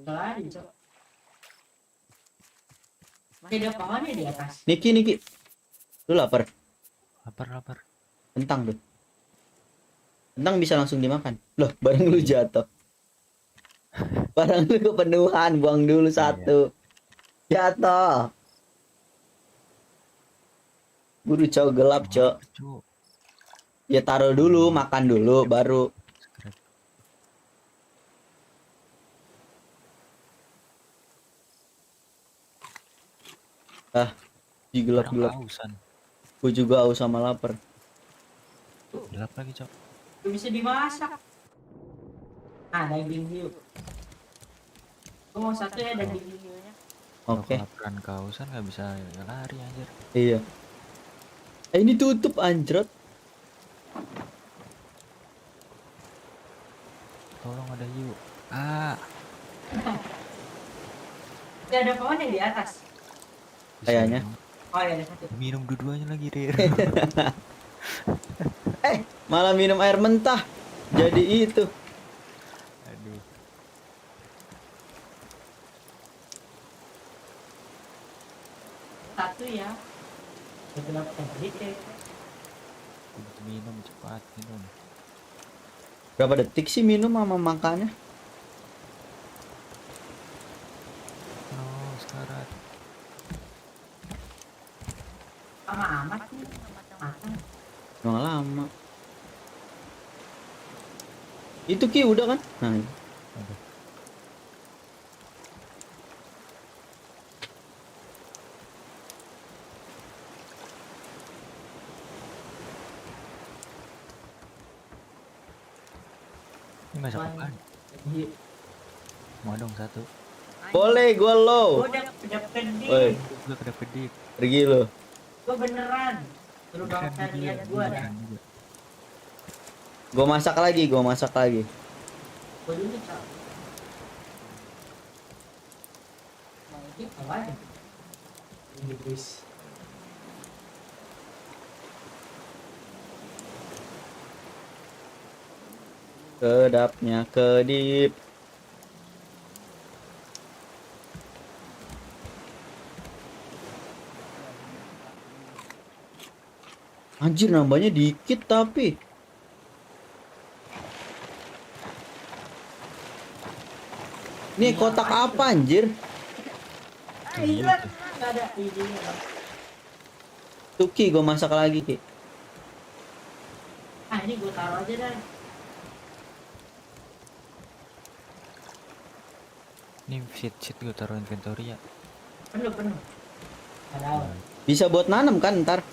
Lari, Cok. Masih ada pohonnya di atas. Niki. Lu lapar? Lapar. Kentang tuh. Kentang bisa langsung dimakan. Loh, barang lu jatuh. Barang lu kepenuhan, buang dulu satu. Jatuh. Buru Cok, gelap Cok. Ya taruh dulu, makan dulu, baru. Gelap. Gue juga haus sama lapar. Gelap lagi, Cok. Bisa dimasak. Ah, daging hiu. Gue mau satu ya daging hiunya. Oke. Kalau kelaparan kehausan nggak bisa lari anjir. Iya. Ini tutup anjrot. Tolong ada hiu. Tidak ada pohonnya di atas. Kayaknya. Oh ya ada satu. Minum dua-duanya lagi, Rir. Malah minum air mentah. Jadi itu. Aduh. Satu ya. Betul sedikit. Minum cepat, minum. Berapa detik sih minum sama makannya? Oh, sekarat. Lama amat nih. Makan. Nggak lama. Itu Ki udah kan? Nah. Aduh. Ini masak apaan? Mau dong satu. Boleh, gua low. Gua udah kedip. Woi, Gua kedip. pergi lo. Gua beneran. Lu bakal lihat gua dah. Gua masak lagi. Gua dulu Cok. Mau ini apa aja? Ini guys. Kedapnya kedip. Anjir nambahnya dikit tapi. Ini kotak apa anjir? Iya, enggak ada izinnya. Tuh Ki, gua masak lagi Ki. Ini gua taruh aja dah. Ini sheet gue taruh inventory ya. Penuh. Ada. Bisa buat nanam kan ntar?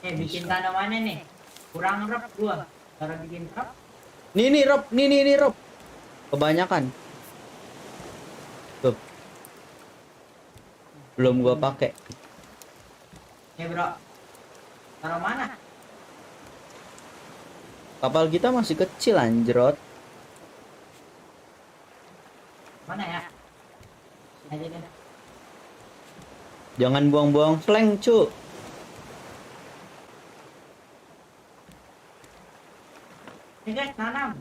Bikin tanamannya nih. Kurang rep gua. Cara bikin rep. Nih Rob. Kebanyakan. Tuh. Belum gua pakai. Bro. Taruh mana? Kapal kita masih kecil anjrot. Mana ya? Aja deh. Jangan buang-buang flank, cu. Ini guys, nanam.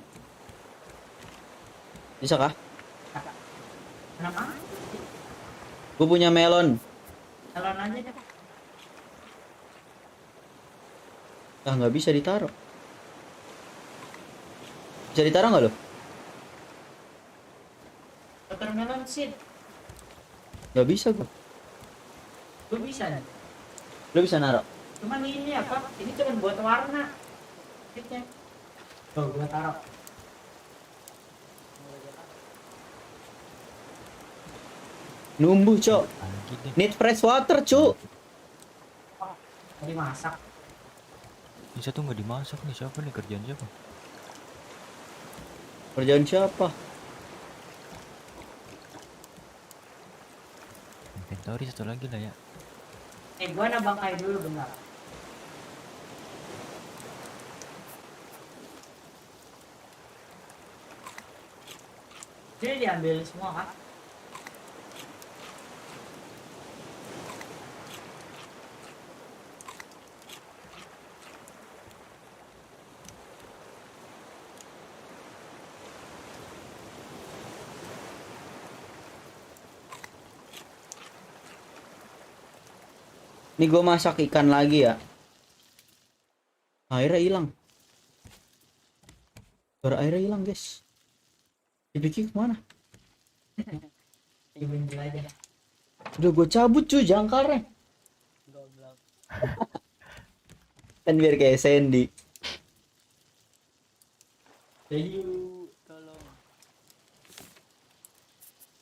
Bisa kah? Nanam apa? Gue punya melon. Melon aja deh. Nggak bisa ditaruh. Bisa ditaruh nggak lo? Watermelon seed. Nggak bisa gue. Gue bisa nih. Lo bisa naruh? Cuman ini apa? Ini cuma buat warna. Seednya. Tuh, gue taruh. Numbuh, cok. Need fresh water, cu. Dimasak. Bisa tuh nggak dimasak nih, siapa nih kerjaan siapa? Kerjaan siapa? Inventory satu lagi lah ya. Gua nabangkai dulu bentar. Jadi diambil semua kan? Nih gue masak ikan lagi ya. Airnya hilang. Airnya hilang guys. Dipikir kemana? Diambil aja. Udah gue cabut cuy jangkarnya. Goblok. Kan biar kayak Sandy. Tolong.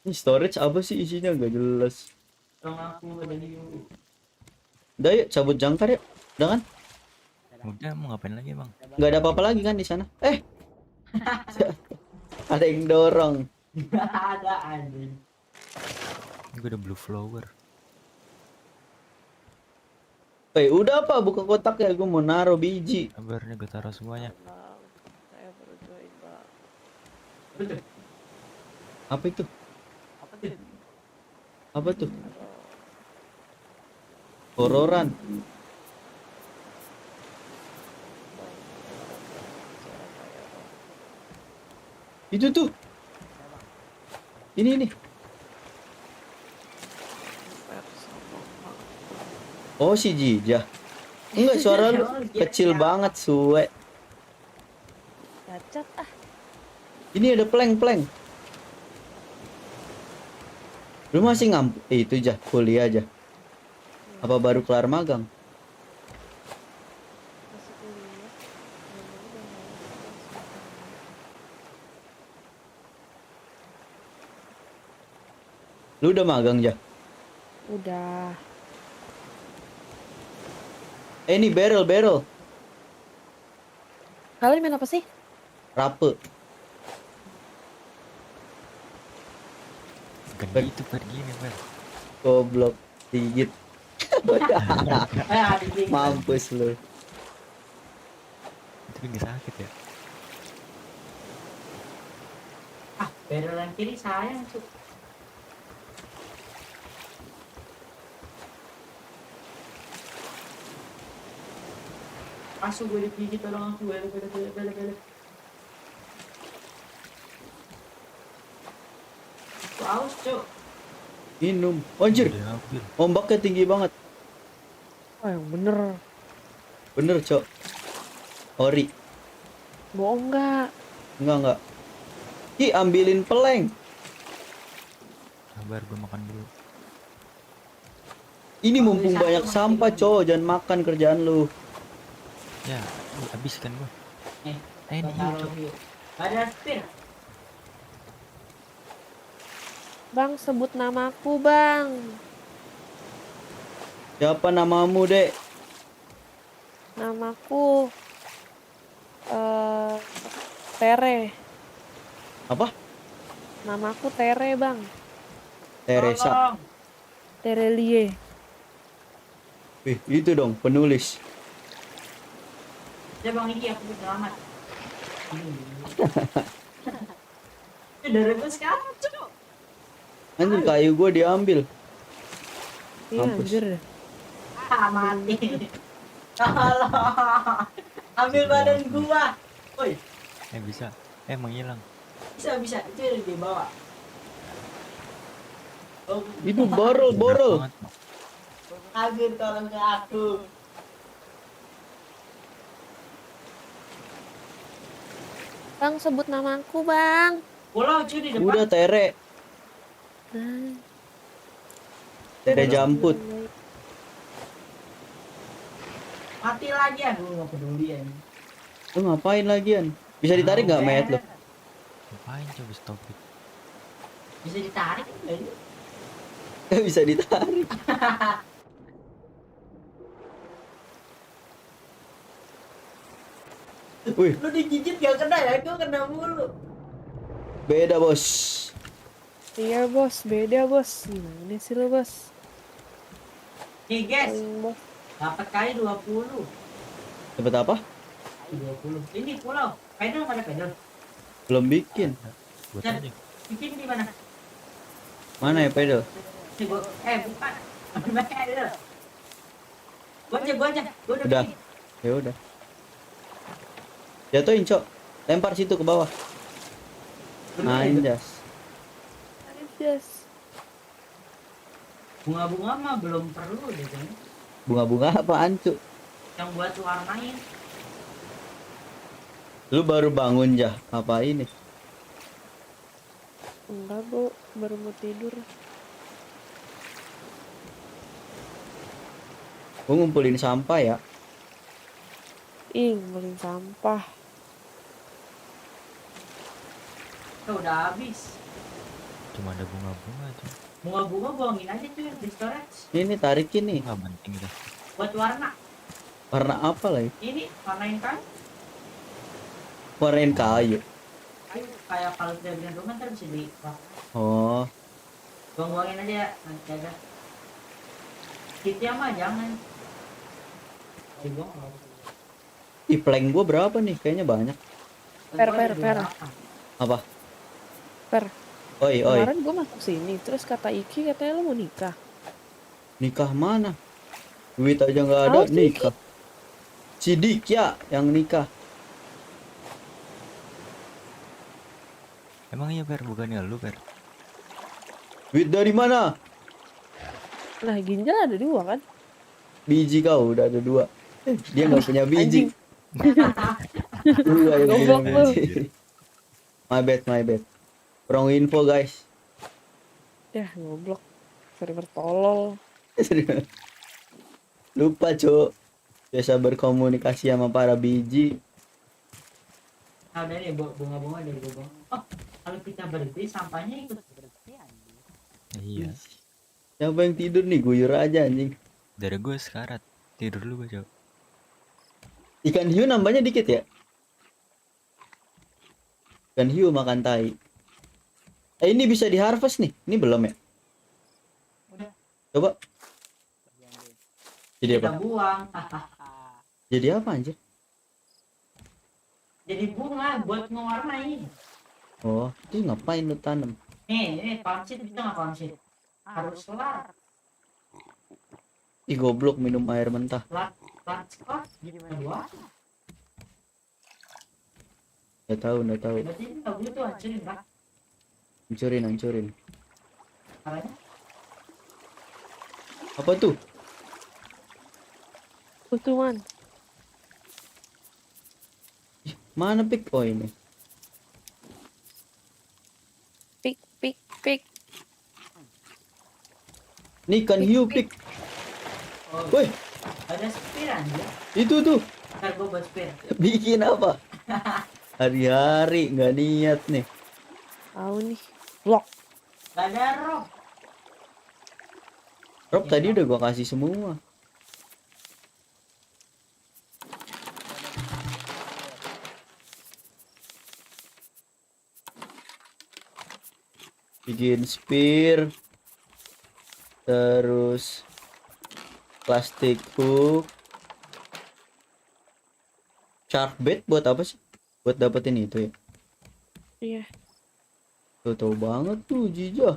Ini storage apa sih isinya gak jelas. Tolong aku dari Udah yuk cabut jangkar yuk. Udah kan? Udah mau ngapain lagi bang? Gak ada apa-apa lagi kan di sana. Ada yang dorong. ada anjing. Gue udah blue flower. Udah apa buka kotak ya, gue mau naruh biji. Kabarnya gue taruh semuanya. Saya baru join bang. Apa itu? Apa tuh? Hororan. Itu tuh. Ini. Oh si Jija. Enggak, suara lu kecil banget suwe. Cacat ah. Ini ada plank. Lu masih itu aja kuliah aja. Apa baru kelar magang? Masih kuliah. Lu udah magang ya? Udah. Ini barrel. Kalian main apa sih? Rape. Bukan gitu pergi nih Fer. Goblok digit. Mampus lu. Itu kan gak sakit ya? Barrel yang kiri sayang tuh. Masuk gue digigit, tolong aku. Balik. Aus cok. Minum. Anjir. Ombaknya tinggi banget. Oh yang bener. Bener cok. Ori. Bohong nggak? Enggak. Ki ambilin peleng. Sabar gue makan dulu. Ini mumpung banyak sampah cowok, jangan makan kerjaan lu. Ya, habis kan gue. Ini cok. Ada spin. Bang sebut namaku bang. Siapa namamu dek? Namaku Tere. Apa? Namaku Tere bang. Teresa. Terelie. Itu dong penulis. Ya bang Iki aku selamat. Dari gue sekarang cok. Anjir kayu gue diambil. Iya anjir. Mati. Tolong. Ambil badan gua. Woi. Bisa. Menghilang. Bisa. Itu di bawah. Itu borol. Agur tolong ke aku. Bang sebut namaku bang. Pulau cuy di depan. Udah Tere. Tere jamput. Mati lagi aku nggak peduli ya. Lu ngapain lagian? Bisa ditarik nggak mayat lu? Ngapain coba stop it? Bisa ditarik nggak ini? Gak bisa ditarik. Wih. Lu digigit gak kena ya? Gue kena mulu. Beda bos. Iya bos, beda bos. Gimana sih lo bos? Nih guys, Paling bos. dapat kali 20. Dapat apa? 20. Ini pulau. Pedal nggak ada pedal? Belum bikin. Buat Dan aja. bikin di mana? Mana ya pedal? Bukan. Pedal. Gua aja. Gua udah Udah. bikin. Ya udah. Jatuhin, Cok. Lempar situ ke bawah. Anjas. Yes. Bunga-bunga mah belum perlu deh kan. Bunga-bunga apaan, Cuk? Yang buat warnain. Lu baru bangun, Jah. Apa ini? Enggak, Bu. Baru mau tidur. Gua ngumpulin sampah ya. Ngumpulin sampah. Udah habis. Cuma ada bunga-bunga aja. Bunga-bunga buangin aja tuh di storage. Ini tarikin nih. Nggak penting dah. Buat warna. Warna apa lagi? Ini warnain kan? Warnain kayu. Ayo kayak kalau udah bikin rumah ntar bisa di Oh. buang-buangin aja ya. Nanti aja. Kitnya mah jangan. Ih, plank gua berapa nih? Kayaknya banyak. Per. Apa? Per. Oi. Kemarin gue masuk sini, terus kata Iki katanya lo mau nikah. Nikah mana? Duit aja nggak ada, Tahu sih. nikah. Sidik ya yang nikah. Emang iya Per, bukannya lu Per? Duit dari mana? Nah, ginjal ada 2 kan? Biji kau udah ada 2. Dia nggak punya biji. Dua yang punya Goblok lu. biji. My bad. Wrong info guys. Ya, goblok. Server tolol. Lupa Cuk. Biasa berkomunikasi sama para biji. Nah udah nih bunga-bunga dari bunga. Oh, kalau kita berhenti sampahnya ikut berhenti anjing. Iya. Siapa yang tidur nih? Guyur aja anjing. Dari gue sekarat. Tidur dulu gue, Cok. Ikan hiu nambahnya dikit ya? Ikan hiu makan tai. Ini bisa di harvest nih. Ini belum ya? Udah. Coba. Jadi Kita apa? buang. Jadi apa anjir? Jadi bunga buat ngewarnain. Oh, terus ngapain lu tanam? Nih, pansit bisa nggak pansit? Harus kelar. Ih goblok minum air mentah. Lat skot gimana buat? Nggak tahu. Berarti ini nggak butuh hancurin kan? Hancurin. Caranya? Apa tuh? Kutuman. Mana pik? Oh ini. Pik. Nih ikan hiu pik. Oh, Woi, ada spear aja. itu tuh. Ntar gua buat spear. Bikin apa? Hari-hari nggak niat nih. Tahu nih. Blok. Gak ada rock. Rob tadi udah gua kasih semua. Bikin spear. Terus plastik hook. Shark bait buat apa sih? Buat dapetin itu ya? Iya. Tahu banget tuh Jija.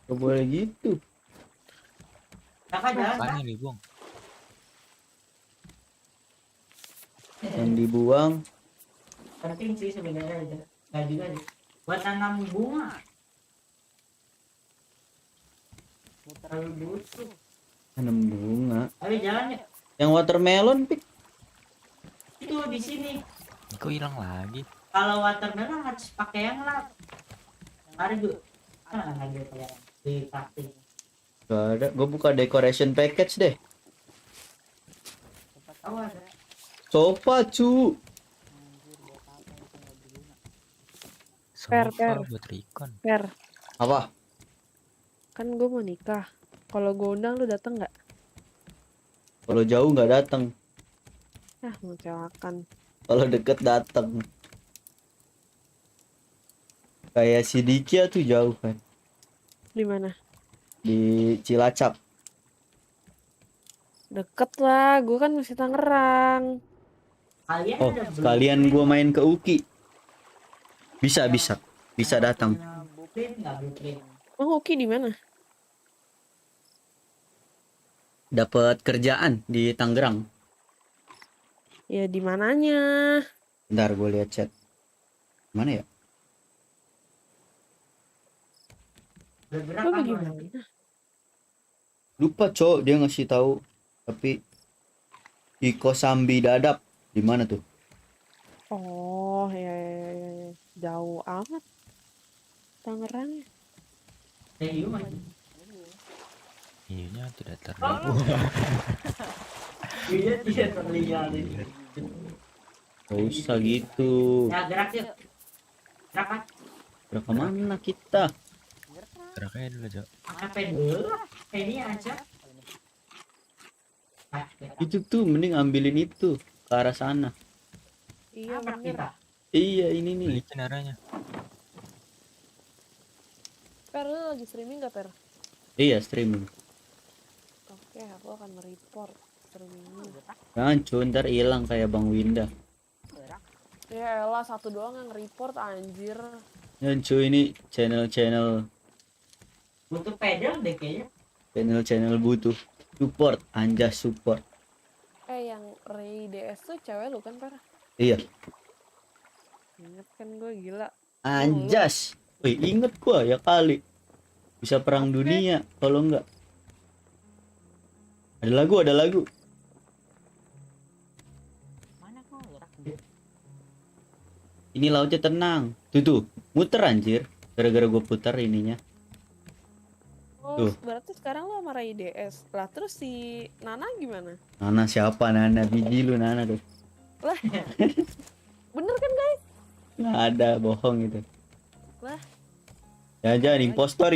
Gak boleh gitu. Kakak jalan kan? Apaan ini, Bang? Yang dibuang. Penting sih sebenarnya itu. Gak juga sih. Buat tanam bunga. Terlalu butuh. Tanam bunga. Ayo jalan ya. Yang watermelon pik. Itu di sini. Kok hilang lagi? Kalau watermelon harus pakai yang lap. Yang ada juga. Kan ada kayak di plastik. Gak ada. Gue buka decoration package deh. Tahu ada. Sofa cu. Per. Buat recon. Per. Apa? Kan gue mau nikah. Kalau gue undang lu datang nggak? Kalau jauh nggak datang. Mengecewakan. Kalau deket datang. Kayak si Dikia tuh jauh kan. Di mana? Di Cilacap. Deket lah, gue kan masih Tangerang. Kalian Oh, ada sekalian gua main ke Uki. Bisa datang. blueprint nggak blueprint? Oh, Uki di mana? Dapat kerjaan di Tangerang. Ya di mananya? Bentar gue lihat chat. Mana ya? Lo bagaimana? Lupa cowok dia ngasih tahu. Tapi di Kosambi Dadap. Di mana tuh? Oh, ya. Jauh amat. Tangerang. Iya tidak terlihat. Iya tidak terlihat. Gak usah gitu. Ya gerak yuk. Gerak kan? Gerak kemana kita? Gerak aja dulu, Cok. Apa dulu? Ini aja. Itu tuh mending ambilin itu ke arah sana. Iya bener. Iya ini nih. Balikin arahnya. Per, lu lagi streaming gak, Per? Iya streaming. Oke, aku akan nge-report streamingnya. Jangan cuy, ntar hilang kayak Bang Winda. Ya elah, satu doang yang nge-report anjir. Jangan cuy, ini channel Butuh pedal deh kayaknya. channel butuh support, anjas support. Yang Ray DS tuh cewek lu kan, Per? Iya. Ingat kan gue gila. Anjas. Wih, inget gua ya kali. Bisa perang dunia kalau enggak. Ada lagu. Ini lautnya tenang. Tuh, muter anjir. Gara-gara gue putar ininya. Oh, Tuh. berarti sekarang lo sama Ray DS. Lah, terus si Nana gimana? Nana siapa Nana? Biji lu Nana tuh. Lah, bener kan guys? Nggak ada, bohong itu. Lah. Jangan impostor.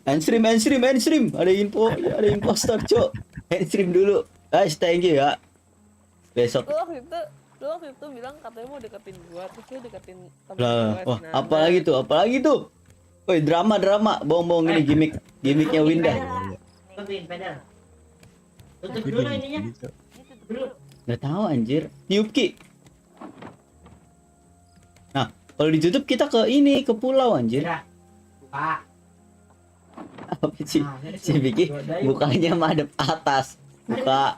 Handstream. Ada impostor, Cok. Handstream dulu. Guys, thank you ya. Besok. Lu waktu itu bilang katanya mau deketin gua, terus lu deketin temen Lah, gua. wah, apalagi tuh? Woi, drama. Bohong ini gimmicknya Winda. Pedal. Tutup dulu ininya. Tutup dulu. Nggak tahu anjir. Tiup Ki. Nah, kalau ditutup kita ke pulau anjir. Buka. Apa sih? Si Vicky bukanya madep atas. Buka.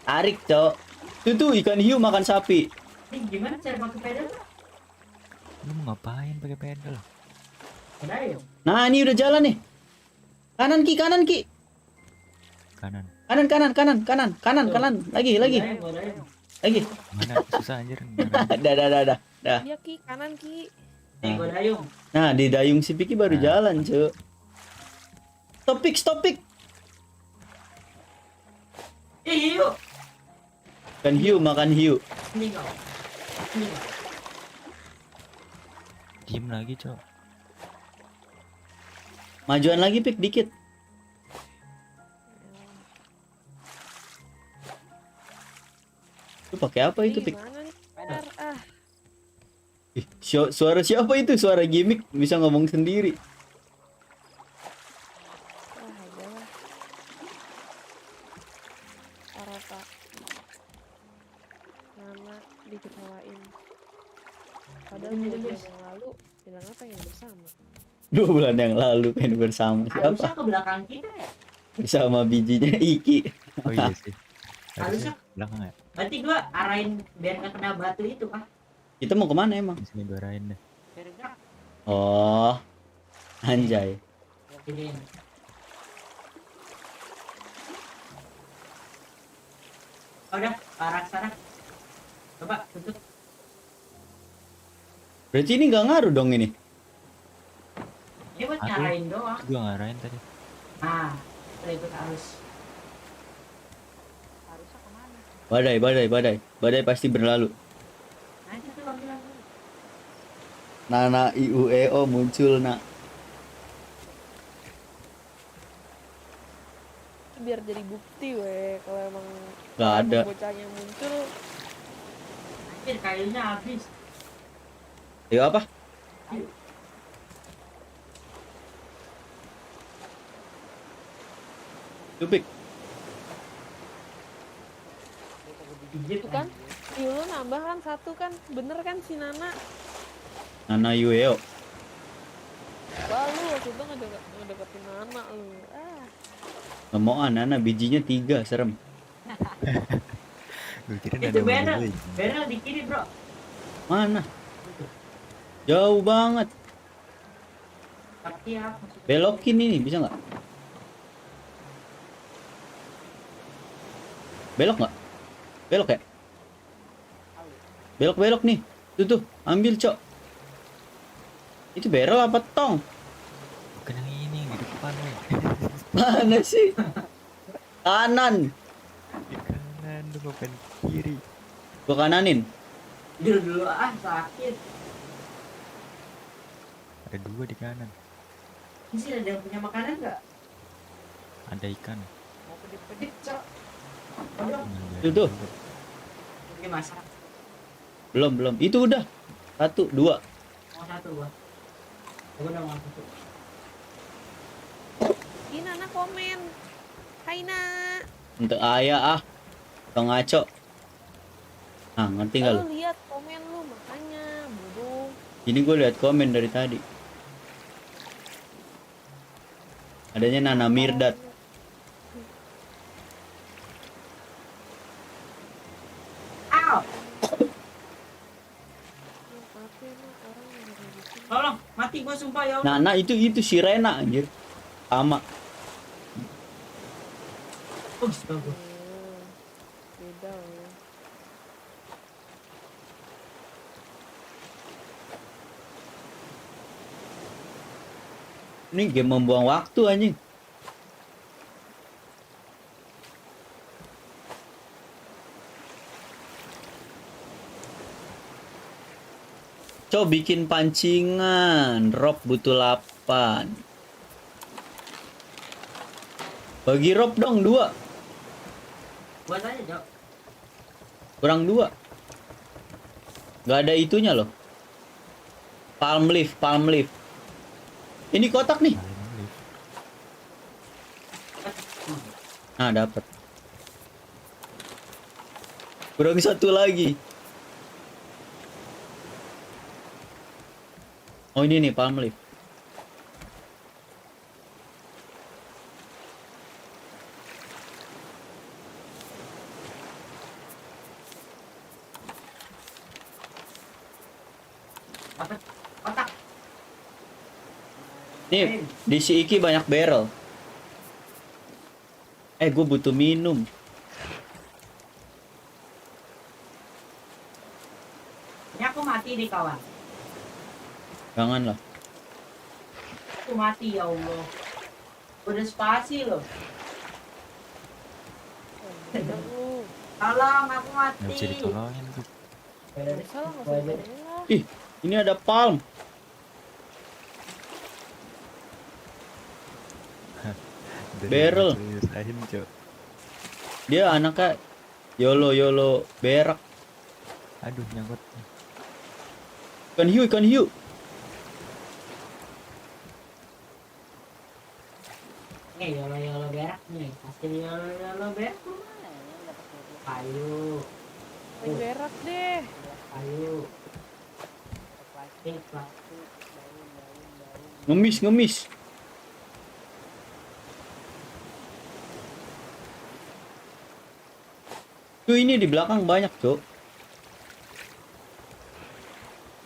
Tarik, Cok. Tuh ikan hiu makan sapi. Ini gimana cara pakai pedal? Lu mau ngapain pakai pedal? Nah, ini udah jalan nih. Kanan Ki. Kanan. Kanan. Lagi. Lagi. Mana susah anjir. Dah. Iya Ki, kanan Ki. Nah, di dayung si Vicky baru jalan, Cuk. Topik. Hiu. Kan hiu makan hiu. Ini kau. Diem lagi, Cok. Majuan lagi Pik dikit. Lu pakai apa itu, Pik? Gimana nih? Per, Ih, suara siapa itu? Suara gimmick bisa ngomong sendiri. adalah. Arata. Nama diketawain. Padahal 2 bulan yang lalu bilang apa yang bersama? 2 bulan yang lalu main bersama Harusnya siapa? ke belakang kita ya. Bersama bijinya Iki. Oh iya sih. Harusnya belakang ya. berarti gua arahin biar nggak kena batu itu kan. Kita mau kemana emang? Di sini gue arahin deh. Oh, anjay. Udah, ke arah sana. Coba tutup. Berarti ini nggak ngaruh dong ini? Ini buat nyarain doang. Gue ngarahin tadi. Nah, kita ikut arus. Badai pasti berlalu. Nanti tuh ambil. Nana IUEO muncul nak. Biar jadi bukti kalau emang Nggak ada. bocahnya muncul. Anjir kayunya habis. Ayo apa? Tupik. Itu kan lu nambah kan 1 kan, bener kan si Nana? Nana Yueo. Wah lu waktu itu ngedeketin Nana lu. Nggak mau Nana bijinya 3 serem. Gue kira Itu ada barrel. lagi. Barrel di kiri, bro. Mana? Jauh banget. Tapi apa? Belokin ini bisa nggak? Belok nggak? Belok ya? Belok nih. Tuh, ambil cok. Itu barrel apa tong? Bukan yang ini yang di depan nih. Mana sih? Kanan. Di kanan lu bukan kiri. Gua kananin. Dulu sakit. Ada 2 di kanan. Ini sih ada yang punya makanan nggak? Ada ikan. Mau pedip-pedip, cok. Tuh. Ini masak. Belum. Itu udah. 1, 2. Mau 1 gua. Gua udah mau 1. Ini Nana komen. Hai Na. Untuk ayah Bang ngaco. Ah, ngerti nggak lu? Lu lihat komen lu makanya bodoh. Ini gue lihat komen dari tadi. Adanya Nana Mirdad. Tolong, mati gua sumpah ya. Nana itu Sirena anjir. Sama. Bagus. Beda ya. Ini game membuang waktu anjing. Coba bikin pancingan, rope butuh 8. Bagi rope dong 2. Buat aja, Jok. Kurang 2. Gak ada itunya loh. Palm leaf. Ini kotak nih. Nah, dapat. Kurang 1 lagi. Oh, ini nih palm leaf. Kotak. Nih, di si Iki banyak barrel. Gue butuh minum. Ini aku mati nih, kawan. Jangan lah. Aku mati, ya Allah. Udah spasi loh. Tolong, aku mati. Nggak bisa ditolongin tuh. Salah nggak usah lah. Ih, ini ada palm. Barrel. Dia anaknya YOLO berak. Aduh, nyangkut. Ikan hiu. YOLO berak nih. Pasti YOLO berak. Ayo. Berak deh. Ayo. Ngemis. Tuh ini di belakang banyak, Cok.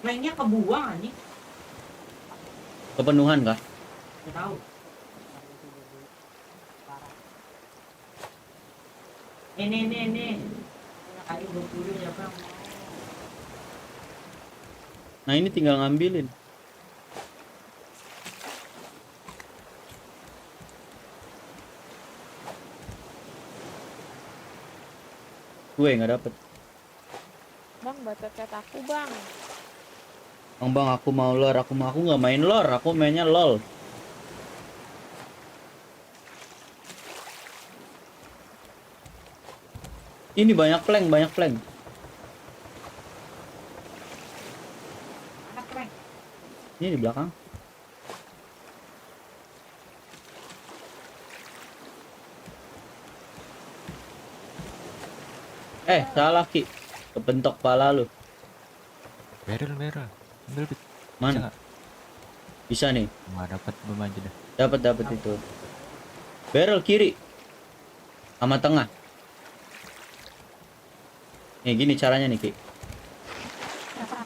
Mainnya kebuang nih. Kepenuhan kah? Nggak tahu. Nih. Ayo berburu ya, Bang. Nah, ini tinggal ngambilin. Gue nggak dapet. Bang, baca chat aku, Bang. Bang, aku mau lore. Aku nggak main lore. Aku mainnya lol. Ini banyak plank. Anak Ini di belakang. Salah Ki. Kepentok pala lu. Barrel. Ambil Pit. Mana? Bisa nih. Nggak dapat, belum aja dah. Dapat itu. Barrel kiri. Sama tengah. Nih gini caranya nih Ki.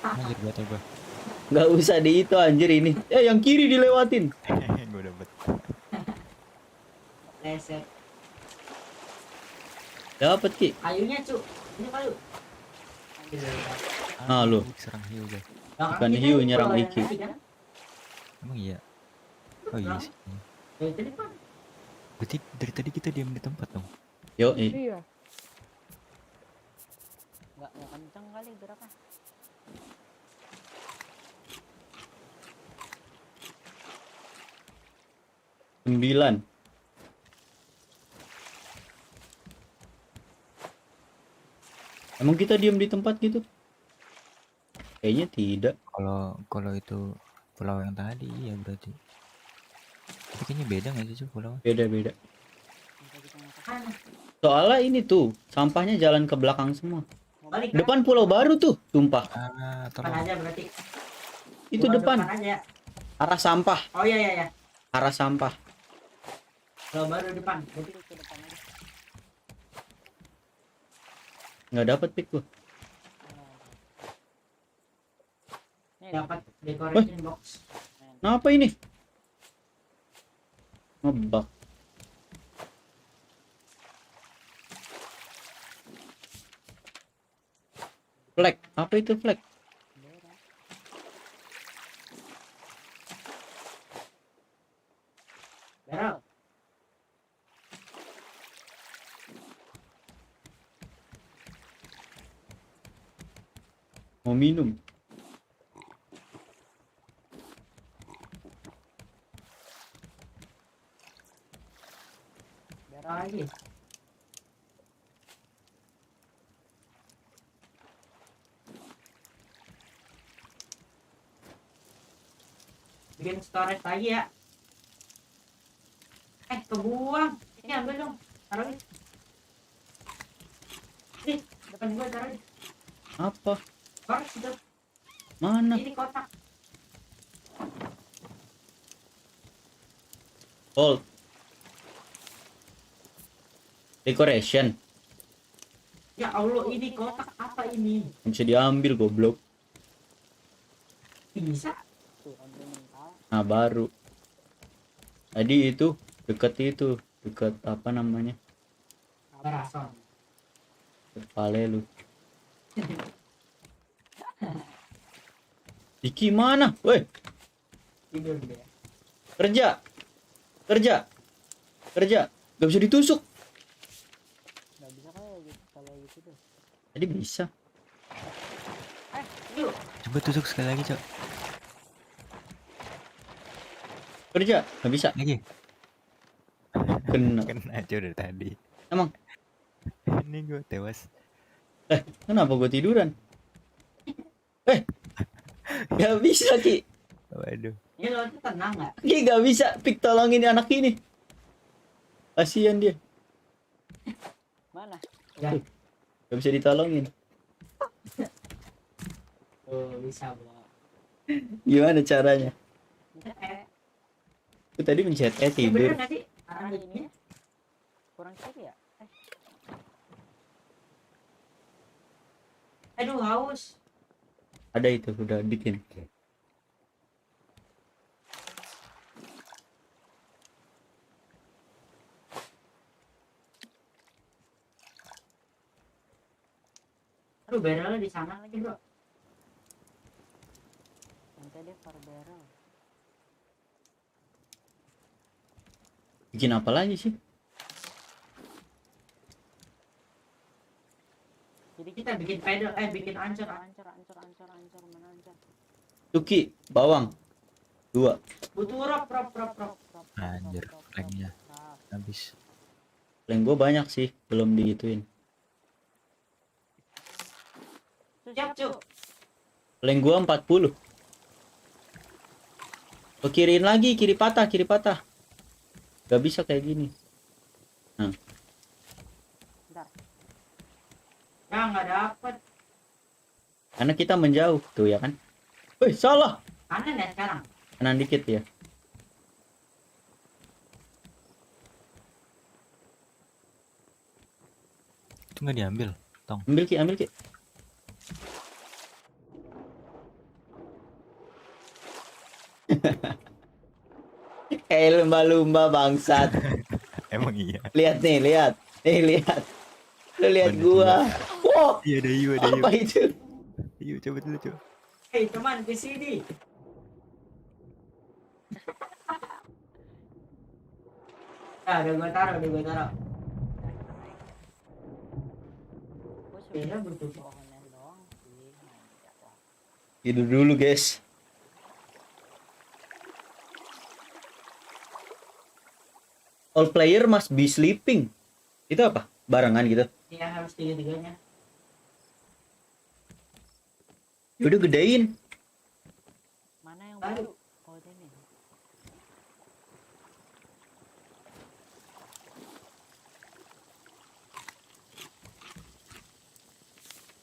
Anjir gua coba. Nggak usah di itu anjir ini. Yang kiri dilewatin. Gua dapet. Leset. Dapat Ki. Kayunya cu. Ini kayu. Nah lu. Serang hiu guys. Bukan hiu nyerang Iki. Emang iya. Oh iya sih. Berarti dari tadi kita diam di tempat dong. Yo, Iya. Nggak kenceng kali berapa? Sembilan. Emang kita diam di tempat gitu? Kayaknya tidak. Kalau itu pulau yang tadi iya berarti. Tapi kayaknya beda nggak sih pulau? Beda. Soalnya ini tuh sampahnya jalan ke belakang semua. Balik, Depan pulau baru tuh, sumpah. Depan aja berarti. Itu Bukan depan. aja. Arah sampah. Oh iya. Arah sampah. Kalau baru depan. Berarti ke depan aja. Nggak dapat pick gua. Dapat decoration box. Kenapa ini? Ngebak. Flag, apa itu flag? Barrel. Mau minum. Barrel lagi. Bikin storage lagi ya. Kebuang. Ini ambil dong. Taruh. Nih, depan gua taruh. Apa? Box itu. Mana? Ini kotak. Hold. Decoration. Ya Allah, ini kotak apa ini? Bisa diambil goblok. Bisa. Nah baru. Tadi itu dekat apa namanya? Barason. Kepale lu. Iki mana? Woi, Tidur dia. Kerja. Gak bisa ditusuk. Nggak bisa kayak gitu kalau gitu tuh. Tadi bisa. Yuk. Coba tusuk sekali lagi, Cok. Kerja, gak bisa. Lagi. Kena aja dari tadi. Emang? Ini gue tewas. Kenapa gue tiduran? Gak bisa Ki. Waduh. Ini lo tuh tenang nggak? Ki gak bisa. Pik tolongin anak ini. Kasian dia. Mana? Ya. Gak bisa ditolongin. Oh bisa bro. Gimana caranya? Aku tadi mencet Ini tidur. bener nggak sih? Arah ini. Kurang kiri ya? Aduh haus. Ada itu udah bikin. Aduh barrelnya di sana lagi bro. Nanti dia per barrel. Bikin apa lagi sih? Jadi kita bikin pedal, bikin ancur. Ancur, mana ancur? Tuki, bawang. 2. Butuh rop. Anjir, flagnya habis. Flank gue banyak sih, belum digituin. Siap cu. Flank gue 40. Ke kiriin lagi, kiri patah, kiri patah. Gak bisa kayak gini. Nah. Ya nggak dapet. Karena kita menjauh tuh ya kan. Wih, salah. Kanan ya sekarang. Kanan dikit ya. Itu nggak diambil, Tong. Ambil Ki, ambil Ki. Kayak lumba-lumba bangsat. Emang iya. Lihat nih, lihat. Lihat. Lu lihat gua. Wow. Iya, ada Yu, ada Yu. Apa itu? Yu, coba dulu, coba. Hei teman, ke sini. Ya, udah gua taruh, udah gua taruh. Kayaknya butuh pohonnya doang sih. Tidur dulu, guys. All player must be sleeping. Itu apa? Barengan gitu. Iya, harus tiga-tiganya. Udah gedein. Mana yang baru? Oh, ini.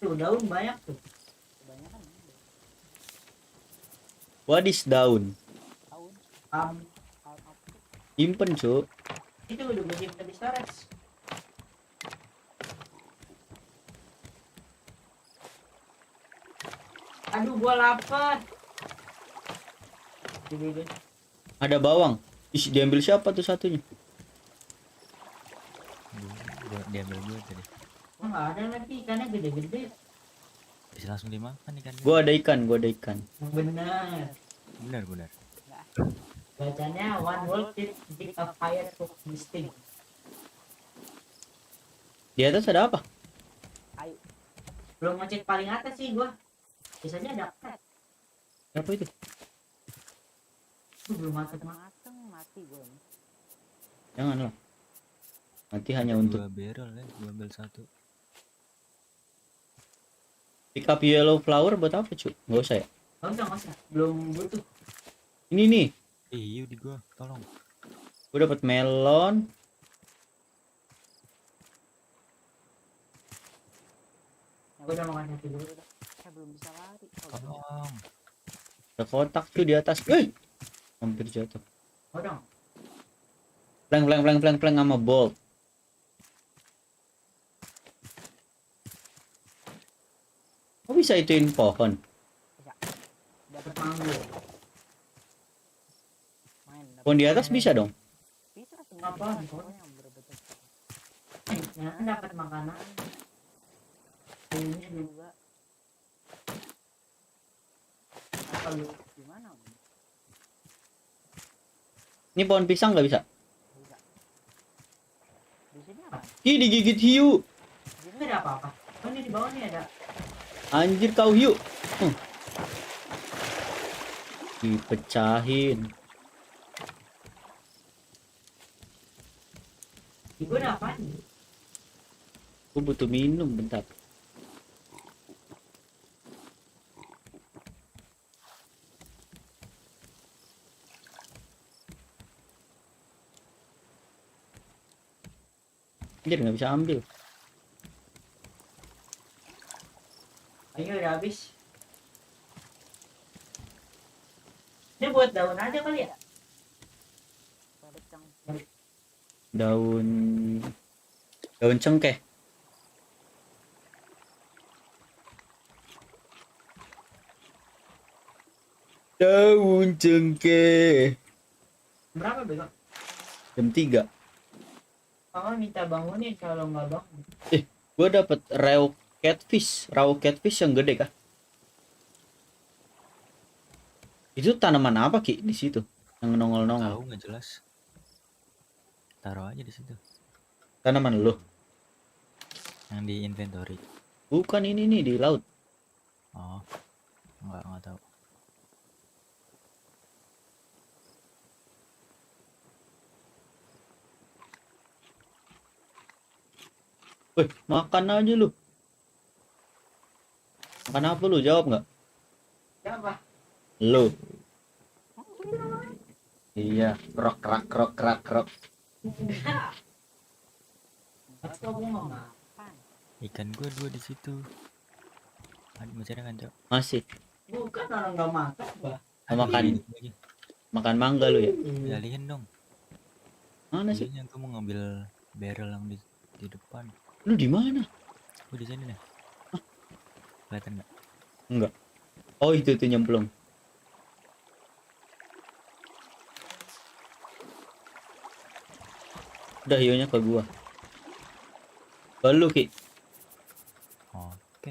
Tuh, daun banyak tuh. Kebanyakan. What is daun? Daun. Simpen, Cuk. Itu udah gue simpen di storage. Aduh, gua lapar. Ada bawang. Ih, diambil siapa tuh satunya? Diambil gue tadi. Oh, nggak ada lagi ikannya gede-gede. Bisa langsung dimakan ikannya. Gua ada ikan, gua ada ikan. Benar. Benar. Bacanya one world tip a fire cook distinct. Di atas ada apa? Ayo. Belum ngecek paling atas sih gua. Biasanya ada cat. Apa itu? Belum mateng mati gua. Jangan lah. Nanti hanya untuk 2 barrel ya, gua ambil 1. pick up yellow flower buat apa, Cuk? Nggak usah ya? Nggak usah. Belum butuh. Ini nih. Iya di gua, tolong. Gua dapat melon. Aku udah makan satu dulu. Saya belum bisa lari. Tolong. Ada kotak tuh di atas. Hampir jatuh. Oh dong. Plank sama bolt. Kok bisa ituin pohon? Dapat mango. Pohon di atas bisa dong? Bisa semua pohon yang berbeda. Ya, dapat makanan. Ini juga. Apa lu gimana? Ini pohon pisang nggak bisa? Bisa. Di sini apa? Ih, digigit hiu. Di sini ada apa-apa? Oh, ini di bawah nih ada. Anjir kau hiu. Dipecahin. Ibu ada apaan? Aku butuh minum bentar. Anjir nggak bisa ambil. Ayo udah habis. Ini buat daun aja kali ya? Daun cengkeh. Daun cengkeh. Berapa bego? Jam 3. Mama minta bangunin kalau nggak bangun. Gua dapet raw catfish yang gede kah? Itu tanaman apa Ki di situ? Yang nongol-nongol. Tahu nggak jelas. Taruh aja di situ. Tanaman lo. Yang di inventory. Bukan ini nih di laut. Oh. Enggak tahu. Wih, makan aja lu. Makan apa lu? Jawab nggak? Siapa? Lu. Iya, krok krak krok krak krok. Atau aku mau makan. Ikan gua 2 di situ. Masih ada kan, Cok? Masih. Bukan orang nggak makan, Pak. Makan makan mangga lu ya? Alihin dong. Mana sih? Iya, gua mau ngambil barrel yang di depan. Lu di mana? Gua di sini nih. Kelihatan nggak? Enggak. Oh, itu nyemplung. Udah hionya ke gua. Lu Ki. Oke.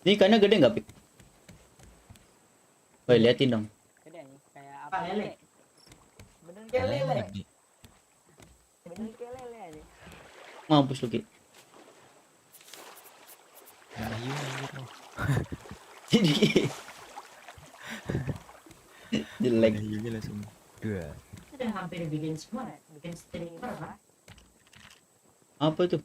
Ini ikannya gede nggak, Pik? Woi, liatin dong. Gede nih, kayak Apa lele? bener kayak lele. Gede. Bener kayak lele aja. Mampus lu, Ki. Ada hiu anjir lo. Jadi jelek. Ada hiunya langsung 2. Udah hampir bikin semua, bikin streamer lah. Apa tuh?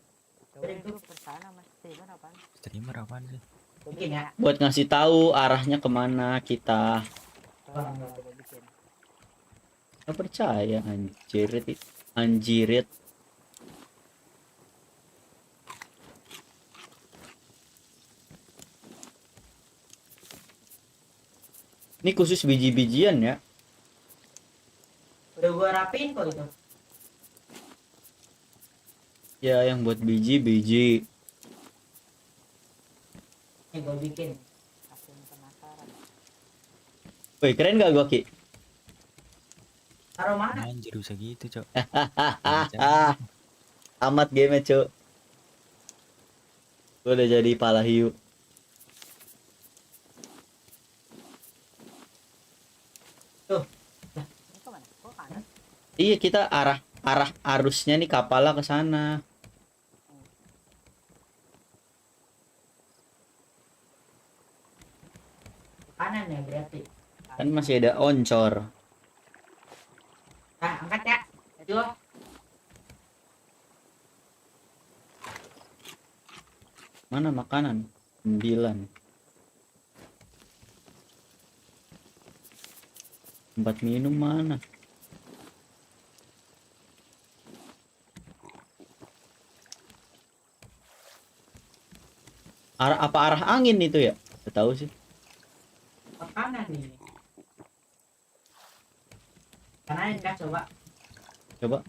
Coba itu persana mas streamer apaan? Streamer apaan sih? Bikin ya. Buat ngasih tahu arahnya kemana kita. Coba bikin. Gak percaya, anjirit. Anjirit. Ini khusus biji-bijian ya. Udah gua rapiin kok itu. Ya, yang buat biji-biji. Nih gua bikin. Aku yang penasaran. Woi, keren gak gua, Ki? Taruh mana? Anjir bisa gitu, Cok. Amat game, Cok. Gua udah jadi pala hiu. Tuh. Ini kemana? Kok kanan? Iya, kita arah arusnya nih kapalnya ke sana. Kanan ya berarti. Kan masih ada oncor. Nah, angkat ya. Ayo. Mana makanan? 9. Tempat minum mana? Arah angin itu ya? Gak tahu sih. Kanan nih. Kanan kan coba. Coba.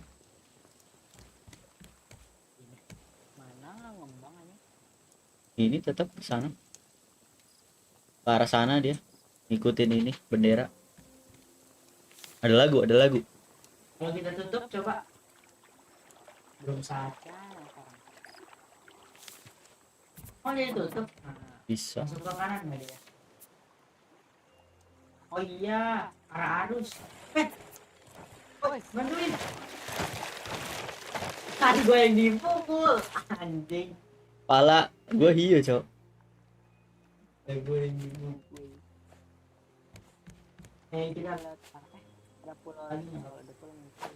Mana ngembang aja? Ini tetap ke sana. Ke arah sana dia. Ngikutin ini bendera. Ada lagu. Kalau kita tutup coba. Belum saatnya sekarang. Oh dia tutup. Nah, Bisa. masuk ke kanan nggak dia? Oh iya, arah arus. Bantuin. Kan gue yang dipukul. Anjing. Pala gua hiu, Cok. Gue yang dipukul. Kita lihat Ada pulau lagi kalau ada pulau muncul.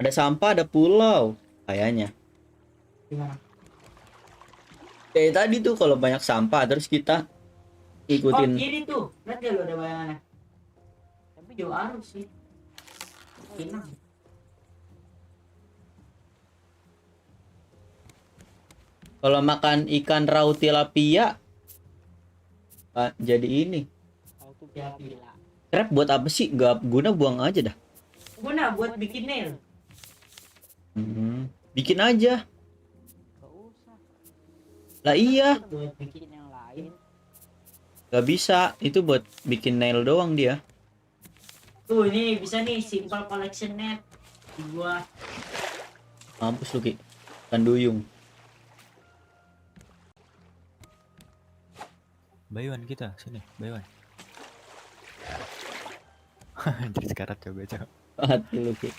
Ada sampah, ada pulau. Kayaknya. Gimana? Kayak tadi tuh kalau banyak sampah terus kita ikutin. Oh kiri tuh, lihat gak lu ada bayangannya? Tapi jauh arus sih. Pinang. Kalau makan ikan raw tilapia jadi ini. Tilapia. Trap buat apa sih? Gak guna, buang aja dah. Guna buat bikin nail. Bikin aja. Gak usah. Lah iya. Buat bikin yang lain. Gak bisa. Itu buat bikin nail doang dia. Tuh ini bisa nih simple collection net. Gua. Mampus lu, Ki. Kan duyung. Bayuan kita sini, Bayuan. Jadi sekarat coba, Cok. Hati lu, Ki.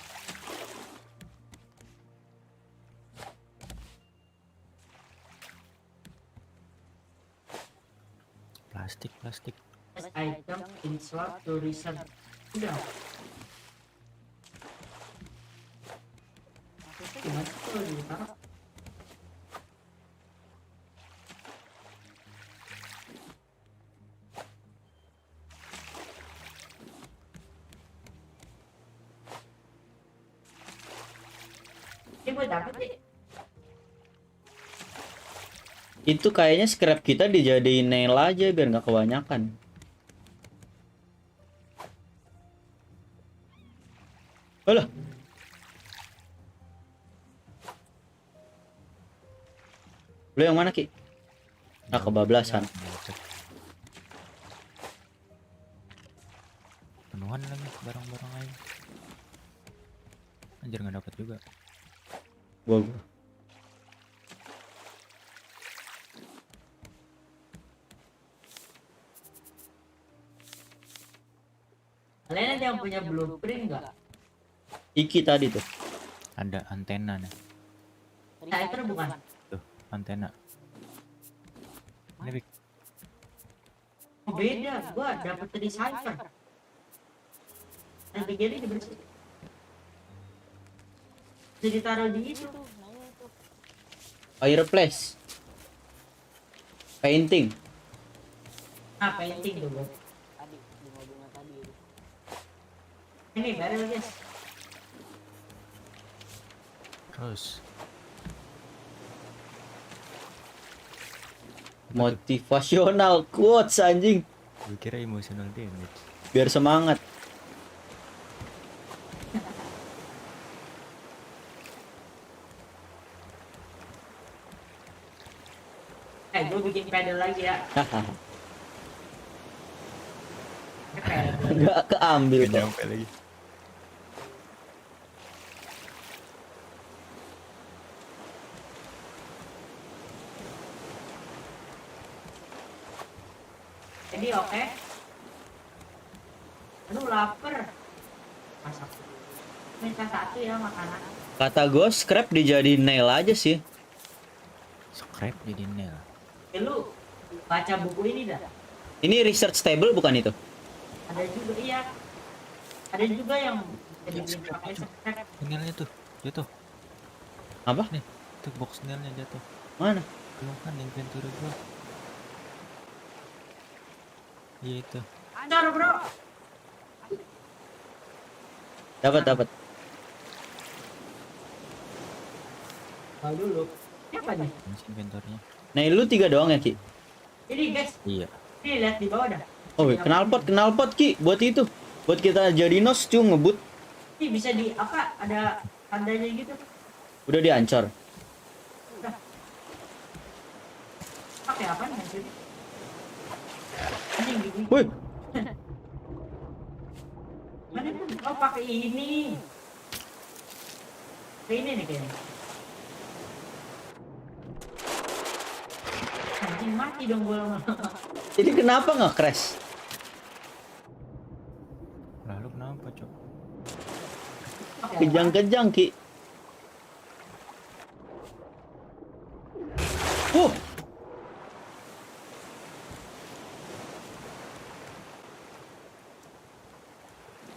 Plastik. Item in slot to reserve. Udah. Gimana tuh ditaruh? Ini gue dapet nih. Itu kayaknya scrap kita dijadiin nail aja biar nggak kebanyakan. Alah. Lu yang mana, Ki? Ah, kebablasan. Penuhan lagi barang-barang lain. Anjir nggak dapat juga. Gua. Kalian ada yang punya blueprint nggak? Iki tadi tuh. Ada antena nih. Cypher bukan? Tuh, antena. Ini Rick. Oh, beda, gua dapet dari cypher. Yang begini dibersih. Bisa ditaruh di itu. Fireplace. Painting. Ah, painting tuh, bro. Ini barrel, guys. Terus. Motivasional quotes anjing. Gue kira emotional damage. Biar semangat. Gue bikin pedal lagi ya. Nggak keambil kok. Nyampe lagi. Jadi oke. Aduh lapar. Masak. Minta satu ya makanan. Kata gue scrap dijadiin nail aja sih. Scrap jadi nail. Lu baca buku ini dah. Ini research table bukan itu? Ada juga iya. Ada juga yang jadi pakai scrap. Nailnya tuh jatuh. Apa? Nih, tuh box nailnya jatuh. Mana? Belum kan inventory gua. Iya itu. Ancar bro. Dapat. Tahu dulu. Siapa nih? Ini inventory-nya. Nail lu 3 doang ya, Ki? Ini guys. Iya. Ini lihat di bawah dah. Oh, knalpot Ki, buat itu. Buat kita jadi nos cu ngebut. Ini bisa di apa? Ada tandanya gitu. Udah diancor. Udah. Pakai apa nih anjir? Anjing gini. Woi, Mana tuh? Oh pakai ini. Pakai ini nih kayaknya. Anjing mati dong gue lama. jadi kenapa nggak crash? Lalu kenapa, Cok? Kejang-kejang, Ki.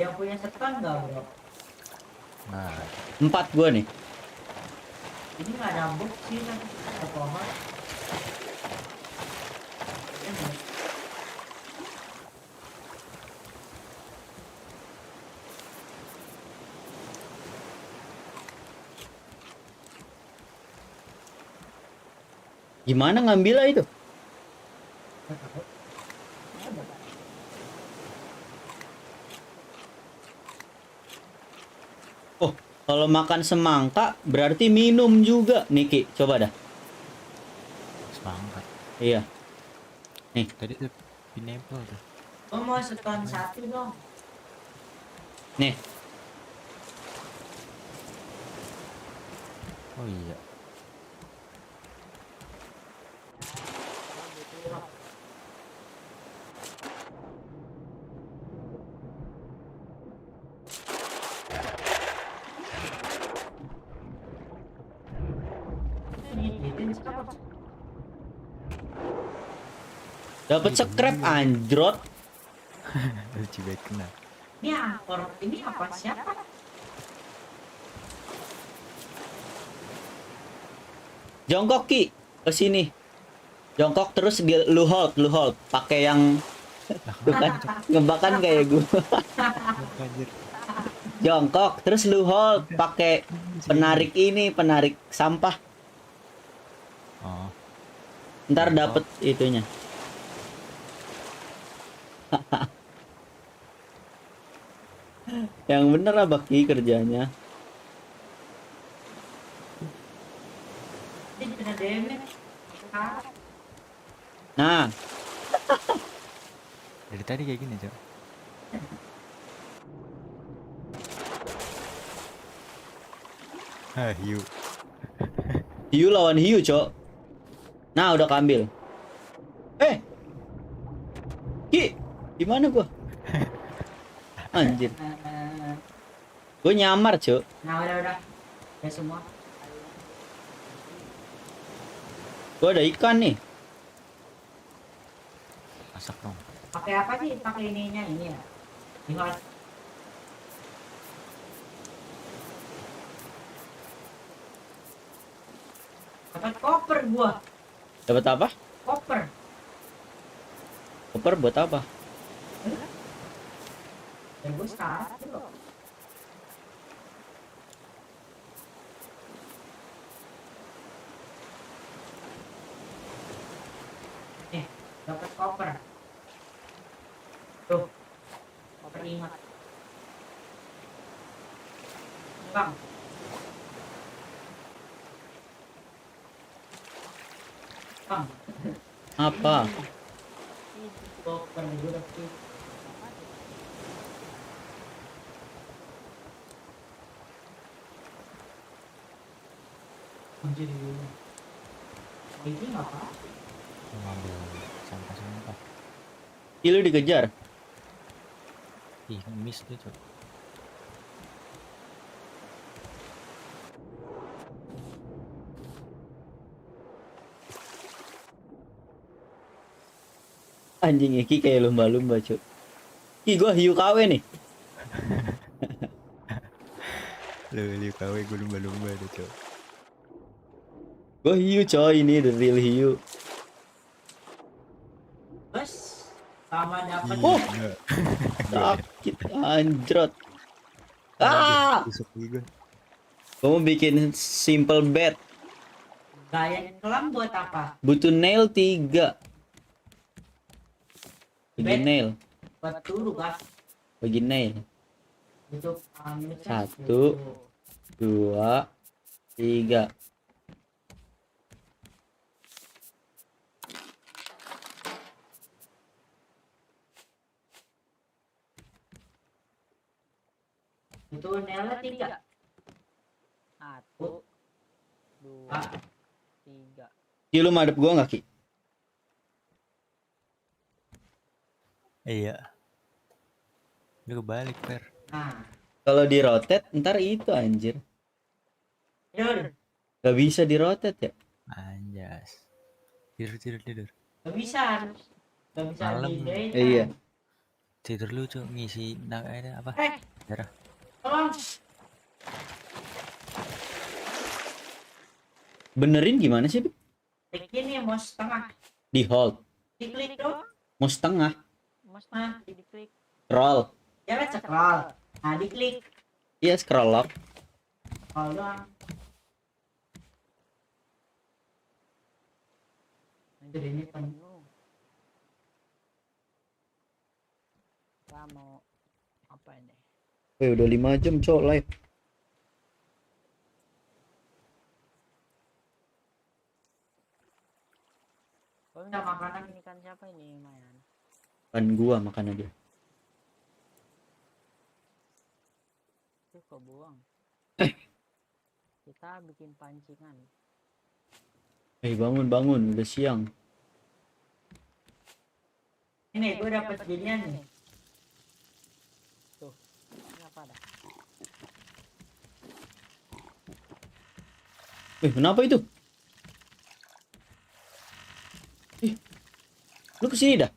Yang punya setan nggak bro? Nah, 4 gua nih. Ini nggak ada box sih, kan ada pohon. Gimana ngambilnya itu? Oh, kalau makan semangka berarti minum juga. Niki, coba dah. semangka. Iya. Nih. Tadi tuh pineapple tuh. Oh mau setan satu dong. Nih. Oh iya. Dapat scrap anjrot. Lucu banget kena. Ini angkor, ini apa siapa? Jongkok Ki, ke sini. Jongkok terus lu hold. Pakai yang tuh kan ngebakan kayak gua. Anjir. jongkok, terus lu hold pakai penarik ini, penarik sampah. Oh. Ntar Jongkok. dapet itunya. Yang bener apa Ki kerjanya? Ini kena damage. Nah, Dari tadi kayak gini, Cok. Hiu. hiu lawan hiu, Cok. Nah, udah keambil. Ki, gimana gua? Anjir. Gue nyamar, Cok. Nah, udah. Ya semua. Gua ada ikan nih. Masak dong. Pakai apa sih? Pakai ininya ini ya. Ingat. Dapat koper gua. Dapat apa? Koper. Koper buat apa? Ya gua sekarang dulu. Dapat koper. Tuh. Koper ingat. Bang. Bang. Apa? Koper gue udah sih. Anjir. Ini nggak apa? Ngambil sampah. Ih, lu dikejar. Ih, miss tuh, Cok. Anjing Ki kayak lumba-lumba, Cok. Ki, gua hiu KW nih. Lu KW gue lumba-lumba deh, Cok. Gua hiu, coy, ini the real hiu. Bos, sama dapat. Sakit anjrot. Tusuk gue. Gua mau bikin simple bed. Gaya kelam buat apa? Butuh nail 3. Bagi Bed? nail. Buat turu kan? Bagi nail. Untuk 1, 2, 3. itu nela 3. 1, 2, 3. Ki, lu madep gua nggak, Ki? Iya. Lu kebalik, Per. Nah, Kalau di rotate ntar itu anjir. tidur. Gak bisa di rotate ya? Anjas. Tidur. Gak bisa. Gak bisa Malam. di Iya. Tidur lu, Cok, ngisi ada apa? Darah. Tolong. Benerin gimana sih, Bi? Klik ini mau setengah. Di hold. Diklik dong. Mau setengah. Nah, diklik. Scroll. Ya kan scroll. Nah, diklik. Iya, scroll lock. Scroll doang. Anjir ini penuh. Kita mau apa ini? Udah 5 jam, Cok, live. Oh, enggak makanan ini kan siapa ini Mayan? Kan gua makan aja. Itu kok buang. Kita bikin pancingan. Bangun, udah siang. Ini gue dapat ginian nih. Tuh, ini apa dah? Kenapa itu? Lu kesini dah?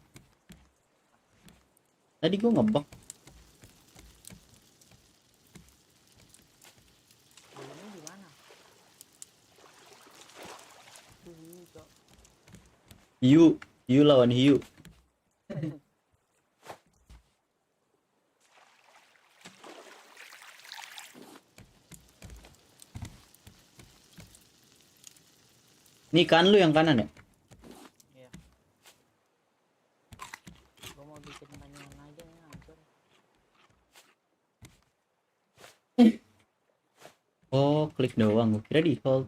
Tadi gua ngebug. Ini di mana? Hiu lawan hiu. Nih kan lu yang kanan ya? Iya. Gua mau bikin banyak aja nih hancur. Oh, klik doang. Gua kira di hold.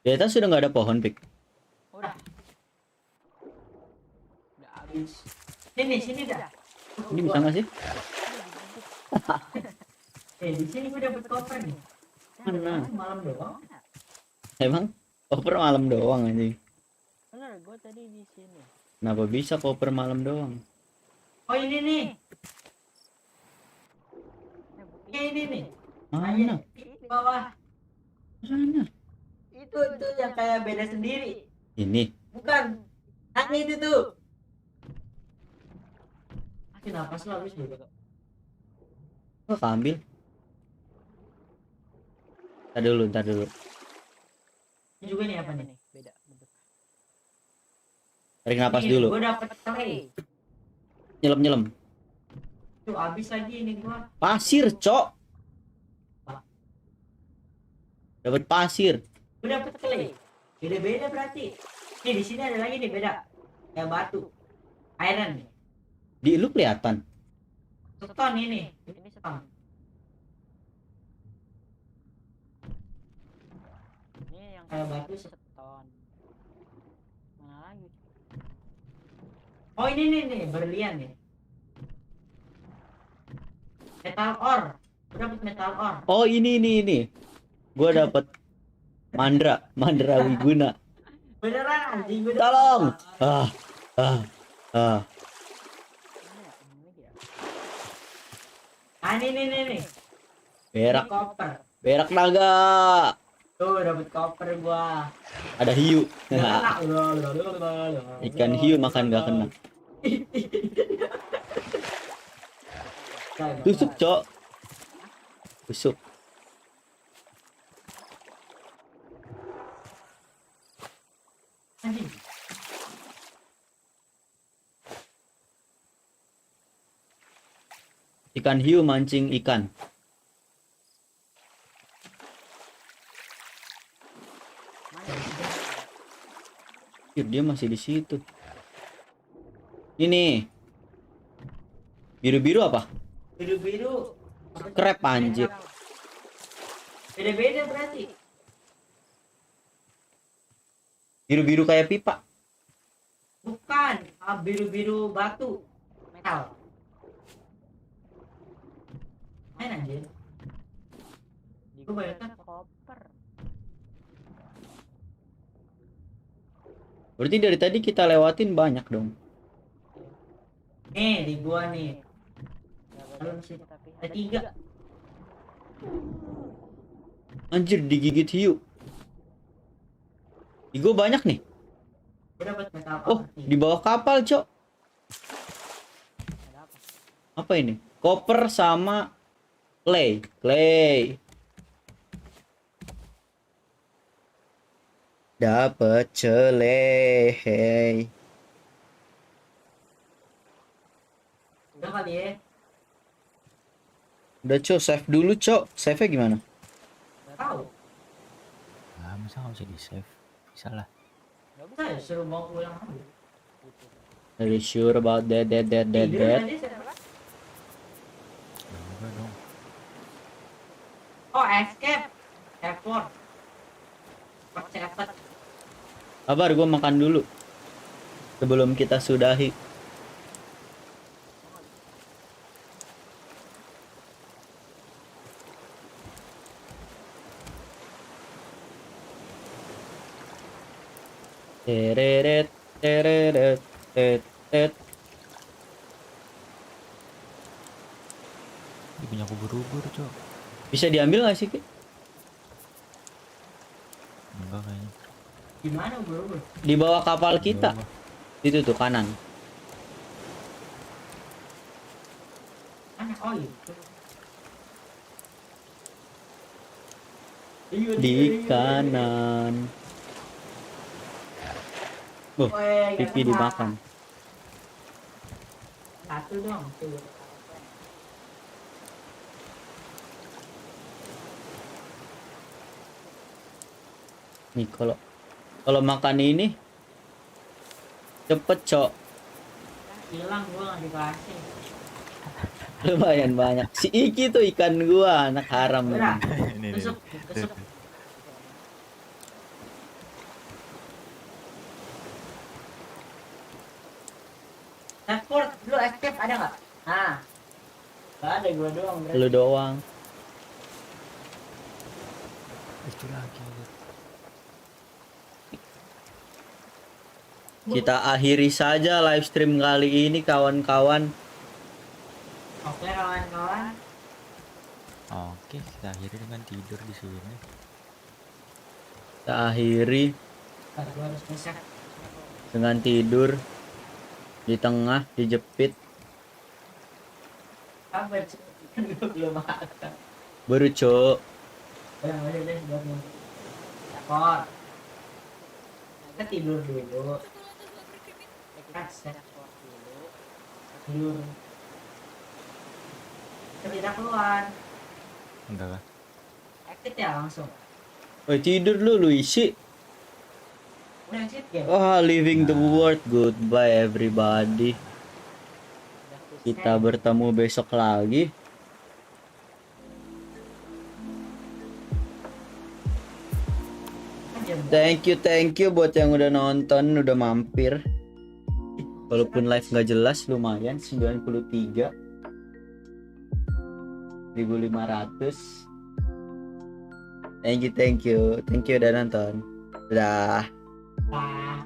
Di atas sudah nggak ada pohon, Pik. Udah habis. Sini dah. Ini bisa nggak sih? Di sini gue dapet koper nih. Mana? Malam doang. Emang koper malam doang anjing. Bener, gue tadi di sini. Kenapa bisa koper malam doang? Oh ini nih. Ini nih. Mana? Di bawah. Mana? Itu yang kayak beda sendiri. Ini. Bukan. Nah itu tuh. Kenapa sih habis dulu? Oh, ambil. Ntar dulu. Ini juga nih apa nih? Beda bentuk. Tarik napas dulu. Gue dapet heree. Nyelam. Tuh habis lagi ini gua. Pasir, Cok. Dapat pasir. Gue dapet heree. Beda-beda berarti. Nih di sini ada lagi nih beda. Kayak batu. Iron nih. Di lu kelihatan. Seton ini. Ini seton. Ini yang kayak batu seton. Mana lagi? Oh ini nih berlian nih. Metal ore. Gue dapet metal ore. Oh, ini. Gua dapat mandra wiguna. Beneran anjing. Tolong. Ini. Berak. Koper. Berak naga. Tuh dapet koper gua. Ada hiu. Ikan hiu makan gak kena. Tusuk, Cok. Tusuk. Anjing. Ikan hiu mancing ikan. Dia masih di situ. Ini. Biru-biru apa? Biru-biru. Crab anjir. Beda-beda berarti. Biru-biru kayak pipa. Bukan, biru-biru batu. Metal. Main anjir. Gue bayangkan koper. Berarti dari tadi kita lewatin banyak dong. Nih di gua nih. Belum sih, ada 3. Anjir digigit hiu. Di gua banyak nih. Gua dapat metal Oh, di bawah kapal, Cok. Apa ini? Koper sama clay. Dapat celeh. Udah kali ya. Udah, Cok, save dulu, Cok. Save-nya gimana? Gak tahu. Ah, masa nggak bisa di save? Bisa lah. Gak bisa ya, suruh mau pulang aja. Are you sure about that? Tidur aja saya. Enggak dong. Oh, escape. Effort. Cepet. Sabar, gue makan dulu. Sebelum kita sudahi. Tereret. Dia punya kubur-kubur, Cok. Bisa diambil gak sih, Ki? Enggak kayaknya. Gimana bro? Di bawah kapal kita. Itu tuh kanan. Mana? Oh itu. Di kanan. Oh, pipi dimakan. Satu dong. Tuh. Nih kalau Kalau makan ini cepet, Cok. Hilang gua nggak dikasih. Lumayan banyak. Si Iki tuh ikan gua, anak haram Udah, ini. tusuk. Transport, lu escape ada nggak? Nah, nggak ada, gua doang. Berarti. Lu doang. Itu lagi. Kita akhiri saja live stream kali ini, kawan-kawan. Oke, kawan-kawan. Oke, kita akhiri dengan tidur di sini. Kita akhiri Gua harus nge-save. dengan tidur di tengah, dijepit. Apa sih? Belum makan. Baru, Cok. Udah deh, buat nih. Transport. Kita tidur dulu. Tidur. Kita tidak keluar. Enggak lah. Exit ya langsung. Oh, tidur lu isi. Udah exit ya. Oh, leaving the world. Goodbye everybody. Kita bertemu besok lagi. Thank you buat yang udah nonton, udah mampir. Walaupun live nggak jelas, lumayan 93 1.500. Thank you udah nonton. Dadah. Nah.